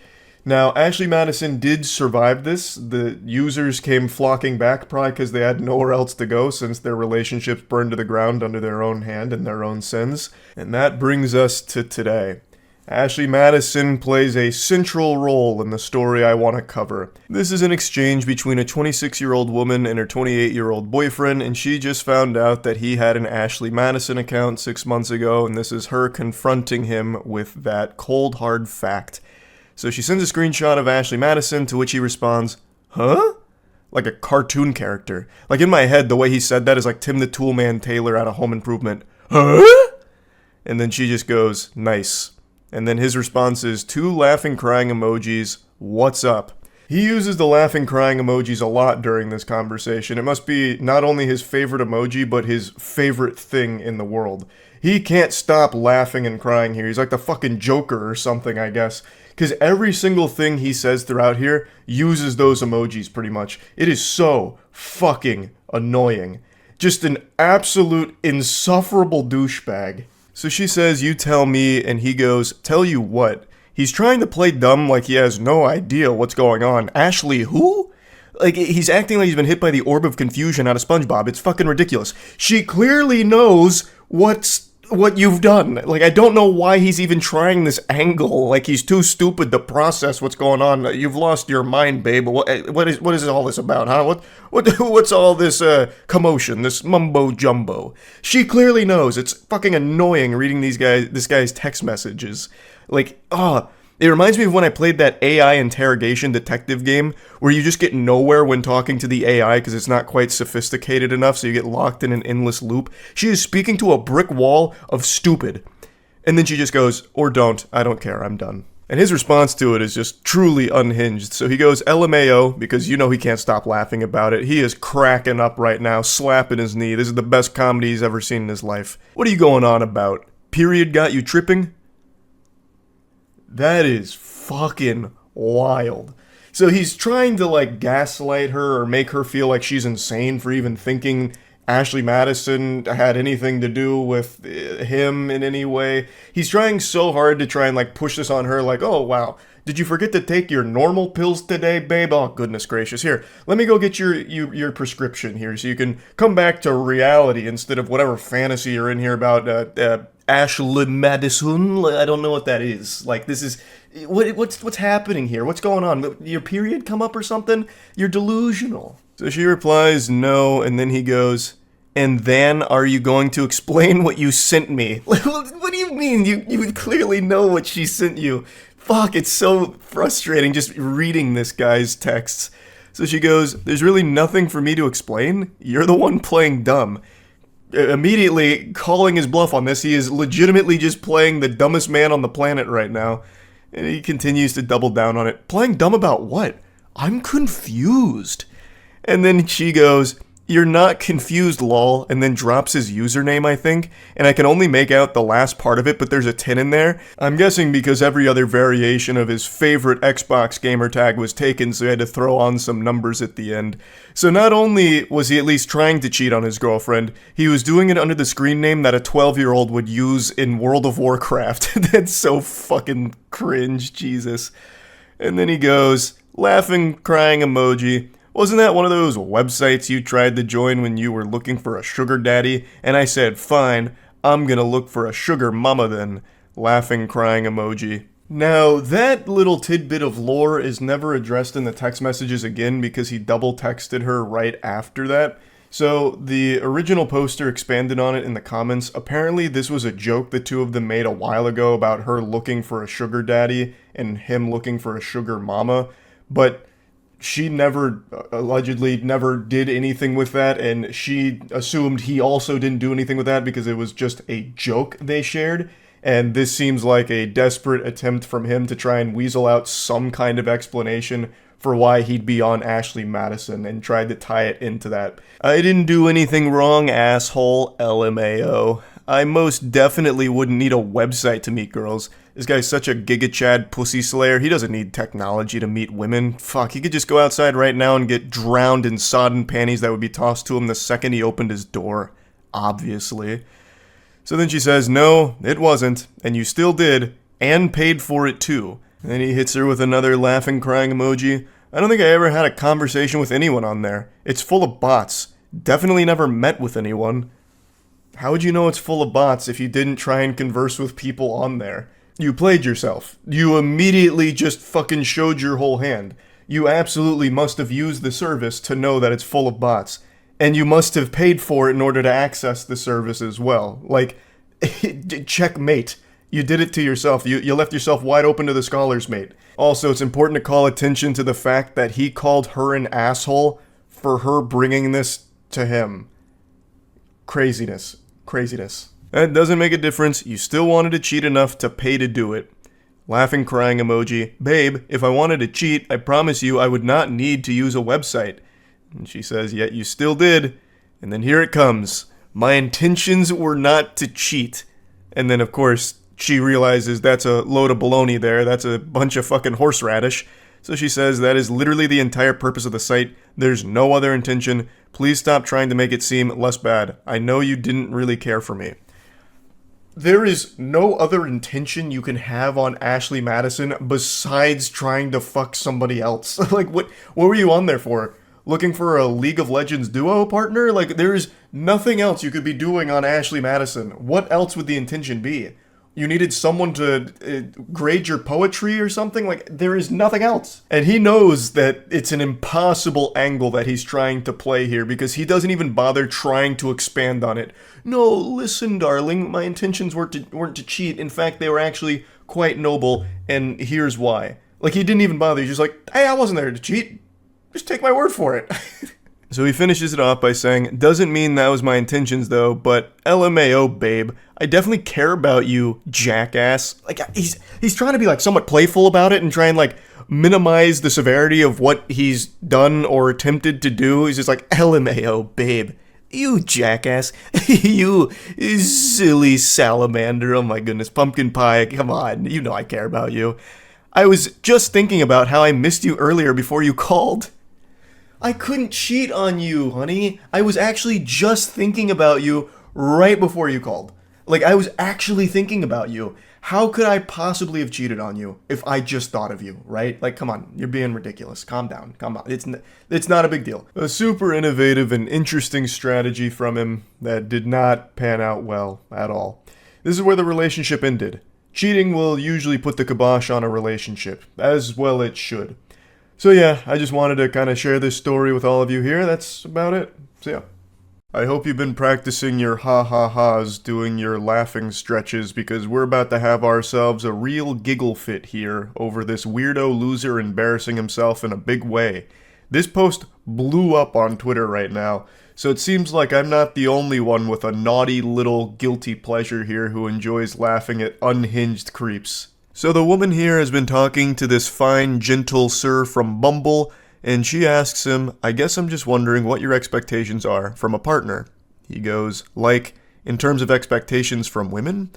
Now, Ashley Madison did survive this. The users came flocking back, probably because they had nowhere else to go since their relationships burned to the ground under their own hand and their own sins. And that brings us to today. Ashley Madison plays a central role in the story I want to cover. This is an exchange between a 26-year-old woman and her 28-year-old boyfriend, and she just found out that he had an Ashley Madison account 6 months ago, and this is her confronting him with that cold, hard fact. So she sends a screenshot of Ashley Madison, to which he responds, huh? Like a cartoon character. Like in my head, the way he said that is like Tim the Toolman Taylor out of Home Improvement. Huh? And then she just goes, nice. And then his response is 2 laughing crying emojis, what's up? He uses the laughing crying emojis a lot during this conversation. It must be not only his favorite emoji, but his favorite thing in the world. He can't stop laughing and crying here. He's like the fucking Joker or something, I guess. Because every single thing he says throughout here uses those emojis pretty much. It is so fucking annoying. Just an absolute insufferable douchebag. So she says, you tell me, and he goes, tell you what? He's trying to play dumb like he has no idea what's going on. Ashley who? Like, he's acting like he's been hit by the orb of confusion out of SpongeBob. It's fucking ridiculous. She clearly knows what you've done. Like, I don't know why he's even trying this angle. Like, he's too stupid to process what's going on. You've lost your mind, babe. What is all this about, huh? What's all this commotion, this mumbo jumbo? She clearly knows. It's fucking annoying reading this guy's text messages. Like, it reminds me of when I played that AI interrogation detective game where you just get nowhere when talking to the AI because it's not quite sophisticated enough, so you get locked in an endless loop. She is speaking to a brick wall of stupid. And then she just goes, or don't, I don't care, I'm done. And his response to it is just truly unhinged. So he goes, LMAO, because you know he can't stop laughing about it. He is cracking up right now, slapping his knee. This is the best comedy he's ever seen in his life. What are you going on about? Period got you tripping? That is fucking wild. So he's trying to like gaslight her or make her feel like she's insane for even thinking Ashley Madison had anything to do with him in any way. He's trying so hard to try and like push this on her like, oh wow, did you forget to take your normal pills today, babe? Oh goodness gracious. Here, let me go get your prescription here so you can come back to reality instead of whatever fantasy you're in here about Ashley Madison. I don't know what that is. Like, this is what's happening here? What's going on? Your period come up or something? You're delusional. So she replies no, and then he goes, and then are you going to explain what you sent me? What do you mean? You clearly know what she sent you. Fuck, it's so frustrating just reading this guy's texts. So she goes, there's really nothing for me to explain. You're the one playing dumb. Immediately calling his bluff on this, he is legitimately just playing the dumbest man on the planet right now. And he continues to double down on it. Playing dumb about what? I'm confused. And then she goes, you're not confused, lol, and then drops his username, I think, and I can only make out the last part of it, but there's a 10 in there. I'm guessing because every other variation of his favorite Xbox gamer tag was taken, so he had to throw on some numbers at the end. So not only was he at least trying to cheat on his girlfriend, he was doing it under the screen name that a 12-year-old would use in World of Warcraft. That's so fucking cringe, Jesus. And then he goes, laughing, crying emoji. Wasn't that one of those websites you tried to join when you were looking for a sugar daddy? And I said, fine, I'm gonna look for a sugar mama then. Laughing, crying emoji. Now, that little tidbit of lore is never addressed in the text messages again because he double texted her right after that. So, the original poster expanded on it in the comments. Apparently, this was a joke the two of them made a while ago about her looking for a sugar daddy and him looking for a sugar mama. But she allegedly never did anything with that, and she assumed he also didn't do anything with that because it was just a joke they shared, and this seems like a desperate attempt from him to try and weasel out some kind of explanation for why he'd be on Ashley Madison and tried to tie it into that. I didn't do anything wrong, asshole, LMAO. I most definitely wouldn't need a website to meet girls. This guy's such a giga-chad pussy slayer, he doesn't need technology to meet women. Fuck, he could just go outside right now and get drowned in sodden panties that would be tossed to him the second he opened his door. Obviously. So then she says, no, it wasn't, and you still did, and paid for it too. And then he hits her with another laughing, crying emoji. I don't think I ever had a conversation with anyone on there. It's full of bots. Definitely never met with anyone. How would you know it's full of bots if you didn't try and converse with people on there? You played yourself. You immediately just fucking showed your whole hand. You absolutely must have used the service to know that it's full of bots. And you must have paid for it in order to access the service as well. Like, checkmate. You did it to yourself. You left yourself wide open to the scholars, mate. Also, it's important to call attention to the fact that he called her an asshole for her bringing this to him. Craziness. Craziness. That doesn't make a difference. You still wanted to cheat enough to pay to do it. Laughing, crying emoji. Babe, if I wanted to cheat, I promise you I would not need to use a website. And she says, yet you still did. And then here it comes. My intentions were not to cheat. And then, of course, she realizes that's a load of baloney there. That's a bunch of fucking horseradish. So she says that is literally the entire purpose of the site. There's no other intention. Please stop trying to make it seem less bad. I know you didn't really care for me. There is no other intention you can have on Ashley Madison besides trying to fuck somebody else. Like, what were you on there for? Looking for a League of Legends duo partner? Like, there's nothing else you could be doing on Ashley Madison. What else would the intention be? You needed someone to grade your poetry or something? Like, there is nothing else. And he knows that it's an impossible angle that he's trying to play here because he doesn't even bother trying to expand on it. No, listen, darling, my intentions weren't to cheat. In fact, they were actually quite noble, and here's why. Like, he didn't even bother. He's just like, hey, I wasn't there to cheat. Just take my word for it. So he finishes it off by saying, doesn't mean that was my intentions though, but LMAO, babe. I definitely care about you, jackass. Like, he's trying to be like somewhat playful about it and try and like minimize the severity of what he's done or attempted to do. He's just like, LMAO, babe. You jackass. You silly salamander. Oh my goodness, pumpkin pie. Come on, you know I care about you. I was just thinking about how I missed you earlier before you called. I couldn't cheat on you, honey. I was actually just thinking about you right before you called. Like, I was actually thinking about you. How could I possibly have cheated on you if I just thought of you, right? Like, come on, you're being ridiculous. Calm down, come on. It's not a big deal. A super innovative and interesting strategy from him that did not pan out well at all. This is where the relationship ended. Cheating will usually put the kibosh on a relationship, as well it should. So yeah, I just wanted to kind of share this story with all of you here. That's about it. So yeah. I hope you've been practicing your ha-ha-has, doing your laughing stretches, because we're about to have ourselves a real giggle fit here over this weirdo loser embarrassing himself in a big way. This post blew up on Twitter right now, so it seems like I'm not the only one with a naughty little guilty pleasure here who enjoys laughing at unhinged creeps. So the woman here has been talking to this fine, gentle sir from Bumble, and she asks him, I guess I'm just wondering what your expectations are from a partner. He goes, like, in terms of expectations from women?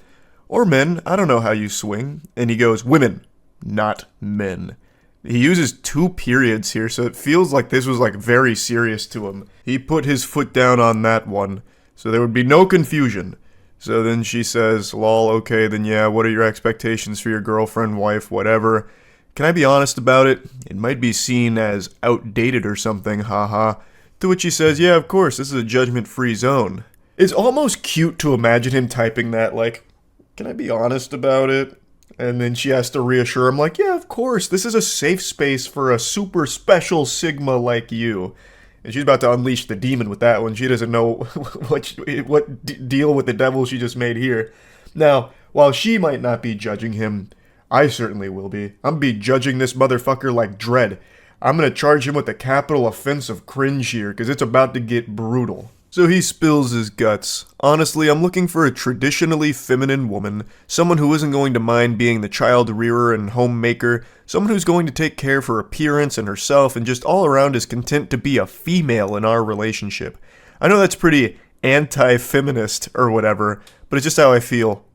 Or men, I don't know how you swing. And he goes, women, not men. He uses 2 periods here, so it feels like this was like very serious to him. He put his foot down on that one, so there would be no confusion. So then she says, lol, okay, then yeah, what are your expectations for your girlfriend, wife, whatever? Can I be honest about it? It might be seen as outdated or something, haha. To which he says, yeah, of course, this is a judgment-free zone. It's almost cute to imagine him typing that, like, can I be honest about it? And then she has to reassure him, like, yeah, of course, this is a safe space for a super special Sigma like you. And she's about to unleash the demon with that one. She doesn't know what deal with the devil she just made here. Now, while she might not be judging him, I certainly will be. I'm be judging this motherfucker like dread. I'm gonna charge him with the capital offense of cringe here, because it's about to get brutal. So he spills his guts. Honestly, I'm looking for a traditionally feminine woman, someone who isn't going to mind being the child rearer and homemaker, someone who's going to take care of her appearance and herself and just all around is content to be a female in our relationship. I know that's pretty anti-feminist or whatever, but it's just how I feel.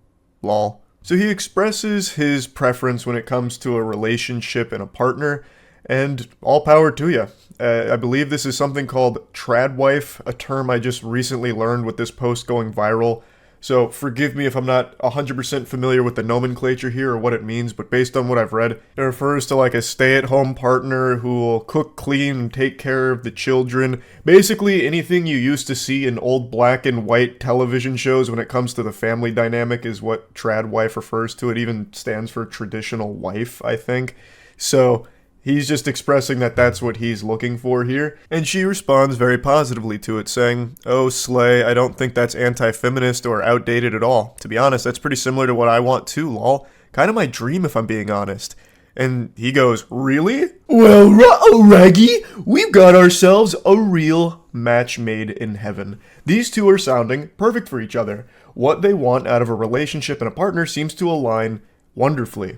Lol. So he expresses his preference when it comes to a relationship and a partner, and all power to you. I believe this is something called tradwife, a term I just recently learned with this post going viral. So forgive me if I'm not 100% familiar with the nomenclature here or what it means, but based on what I've read, it refers to like a stay-at-home partner who will cook, clean, and take care of the children. Basically anything you used to see in old black and white television shows when it comes to the family dynamic is what tradwife refers to. It even stands for traditional wife, I think. So He's just expressing that that's what he's looking for here. And she responds very positively to it, saying, "Oh, slay, I don't think that's anti-feminist or outdated at all. To be honest, that's pretty similar to what I want too, lol. Kind of my dream if I'm being honest." And he goes, "Really? Well, Raggy, we've got ourselves a real match made in heaven. These two are sounding perfect for each other. What they want out of a relationship and a partner seems to align wonderfully."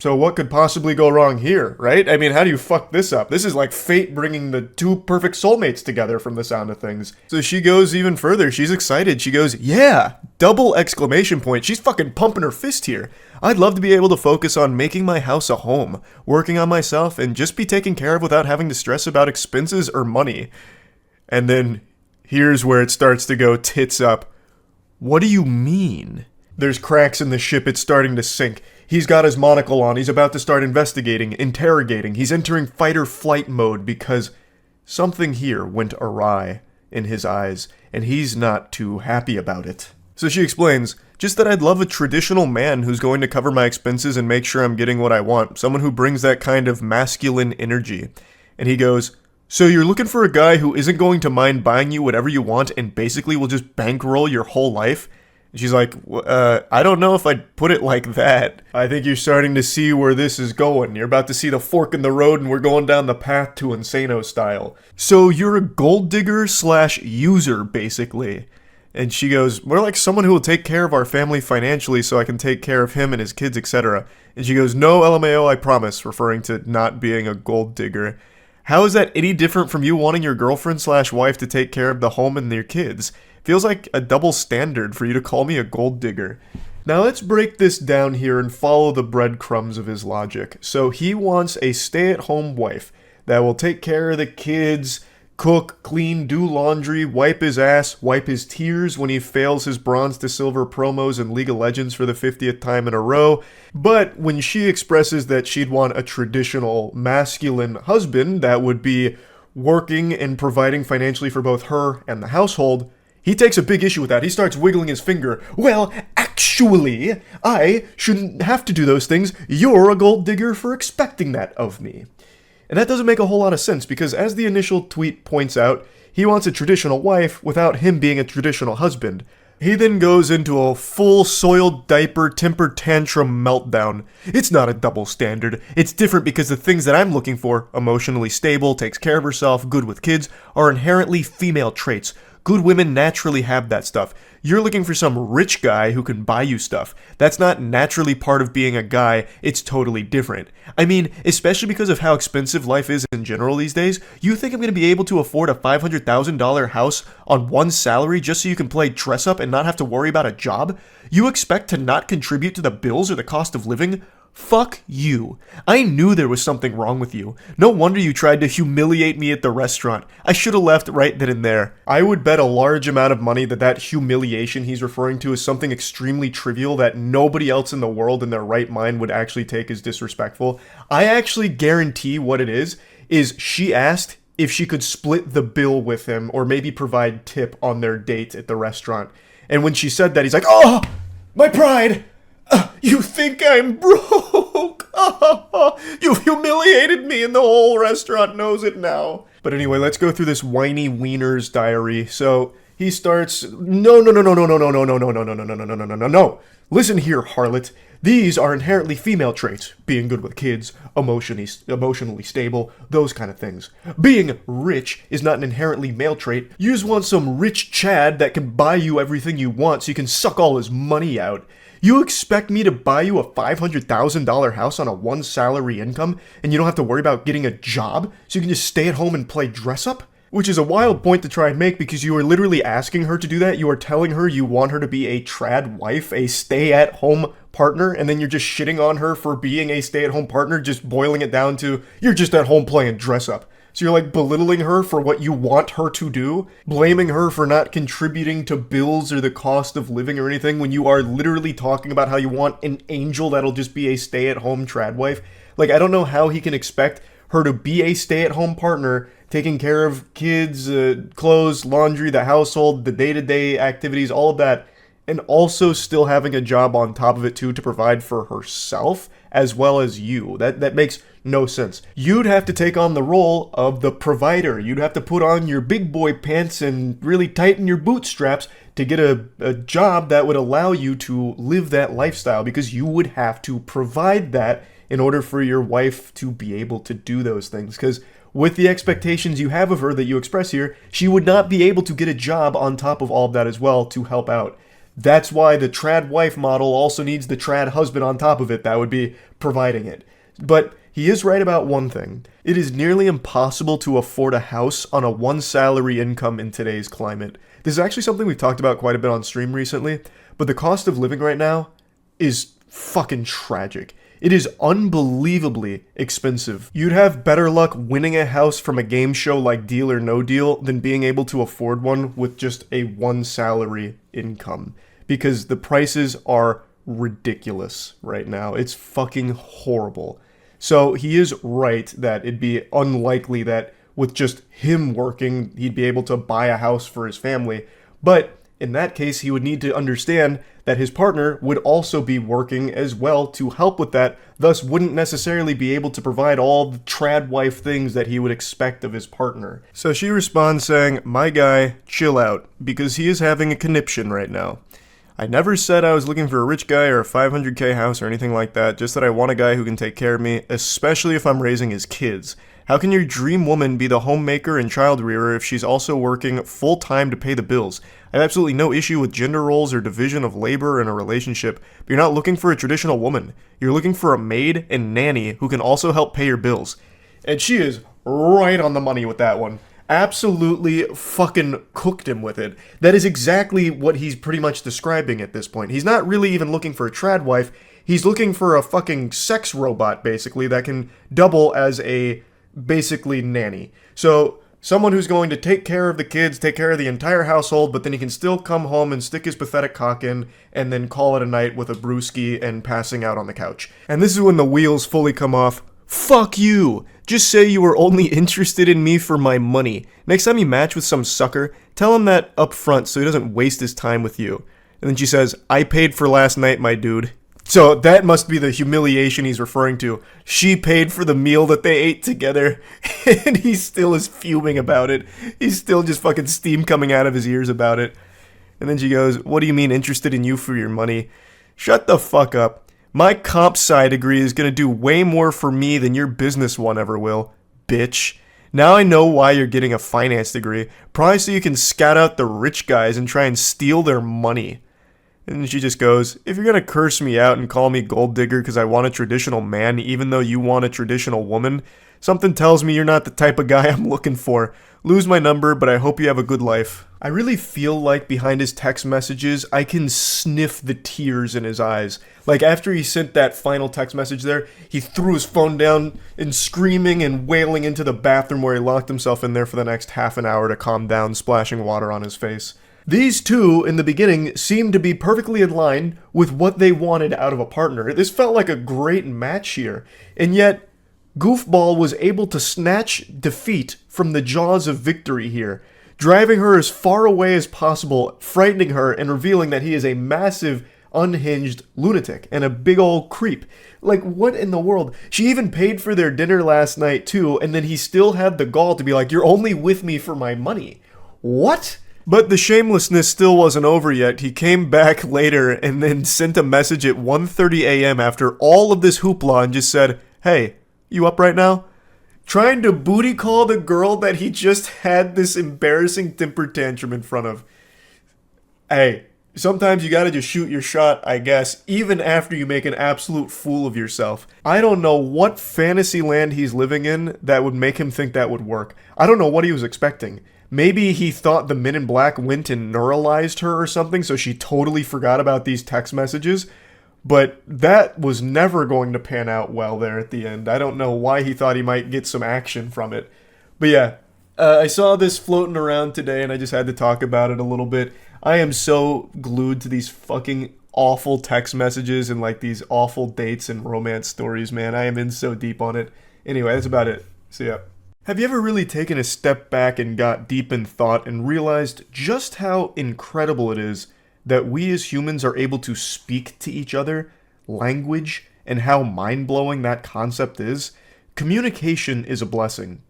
So what could possibly go wrong here, right? I mean, how do you fuck this up? This is like fate bringing the two perfect soulmates together from the sound of things. So she goes even further. She's excited. She goes, "Yeah, double exclamation point." She's fucking pumping her fist here. "I'd love to be able to focus on making my house a home, working on myself, and just be taken care of without having to stress about expenses or money." And then here's where it starts to go tits up. "What do you mean?" There's cracks in the ship. It's starting to sink. He's got his monocle on. He's about to start investigating, interrogating. He's entering fight-or-flight mode because something here went awry in his eyes, and he's not too happy about it. So she explains, "Just that I'd love a traditional man who's going to cover my expenses and make sure I'm getting what I want. Someone who brings that kind of masculine energy." And he goes, "So you're looking for a guy who isn't going to mind buying you whatever you want and basically will just bankroll your whole life?" And she's like, "I don't know if I'd put it like that. I think you're starting to see where this is going. You're about to see the fork in the road and we're going down the path to Insano style. So you're a gold digger / user, basically." And she goes, "More like someone who will take care of our family financially so I can take care of him and his kids, etc." And she goes, "No, LMAO, I promise," referring to not being a gold digger. How is that any different from you wanting your girlfriend / wife to take care of the home and their kids? Feels like a double standard for you to call me a gold digger. Now let's break this down here and follow the breadcrumbs of his logic. So he wants a stay-at-home wife that will take care of the kids, cook, clean, do laundry, wipe his ass, wipe his tears when he fails his bronze to silver promos in League of Legends for the 50th time in a row. But when she expresses that she'd want a traditional masculine husband that would be working and providing financially for both her and the household, he takes a big issue with that. He starts wiggling his finger. "Well, actually, I shouldn't have to do those things. You're a gold digger for expecting that of me." And that doesn't make a whole lot of sense because as the initial tweet points out, he wants a traditional wife without him being a traditional husband. He then goes into a full soiled diaper temper tantrum meltdown. "It's not a double standard. It's different because the things that I'm looking for, emotionally stable, takes care of herself, good with kids, are inherently female traits. Good women naturally have that stuff. You're looking for some rich guy who can buy you stuff. That's not naturally part of being a guy, it's totally different. I mean, especially because of how expensive life is in general these days, you think I'm going to be able to afford a $500,000 house on one salary just so you can play dress up and not have to worry about a job? You expect to not contribute to the bills or the cost of living? Fuck you. I knew there was something wrong with you. No wonder you tried to humiliate me at the restaurant. I should have left right then and there." I would bet a large amount of money that humiliation he's referring to is something extremely trivial that nobody else in the world in their right mind would actually take as disrespectful. I actually guarantee what it is she asked if she could split the bill with him or maybe provide tip on their date at the restaurant. And when she said that, he's like, "Oh, my pride! You think I'm broke? You've humiliated me and the whole restaurant knows it now." But anyway, let's go through this whiny wiener's diary. So he starts, no. Listen here, harlot. These are inherently female traits. Being good with kids, emotionally stable, those kind of things. Being rich is not an inherently male trait. You just want some rich Chad that can buy you everything you want so you can suck all his money out. You expect me to buy you a $500,000 house on a one salary income and you don't have to worry about getting a job so you can just stay at home and play dress up? Which is a wild point to try and make because you are literally asking her to do that. You are telling her you want her to be a trad wife, a stay-at-home partner, and then you're just shitting on her for being a stay-at-home partner, just boiling it down to you're just at home playing dress up. So you're like belittling her for what you want her to do, blaming her for not contributing to bills or the cost of living or anything when you are literally talking about how you want an angel that'll just be a stay-at-home trad wife. Like, I don't know how he can expect her to be a stay-at-home partner, taking care of kids, clothes, laundry, the household, the day-to-day activities, all of that, and also still having a job on top of it too to provide for herself as well as you. That makes no sense. You'd have to take on the role of the provider. You'd have to put on your big boy pants and really tighten your bootstraps to get a job that would allow you to live that lifestyle, because you would have to provide that in order for your wife to be able to do those things. Because with the expectations you have of her that you express here, she would not be able to get a job on top of all of that as well to help out. That's why the trad wife model also needs the trad husband on top of it that would be providing it. But he is right about one thing. It is nearly impossible to afford a house on a one salary income in today's climate. This is actually something we've talked about quite a bit on stream recently, but the cost of living right now is fucking tragic. It is unbelievably expensive. You'd have better luck winning a house from a game show like Deal or No Deal than being able to afford one with just a one salary income, because the prices are ridiculous right now. It's fucking horrible. So he is right that it'd be unlikely that with just him working, he'd be able to buy a house for his family. But in that case, he would need to understand that his partner would also be working as well to help with that, thus wouldn't necessarily be able to provide all the trad wife things that he would expect of his partner. So she responds saying, "My guy, chill out, because he is having a conniption right now. I never said I was looking for a rich guy or a 500k house or anything like that, just that I want a guy who can take care of me, especially if I'm raising his kids. How can your dream woman be the homemaker and child rearer if she's also working full-time to pay the bills? I have absolutely no issue with gender roles or division of labor in a relationship, but you're not looking for a traditional woman. You're looking for a maid and nanny who can also help pay your bills." And she is right on the money with that one. Absolutely fucking cooked him with it. That is exactly what he's pretty much describing at this point. He's not really even looking for a trad wife. He's looking for a fucking sex robot, basically, that can double as a, basically, nanny. So, someone who's going to take care of the kids, take care of the entire household, but then he can still come home and stick his pathetic cock in and then call it a night with a brewski and passing out on the couch. And this is when the wheels fully come off. Fuck you! Just say you were only interested in me for my money. Next time you match with some sucker, tell him that up front so he doesn't waste his time with you. And then she says, "I paid for last night, my dude." So that must be the humiliation he's referring to. She paid for the meal that they ate together, and he still is fuming about it. He's still just fucking steam coming out of his ears about it. And then she goes, "What do you mean interested in you for your money? Shut the fuck up. My comp sci degree is gonna do way more for me than your business one ever will, bitch. Now I know why you're getting a finance degree. Probably so you can scout out the rich guys and try and steal their money." And she just goes, "If you're gonna curse me out and call me gold digger because I want a traditional man even though you want a traditional woman, something tells me you're not the type of guy I'm looking for. Lose my number, but I hope you have a good life." I really feel like behind his text messages, I can sniff the tears in his eyes. Like after he sent that final text message there, he threw his phone down and screaming and wailing into the bathroom where he locked himself in there for the next half an hour to calm down, splashing water on his face. These two, in the beginning, seemed to be perfectly in line with what they wanted out of a partner. This felt like a great match here. And yet, Goofball was able to snatch defeat from the jaws of victory here, driving her as far away as possible, frightening her, and revealing that he is a massive, unhinged lunatic and a big old creep. Like, what in the world? She even paid for their dinner last night, too, and then he still had the gall to be like, "You're only with me for my money." What? But the shamelessness still wasn't over yet. He came back later and then sent a message at 1:30 a.m. after all of this hoopla and just said, "Hey, you up right now?" Trying to booty call the girl that he just had this embarrassing temper tantrum in front of. Hey, sometimes you gotta just shoot your shot, I guess, even after you make an absolute fool of yourself. I don't know what fantasy land he's living in that would make him think that would work. I don't know what he was expecting. Maybe he thought the Men in Black went and neuralized her or something, so she totally forgot about these text messages. But that was never going to pan out well there at the end. I don't know why he thought he might get some action from it. But yeah, I saw this floating around today and I just had to talk about it a little bit. I am so glued to these fucking awful text messages and like these awful dates and romance stories, man. I am in so deep on it. Anyway, that's about it. See ya. Have you ever really taken a step back and got deep in thought and realized just how incredible it is that we as humans are able to speak to each other, language, and how mind-blowing that concept is. Communication is a blessing.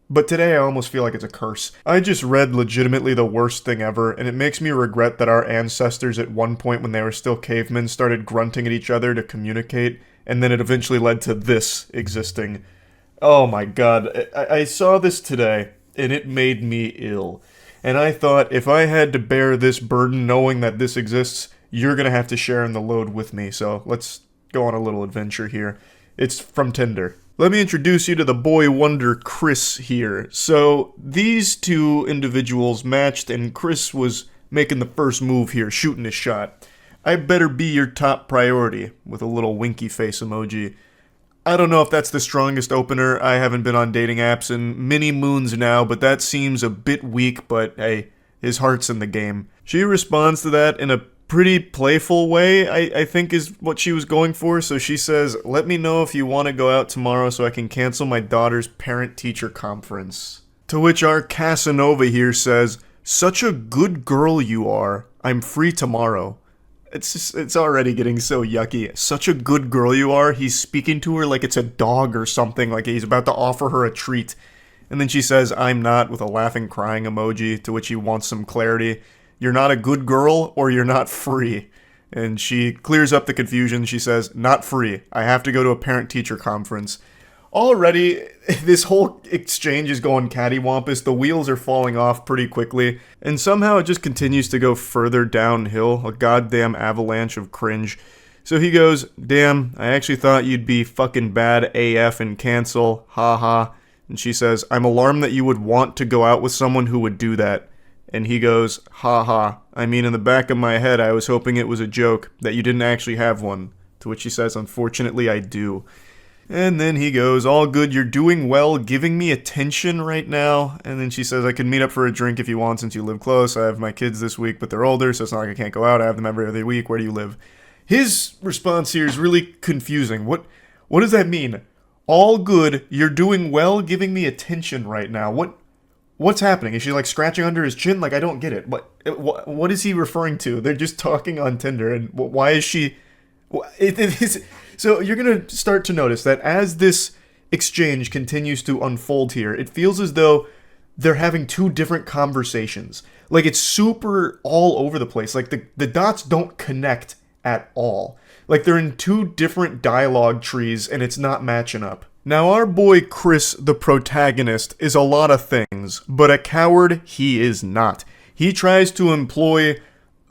But today I almost feel like it's a curse. I just read legitimately the worst thing ever, and it makes me regret that our ancestors at one point when they were still cavemen started grunting at each other to communicate, and then it eventually led to this existing. Oh my god, I saw this today, and it made me ill. And I thought, if I had to bear this burden knowing that this exists, you're gonna have to share in the load with me, so let's go on a little adventure here. It's from Tinder. Let me introduce you to the boy wonder Chris here. So, these two individuals matched, and Chris was making the first move here, shooting his shot. I better be your top priority, with a little winky face emoji. I don't know if that's the strongest opener. I haven't been on dating apps in many moons now, but that seems a bit weak, but hey, his heart's in the game. She responds to that in a pretty playful way, I think is what she was going for. So she says, let me know if you want to go out tomorrow so I can cancel my daughter's parent-teacher conference. To which our Casanova here says, such a good girl you are. I'm free tomorrow. It's already getting so yucky. Such a good girl you are. He's speaking to her like it's a dog or something, like he's about to offer her a treat. And then she says, I'm not, with a laughing crying emoji, to which he wants some clarity. You're not a good girl, or you're not free. And she clears up the confusion. She says, not free. I have to go to a parent-teacher conference. Already, this whole exchange is going cattywampus. The wheels are falling off pretty quickly. And somehow it just continues to go further downhill. A goddamn avalanche of cringe. So he goes, damn, I actually thought you'd be fucking bad AF and cancel. Ha ha. And she says, I'm alarmed that you would want to go out with someone who would do that. And he goes, ha ha, I mean in the back of my head I was hoping it was a joke, that you didn't actually have one. To which she says, unfortunately I do. And then he goes, all good, you're doing well, giving me attention right now. And then she says, I can meet up for a drink if you want since you live close. I have my kids this week, but they're older, so it's not like I can't go out. I have them every other week. Where do you live? His response here is really confusing. What does that mean? All good, you're doing well, giving me attention right now. What's happening? Is she like scratching under his chin? Like, I don't get it. What is he referring to? They're just talking on Tinder, and why is she... So you're going to start to notice that as this exchange continues to unfold here, it feels as though they're having two different conversations. Like, it's super all over the place. Like, the dots don't connect at all. Like, they're in two different dialogue trees, and it's not matching up. Now, our boy Chris, the protagonist, is a lot of things, but a coward he is not. He tries to employ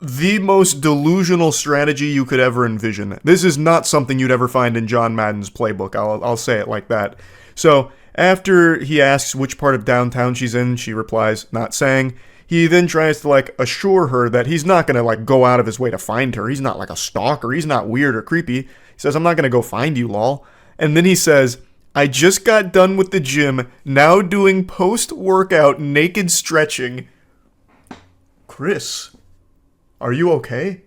the most delusional strategy you could ever envision. This is not something you'd ever find in John Madden's playbook, I'll say it like that. So, after he asks which part of downtown she's in, she replies, not saying. He then tries to, assure her that he's not gonna, go out of his way to find her. He's not, a stalker. He's not weird or creepy. He says, I'm not gonna go find you, lol. And then he says, I just got done with the gym, now doing post-workout naked stretching. Chris, are you okay?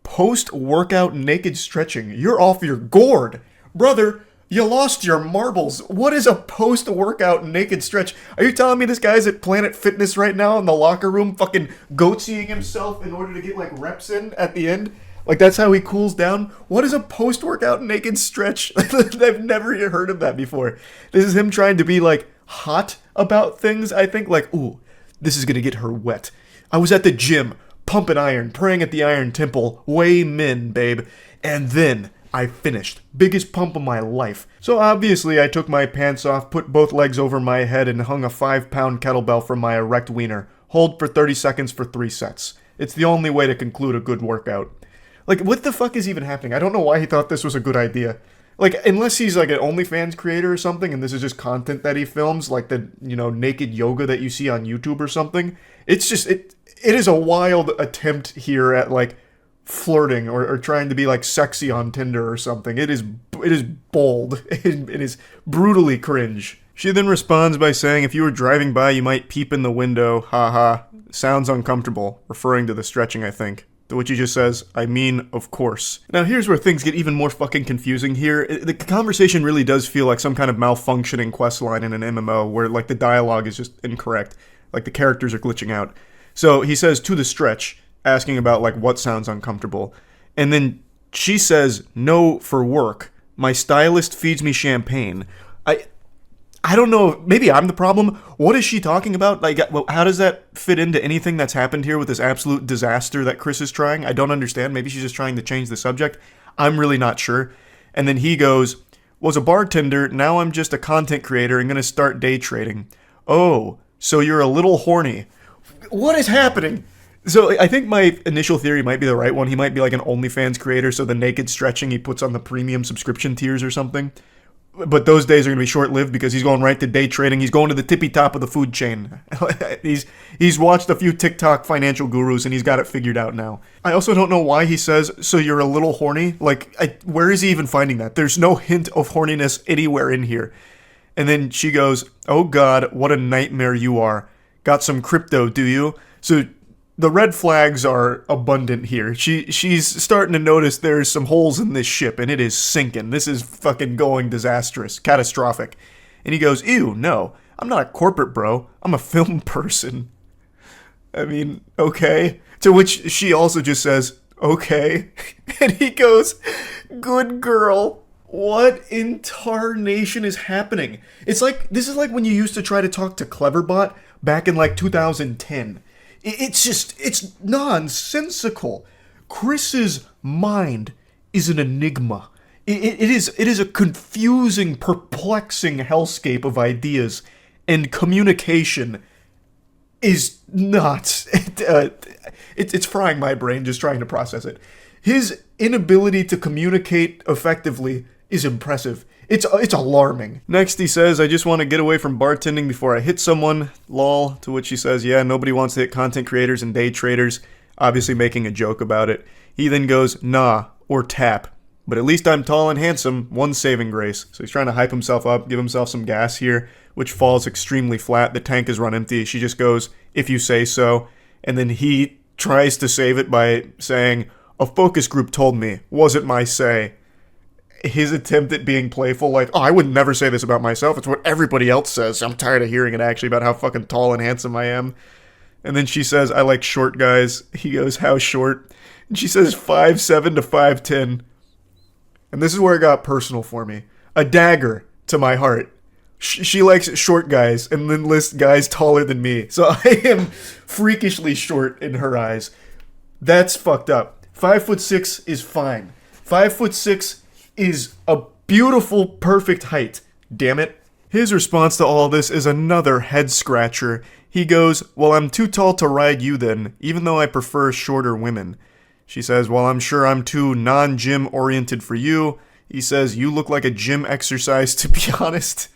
Post-workout naked stretching. You're off your gourd. Brother, you lost your marbles. What is a post-workout naked stretch? Are you telling me this guy's at Planet Fitness right now in the locker room fucking goatseeing himself in order to get, reps in at the end? That's how he cools down? What is a post-workout naked stretch? I've never heard of that before. This is him trying to be, hot about things, I think. Ooh, this is gonna get her wet. I was at the gym, pumping iron, praying at the Iron Temple, way min, babe. And then I finished. Biggest pump of my life. So obviously I took my pants off, put both legs over my head, and hung a 5-pound kettlebell from my erect wiener. Hold for 30 seconds for 3 sets. It's the only way to conclude a good workout. What the fuck is even happening? I don't know why he thought this was a good idea. Unless he's an OnlyFans creator or something, and this is just content that he films, the, naked yoga that you see on YouTube or something. It's just, it is a wild attempt here at, flirting or trying to be, sexy on Tinder or something. It is bold. It is brutally cringe. She then responds by saying, if you were driving by, you might peep in the window. Haha. Sounds uncomfortable. Referring to the stretching, I think. To which he just says, I mean, of course. Now here's where things get even more fucking confusing here. The conversation really does feel like some kind of malfunctioning questline in an MMO where, the dialogue is just incorrect. The characters are glitching out. So he says, to the stretch. asking about like what sounds uncomfortable. And then she says, "No, for work. My stylist feeds me champagne." I don't know, maybe I'm the problem. What is she talking about? Like, well, how does that fit into anything that's happened here with this absolute disaster that Chris is trying? I don't understand. Maybe she's just trying to change the subject. I'm really not sure. And then he goes, "Was a bartender, now I'm just a content creator and gonna start day trading." Oh, so you're a little horny. What is happening? So I think my initial theory might be the right one. He might be like an OnlyFans creator, so the naked stretching he puts on the premium subscription tiers or something. But those days are going to be short-lived because he's going right to day trading. He's going to the tippy top of the food chain. He's watched a few TikTok financial gurus and he's got it figured out now. I also don't know why he says, "So you're a little horny." Like, where is he even finding that? There's no hint of horniness anywhere in here. And then she goes, "Oh God, what a nightmare you are. Got some crypto, do you?" So the red flags are abundant here. She's starting to notice there's some holes in this ship, and it is sinking. This is fucking going disastrous, catastrophic. And he goes, "Ew, no, I'm not a corporate bro. I'm a film person." I mean, okay. To which she also just says, "Okay." And he goes, "Good girl. What in tarnation is happening?" This is like when you used to try to talk to Cleverbot back in like 2010. It's nonsensical. Chris's mind is an enigma. It is a confusing, perplexing hellscape of ideas, and communication is not. It's frying my brain just trying to process it. His inability to communicate effectively is impressive. It's alarming. Next he says, "I just want to get away from bartending before I hit someone, lol." To which she says, "Yeah, nobody wants to hit content creators and day traders," obviously making a joke about it. He then goes, "Nah, or tap. But at least I'm tall and handsome, one saving grace." So he's trying to hype himself up, give himself some gas here, which falls extremely flat. The tank is run empty. She just goes, "If you say so." And then he tries to save it by saying, "A focus group told me, wasn't my say." His attempt at being playful, like, "Oh, I would never say this about myself. It's what everybody else says. I'm tired of hearing it actually about how fucking tall and handsome I am." And then she says, "I like short guys." He goes, "How short?" And she says 5'7" to 5'10". And this is where it got personal for me. A dagger to my heart. She likes short guys and then lists guys taller than me. So I am freakishly short in her eyes. That's fucked up. 5'6" is fine. 5'6" is a beautiful, perfect height. Damn it. His response to all this is another head scratcher. He goes, "Well, I'm too tall to ride you then, even though I prefer shorter women." She says, "Well, I'm sure I'm too non-gym oriented for you." He says, "You look like a gym exercise, to be honest."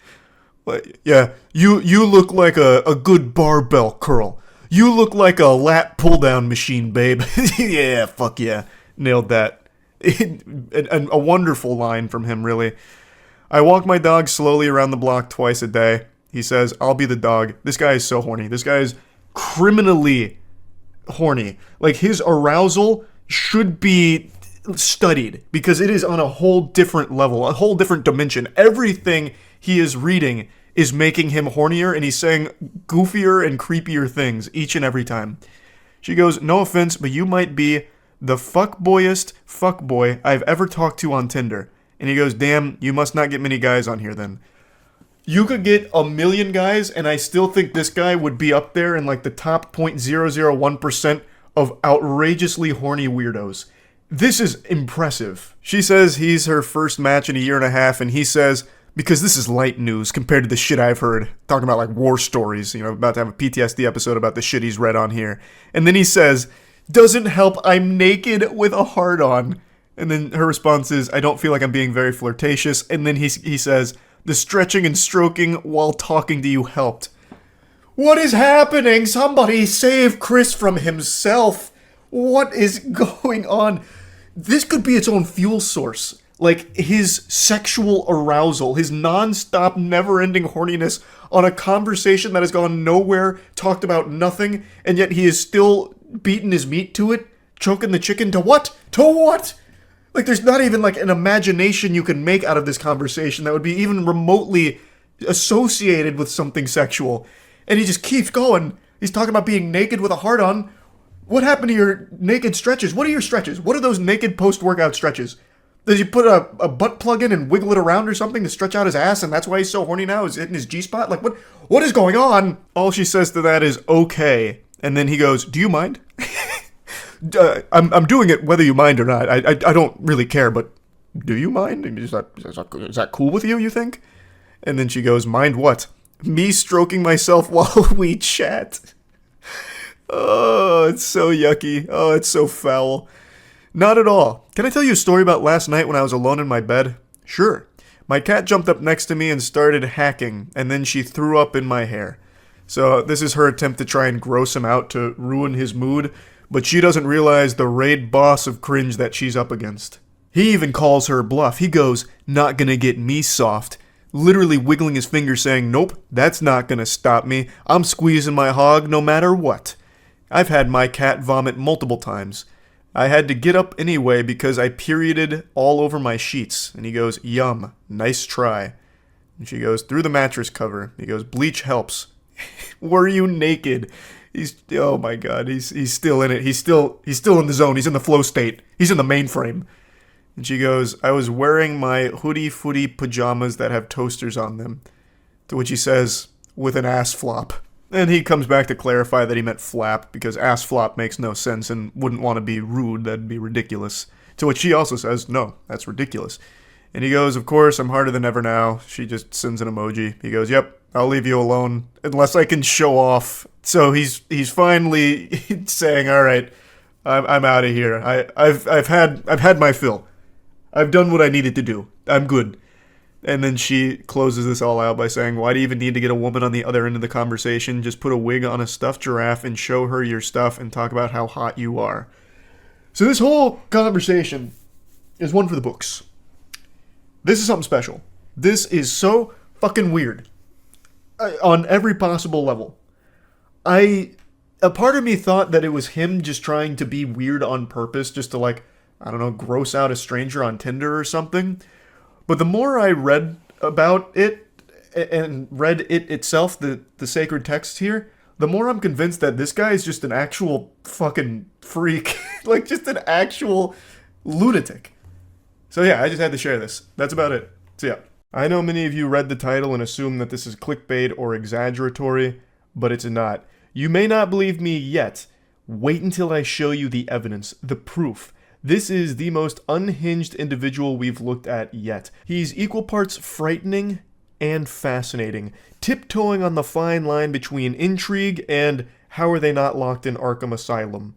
But yeah, you look like a good barbell curl. You look like a lat pull-down machine, babe. Yeah, fuck yeah. Nailed that. A wonderful line from him, really. "I walk my dog slowly around the block twice a day." He says, "I'll be the dog." This guy is so horny. This guy is criminally horny. Like, his arousal should be studied because it is on a whole different level, a whole different dimension. Everything he is reading is making him hornier, and he's saying goofier and creepier things each and every time. She goes, "No offense, but you might be the fuckboyest fuckboy I've ever talked to on Tinder." And he goes, "Damn, you must not get many guys on here then." You could get 1,000,000 guys, and I still think this guy would be up there in like the top 0.001% of outrageously horny weirdos. This is impressive. She says he's her first match in a year and a half, and he says, because this is light news compared to the shit I've heard, talking about like war stories, about to have a PTSD episode about the shit he's read on here. And then he says, "Doesn't help, I'm naked with a heart on." And then her response is, "I don't feel like I'm being very flirtatious." And then he says, "The stretching and stroking while talking to you helped." What is happening? Somebody save Chris from himself. What is going on? This could be its own fuel source. Like, his sexual arousal, his non-stop, never-ending horniness on a conversation that has gone nowhere, talked about nothing, and yet he is still beating his meat to it, choking the chicken to what? To what? Like, there's not even, like, an imagination you can make out of this conversation that would be even remotely associated with something sexual. And he just keeps going. He's talking about being naked with a heart on. What happened to your naked stretches? What are your stretches? What are those naked post-workout stretches? Does he put a butt plug in and wiggle it around or something to stretch out his ass, and that's why he's so horny now? Is hitting his G-spot? Like, what is going on? All she says to that is, okay. And then he goes, do you mind? I'm doing it whether you mind or not. I don't really care, but do you mind? Is that cool with you, you think? And then she goes, mind what? Me stroking myself while we chat. Oh, it's so yucky. Oh, it's so foul. Not at all. Can I tell you a story about last night when I was alone in my bed? Sure. My cat jumped up next to me and started hacking, and then she threw up in my hair. So this is her attempt to try and gross him out to ruin his mood, but she doesn't realize the raid boss of Cringe that she's up against. He even calls her bluff. He goes, not gonna get me soft. Literally wiggling his finger saying, nope, that's not gonna stop me. I'm squeezing my hog no matter what. I've had my cat vomit multiple times. I had to get up anyway because I perioded all over my sheets. And he goes, yum, nice try. And she goes, through the mattress cover. He goes, bleach helps. Were you naked? Oh my god, he's still in it. He's still in the zone. He's in the flow state. He's in the mainframe. And she goes, I was wearing my hoodie-footy pajamas that have toasters on them. To which he says, with an ass flop. And he comes back to clarify that he meant flap, because ass flop makes no sense and wouldn't want to be rude, that'd be ridiculous. To which she also says, no, that's ridiculous. And he goes, of course, I'm harder than ever now. She just sends an emoji. He goes, yep, I'll leave you alone, unless I can show off. So he's finally saying, all right, I'm out of here. I've had my fill. I've done what I needed to do. I'm good. And then she closes this all out by saying, why do you even need to get a woman on the other end of the conversation? Just put a wig on a stuffed giraffe and show her your stuff and talk about how hot you are. So this whole conversation is one for the books. This is something special. This is so fucking weird. On every possible level. A part of me thought that it was him just trying to be weird on purpose, just to like, I don't know, gross out a stranger on Tinder or something. But the more I read about it, and read it itself, the sacred text here, the more I'm convinced that this guy is just an actual fucking freak. Like, just an actual lunatic. So yeah, I just had to share this. That's about it. So yeah. I know many of you read the title and assume that this is clickbait or exaggeratory, but it's not. You may not believe me yet. Wait until I show you the evidence, the proof. This is the most unhinged individual we've looked at yet. He's equal parts frightening and fascinating, tiptoeing on the fine line between intrigue and how are they not locked in Arkham Asylum.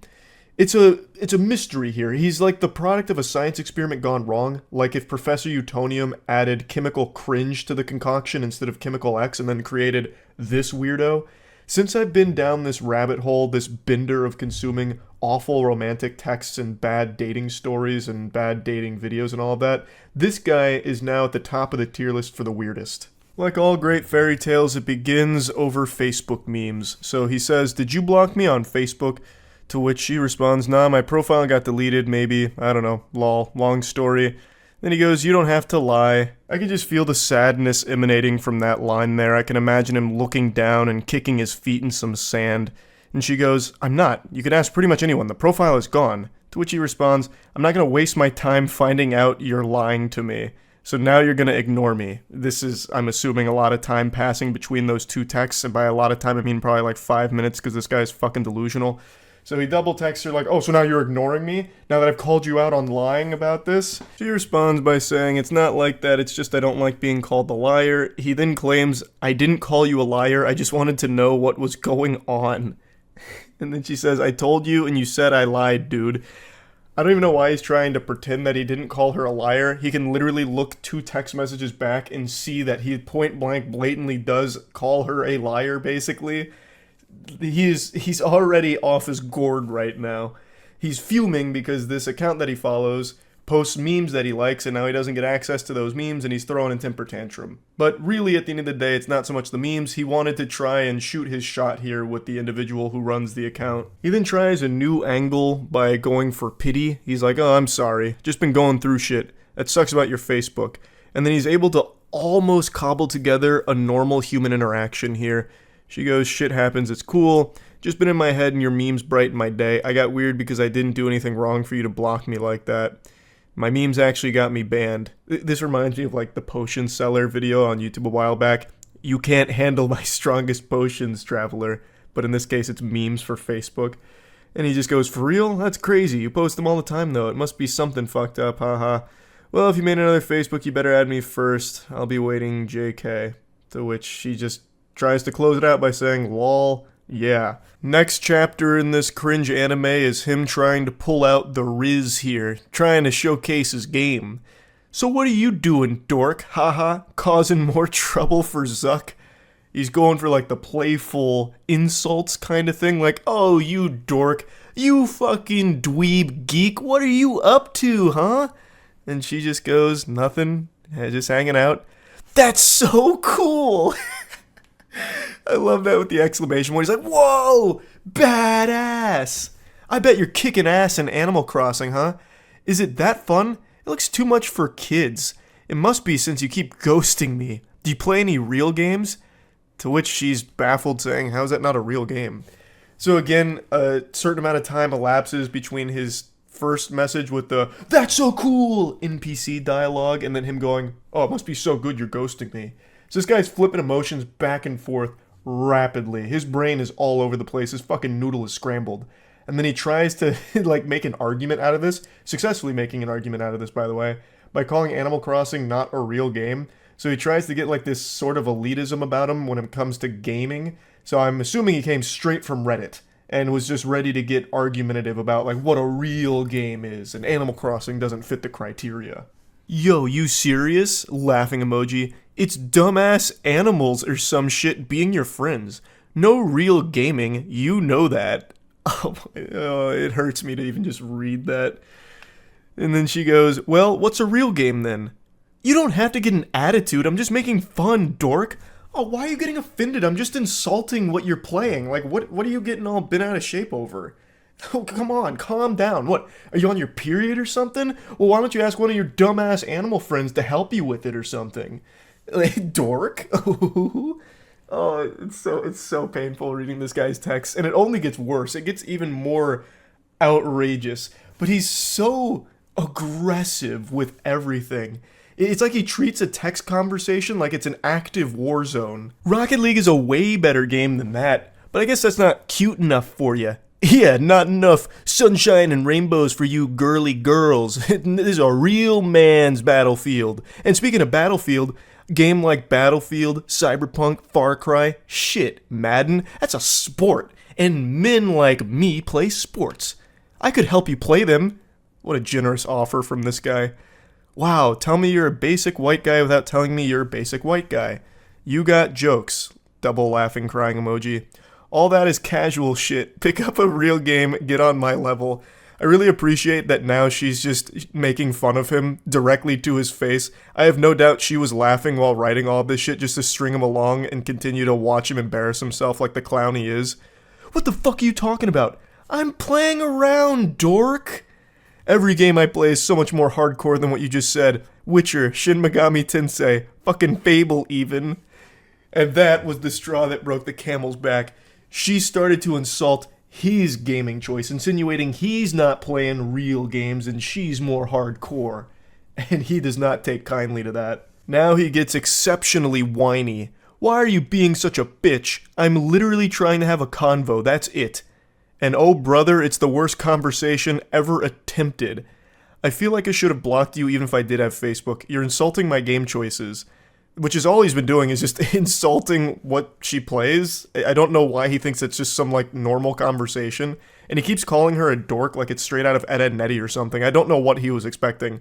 It's a mystery here. He's like the product of a science experiment gone wrong, like if Professor Utonium added chemical cringe to the concoction instead of chemical X and then created this weirdo. Since I've been down this rabbit hole, this bender of consuming awful romantic texts and bad dating stories and bad dating videos and all of that, this guy is now at the top of the tier list for the weirdest. Like all great fairy tales, it begins over Facebook memes. So he says, did you block me on Facebook? To which she responds, nah, my profile got deleted, maybe, I don't know, lol, long story. Then he goes, you don't have to lie. I can just feel the sadness emanating from that line there. I can imagine him looking down and kicking his feet in some sand. And she goes, I'm not. You can ask pretty much anyone. The profile is gone. To which he responds, I'm not going to waste my time finding out you're lying to me. So now you're going to ignore me. This is, I'm assuming, a lot of time passing between those two texts. And by a lot of time, I mean probably like 5 minutes because this guy's fucking delusional. So he double texts her like, oh, so now you're ignoring me? Now that I've called you out on lying about this? She responds by saying, it's not like that, it's just I don't like being called a liar. He then claims, I didn't call you a liar, I just wanted to know what was going on. And then she says, I told you and you said I lied, dude. I don't even know why he's trying to pretend that he didn't call her a liar. He can literally look 2 text messages back and see that he point blank blatantly does call her a liar, basically. He's already off his gourd right now. He's fuming because this account that he follows posts memes that he likes, and now he doesn't get access to those memes, and he's throwing a temper tantrum. But really, at the end of the day, it's not so much the memes. He wanted to try and shoot his shot here with the individual who runs the account. He then tries a new angle by going for pity. He's like, oh, I'm sorry. Just been going through shit. That sucks about your Facebook. And then he's able to almost cobble together a normal human interaction here. She goes, shit happens, it's cool. Just been in my head and your memes brighten my day. I got weird because I didn't do anything wrong for you to block me like that. My memes actually got me banned. This reminds me of like the potion seller video on YouTube a while back. You can't handle my strongest potions, traveler. But in this case, it's memes for Facebook. And he just goes, for real? That's crazy. You post them all the time, though. It must be something fucked up, haha. Well, if you made another Facebook, you better add me first. I'll be waiting, JK. To which she just tries to close it out by saying, lol, yeah. Next chapter in this cringe anime is him trying to pull out the Riz here, trying to showcase his game. So what are you doing, dork? Haha, causing more trouble for Zuck? He's going for like the playful insults kind of thing, like, oh, you dork, you fucking dweeb geek, what are you up to, huh? And she just goes, nothing, just hanging out. That's so cool! I love that with the exclamation point. He's like, whoa, badass! I bet you're kicking ass in Animal Crossing, huh? Is it that fun? It looks too much for kids. It must be since you keep ghosting me. Do you play any real games? To which she's baffled, saying, how is that not a real game? So again, a certain amount of time elapses between his first message with the, that's so cool, NPC dialogue, and then him going, oh, it must be so good you're ghosting me. So this guy's flipping emotions back and forth rapidly. His brain is all over the place. His fucking noodle is scrambled. And then he tries to, like, make an argument out of this, successfully making an argument out of this, by the way, by calling Animal Crossing not a real game. So he tries to get like this sort of elitism about him when it comes to gaming. So I'm assuming he came straight from Reddit and was just ready to get argumentative about like what a real game is, and Animal Crossing doesn't fit the criteria. Yo, you serious? Laughing emoji. It's dumbass animals or some shit being your friends. No real gaming, you know that. Oh, it hurts me to even just read that. And then she goes, well, what's a real game then? You don't have to get an attitude, I'm just making fun, dork. Oh, why are you getting offended? I'm just insulting what you're playing. Like, what are you getting all bent out of shape over? Oh, come on, calm down. What, are you on your period or something? Well, why don't you ask one of your dumbass animal friends to help you with it or something? Like, dork? Oh, it's so painful reading this guy's text, and it only gets worse. It gets even more outrageous. But he's so aggressive with everything. It's like he treats a text conversation like it's an active war zone. Rocket League is a way better game than that, but I guess that's not cute enough for you. Yeah, not enough sunshine and rainbows for you girly girls. This is a real man's Battlefield. And speaking of Battlefield, game like Battlefield, Cyberpunk, Far Cry, shit, Madden, that's a sport. And men like me play sports. I could help you play them. What a generous offer from this guy. Wow, tell me you're a basic white guy without telling me you're a basic white guy. You got jokes. Double laughing crying emoji. All that is casual shit. Pick up a real game, get on my level. I really appreciate that now she's just making fun of him directly to his face. I have no doubt she was laughing while writing all this shit just to string him along and continue to watch him embarrass himself like the clown he is. What the fuck are you talking about? I'm playing around, dork. Every game I play is so much more hardcore than what you just said. Witcher, Shin Megami Tensei, fucking Fable even. And that was the straw that broke the camel's back. She started to insult his gaming choice, insinuating he's not playing real games and she's more hardcore. And he does not take kindly to that. Now he gets exceptionally whiny. Why are you being such a bitch? I'm literally trying to have a convo, that's it. And oh brother, it's the worst conversation ever attempted. I feel like I should have blocked you even if I did have Facebook. You're insulting my game choices. Which is all he's been doing is just insulting what she plays. I don't know why he thinks it's just some like normal conversation. And he keeps calling her a dork like it's straight out of Ed, Edd n Eddy or something. I don't know what he was expecting.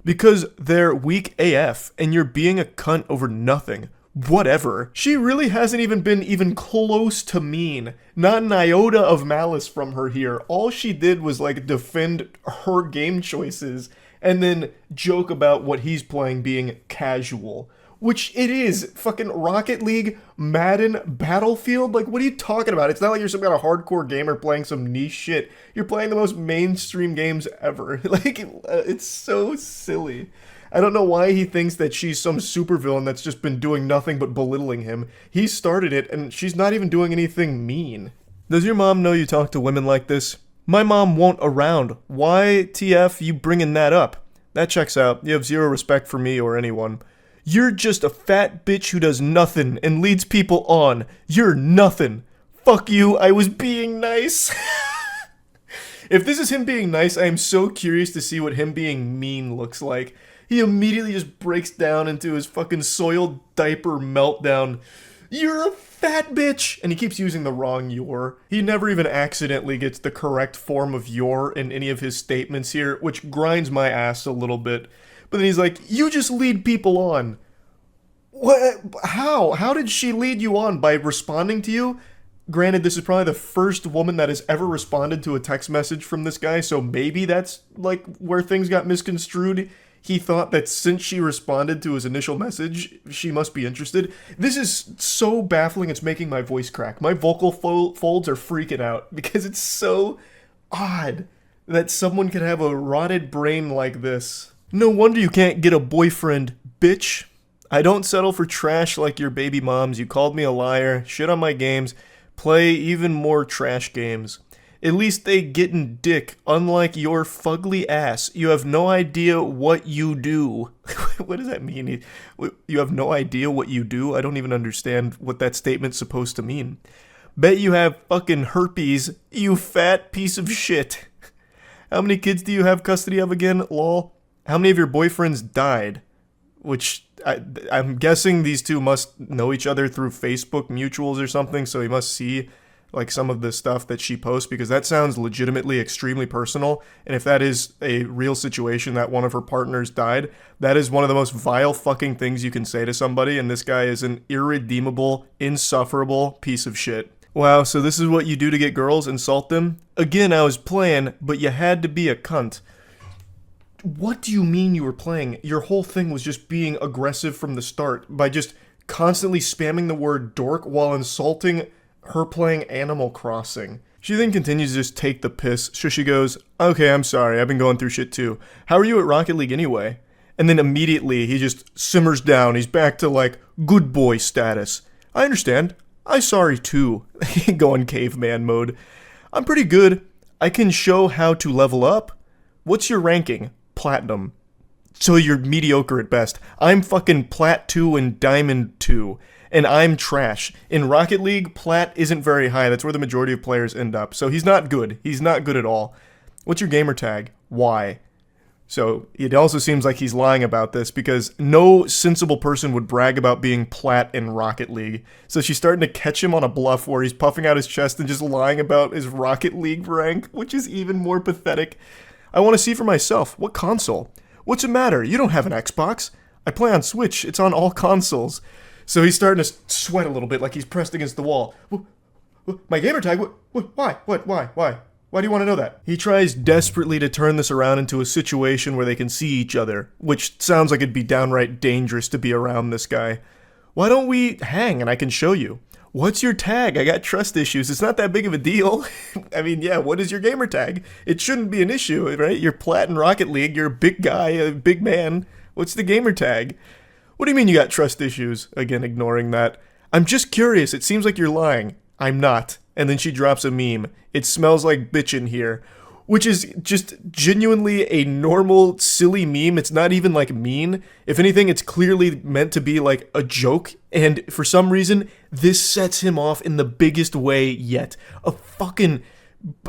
Because they're weak AF and you're being a cunt over nothing. Whatever. She really hasn't even been even close to mean. Not an iota of malice from her here. All she did was like defend her game choices and then joke about what he's playing being casual. Which it is. Fucking Rocket League, Madden, Battlefield. Like, what are you talking about? It's not like you're some kind of hardcore gamer playing some niche shit. You're playing the most mainstream games ever. Like, it's so silly. I don't know why he thinks that she's some supervillain that's just been doing nothing but belittling him. He started it, and she's not even doing anything mean. Does your mom know you talk to women like this? My mom won't around. Why, TF, you bringing that up? That checks out. You have zero respect for me or anyone. You're just a fat bitch who does nothing and leads people on. You're nothing. Fuck you, I was being nice. If this is him being nice, I am so curious to see what him being mean looks like. He immediately just breaks down into his fucking soiled diaper meltdown. You're a fat bitch! And he keeps using the wrong "you're." He never even accidentally gets the correct form of "you're" in any of his statements here, which grinds my ass a little bit. But then he's like, you just lead people on. What? How? How did she lead you on? By responding to you? Granted, this is probably the first woman that has ever responded to a text message from this guy, so maybe that's, like, where things got misconstrued. He thought that since she responded to his initial message, she must be interested. This is so baffling, it's making my voice crack. My vocal folds are freaking out, because it's so odd that someone could have a rotted brain like this. No wonder you can't get a boyfriend, bitch. I don't settle for trash like your baby moms. You called me a liar, shit on my games, play even more trash games. At least they gettin' dick, unlike your fugly ass. You have no idea what you do. What does that mean? You have no idea what you do? I don't even understand what that statement's supposed to mean. Bet you have fucking herpes, you fat piece of shit. How many kids do you have custody of again, lol? How many of your boyfriends died? Which, I'm guessing these two must know each other through Facebook mutuals or something, so he must see, like, some of the stuff that she posts, because that sounds legitimately extremely personal, and if that is a real situation that one of her partners died, that is one of the most vile fucking things you can say to somebody, and this guy is an irredeemable, insufferable piece of shit. Wow, so this is what you do to get girls? Insult them? Again, I was playing, but you had to be a cunt. What do you mean you were playing? Your whole thing was just being aggressive from the start by just constantly spamming the word dork while insulting her playing Animal Crossing. She then continues to just take the piss, so she goes, okay, I'm sorry, I've been going through shit too. How are you at Rocket League anyway? And then immediately he just simmers down, he's back to like, good boy status. I understand, I'm sorry too. Going caveman mode. I'm pretty good, I can show how to level up. What's your ranking? Platinum. So you're mediocre at best. I'm fucking Plat 2 and Diamond 2. And I'm trash. In Rocket League, Plat isn't very high. That's where the majority of players end up. So he's not good. He's not good at all. What's your gamer tag? Y. So it also seems like he's lying about this because no sensible person would brag about being Plat in Rocket League. So she's starting to catch him on a bluff where he's puffing out his chest and just lying about his Rocket League rank, which is even more pathetic. I want to see for myself. What console? What's the matter? You don't have an Xbox. I play on Switch. It's on all consoles. So he's starting to sweat a little bit like he's pressed against the wall. My gamer tag? Why? Why do you want to know that? He tries desperately to turn this around into a situation where they can see each other, which sounds like it'd be downright dangerous to be around this guy. Why don't we hang and I can show you? What's your tag? I got trust issues. It's not that big of a deal. I mean, yeah, what is your gamer tag? It shouldn't be an issue, right? You're Plat in Rocket League. You're a big guy, a big man. What's the gamer tag? What do you mean you got trust issues? Again, ignoring that. I'm just curious. It seems like you're lying. I'm not. And then she drops a meme. It smells like bitch in here. Which is just genuinely a normal, silly meme. It's not even, like, mean. If anything, it's clearly meant to be, like, a joke. And for some reason, this sets him off in the biggest way yet. A fucking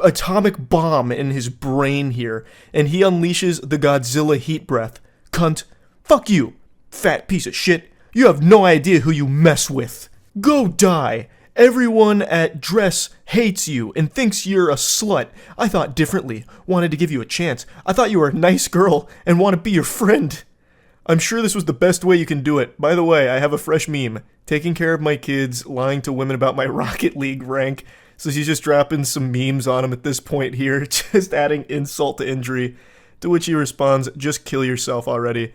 atomic bomb in his brain here. And he unleashes the Godzilla heat breath. Cunt. Fuck you, fat piece of shit. You have no idea who you mess with. Go die. Everyone at Dress hates you and thinks you're a slut. I thought differently, wanted to give you a chance. I thought you were a nice girl and want to be your friend. I'm sure this was the best way you can do it. By the way, I have a fresh meme. Taking care of my kids, lying to women about my Rocket League rank. So she's just dropping some memes on him at this point here, just adding insult to injury. To which he responds, just kill yourself already.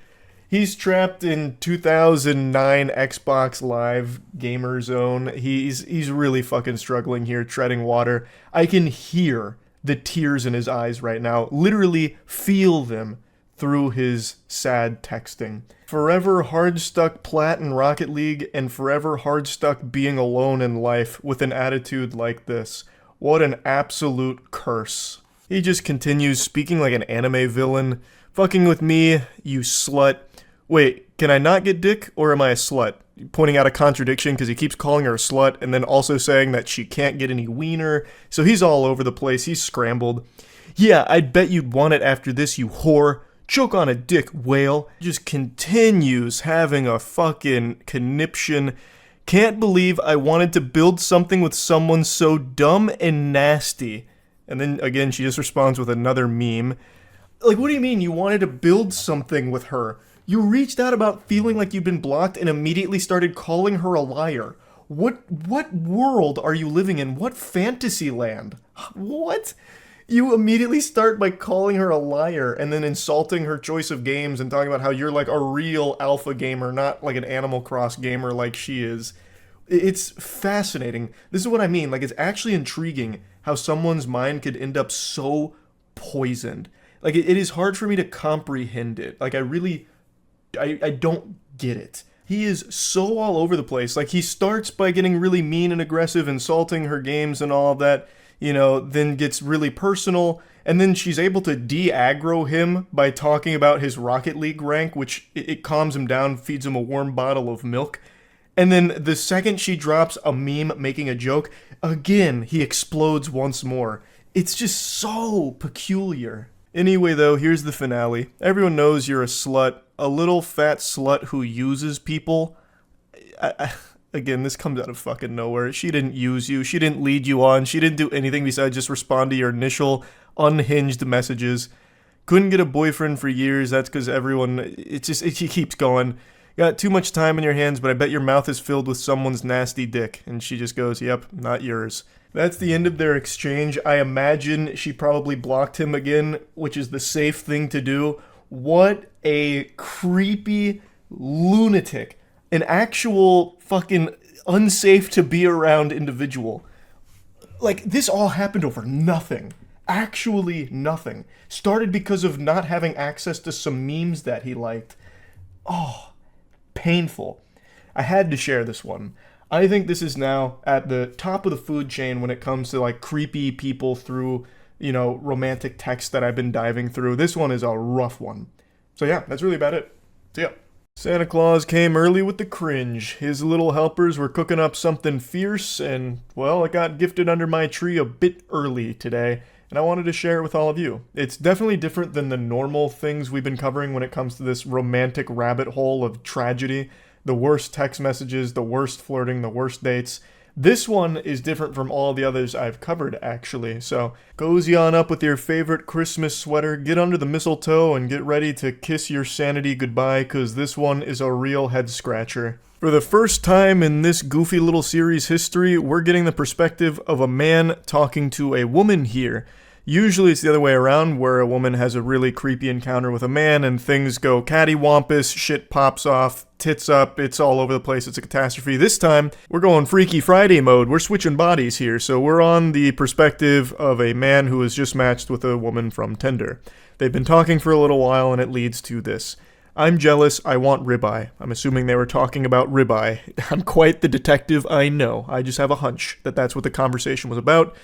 He's trapped in 2009 Xbox Live Gamer Zone. He's really fucking struggling here, treading water. I can hear the tears in his eyes right now. Literally feel them through his sad texting. Forever hard stuck Plat in Rocket League and forever hard stuck being alone in life with an attitude like this. What an absolute curse. He just continues speaking like an anime villain. Fucking with me, you slut. Wait, can I not get dick, or am I a slut? Pointing out a contradiction because he keeps calling her a slut and then also saying that she can't get any wiener. So he's all over the place. He's scrambled. Yeah, I'd bet you'd want it after this, you whore. Choke on a dick, whale. Just continues having a fucking conniption. Can't believe I wanted to build something with someone so dumb and nasty. And then again, she just responds with another meme. Like, what do you mean you wanted to build something with her? You reached out about feeling like you've been blocked and immediately started calling her a liar. What world are you living in? What fantasy land? What? You immediately start by calling her a liar and then insulting her choice of games and talking about how you're like a real alpha gamer, not like an Animal Cross gamer like she is. It's fascinating. This is what I mean. Like, it's actually intriguing how someone's mind could end up so poisoned. Like, it is hard for me to comprehend it. Like, I don't get it. He is so all over the place. Like, he starts by getting really mean and aggressive, insulting her games and all of that, you know, then gets really personal, and then she's able to de-aggro him by talking about his Rocket League rank, which it calms him down, feeds him a warm bottle of milk. And then the second she drops a meme making a joke, again, he explodes once more. It's just so peculiar. Anyway, though, here's the finale. Everyone knows you're a slut. A little fat slut who uses people. Again, this comes out of fucking nowhere. She didn't use you. She didn't lead you on. She didn't do anything besides just respond to your initial unhinged messages. Couldn't get a boyfriend for years. That's because everyone... He keeps going. Got too much time in your hands, but I bet your mouth is filled with someone's nasty dick. And she just goes, yep, not yours. That's the end of their exchange. I imagine she probably blocked him again, which is the safe thing to do. What a creepy lunatic. An actual fucking unsafe to be around individual. Like, this all happened over nothing. Actually nothing. Started because of not having access to some memes that he liked. Oh, painful. I had to share this one. I think this is now at the top of the food chain when it comes to, like, creepy people through, you know, romantic texts that I've been diving through. This one is a rough one. So yeah, that's really about it. See ya. Santa Claus came early with the cringe. His little helpers were cooking up something fierce, and, well, it got gifted under my tree a bit early today, and I wanted to share it with all of you. It's definitely different than the normal things we've been covering when it comes to this romantic rabbit hole of tragedy. The worst text messages, the worst flirting, the worst dates. This one is different from all the others I've covered, actually. So, cozy on up with your favorite Christmas sweater, get under the mistletoe, and get ready to kiss your sanity goodbye, because this one is a real head-scratcher. For the first time in this goofy little series history, we're getting the perspective of a man talking to a woman here. Usually it's the other way around, where a woman has a really creepy encounter with a man and things go cattywampus, shit pops off, tits up, it's all over the place, it's a catastrophe. This time, we're going Freaky Friday mode, we're switching bodies here, so we're on the perspective of a man who has just matched with a woman from Tinder. They've been talking for a little while and it leads to this. I'm jealous, I want ribeye. I'm assuming they were talking about ribeye. I'm quite the detective, I know. I just have a hunch that that's what the conversation was about.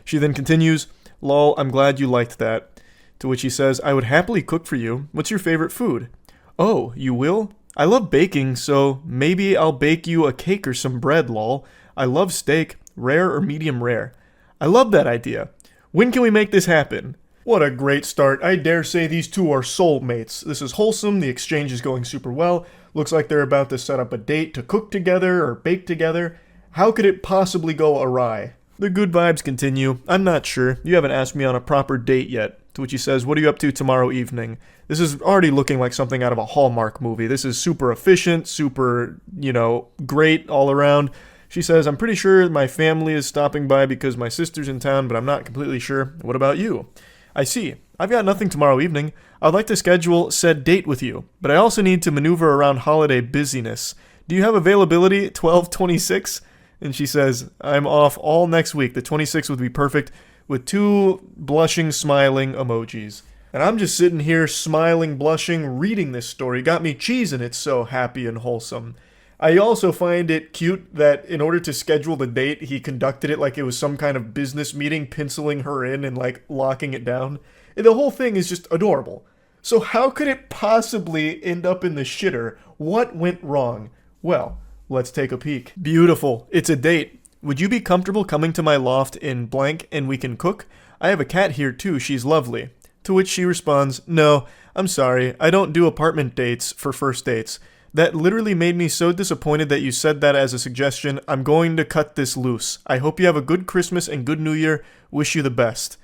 She then continues, lol, I'm glad you liked that. To which he says, I would happily cook for you. What's your favorite food? Oh, you will? I love baking, so maybe I'll bake you a cake or some bread, lol. I love steak, rare or medium rare. I love that idea. When can we make this happen? What a great start. I dare say these two are soulmates. This is wholesome, the exchange is going super well. Looks like they're about to set up a date to cook together or bake together. How could it possibly go awry? The good vibes continue. I'm not sure. You haven't asked me on a proper date yet. To which he says, what are you up to tomorrow evening? This is already looking like something out of a Hallmark movie. This is super efficient, super, great all around. She says, I'm pretty sure my family is stopping by because my sister's in town, but I'm not completely sure. What about you? I see. I've got nothing tomorrow evening. I'd like to schedule said date with you, but I also need to maneuver around holiday busyness. Do you have availability 12/26? And she says, I'm off all next week. The 26th would be perfect, with 2 blushing, smiling emojis. And I'm just sitting here, smiling, blushing, reading this story. Got me cheesing, it's so happy and wholesome.
I also find it cute that in order to schedule the date, he conducted it like it was some kind of business meeting, penciling her in and like locking it down. And the whole thing is just adorable. So how could it possibly end up in the shitter? What went wrong? Well, let's take a peek. Beautiful. It's a date. Would you be comfortable coming to my loft in blank and we can cook? I have a cat here too. She's lovely. To which she responds, no, I'm sorry. I don't do apartment dates for first dates. That literally made me so disappointed that you said that as a suggestion. I'm going to cut this loose. I hope you have a good Christmas and good New Year. Wish you the best.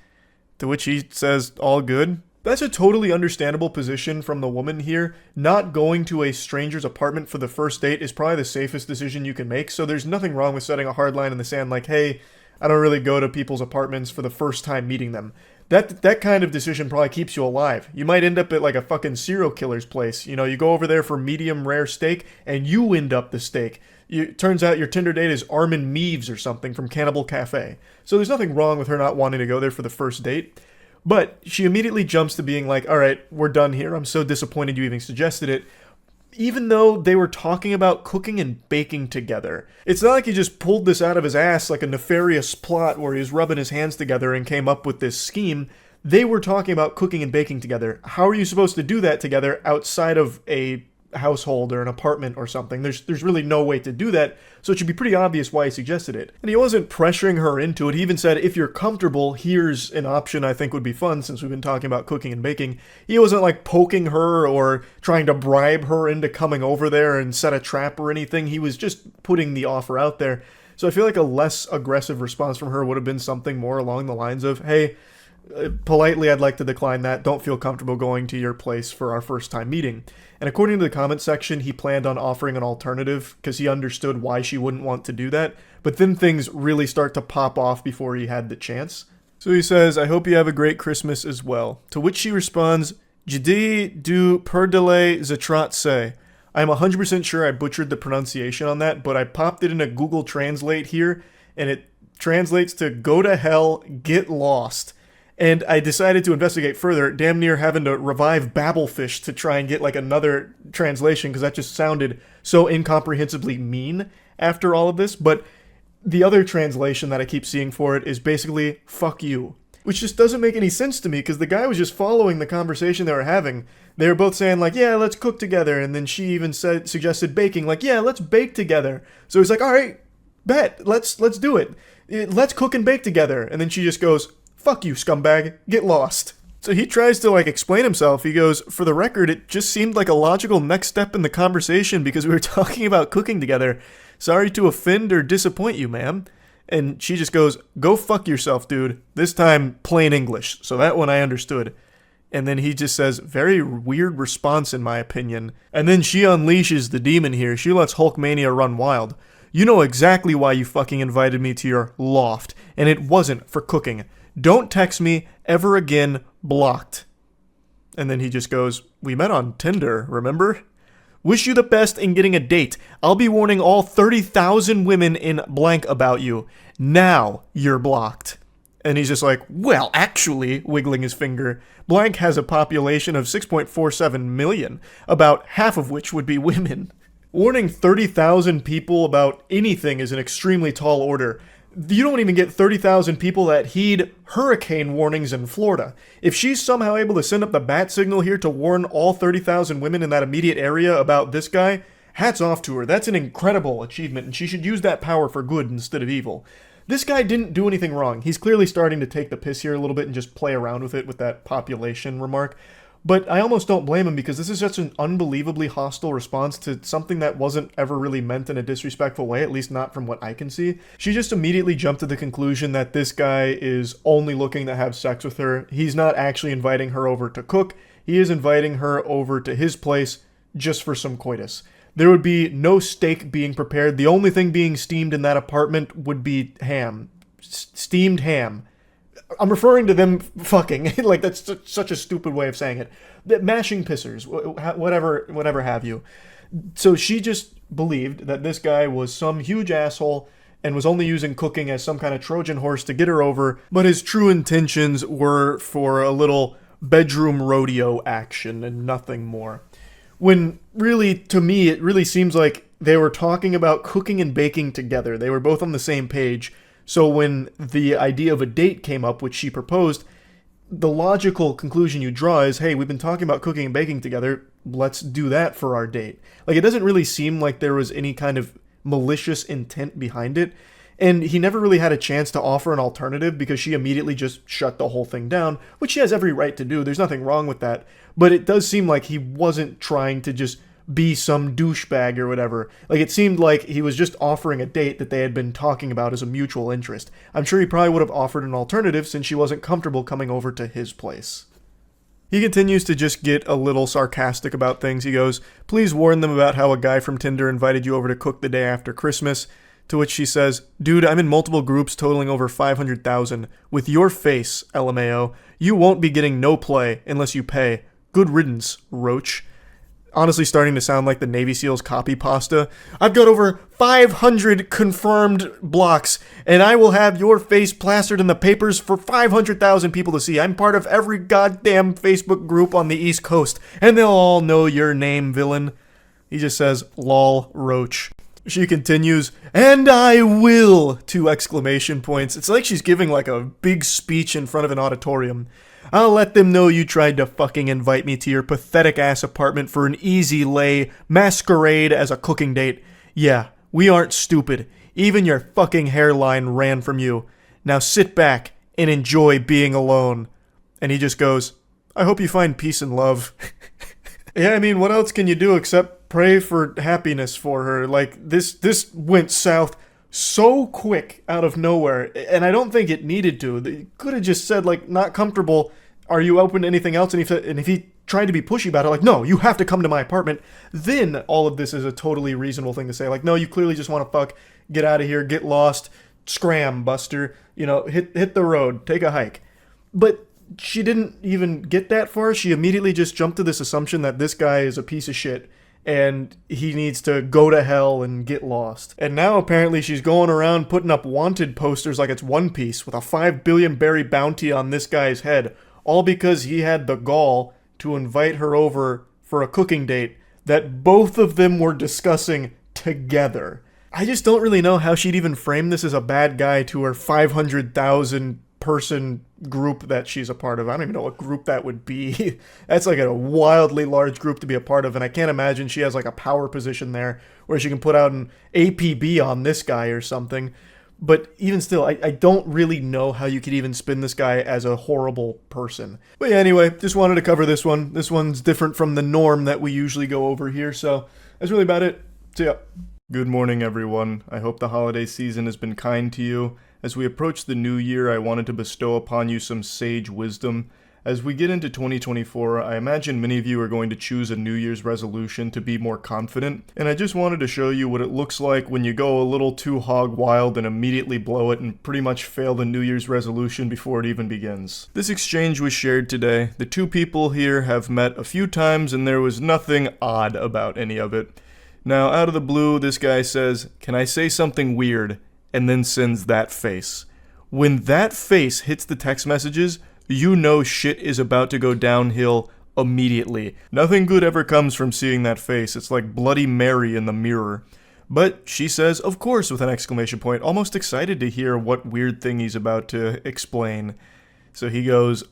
To which he says, all good. That's a totally understandable position from the woman here. Not going to a stranger's apartment for the first date is probably the safest decision you can make, so there's nothing wrong with setting a hard line in the sand like, hey, I don't really go to people's apartments for the first time meeting them. That kind of decision probably keeps you alive. You might end up at like a fucking serial killer's place. You know, you go over there for medium rare steak, and you end up the steak. Turns out your Tinder date is Armin Meaves or something from Cannibal Cafe. So there's nothing wrong with her not wanting to go there for the first date. But she immediately jumps to being like, all right, we're done here. I'm so disappointed you even suggested it. Even though they were talking about cooking and baking together. It's not like he just pulled this out of his ass like a nefarious plot where he was rubbing his hands together and came up with this scheme. They were talking about cooking and baking together. How are you supposed to do that together outside of a household or an apartment or something? There's really no way to do that, so it should be pretty obvious why he suggested it. And he wasn't pressuring her into it. He even said, if you're comfortable, here's an option I think would be fun, since we've been talking about cooking and baking. He wasn't like poking her or trying to bribe her into coming over there and set a trap or anything. He was just putting the offer out there. So I feel like a less aggressive response from her would have been something more along the lines of, hey, politely, I'd like to decline that. Don't feel comfortable going to your place for our first time meeting. And according to the comment section, he planned on offering an alternative because he understood why she wouldn't want to do that. But then things really start to pop off before he had the chance. So he says, I hope you have a great Christmas as well. To which she responds, Jdi du perdele zatrat se. I'm 100% sure I butchered the pronunciation on that, but I popped it in a Google Translate here, and it translates to go to hell, get lost. And I decided to investigate further, damn near having to revive Babelfish to try and get like another translation, because that just sounded so incomprehensibly mean after all of this. But the other translation that I keep seeing for it is basically, fuck you. Which just doesn't make any sense to me, because the guy was just following the conversation they were having. They were both saying like, yeah, let's cook together. And then she even suggested baking, like, yeah, let's bake together. So he's like, all right, bet, let's do it. Let's cook and bake together. And then she just goes, fuck you, scumbag, get lost. So he tries to like explain himself. He goes, for the record, it just seemed like a logical next step in the conversation because we were talking about cooking together. Sorry to offend or disappoint you, ma'am. And she just goes, go fuck yourself, dude. This time, plain English. So that one I understood. And then he just says, very weird response in my opinion. And then she unleashes the demon here. She lets Hulkmania run wild. You know exactly why you fucking invited me to your loft. And it wasn't for cooking. Don't text me ever again, blocked. And then he just goes, we met on Tinder, remember? Wish you the best in getting a date. I'll be warning all 30,000 women in blank about you. Now you're blocked. And he's just like, well, actually, wiggling his finger, blank has a population of 6.47 million, about half of which would be women. Warning 30,000 people about anything is an extremely tall order. You don't even get 30,000 people that heed hurricane warnings in Florida. If she's somehow able to send up the bat signal here to warn all 30,000 women in that immediate area about this guy, hats off to her. That's an incredible achievement, and she should use that power for good instead of evil. This guy didn't do anything wrong. He's clearly starting to take the piss here a little bit and just play around with it with that population remark. But I almost don't blame him because this is such an unbelievably hostile response to something that wasn't ever really meant in a disrespectful way, at least not from what I can see. She just immediately jumped to the conclusion that this guy is only looking to have sex with her. He's not actually inviting her over to cook. He is inviting her over to his place just for some coitus. There would be no steak being prepared. The only thing being steamed in that apartment would be ham. Steamed ham. I'm referring to them fucking. Like, that's such a stupid way of saying it. Mashing pissers, whatever have you. So she just believed that this guy was some huge asshole and was only using cooking as some kind of Trojan horse to get her over, but his true intentions were for a little bedroom rodeo action and nothing more. When really, to me, it really seems like they were talking about cooking and baking together. They were both on the same page. So when the idea of a date came up, which she proposed, the logical conclusion you draw is, hey, we've been talking about cooking and baking together. Let's do that for our date. Like, it doesn't really seem like there was any kind of malicious intent behind it. And he never really had a chance to offer an alternative because she immediately just shut the whole thing down, which she has every right to do. There's nothing wrong with that. But it does seem like he wasn't trying to just be some douchebag or whatever. Like, it seemed like he was just offering a date that they had been talking about as a mutual interest. I'm sure he probably would have offered an alternative since she wasn't comfortable coming over to his place. He continues to just get a little sarcastic about things. He goes, please warn them about how a guy from Tinder invited you over to cook the day after Christmas. To which she says, dude, I'm in multiple groups totaling over 500,000. With your face, LMAO, you won't be getting no play unless you pay. Good riddance, roach. Honestly starting to sound like the Navy SEALs copy pasta. I've got over 500 confirmed blocks, and I will have your face plastered in the papers for 500,000 people to see. I'm part of every goddamn Facebook group on the East Coast, and they'll all know your name, villain. He just says, lol, roach. She continues, and I will! 2 exclamation points. It's like she's giving like a big speech in front of an auditorium. I'll let them know you tried to fucking invite me to your pathetic ass apartment for an easy lay masquerade as a cooking date. Yeah, we aren't stupid. Even your fucking hairline ran from you. Now sit back and enjoy being alone. And he just goes, I hope you find peace and love. Yeah, I mean, what else can you do except pray for happiness for her? Like, this went south so quick out of nowhere, and I don't think it needed to. They could have just said, like, not comfortable, are you open to anything else? And if he tried to be pushy about it, like, no, you have to come to my apartment, then all of this is a totally reasonable thing to say. Like, no, you clearly just want to fuck, get out of here, get lost, scram, Buster, you know, hit the road, take a hike. But she didn't even get that far. She immediately just jumped to this assumption that this guy is a piece of shit and he needs to go to hell and get lost. And now apparently she's going around putting up wanted posters like it's One Piece with a 5 billion berry bounty on this guy's head, all because he had the gall to invite her over for a cooking date that both of them were discussing together. I just don't really know how she'd even frame this as a bad guy to her 500,000 person group that she's a part of. I don't even know what group that would be. That's like a wildly large group to be a part of, and I can't imagine she has like a power position there where she can put out an APB on this guy or something. But even still, I don't really know how you could even spin this guy as a horrible person. But yeah, anyway, just wanted to cover this one. This one's different from the norm that we usually go over here, so that's really about it. See ya. Good morning, everyone. I hope the holiday season has been kind to you. As we approach the new year, I wanted to bestow upon you some sage wisdom. As we get into 2024, I imagine many of you are going to choose a New Year's resolution to be more confident, and I just wanted to show you what it looks like when you go a little too hog wild and immediately blow it and pretty much fail the New Year's resolution before it even begins. This exchange was shared today. The two people here have met a few times and there was nothing odd about any of it. Now, out of the blue, this guy says, "Can I say something weird?" and then sends that face. When that face hits the text messages, you know shit is about to go downhill immediately. Nothing good ever comes from seeing that face. It's like Bloody Mary in the mirror. But she says, of course, with an exclamation point, almost excited to hear what weird thing he's about to explain. So he goes,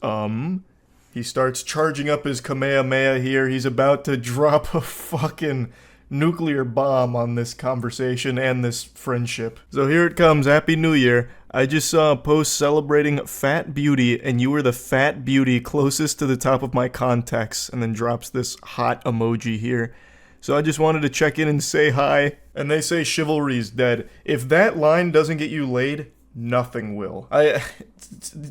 He starts charging up his Kamehameha here. He's about to drop a fucking nuclear bomb on this conversation and this friendship. So here it comes. Happy New Year. I just saw a post celebrating fat beauty, and you were the fat beauty closest to the top of my contacts, and then drops this hot emoji here. So I just wanted to check in and say hi. And they say chivalry's dead. If that line doesn't get you laid, nothing will.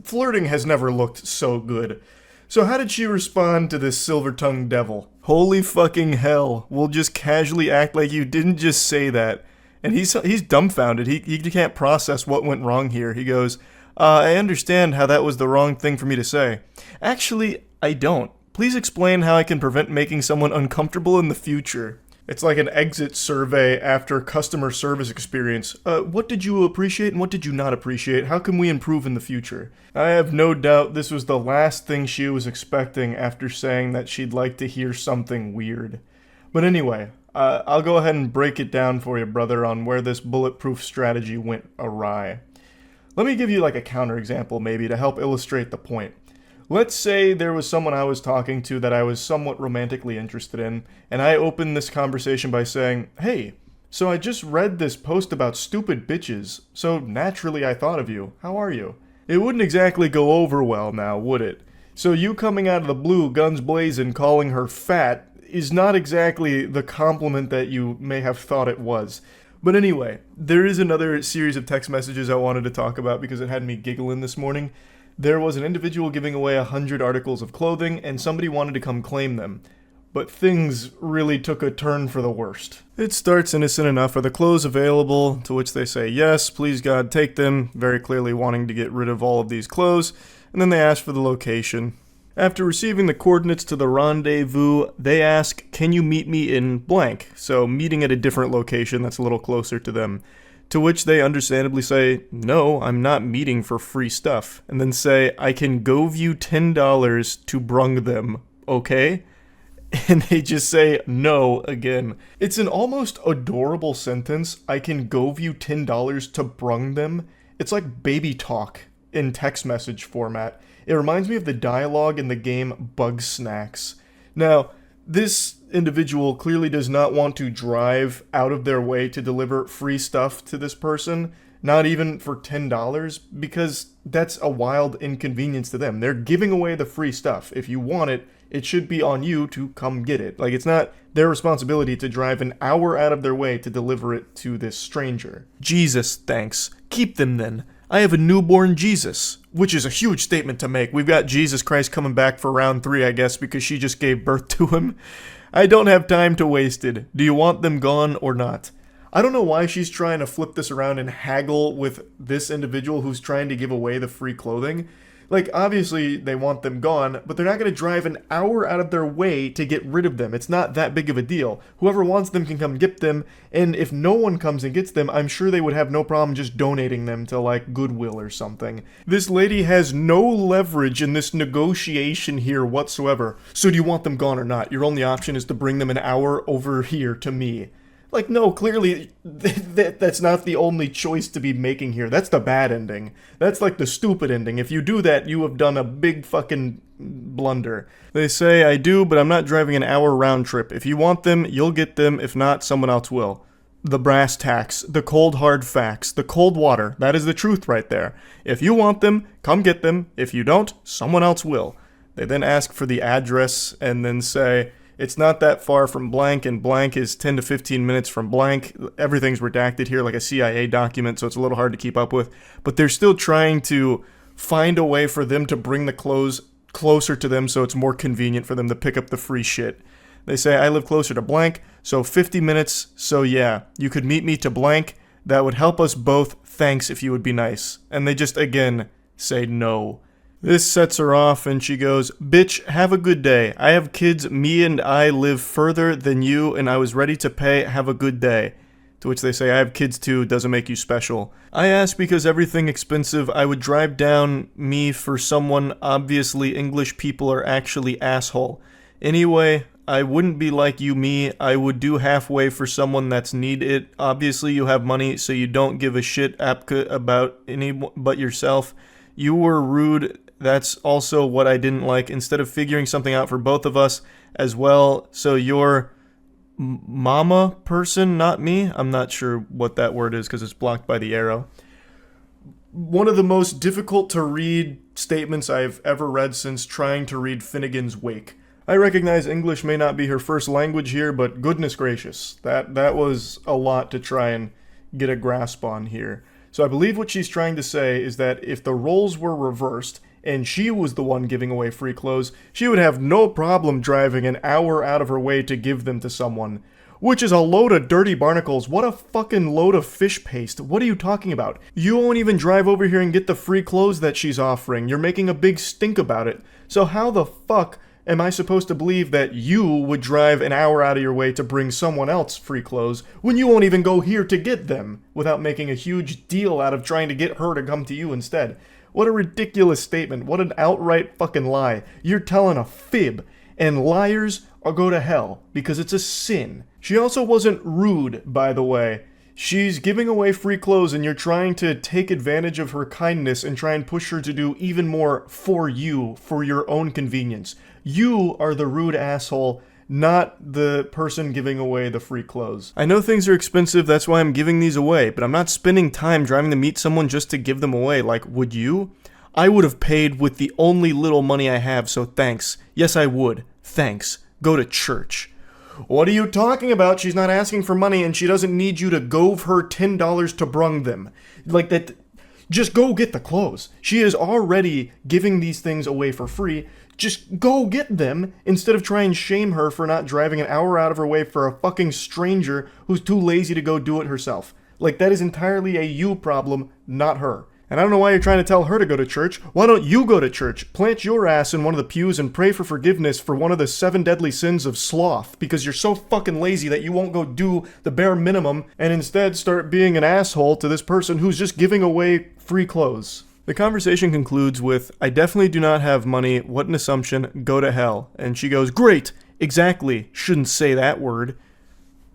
Flirting has never looked so good. So how did she respond to this silver-tongued devil? Holy fucking hell, we'll just casually act like you didn't just say that. And he's dumbfounded. He can't process what went wrong here. He goes, I understand how that was the wrong thing for me to say. Actually, I don't. Please explain how I can prevent making someone uncomfortable in the future. It's like an exit survey after customer service experience. What did you appreciate and what did you not appreciate? How can we improve in the future? I have no doubt this was the last thing she was expecting after saying that she'd like to hear something weird. But anyway,
I'll go ahead and break it down for you, brother, on where this bulletproof strategy went awry. Let me give you like a counterexample maybe to help illustrate the point. Let's say there was someone I was talking to that I was somewhat romantically interested in, and I opened this conversation by saying, "Hey, so I just read this post about stupid bitches, so naturally I thought of you. How are you?" It wouldn't exactly go over well now, would it? So you coming out of the blue, guns blazing, calling her fat, is not exactly the compliment that you may have thought it was. But anyway, there is another series of text messages I wanted to talk about because it had me giggling this morning. There was an individual giving away 100 articles of clothing, and somebody wanted to come claim them. But things really took a turn for the worst. It starts innocent enough. Are the clothes available? To which they say, yes, please God, take them, very clearly wanting to get rid of all of these clothes. And then they ask for the location. After receiving the coordinates to the rendezvous, they ask, can you meet me in blank? So meeting at a different location that's a little closer to them. To which they understandably say, no, I'm not meeting for free stuff. And then say, I can gove you $10 to brung them, okay? And they just say no again. It's an almost adorable sentence. I can gove you $10 to brung them. It's like baby talk in text message format. It reminds me of the dialogue in the game Bugsnax. Now, this individual clearly does not want to drive out of their way to deliver free stuff to this person, not even for $10, because that's a wild inconvenience to them. They're giving away the free stuff. If you want it, it should be on you to come get it. Like, it's not their responsibility to drive an hour out of their way to deliver it to this stranger. Jesus, thanks. Keep them then. I have a newborn Jesus, which is a huge statement to make. We've got Jesus Christ coming back for round 3, I guess, because she just gave birth to him. I don't have time to waste it. Do you want them gone or not? I don't know why she's trying to flip this around and haggle with this individual who's trying to give away the free clothing. Like, obviously, they want them gone, but they're not going to drive an hour out of their way to get rid of them. It's not that big of a deal. Whoever wants them can come get them, and if no one comes and gets them, I'm sure they would have no problem just donating them to, like, Goodwill or something. This lady has no leverage in this negotiation here whatsoever. So do you want them gone or not? Your only option is to bring them an hour over here to me. Like, no, clearly, that's not the only choice to be making here. That's the bad ending. That's like the stupid ending. If you do that, you have done a big fucking blunder. They say, I do, but I'm not driving an hour round trip. If you want them, you'll get them. If not, someone else will. The brass tacks, the cold hard facts, the cold water. That is the truth right there. If you want them, come get them. If you don't, someone else will. They then ask for the address and then say, it's not that far from blank, and blank is 10 to 15 minutes from blank. Everything's redacted here like a CIA document, so it's a little hard to keep up with. But they're still trying to find a way for them to bring the clothes closer to them so it's more convenient for them to pick up the free shit. They say, I live closer to blank, so 50 minutes, so yeah, you could meet me to blank. That would help us both. Thanks if you would be nice. And they just, again, say no. This sets her off, and she goes, bitch, have a good day. I have kids, me and I live further than you, and I was ready to pay, have a good day. To which they say, I have kids too, doesn't make you special. I ask because everything expensive, I would drive down me for someone, obviously English people are actually asshole. Anyway, I wouldn't be like you me, I would do halfway for someone that's need it. Obviously you have money, so you don't give a shit apka about any but yourself. You were rude. That's also what I didn't like. Instead of figuring something out for both of us as well, so you're mama person, not me? I'm not sure what that word is because it's blocked by the arrow. One of the most difficult to read statements I've ever read since trying to read Finnegan's Wake. I recognize English may not be her first language here, but goodness gracious, that was a lot to try and get a grasp on here. So I believe what she's trying to say is that if the roles were reversed, and she was the one giving away free clothes, she would have no problem driving an hour out of her way to give them to someone. Which is a load of dirty barnacles. What a fucking load of fish paste. What are you talking about? You won't even drive over here and get the free clothes that she's offering. You're making a big stink about it. So how the fuck am I supposed to believe that you would drive an hour out of your way to bring someone else free clothes when you won't even go here to get them without making a huge deal out of trying to get her to come to you instead? What a ridiculous statement. What an outright fucking lie. You're telling a fib. and liars go to hell because it's a sin. She also wasn't rude, by the way. She's giving away free clothes and you're trying to take advantage of her kindness and try and push her to do even more for you, for your own convenience. You are the rude asshole, not the person giving away the free clothes. I know things are expensive, that's why I'm giving these away, but I'm not spending time driving to meet someone just to give them away. Like, would you? I would have paid with the only little money I have, so thanks. Yes, I would. Thanks. Go to church. What are you talking about? She's not asking for money and she doesn't need you to gove her $10 to brung them. Like that, just go get the clothes. She is already giving these things away for free. Just go get them instead of trying to shame her for not driving an hour out of her way for a fucking stranger who's too lazy to go do it herself. Like, that is entirely a you problem, not her. And I don't know why you're trying to tell her to go to church. Why don't you go to church? Plant your ass in one of the pews and pray for forgiveness for one of the 7 deadly sins of sloth, because you're so fucking lazy that you won't go do the bare minimum and instead start being an asshole to this person who's just giving away free clothes. The conversation concludes with, I definitely do not have money, what an assumption, go to hell. And she goes, great, exactly, shouldn't say that word.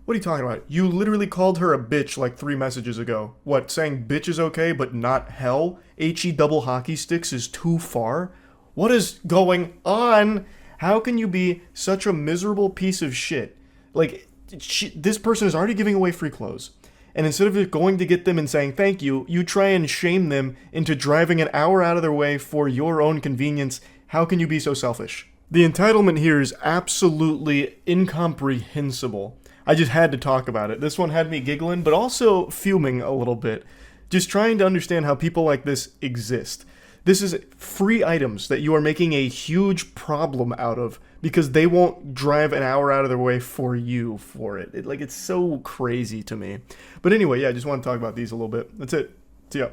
What are you talking about? You literally called her a bitch like 3 messages ago. What, saying bitch is okay but not hell? HE double hockey sticks is too far? What is going on? How can you be such a miserable piece of shit? Like, this person is already giving away free clothes. And instead of going to get them and saying thank you, you try and shame them into driving an hour out of their way for your own convenience. How can you be so selfish? The entitlement here is absolutely incomprehensible. I just had to talk about it. This one had me giggling, but also fuming a little bit. Just trying to understand how people like this exist. This is free items that you are making a huge problem out of because they won't drive an hour out of their way for you for it. It's so crazy to me. But anyway, yeah, I just want to talk about these a little bit. That's it. See ya.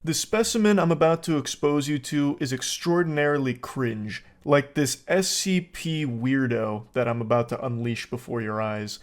The specimen I'm about to expose you to is extraordinarily cringe, like this SCP weirdo that I'm about to unleash before your eyes.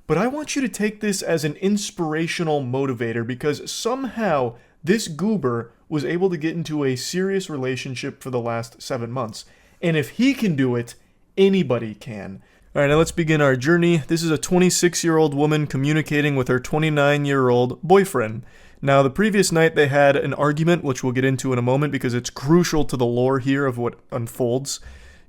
But I want you to take this as an inspirational motivator because somehow this goober was able to get into a serious relationship for the last 7 months. And if he can do it, anybody can. Alright, now let's begin our journey. This is a 26-year-old woman communicating with her 29-year-old boyfriend. Now, the previous night they had an argument, which we'll get into in a moment because it's crucial to the lore here of what unfolds.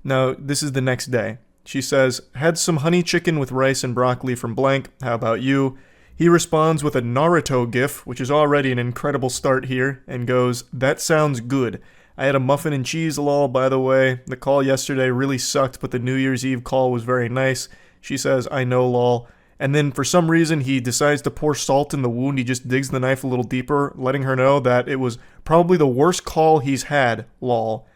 Now, this is the next day. She says, had some honey chicken with rice and broccoli from blank, how about you? He responds with a Naruto gif, which is already an incredible start here, and goes, that sounds good. I had a muffin and cheese lol, by the way. The call yesterday really sucked, but the New Year's Eve call was very nice. She says, I know lol. And then for some reason he decides to pour salt in the wound. He just digs the knife a little deeper, letting her know that it was probably the worst call he's had, lol.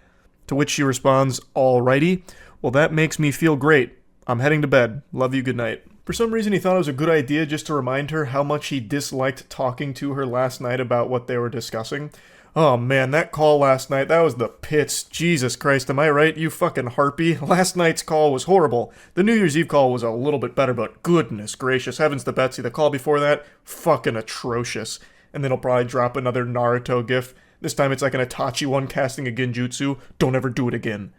To which she responds, alrighty. Well, that makes me feel great. I'm heading to bed. Love you, good night. For some reason, he thought it was a good idea just to remind her how much he disliked talking to her last night about what they were discussing. Oh man, that call last night, that was the pits. Jesus Christ, am I right, you fucking harpy? Last night's call was horrible. The New Year's Eve call was a little bit better, but goodness gracious, heavens to Betsy, the call before that, fucking atrocious. And then he'll probably drop another Naruto gif. This time it's like an Itachi one casting a genjutsu. Don't ever do it again.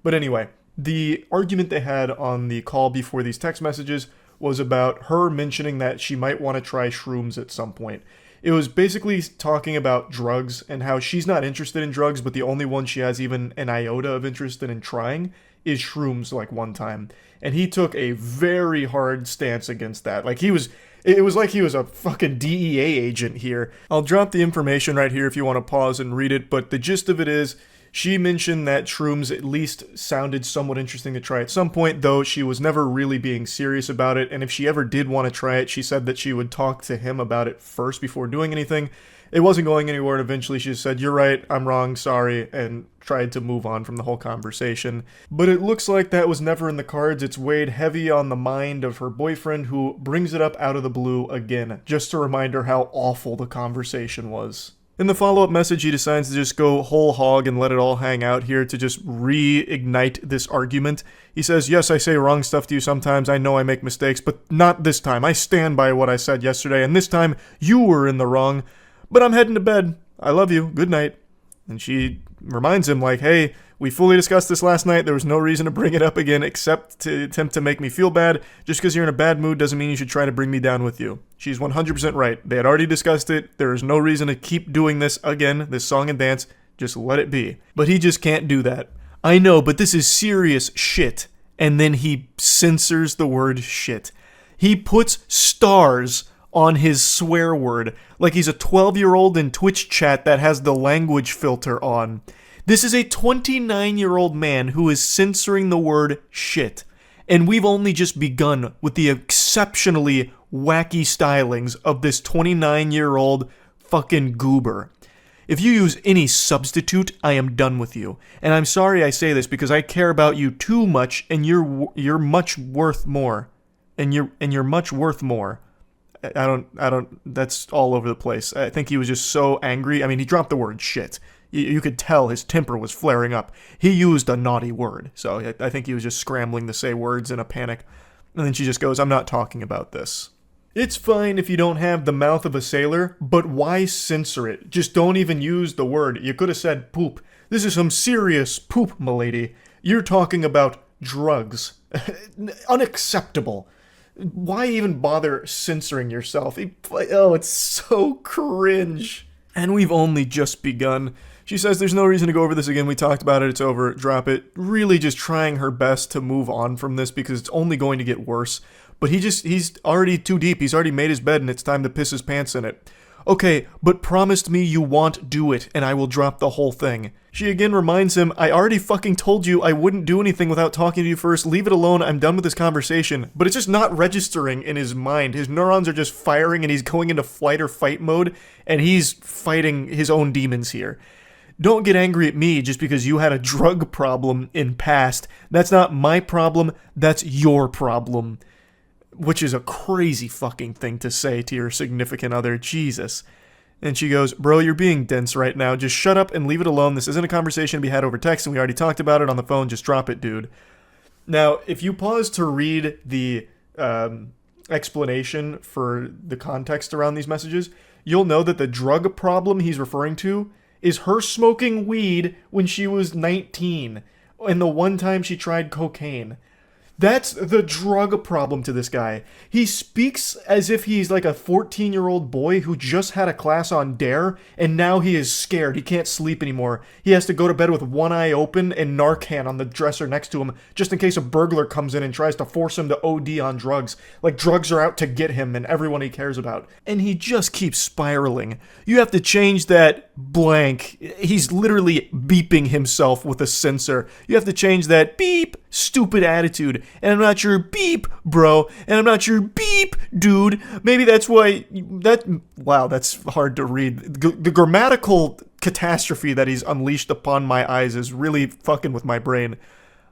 But anyway, the argument they had on the call before these text messages was about her mentioning that she might want to try shrooms at some point. It was basically talking about drugs and how she's not interested in drugs, but the only one she has even an iota of interest in trying is shrooms like one time. And he took a very hard stance against that. It was like he was a fucking DEA agent here. I'll drop the information right here if you want to pause and read it, but the gist of it is, she mentioned that shrooms at least sounded somewhat interesting to try at some point, though she was never really being serious about it, and if she ever did want to try it, she said that she would talk to him about it first before doing anything. It wasn't going anywhere, and eventually she just said, you're right, I'm wrong, sorry, and tried to move on from the whole conversation. But it looks like that was never in the cards. It's weighed heavy on the mind of her boyfriend, who brings it up out of the blue again, just to remind her how awful the conversation was. In the follow-up message, he decides to just go whole hog and let it all hang out here to just reignite this argument. He says, yes, I say wrong stuff to you sometimes. I know I make mistakes, but not this time. I stand by what I said yesterday, and this time you were in the wrong. But I'm heading to bed. I love you. Good night. And she reminds him, like, hey, We fully discussed this last night. There was no reason to bring it up again except to attempt to make me feel bad. Just because you're in a bad mood doesn't mean you should try to bring me down with you. She's 100% right. They had already discussed it. There is no reason to keep doing this again, this song and dance. Just let it be. But he just can't do that. I know, but this is serious shit. And then he censors the word shit. He puts stars on his swear word like he's a 12-year-old in Twitch chat that has the language filter on. This is a 29-year-old man who is censoring the word shit. And we've only just begun with the exceptionally wacky stylings of this 29-year-old fucking goober. If you use any substitute, I am done with you. And I'm sorry I say this because I care about you too much and you're much worth more. And you're much worth more. I don't, that's all over the place. I think he was just so angry. I mean, he dropped the word shit. You could tell his temper was flaring up. He used a naughty word. So I think he was just scrambling to say words in a panic. And then she just goes, I'm not talking about this. It's fine if you don't have the mouth of a sailor, but why censor it? Just don't even use the word. You could have said poop. This is some serious poop, milady. You're talking about drugs. Unacceptable. Why even bother censoring yourself? Oh, it's so cringe. And we've only just begun. She says there's no reason to go over this again. We talked about it. It's over. Drop it. Really just trying her best to move on from this because it's only going to get worse. But he's already too deep. He's already made his bed and it's time to piss his pants in it. Okay, but promised me you won't do it and I will drop the whole thing. She again reminds him, I already fucking told you I wouldn't do anything without talking to you first. Leave it alone. I'm done with this conversation. But it's just not registering in his mind. His neurons are just firing and he's going into flight or fight mode and he's fighting his own demons here. Don't get angry at me just because you had a drug problem in past. That's not my problem. That's your problem. Which is a crazy fucking thing to say to your significant other. Jesus. And she goes, bro, you're being dense right now. Just shut up and leave it alone. This isn't a conversation to be had over text, and we already talked about it on the phone. Just drop it, dude. Now, if you pause to read the explanation for the context around these messages, you'll know that the drug problem he's referring to is her smoking weed when she was 19, and the one time she tried cocaine. That's the drug problem to this guy. He speaks as if he's like a 14-year-old boy who just had a class on Dare, and now he is scared. He can't sleep anymore. He has to go to bed with one eye open and Narcan on the dresser next to him, just in case a burglar comes in and tries to force him to OD on drugs. Like drugs are out to get him and everyone he cares about. And he just keeps spiraling. You have to change that blank. He's literally beeping himself with a sensor. You have to change that beep, stupid attitude. And I'm not your beep, bro. And I'm not your beep, dude. Maybe that's why wow, that's hard to read. The grammatical catastrophe that he's unleashed upon my eyes is really fucking with my brain.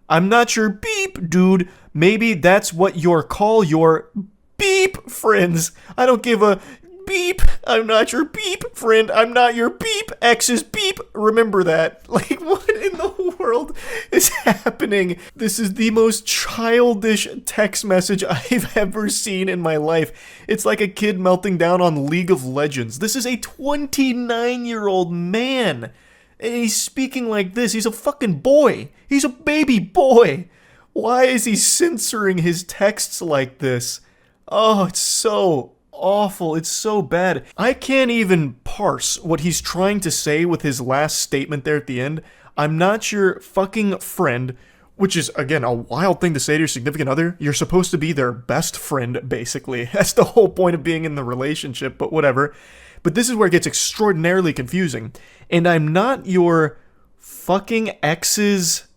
I'm not your beep, dude. Maybe that's what you're call your beep friends. I don't give a beep. I'm not your beep friend. I'm not your beep. X is beep. Remember that. Like, what in the world is happening? This is the most childish text message I've ever seen in my life. It's like a kid melting down on League of Legends. This is a 29-year-old man. And he's speaking like this. He's a fucking boy. He's a baby boy. Why is he censoring his texts like this? Oh, it's so awful. It's so bad. I can't even parse what he's trying to say with his last statement there at the end. I'm not your fucking friend, which is, again, a wild thing to say to your significant other. You're supposed to be their best friend, basically. That's the whole point of being in the relationship, but whatever. But this is where it gets extraordinarily confusing. And I'm not your fucking ex's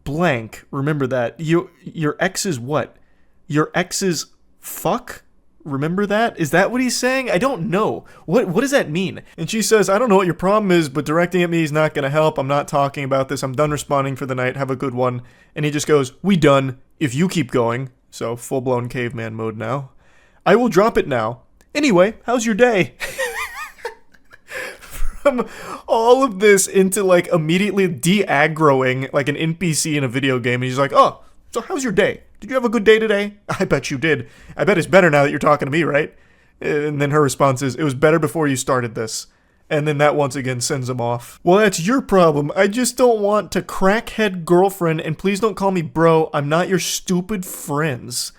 blank. Remember that. Your ex's what? Your ex's fuck? Remember that? Is that what he's saying? I don't know. What does that mean? And she says, I don't know what your problem is, but directing at me is not going to help. I'm not talking about this. I'm done responding for the night. Have a good one. And he just goes, we done. If you keep going. So full-blown caveman mode now. I will drop it now. Anyway, how's your day? From all of this into like immediately de-aggroing like an NPC in a video game. And he's like, oh, so how's your day? Did you have a good day today? I bet you did. I bet it's better now that you're talking to me, right? And then her response is, it was better before you started this.
And then that once again sends him off. Well, that's your problem. I just don't want to crackhead girlfriend, and please don't call me bro. I'm not your stupid friends.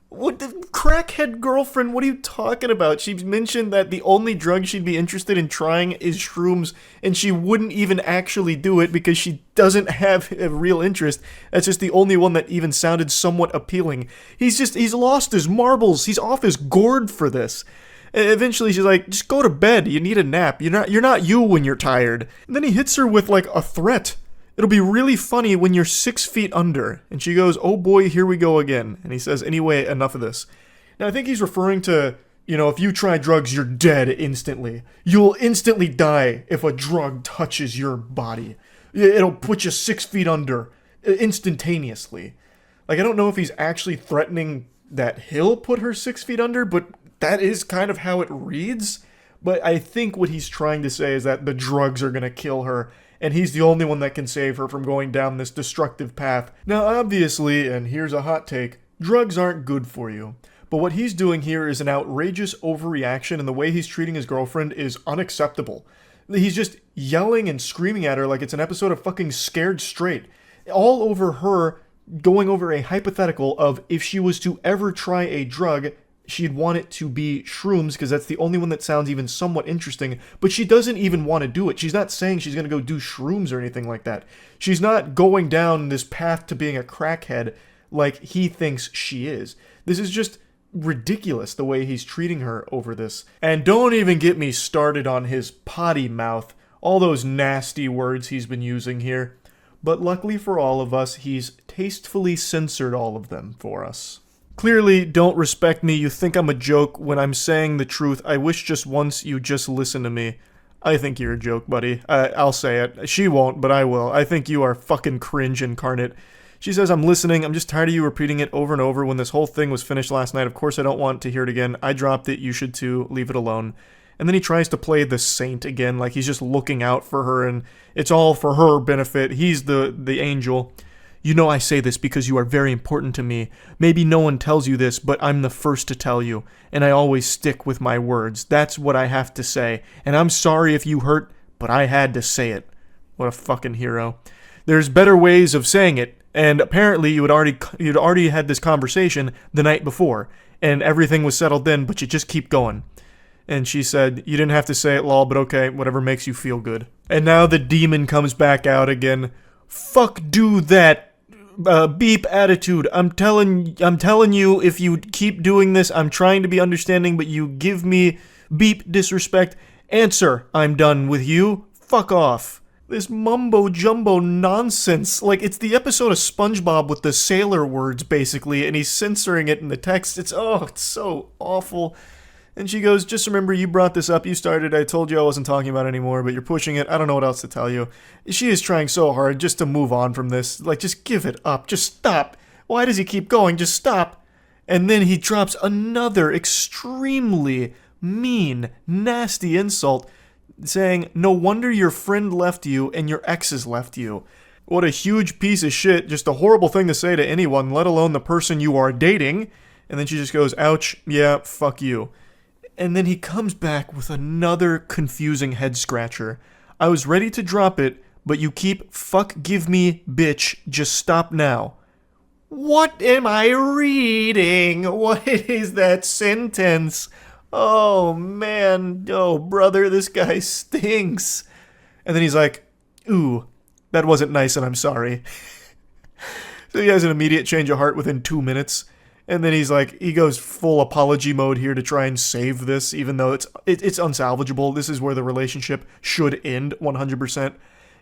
What the crackhead girlfriend? What are you talking about? She mentioned that the only drug she'd be interested in trying is shrooms, and she wouldn't even actually do it because she doesn't have a real interest. That's just the only one that even sounded somewhat appealing. He's lost his marbles. He's off his gourd for this. Eventually she's like, just go to bed, you need a nap, you're not you when you're tired. And then he hits her with like a threat. It'll be really funny when you're 6 feet under. And she goes, oh boy, here we go again. And he says, anyway, enough of this. Now I think he's referring to, if you try drugs, you're dead instantly. You'll instantly die if a drug touches your body. It'll put you 6 feet under instantaneously. Like, I don't know if he's actually threatening that he'll put her 6 feet under, but that is kind of how it reads, but I think what he's trying to say is that the drugs are going to kill her, and he's the only one that can save her from going down this destructive path. Now, obviously, and here's a hot take, drugs aren't good for you. But what he's doing here is an outrageous overreaction, and the way he's treating his girlfriend is unacceptable. He's just yelling and screaming at her like it's an episode of fucking Scared Straight. All over her, going over a hypothetical of if she was to ever try a drug, she'd want it to be shrooms because that's the only one that sounds even somewhat interesting, but she doesn't even want to do it. She's not saying she's going to go do shrooms or anything like that. She's not going down this path to being a crackhead like he thinks she is. This is just ridiculous the way he's treating her over this. And don't even get me started on his potty mouth, all those nasty words he's been using here. But luckily for all of us, he's tastefully censored all of them for us. Clearly don't respect me, you think I'm a joke when I'm saying the truth. I wish just once you just listen to me. I think you're a joke, buddy. I'll say it. She won't, but I will. I think you are fucking cringe incarnate. She says, I'm listening. I'm just tired of you repeating it over and over when this whole thing was finished last night. Of course I don't want to hear it again. I dropped it. You should too. Leave it alone. And then he tries to play the saint again, like he's just looking out for her and it's all for her benefit. He's the angel. You know I say this because you are very important to me. Maybe no one tells you this, but I'm the first to tell you. And I always stick with my words. That's what I have to say. And I'm sorry if you hurt, but I had to say it. What a fucking hero. There's better ways of saying it. And apparently you'd already had this conversation the night before. And everything was settled then, but you just keep going. And she said, you didn't have to say it, lol, but okay, whatever makes you feel good. And now the demon comes back out again. Fuck do that. Beep attitude. I'm telling you, if you keep doing this, I'm trying to be understanding, but you give me beep disrespect. Answer, I'm done with you. Fuck off. This mumbo jumbo nonsense. Like, it's the episode of SpongeBob with the sailor words, basically, and he's censoring it in the text. It's so awful. And she goes, just remember, you brought this up, you started, I told you I wasn't talking about it anymore, but you're pushing it, I don't know what else to tell you. She is trying so hard just to move on from this, like, just give it up, just stop. Why does he keep going? Just stop. And then he drops another extremely mean, nasty insult, saying, no wonder your friend left you and your exes left you. What a huge piece of shit, just a horrible thing to say to anyone, let alone the person you are dating. And then she just goes, ouch, yeah, fuck you. And then he comes back with another confusing head scratcher. I was ready to drop it, but you keep fuck give me bitch, just stop now. What am I reading? What is that sentence? Oh man, oh brother, this guy stinks. And then he's like, ooh, that wasn't nice and I'm sorry. So he has an immediate change of heart within 2 minutes. And then he's like, he goes full apology mode here to try and save this, even though it's unsalvageable. This is where the relationship should end 100%.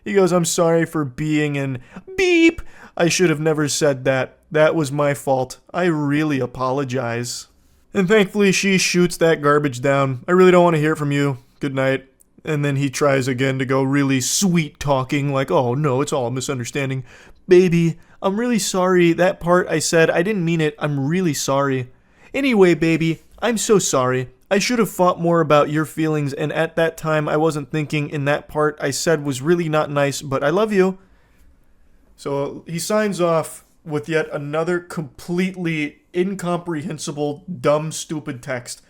He goes, I'm sorry for being an beep. I should have never said that. That was my fault. I really apologize. And thankfully, she shoots that garbage down. I really don't want to hear from you. Good night. And then he tries again to go really sweet talking, like, oh no, it's all a misunderstanding. Baby, I'm really sorry. That part I said, I didn't mean it. I'm really sorry. Anyway, baby, I'm so sorry. I should have thought more about your feelings, and at that time I wasn't thinking, in that part I said was really not nice, but I love you. So he signs off with yet another completely incomprehensible, dumb, stupid text.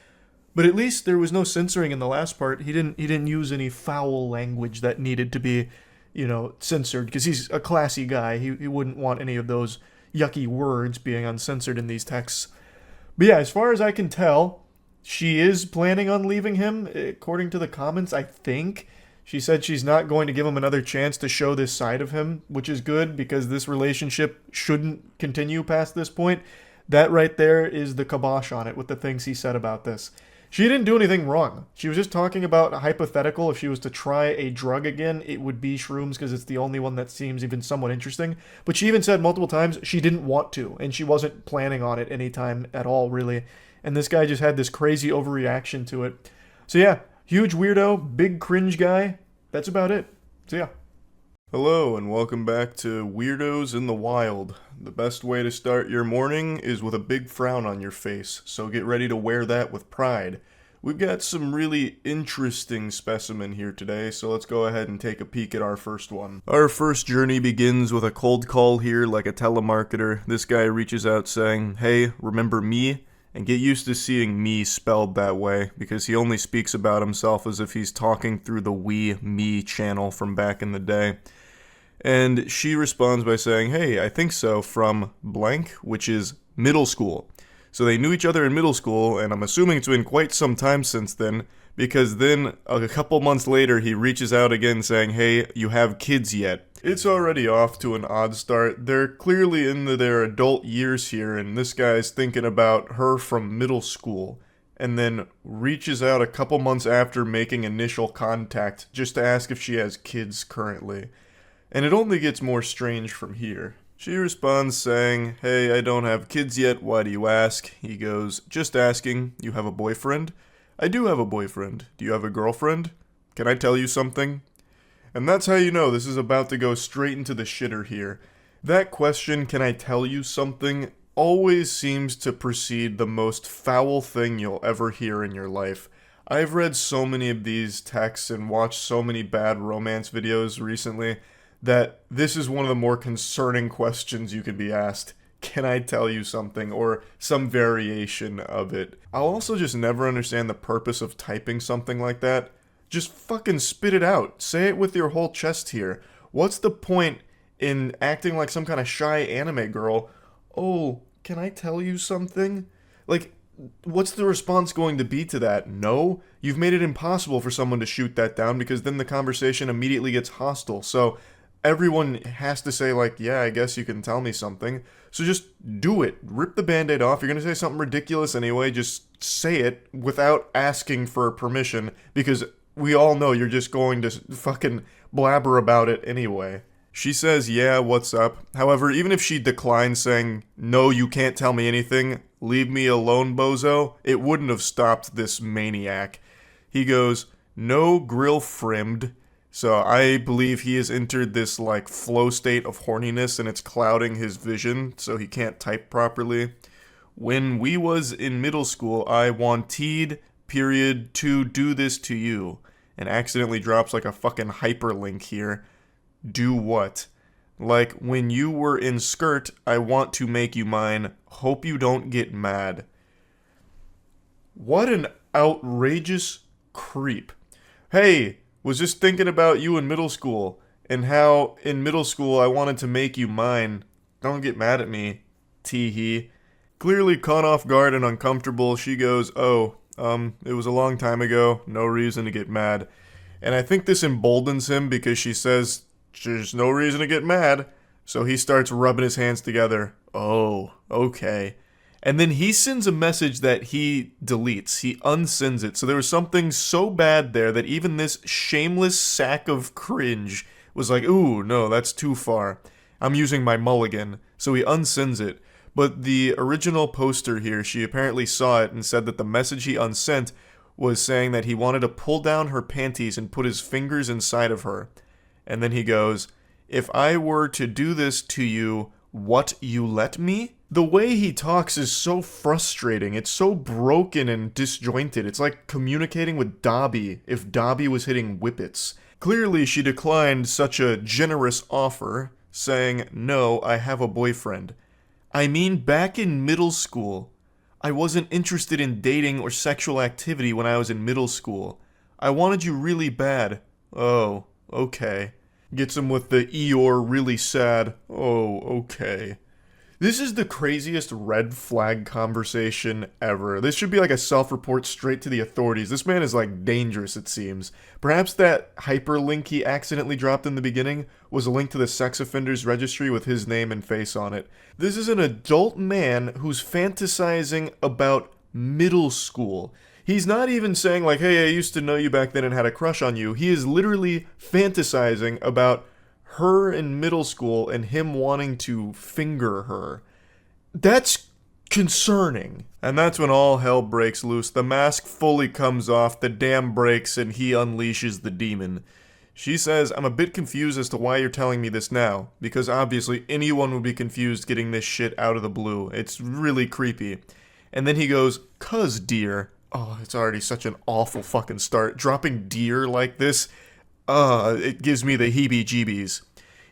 But at least there was no censoring in the last part. He didn't use any foul language that needed to be, censored, because he's a classy guy. He wouldn't want any of those yucky words being uncensored in these texts. But yeah, as far as I can tell, she is planning on leaving him, according to the comments, I think. She said she's not going to give him another chance to show this side of him, which is good because this relationship shouldn't continue past this point. That right there is the kibosh on it with the things he said about this. She didn't do anything wrong. She was just talking about a hypothetical. If she was to try a drug again, it would be shrooms because it's the only one that seems even somewhat interesting. But she even said multiple times she didn't want to, and she wasn't planning on it anytime at all, really. And this guy just had this crazy overreaction to it. So yeah, huge weirdo, big cringe guy. That's about it. So yeah.
Hello, and welcome back to Weirdos in the Wild. The best way to start your morning is with a big frown on your face, so get ready to wear that with pride. We've got some really interesting specimen here today, so let's go ahead and take a peek at our first one. Our first journey begins with a cold call here like a telemarketer. This guy reaches out saying, "Hey, remember me?" And get used to seeing me spelled that way, because he only speaks about himself as if he's talking through the We Me channel from back in the day. And she responds by saying, "Hey, I think so," from blank, which is middle school. So they knew each other in middle school, and I'm assuming it's been quite some time since then, because then a couple months later he reaches out again saying, "Hey, you have kids yet?" It's already off to an odd start. They're clearly into their adult years here, and this guy's thinking about her from middle school, and then reaches out a couple months after making initial contact just to ask if she has kids currently. And it only gets more strange from here. She responds saying, "Hey, I don't have kids yet, why do you ask?" He goes, "Just asking, you have a boyfriend?" "I do have a boyfriend. Do you have a girlfriend? Can I tell you something?" And that's how you know this is about to go straight into the shitter here. That question, "Can I tell you something?" always seems to precede the most foul thing you'll ever hear in your life. I've read so many of these texts and watched so many bad romance videos recently that this is one of the more concerning questions you can be asked. Can I tell you something? Or some variation of it. I'll also just never understand the purpose of typing something like that. Just fucking spit it out. Say it with your whole chest here. What's the point in acting like some kind of shy anime girl? "Oh, can I tell you something?" Like, what's the response going to be to that? No? You've made it impossible for someone to shoot that down because then the conversation immediately gets hostile. So everyone has to say, like, "Yeah, I guess you can tell me something." So just do it. Rip the band-aid off. You're going to say something ridiculous anyway. Just say it without asking for permission, because we all know you're just going to fucking blabber about it anyway. She says, "Yeah, what's up?" However, even if she declines saying, "No, you can't tell me anything, leave me alone, bozo," it wouldn't have stopped this maniac. He goes, "No grill frimmed." So I believe he has entered this, like, flow state of horniness, and it's clouding his vision, so he can't type properly. "When we was in middle school, I wanted, period, to do this to you." And accidentally drops, like, a fucking hyperlink here. Do what? Like, "When you were in skirt, I want to make you mine. Hope you don't get mad." What an outrageous creep. "Hey, was just thinking about you in middle school, and how in middle school I wanted to make you mine. Don't get mad at me. Tee-hee." Clearly caught off guard and uncomfortable, she goes, "Oh, it was a long time ago, no reason to get mad." And I think this emboldens him because she says, "There's no reason to get mad." So he starts rubbing his hands together. Oh, okay. And then he sends a message that he deletes. He unsends it. So there was something so bad there that even this shameless sack of cringe was like, "Ooh, no, that's too far. I'm using my mulligan." So he unsends it. But the original poster here, she apparently saw it and said that the message he unsent was saying that he wanted to pull down her panties and put his fingers inside of her. And then he goes, "If I were to do this to you, what, you let me?" The way he talks is so frustrating. It's so broken and disjointed. It's like communicating with Dobby if Dobby was hitting whippets. Clearly, she declined such a generous offer, saying, "No, I have a boyfriend." I mean, back in middle school, I wasn't interested in dating or sexual activity when I was in middle school. I wanted you really bad. Oh, okay. Gets him with the Eeyore really sad. Oh, okay. This is the craziest red flag conversation ever. This should be like a self-report straight to the authorities. This man is like dangerous, it seems. Perhaps that hyperlink he accidentally dropped in the beginning was a link to the sex offenders registry with his name and face on it. This is an adult man who's fantasizing about middle school. He's not even saying like, hey, I used to know you back then and had a crush on you. He is literally fantasizing about her in middle school and him wanting to finger her. That's concerning. And that's when all hell breaks loose. The mask fully comes off, the dam breaks, and he unleashes the demon. She says, I'm a bit confused as to why you're telling me this now, because obviously anyone would be confused getting this shit out of the blue. It's really creepy. And then he goes, 'cause dear. Oh, it's already such an awful fucking start. Dropping dear like this, it gives me the heebie-jeebies.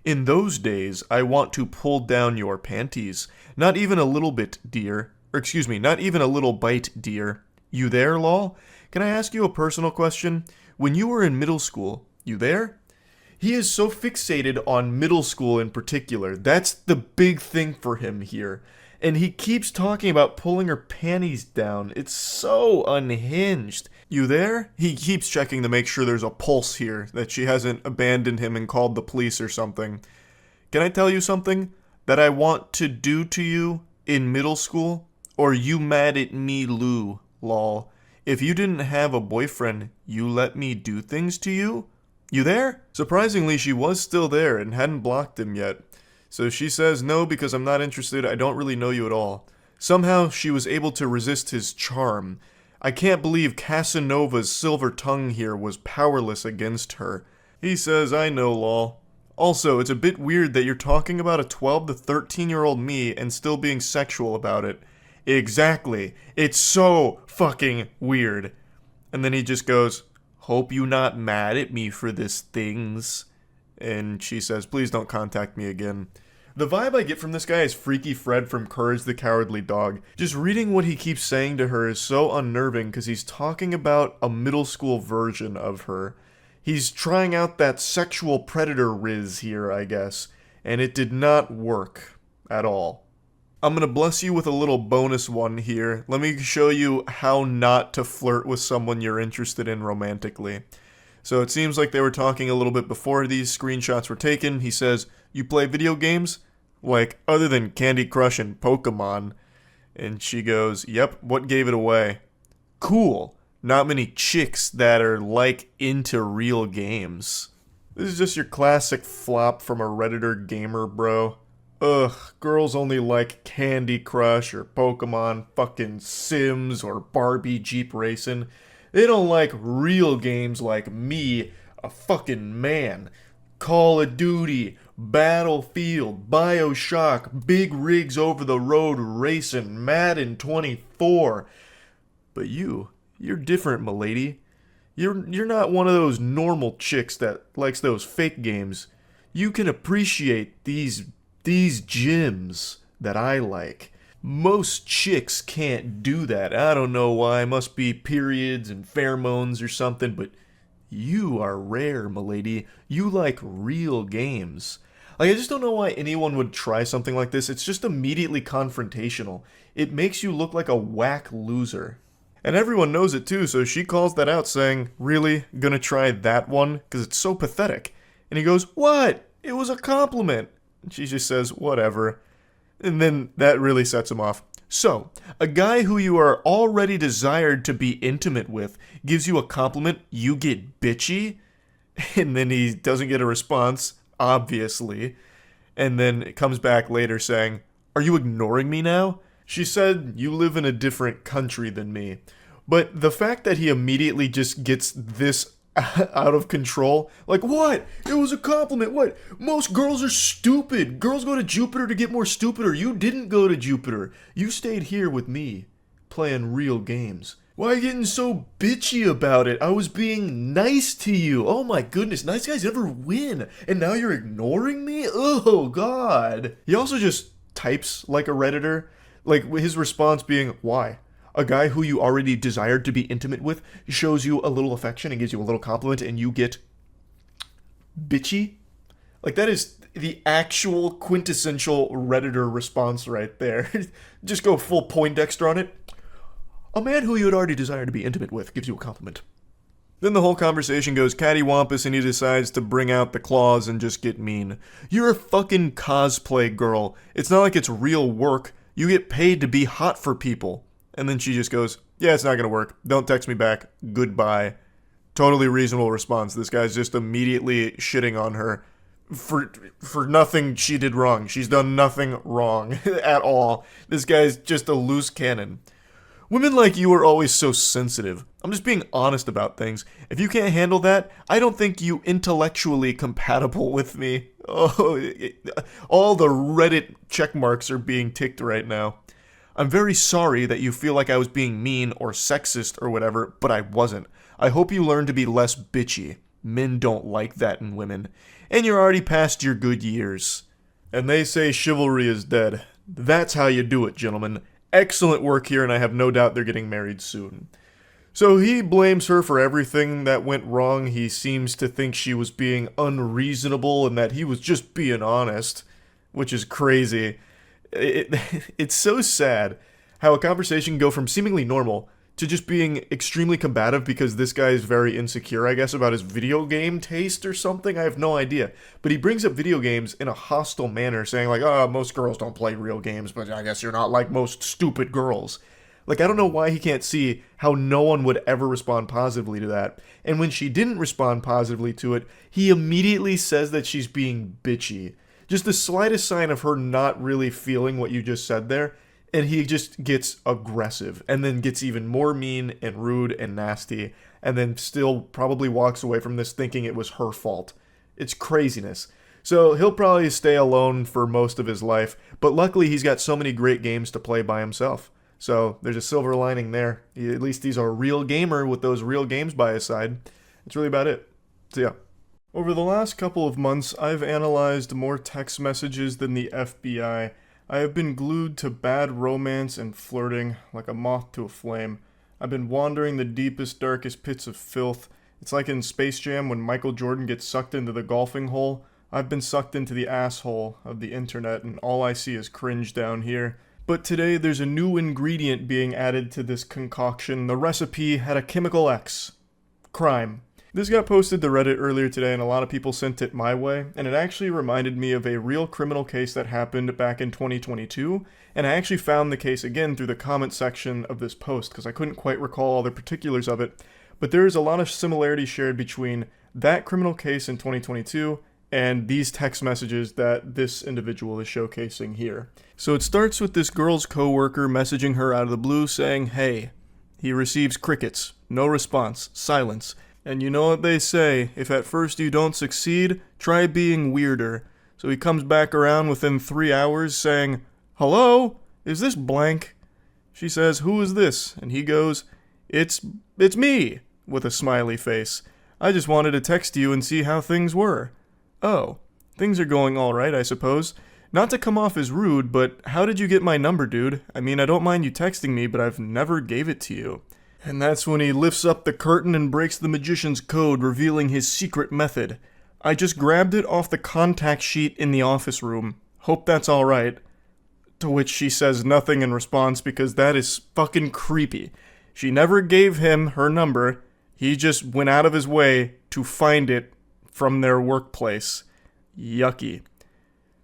In those days, I want to pull down your panties. Not even a little bit, dear. Or excuse me, not even a little bite, dear. You there, lol? Can I ask you a personal question? When you were in middle school, you there? He is so fixated on middle school in particular. That's the big thing for him here. And he keeps talking about pulling her panties down. It's so unhinged. You there? He keeps checking to make sure there's a pulse here, that she hasn't abandoned him and called the police or something. Can I tell you something that I want to do to you in middle school? Or you mad at me, Lou, lol. If you didn't have a boyfriend, you let me do things to you? You there? Surprisingly, she was still there and hadn't blocked him yet. So she says, no, because I'm not interested, I don't really know you at all. Somehow, she was able to resist his charm. I can't believe Casanova's silver tongue here was powerless against her. He says, I know, lol. Also, it's a bit weird that you're talking about a 12 to 13-year-old me and still being sexual about it. Exactly. It's so fucking weird. And then he just goes, hope you not mad at me for this things. And she says, please don't contact me again. The vibe I get from this guy is Freaky Fred from Courage the Cowardly Dog. Just reading what he keeps saying to her is so unnerving because he's talking about a middle school version of her. He's trying out that sexual predator riz here, I guess, and it did not work at all. I'm gonna bless you with a little bonus one here. Let me show you how not to flirt with someone you're interested in romantically. So it seems like they were talking a little bit before these screenshots were taken. He says, you play video games? Like, other than Candy Crush and Pokemon. And she goes, yep, what gave it away? Cool. Not many chicks that are, like, into real games. This is just your classic flop from a Redditor gamer, bro. Ugh, girls only like Candy Crush or Pokemon, fucking Sims or Barbie Jeep Racing. They don't like real games like me, a fucking man. Call of Duty, Battlefield, BioShock, big rigs over the road racing, Madden 24. But you're different, m'lady. You're not one of those normal chicks that likes those fake games. You can appreciate these gems that I like. Most chicks can't do that. I don't know why. Must be periods and pheromones or something, but you are rare, m'lady. You like real games. Like, I just don't know why anyone would try something like this. It's just immediately confrontational. It makes you look like a whack loser. And everyone knows it too, so she calls that out saying, really? Gonna try that one? Because it's so pathetic. And he goes, what? It was a compliment. And she just says, whatever. And then that really sets him off. So, a guy who you are already desired to be intimate with gives you a compliment, you get bitchy? And then he doesn't get a response, obviously. And then it comes back later saying, are you ignoring me now? She said, you live in a different country than me. But the fact that he immediately just gets this out of control, like, what? It was a compliment, what? Most girls are stupid. Girls go to Jupiter to get more stupider. You didn't go to Jupiter. You stayed here with me, playing real games. Why are you getting so bitchy about it? I was being nice to you. Oh my goodness, nice guys never win. And now you're ignoring me? Oh God. He also just types like a Redditor.
Like, his response being, why? A guy who you already desired to be intimate with shows you a little affection and gives you a little compliment and you get bitchy? Like, that is the actual quintessential Redditor response right there. Just go full Poindexter on it. A man who you had already desired to be intimate with gives you a compliment. Then the whole conversation goes cattywampus and he decides to bring out the claws and just get mean. You're a fucking cosplay girl. It's not like it's real work. You get paid to be hot for people. And then she just goes, yeah, it's not gonna work. Don't text me back. Goodbye. Totally reasonable response. This guy's just immediately shitting on her for nothing she did wrong. She's done nothing wrong at all. This guy's just a loose cannon. Women like you are always so sensitive. I'm just being honest about things. If you can't handle that, I don't think you intellectually compatible with me. Oh, all the Reddit check marks are being ticked right now. I'm very sorry that you feel like I was being mean or sexist or whatever, but I wasn't. I hope you learn to be less bitchy. Men don't like that in women. And you're already past your good years. And they say chivalry is dead. That's how you do it, gentlemen. Excellent work here, and I have no doubt they're getting married soon. So he blames her for everything that went wrong. He seems to think she was being unreasonable and that he was just being honest, which is crazy. It's so sad how a conversation can go from seemingly normal to just being extremely combative because this guy is very insecure, I guess, about his video game taste or something. I have no idea. But he brings up video games in a hostile manner, saying like, oh, most girls don't play real games, but I guess you're not like most stupid girls. Like, I don't know why he can't see how no one would ever respond positively to that. And when she didn't respond positively to it, he immediately says that she's being bitchy. Just the slightest sign of her not really feeling what you just said there, and he just gets aggressive, and then gets even more mean and rude and nasty, and then still probably walks away from this thinking it was her fault. It's craziness. So he'll probably stay alone for most of his life, but luckily he's got so many great games to play by himself. So there's a silver lining there. At least he's a real gamer with those real games by his side. That's really about it. So yeah. Over the last couple of months, I've analyzed more text messages than the FBI. I have been glued to bad romance and flirting like a moth to a flame. I've been wandering the deepest, darkest pits of filth. It's like in Space Jam when Michael Jordan gets sucked into the golfing hole. I've been sucked into the asshole of the internet, and all I see is cringe down here. But today, there's a new ingredient being added to this concoction. The recipe had a chemical X. Crime. This got posted to Reddit earlier today, and a lot of people sent it my way, and it actually reminded me of a real criminal case that happened back in 2022, and I actually found the case again through the comment section of this post, because I couldn't quite recall all the particulars of it, but there is a lot of similarities shared between that criminal case in 2022 and these text messages that this individual is showcasing here. So it starts with this girl's coworker messaging her out of the blue saying, hey. He receives crickets, no response, silence. And you know what they say, if at first you don't succeed, try being weirder. So he comes back around within 3 hours saying, hello, is this blank? She says, who is this? And he goes, it's me, with a smiley face. I just wanted to text you and see how things were. Oh, things are going alright, I suppose. Not to come off as rude, but how did you get my number, dude? I mean, I don't mind you texting me, but I've never gave it to you. And that's when he lifts up the curtain and breaks the magician's code, revealing his secret method. I just grabbed it off the contact sheet in the office room. Hope that's alright. To which she says nothing in response because that is fucking creepy. She never gave him her number. He just went out of his way to find it from their workplace. Yucky.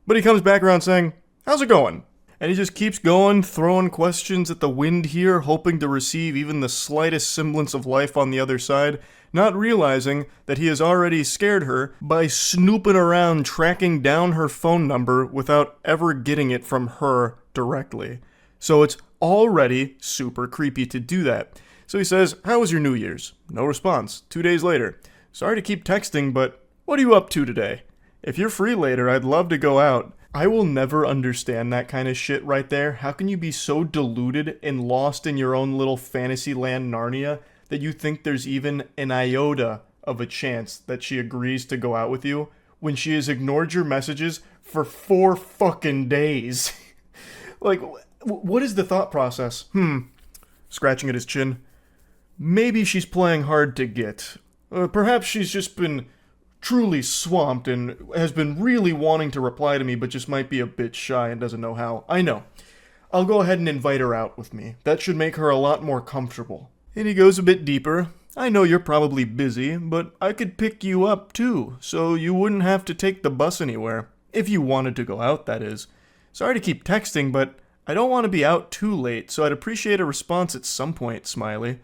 But he comes back around saying, how's it going? And he just keeps going, throwing questions at the wind here, hoping to receive even the slightest semblance of life on the other side, not realizing that he has already scared her by snooping around tracking down her phone number without ever getting it from her directly. So it's already super creepy to do that. So he says, how was your New Year's? No response. 2 days later. Sorry to keep texting, but what are you up to today? If you're free later, I'd love to go out. I will never understand that kind of shit right there. How can you be so deluded and lost in your own little fantasy land Narnia that you think there's even an iota of a chance that she agrees to go out with you when she has ignored your messages for 4 fucking days? Like,
What is the thought process? Scratching at his chin. Maybe she's playing hard to get. Perhaps she's just been truly swamped and has been really wanting to reply to me, but just might be a bit shy and doesn't know how. I know. I'll go ahead and invite her out with me. That should make her a lot more comfortable. And he goes a bit deeper. I know you're probably busy, but I could pick you up too, so you wouldn't have to take the bus anywhere. If you wanted to go out, that is. Sorry to keep texting, but I don't want to be out too late, so I'd appreciate a response at some point, Smiley.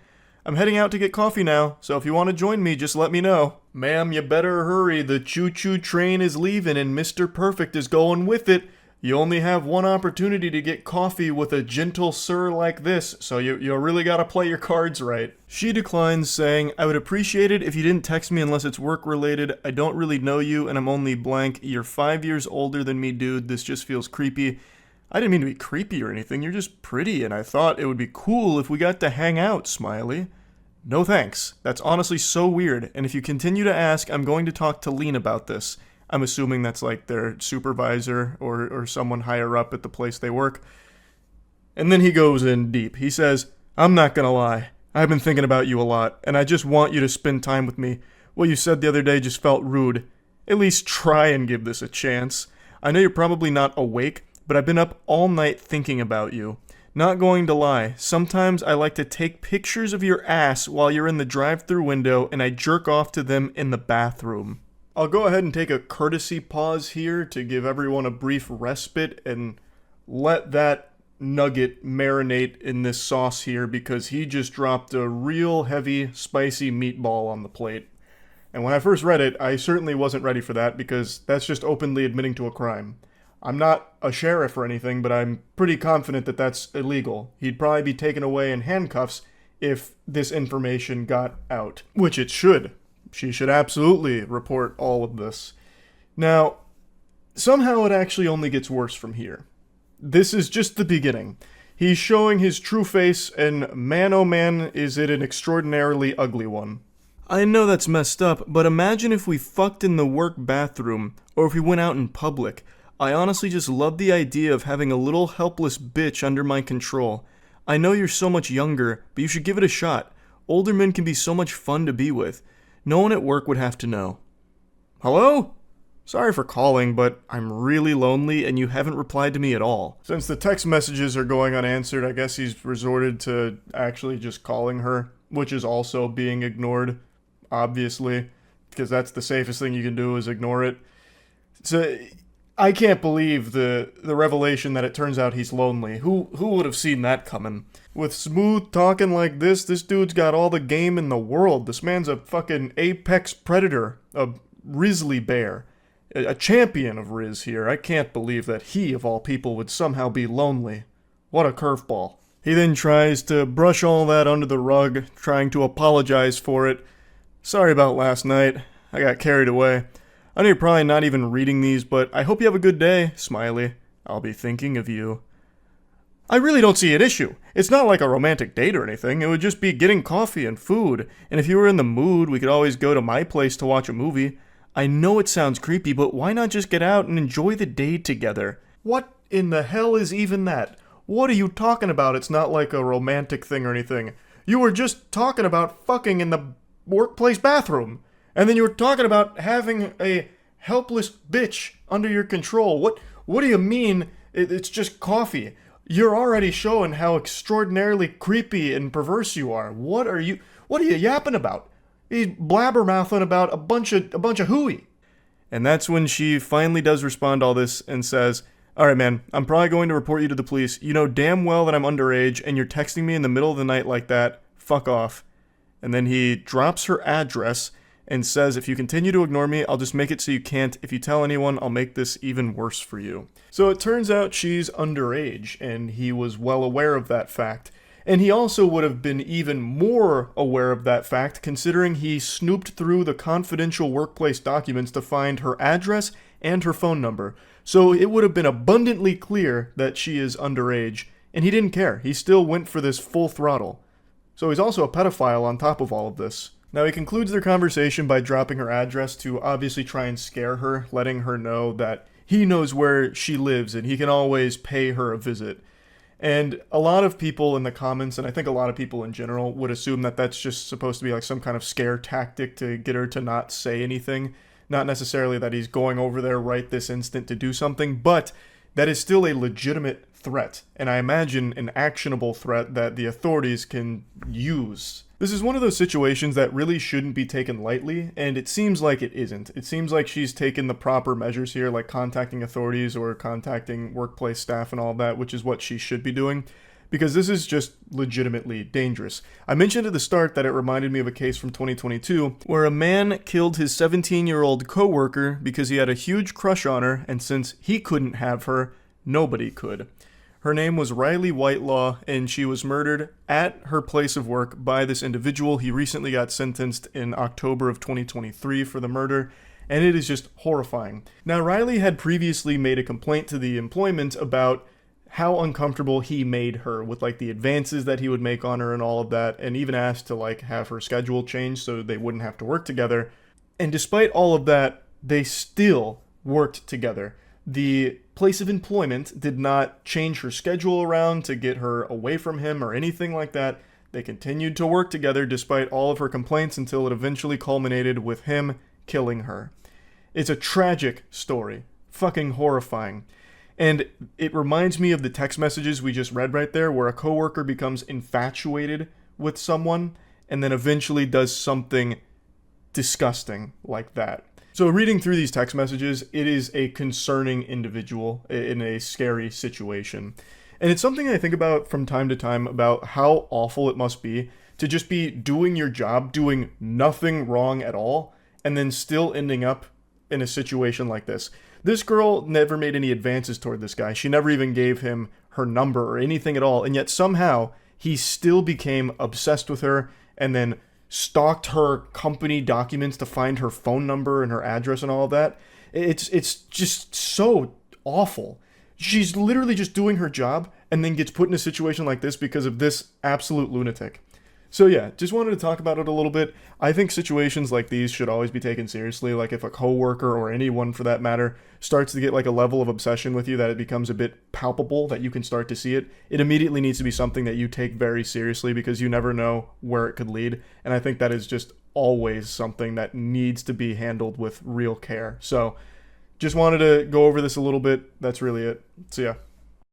I'm heading out to get coffee now, so if you want to join me, just let me know. Ma'am, you better hurry. The choo-choo train is leaving and Mr. Perfect is going with it. You only have one opportunity to get coffee with a gentle sir like this, so you really gotta play your cards right. She declines, saying, I would appreciate it if you didn't text me unless it's work-related. I don't really know you, and I'm only blank. You're 5 years older than me, dude. This just feels creepy. I didn't mean to be creepy or anything. You're just pretty, and I thought it would be cool if we got to hang out, Smiley. No thanks. That's honestly so weird, and if you continue to ask, I'm going to talk to Lean about this. I'm assuming that's like their supervisor or someone higher up at the place they work. And then he goes in deep. He says, I'm not gonna lie. I've been thinking about you a lot, and I just want you to spend time with me. What you said the other day just felt rude. At least try and give this a chance. I know you're probably not awake, but I've been up all night thinking about you. Not going to lie, sometimes I like to take pictures of your ass while you're in the drive-thru window and I jerk off to them in the bathroom. I'll go ahead and take a courtesy pause here to give everyone a brief respite and let that nugget marinate in this sauce here because he just dropped a real heavy, spicy meatball on the plate. And when I first read it, I certainly wasn't ready for that because that's just openly admitting to a crime. I'm not a sheriff or anything, but I'm pretty confident that that's illegal. He'd probably be taken away in handcuffs if this information got out, which it should. She should absolutely report all of this. Now, somehow it actually only gets worse from here. This is just the beginning. He's showing his true face, and man oh man, is it an extraordinarily ugly one. I know that's messed up, but imagine if we fucked in the work bathroom, or if we went out in public. I honestly just love the idea of having a little helpless bitch under my control. I know you're so much younger, but you should give it a shot. Older men can be so much fun to be with. No one at work would have to know. Hello? Sorry for calling, but I'm really lonely and you haven't replied to me at all. Since the text messages are going unanswered, I guess he's resorted to actually just calling her, which is also being ignored, obviously, because that's the safest thing you can do is ignore it. So I can't believe the revelation that it turns out he's lonely. Who would have seen that coming? With smooth talking like this dude's got all the game in the world. This man's a fucking apex predator, a grizzly bear, a champion of Riz here. I can't believe that he, of all people, would somehow be lonely. What a curveball. He then tries to brush all that under the rug, trying to apologize for it. Sorry about last night. I got carried away. I know you're probably not even reading these, but I hope you have a good day, Smiley. I'll be thinking of you. I really don't see an issue. It's not like a romantic date or anything. It would just be getting coffee and food. And if you were in the mood, we could always go to my place to watch a movie. I know it sounds creepy, but why not just get out and enjoy the day together? What in the hell is even that? What are you talking about? It's not like a romantic thing or anything. You were just talking about fucking in the workplace bathroom. And then you were talking about having a helpless bitch under your control. What do you mean it's just coffee? You're already showing how extraordinarily creepy and perverse you are. What are you yapping about? He's blabbermouthing about a bunch of hooey. And that's when she finally does respond to all this and says, Alright man, I'm probably going to report you to the police. You know damn well that I'm underage and you're texting me in the middle of the night like that. Fuck off. And then he drops her address and says, if you continue to ignore me, I'll just make it so you can't. If you tell anyone, I'll make this even worse for you. So it turns out she's underage, and he was well aware of that fact. And he also would have been even more aware of that fact, considering he snooped through the confidential workplace documents to find her address and her phone number. So it would have been abundantly clear that she is underage, and he didn't care. He still went for this full throttle. So he's also a pedophile on top of all of this. Now, he concludes their conversation by dropping her address to obviously try and scare her, letting her know that he knows where she lives and he can always pay her a visit.
And a lot of people in the comments, and I think a lot of people in general, would assume that that's just supposed to be like some kind of scare tactic to get her to not say anything. Not necessarily that he's going over there right this instant to do something, but that is still a legitimate threat, and I imagine an actionable threat that the authorities can use. This is one of those situations that really shouldn't be taken lightly, and it seems like it isn't. It seems like she's taken the proper measures here, like contacting authorities or contacting workplace staff and all that, which is what she should be doing, because this is just legitimately dangerous. I mentioned at the start that it reminded me of a case from 2022 where a man killed his 17-year-old coworker because he had a huge crush on her, and since he couldn't have her, nobody could. Her name was Riley Whitelaw, and she was murdered at her place of work by this individual. He recently got sentenced in October of 2023 for the murder, and it is just horrifying. Now, Riley had previously made a complaint to the employment about how uncomfortable he made her with like the advances that he would make on her and all of that, and even asked to like have her schedule changed so they wouldn't have to work together. And despite all of that, they still worked together. The place of employment did not change her schedule around to get her away from him or anything like that. They continued to work together despite all of her complaints until it eventually culminated with him killing her. It's a tragic story. Fucking horrifying. And it reminds me of the text messages we just read right there, where a coworker becomes infatuated with someone and then eventually does something disgusting like that. So reading through these text messages, it is a concerning individual in a scary situation. And it's something I think about from time to time about how awful it must be to just be doing your job, doing nothing wrong at all, and then still ending up in a situation like this. This girl never made any advances toward this guy. She never even gave him her number or anything at all. And yet somehow he still became obsessed with her and then stalked her company documents to find her phone number and her address and all of that. It's just so awful. She's literally just doing her job and then gets put in a situation like this because of this absolute lunatic. So yeah, just wanted to talk about it a little bit. I think situations like these should always be taken seriously. Like if a coworker or anyone for that matter starts to get like a level of obsession with you that it becomes a bit palpable, that you can start to see it, it immediately needs to be something that you take very seriously because you never know where it could lead. And I think that is just always something that needs to be handled with real care. So just wanted to go over this a little bit. That's really it. So yeah.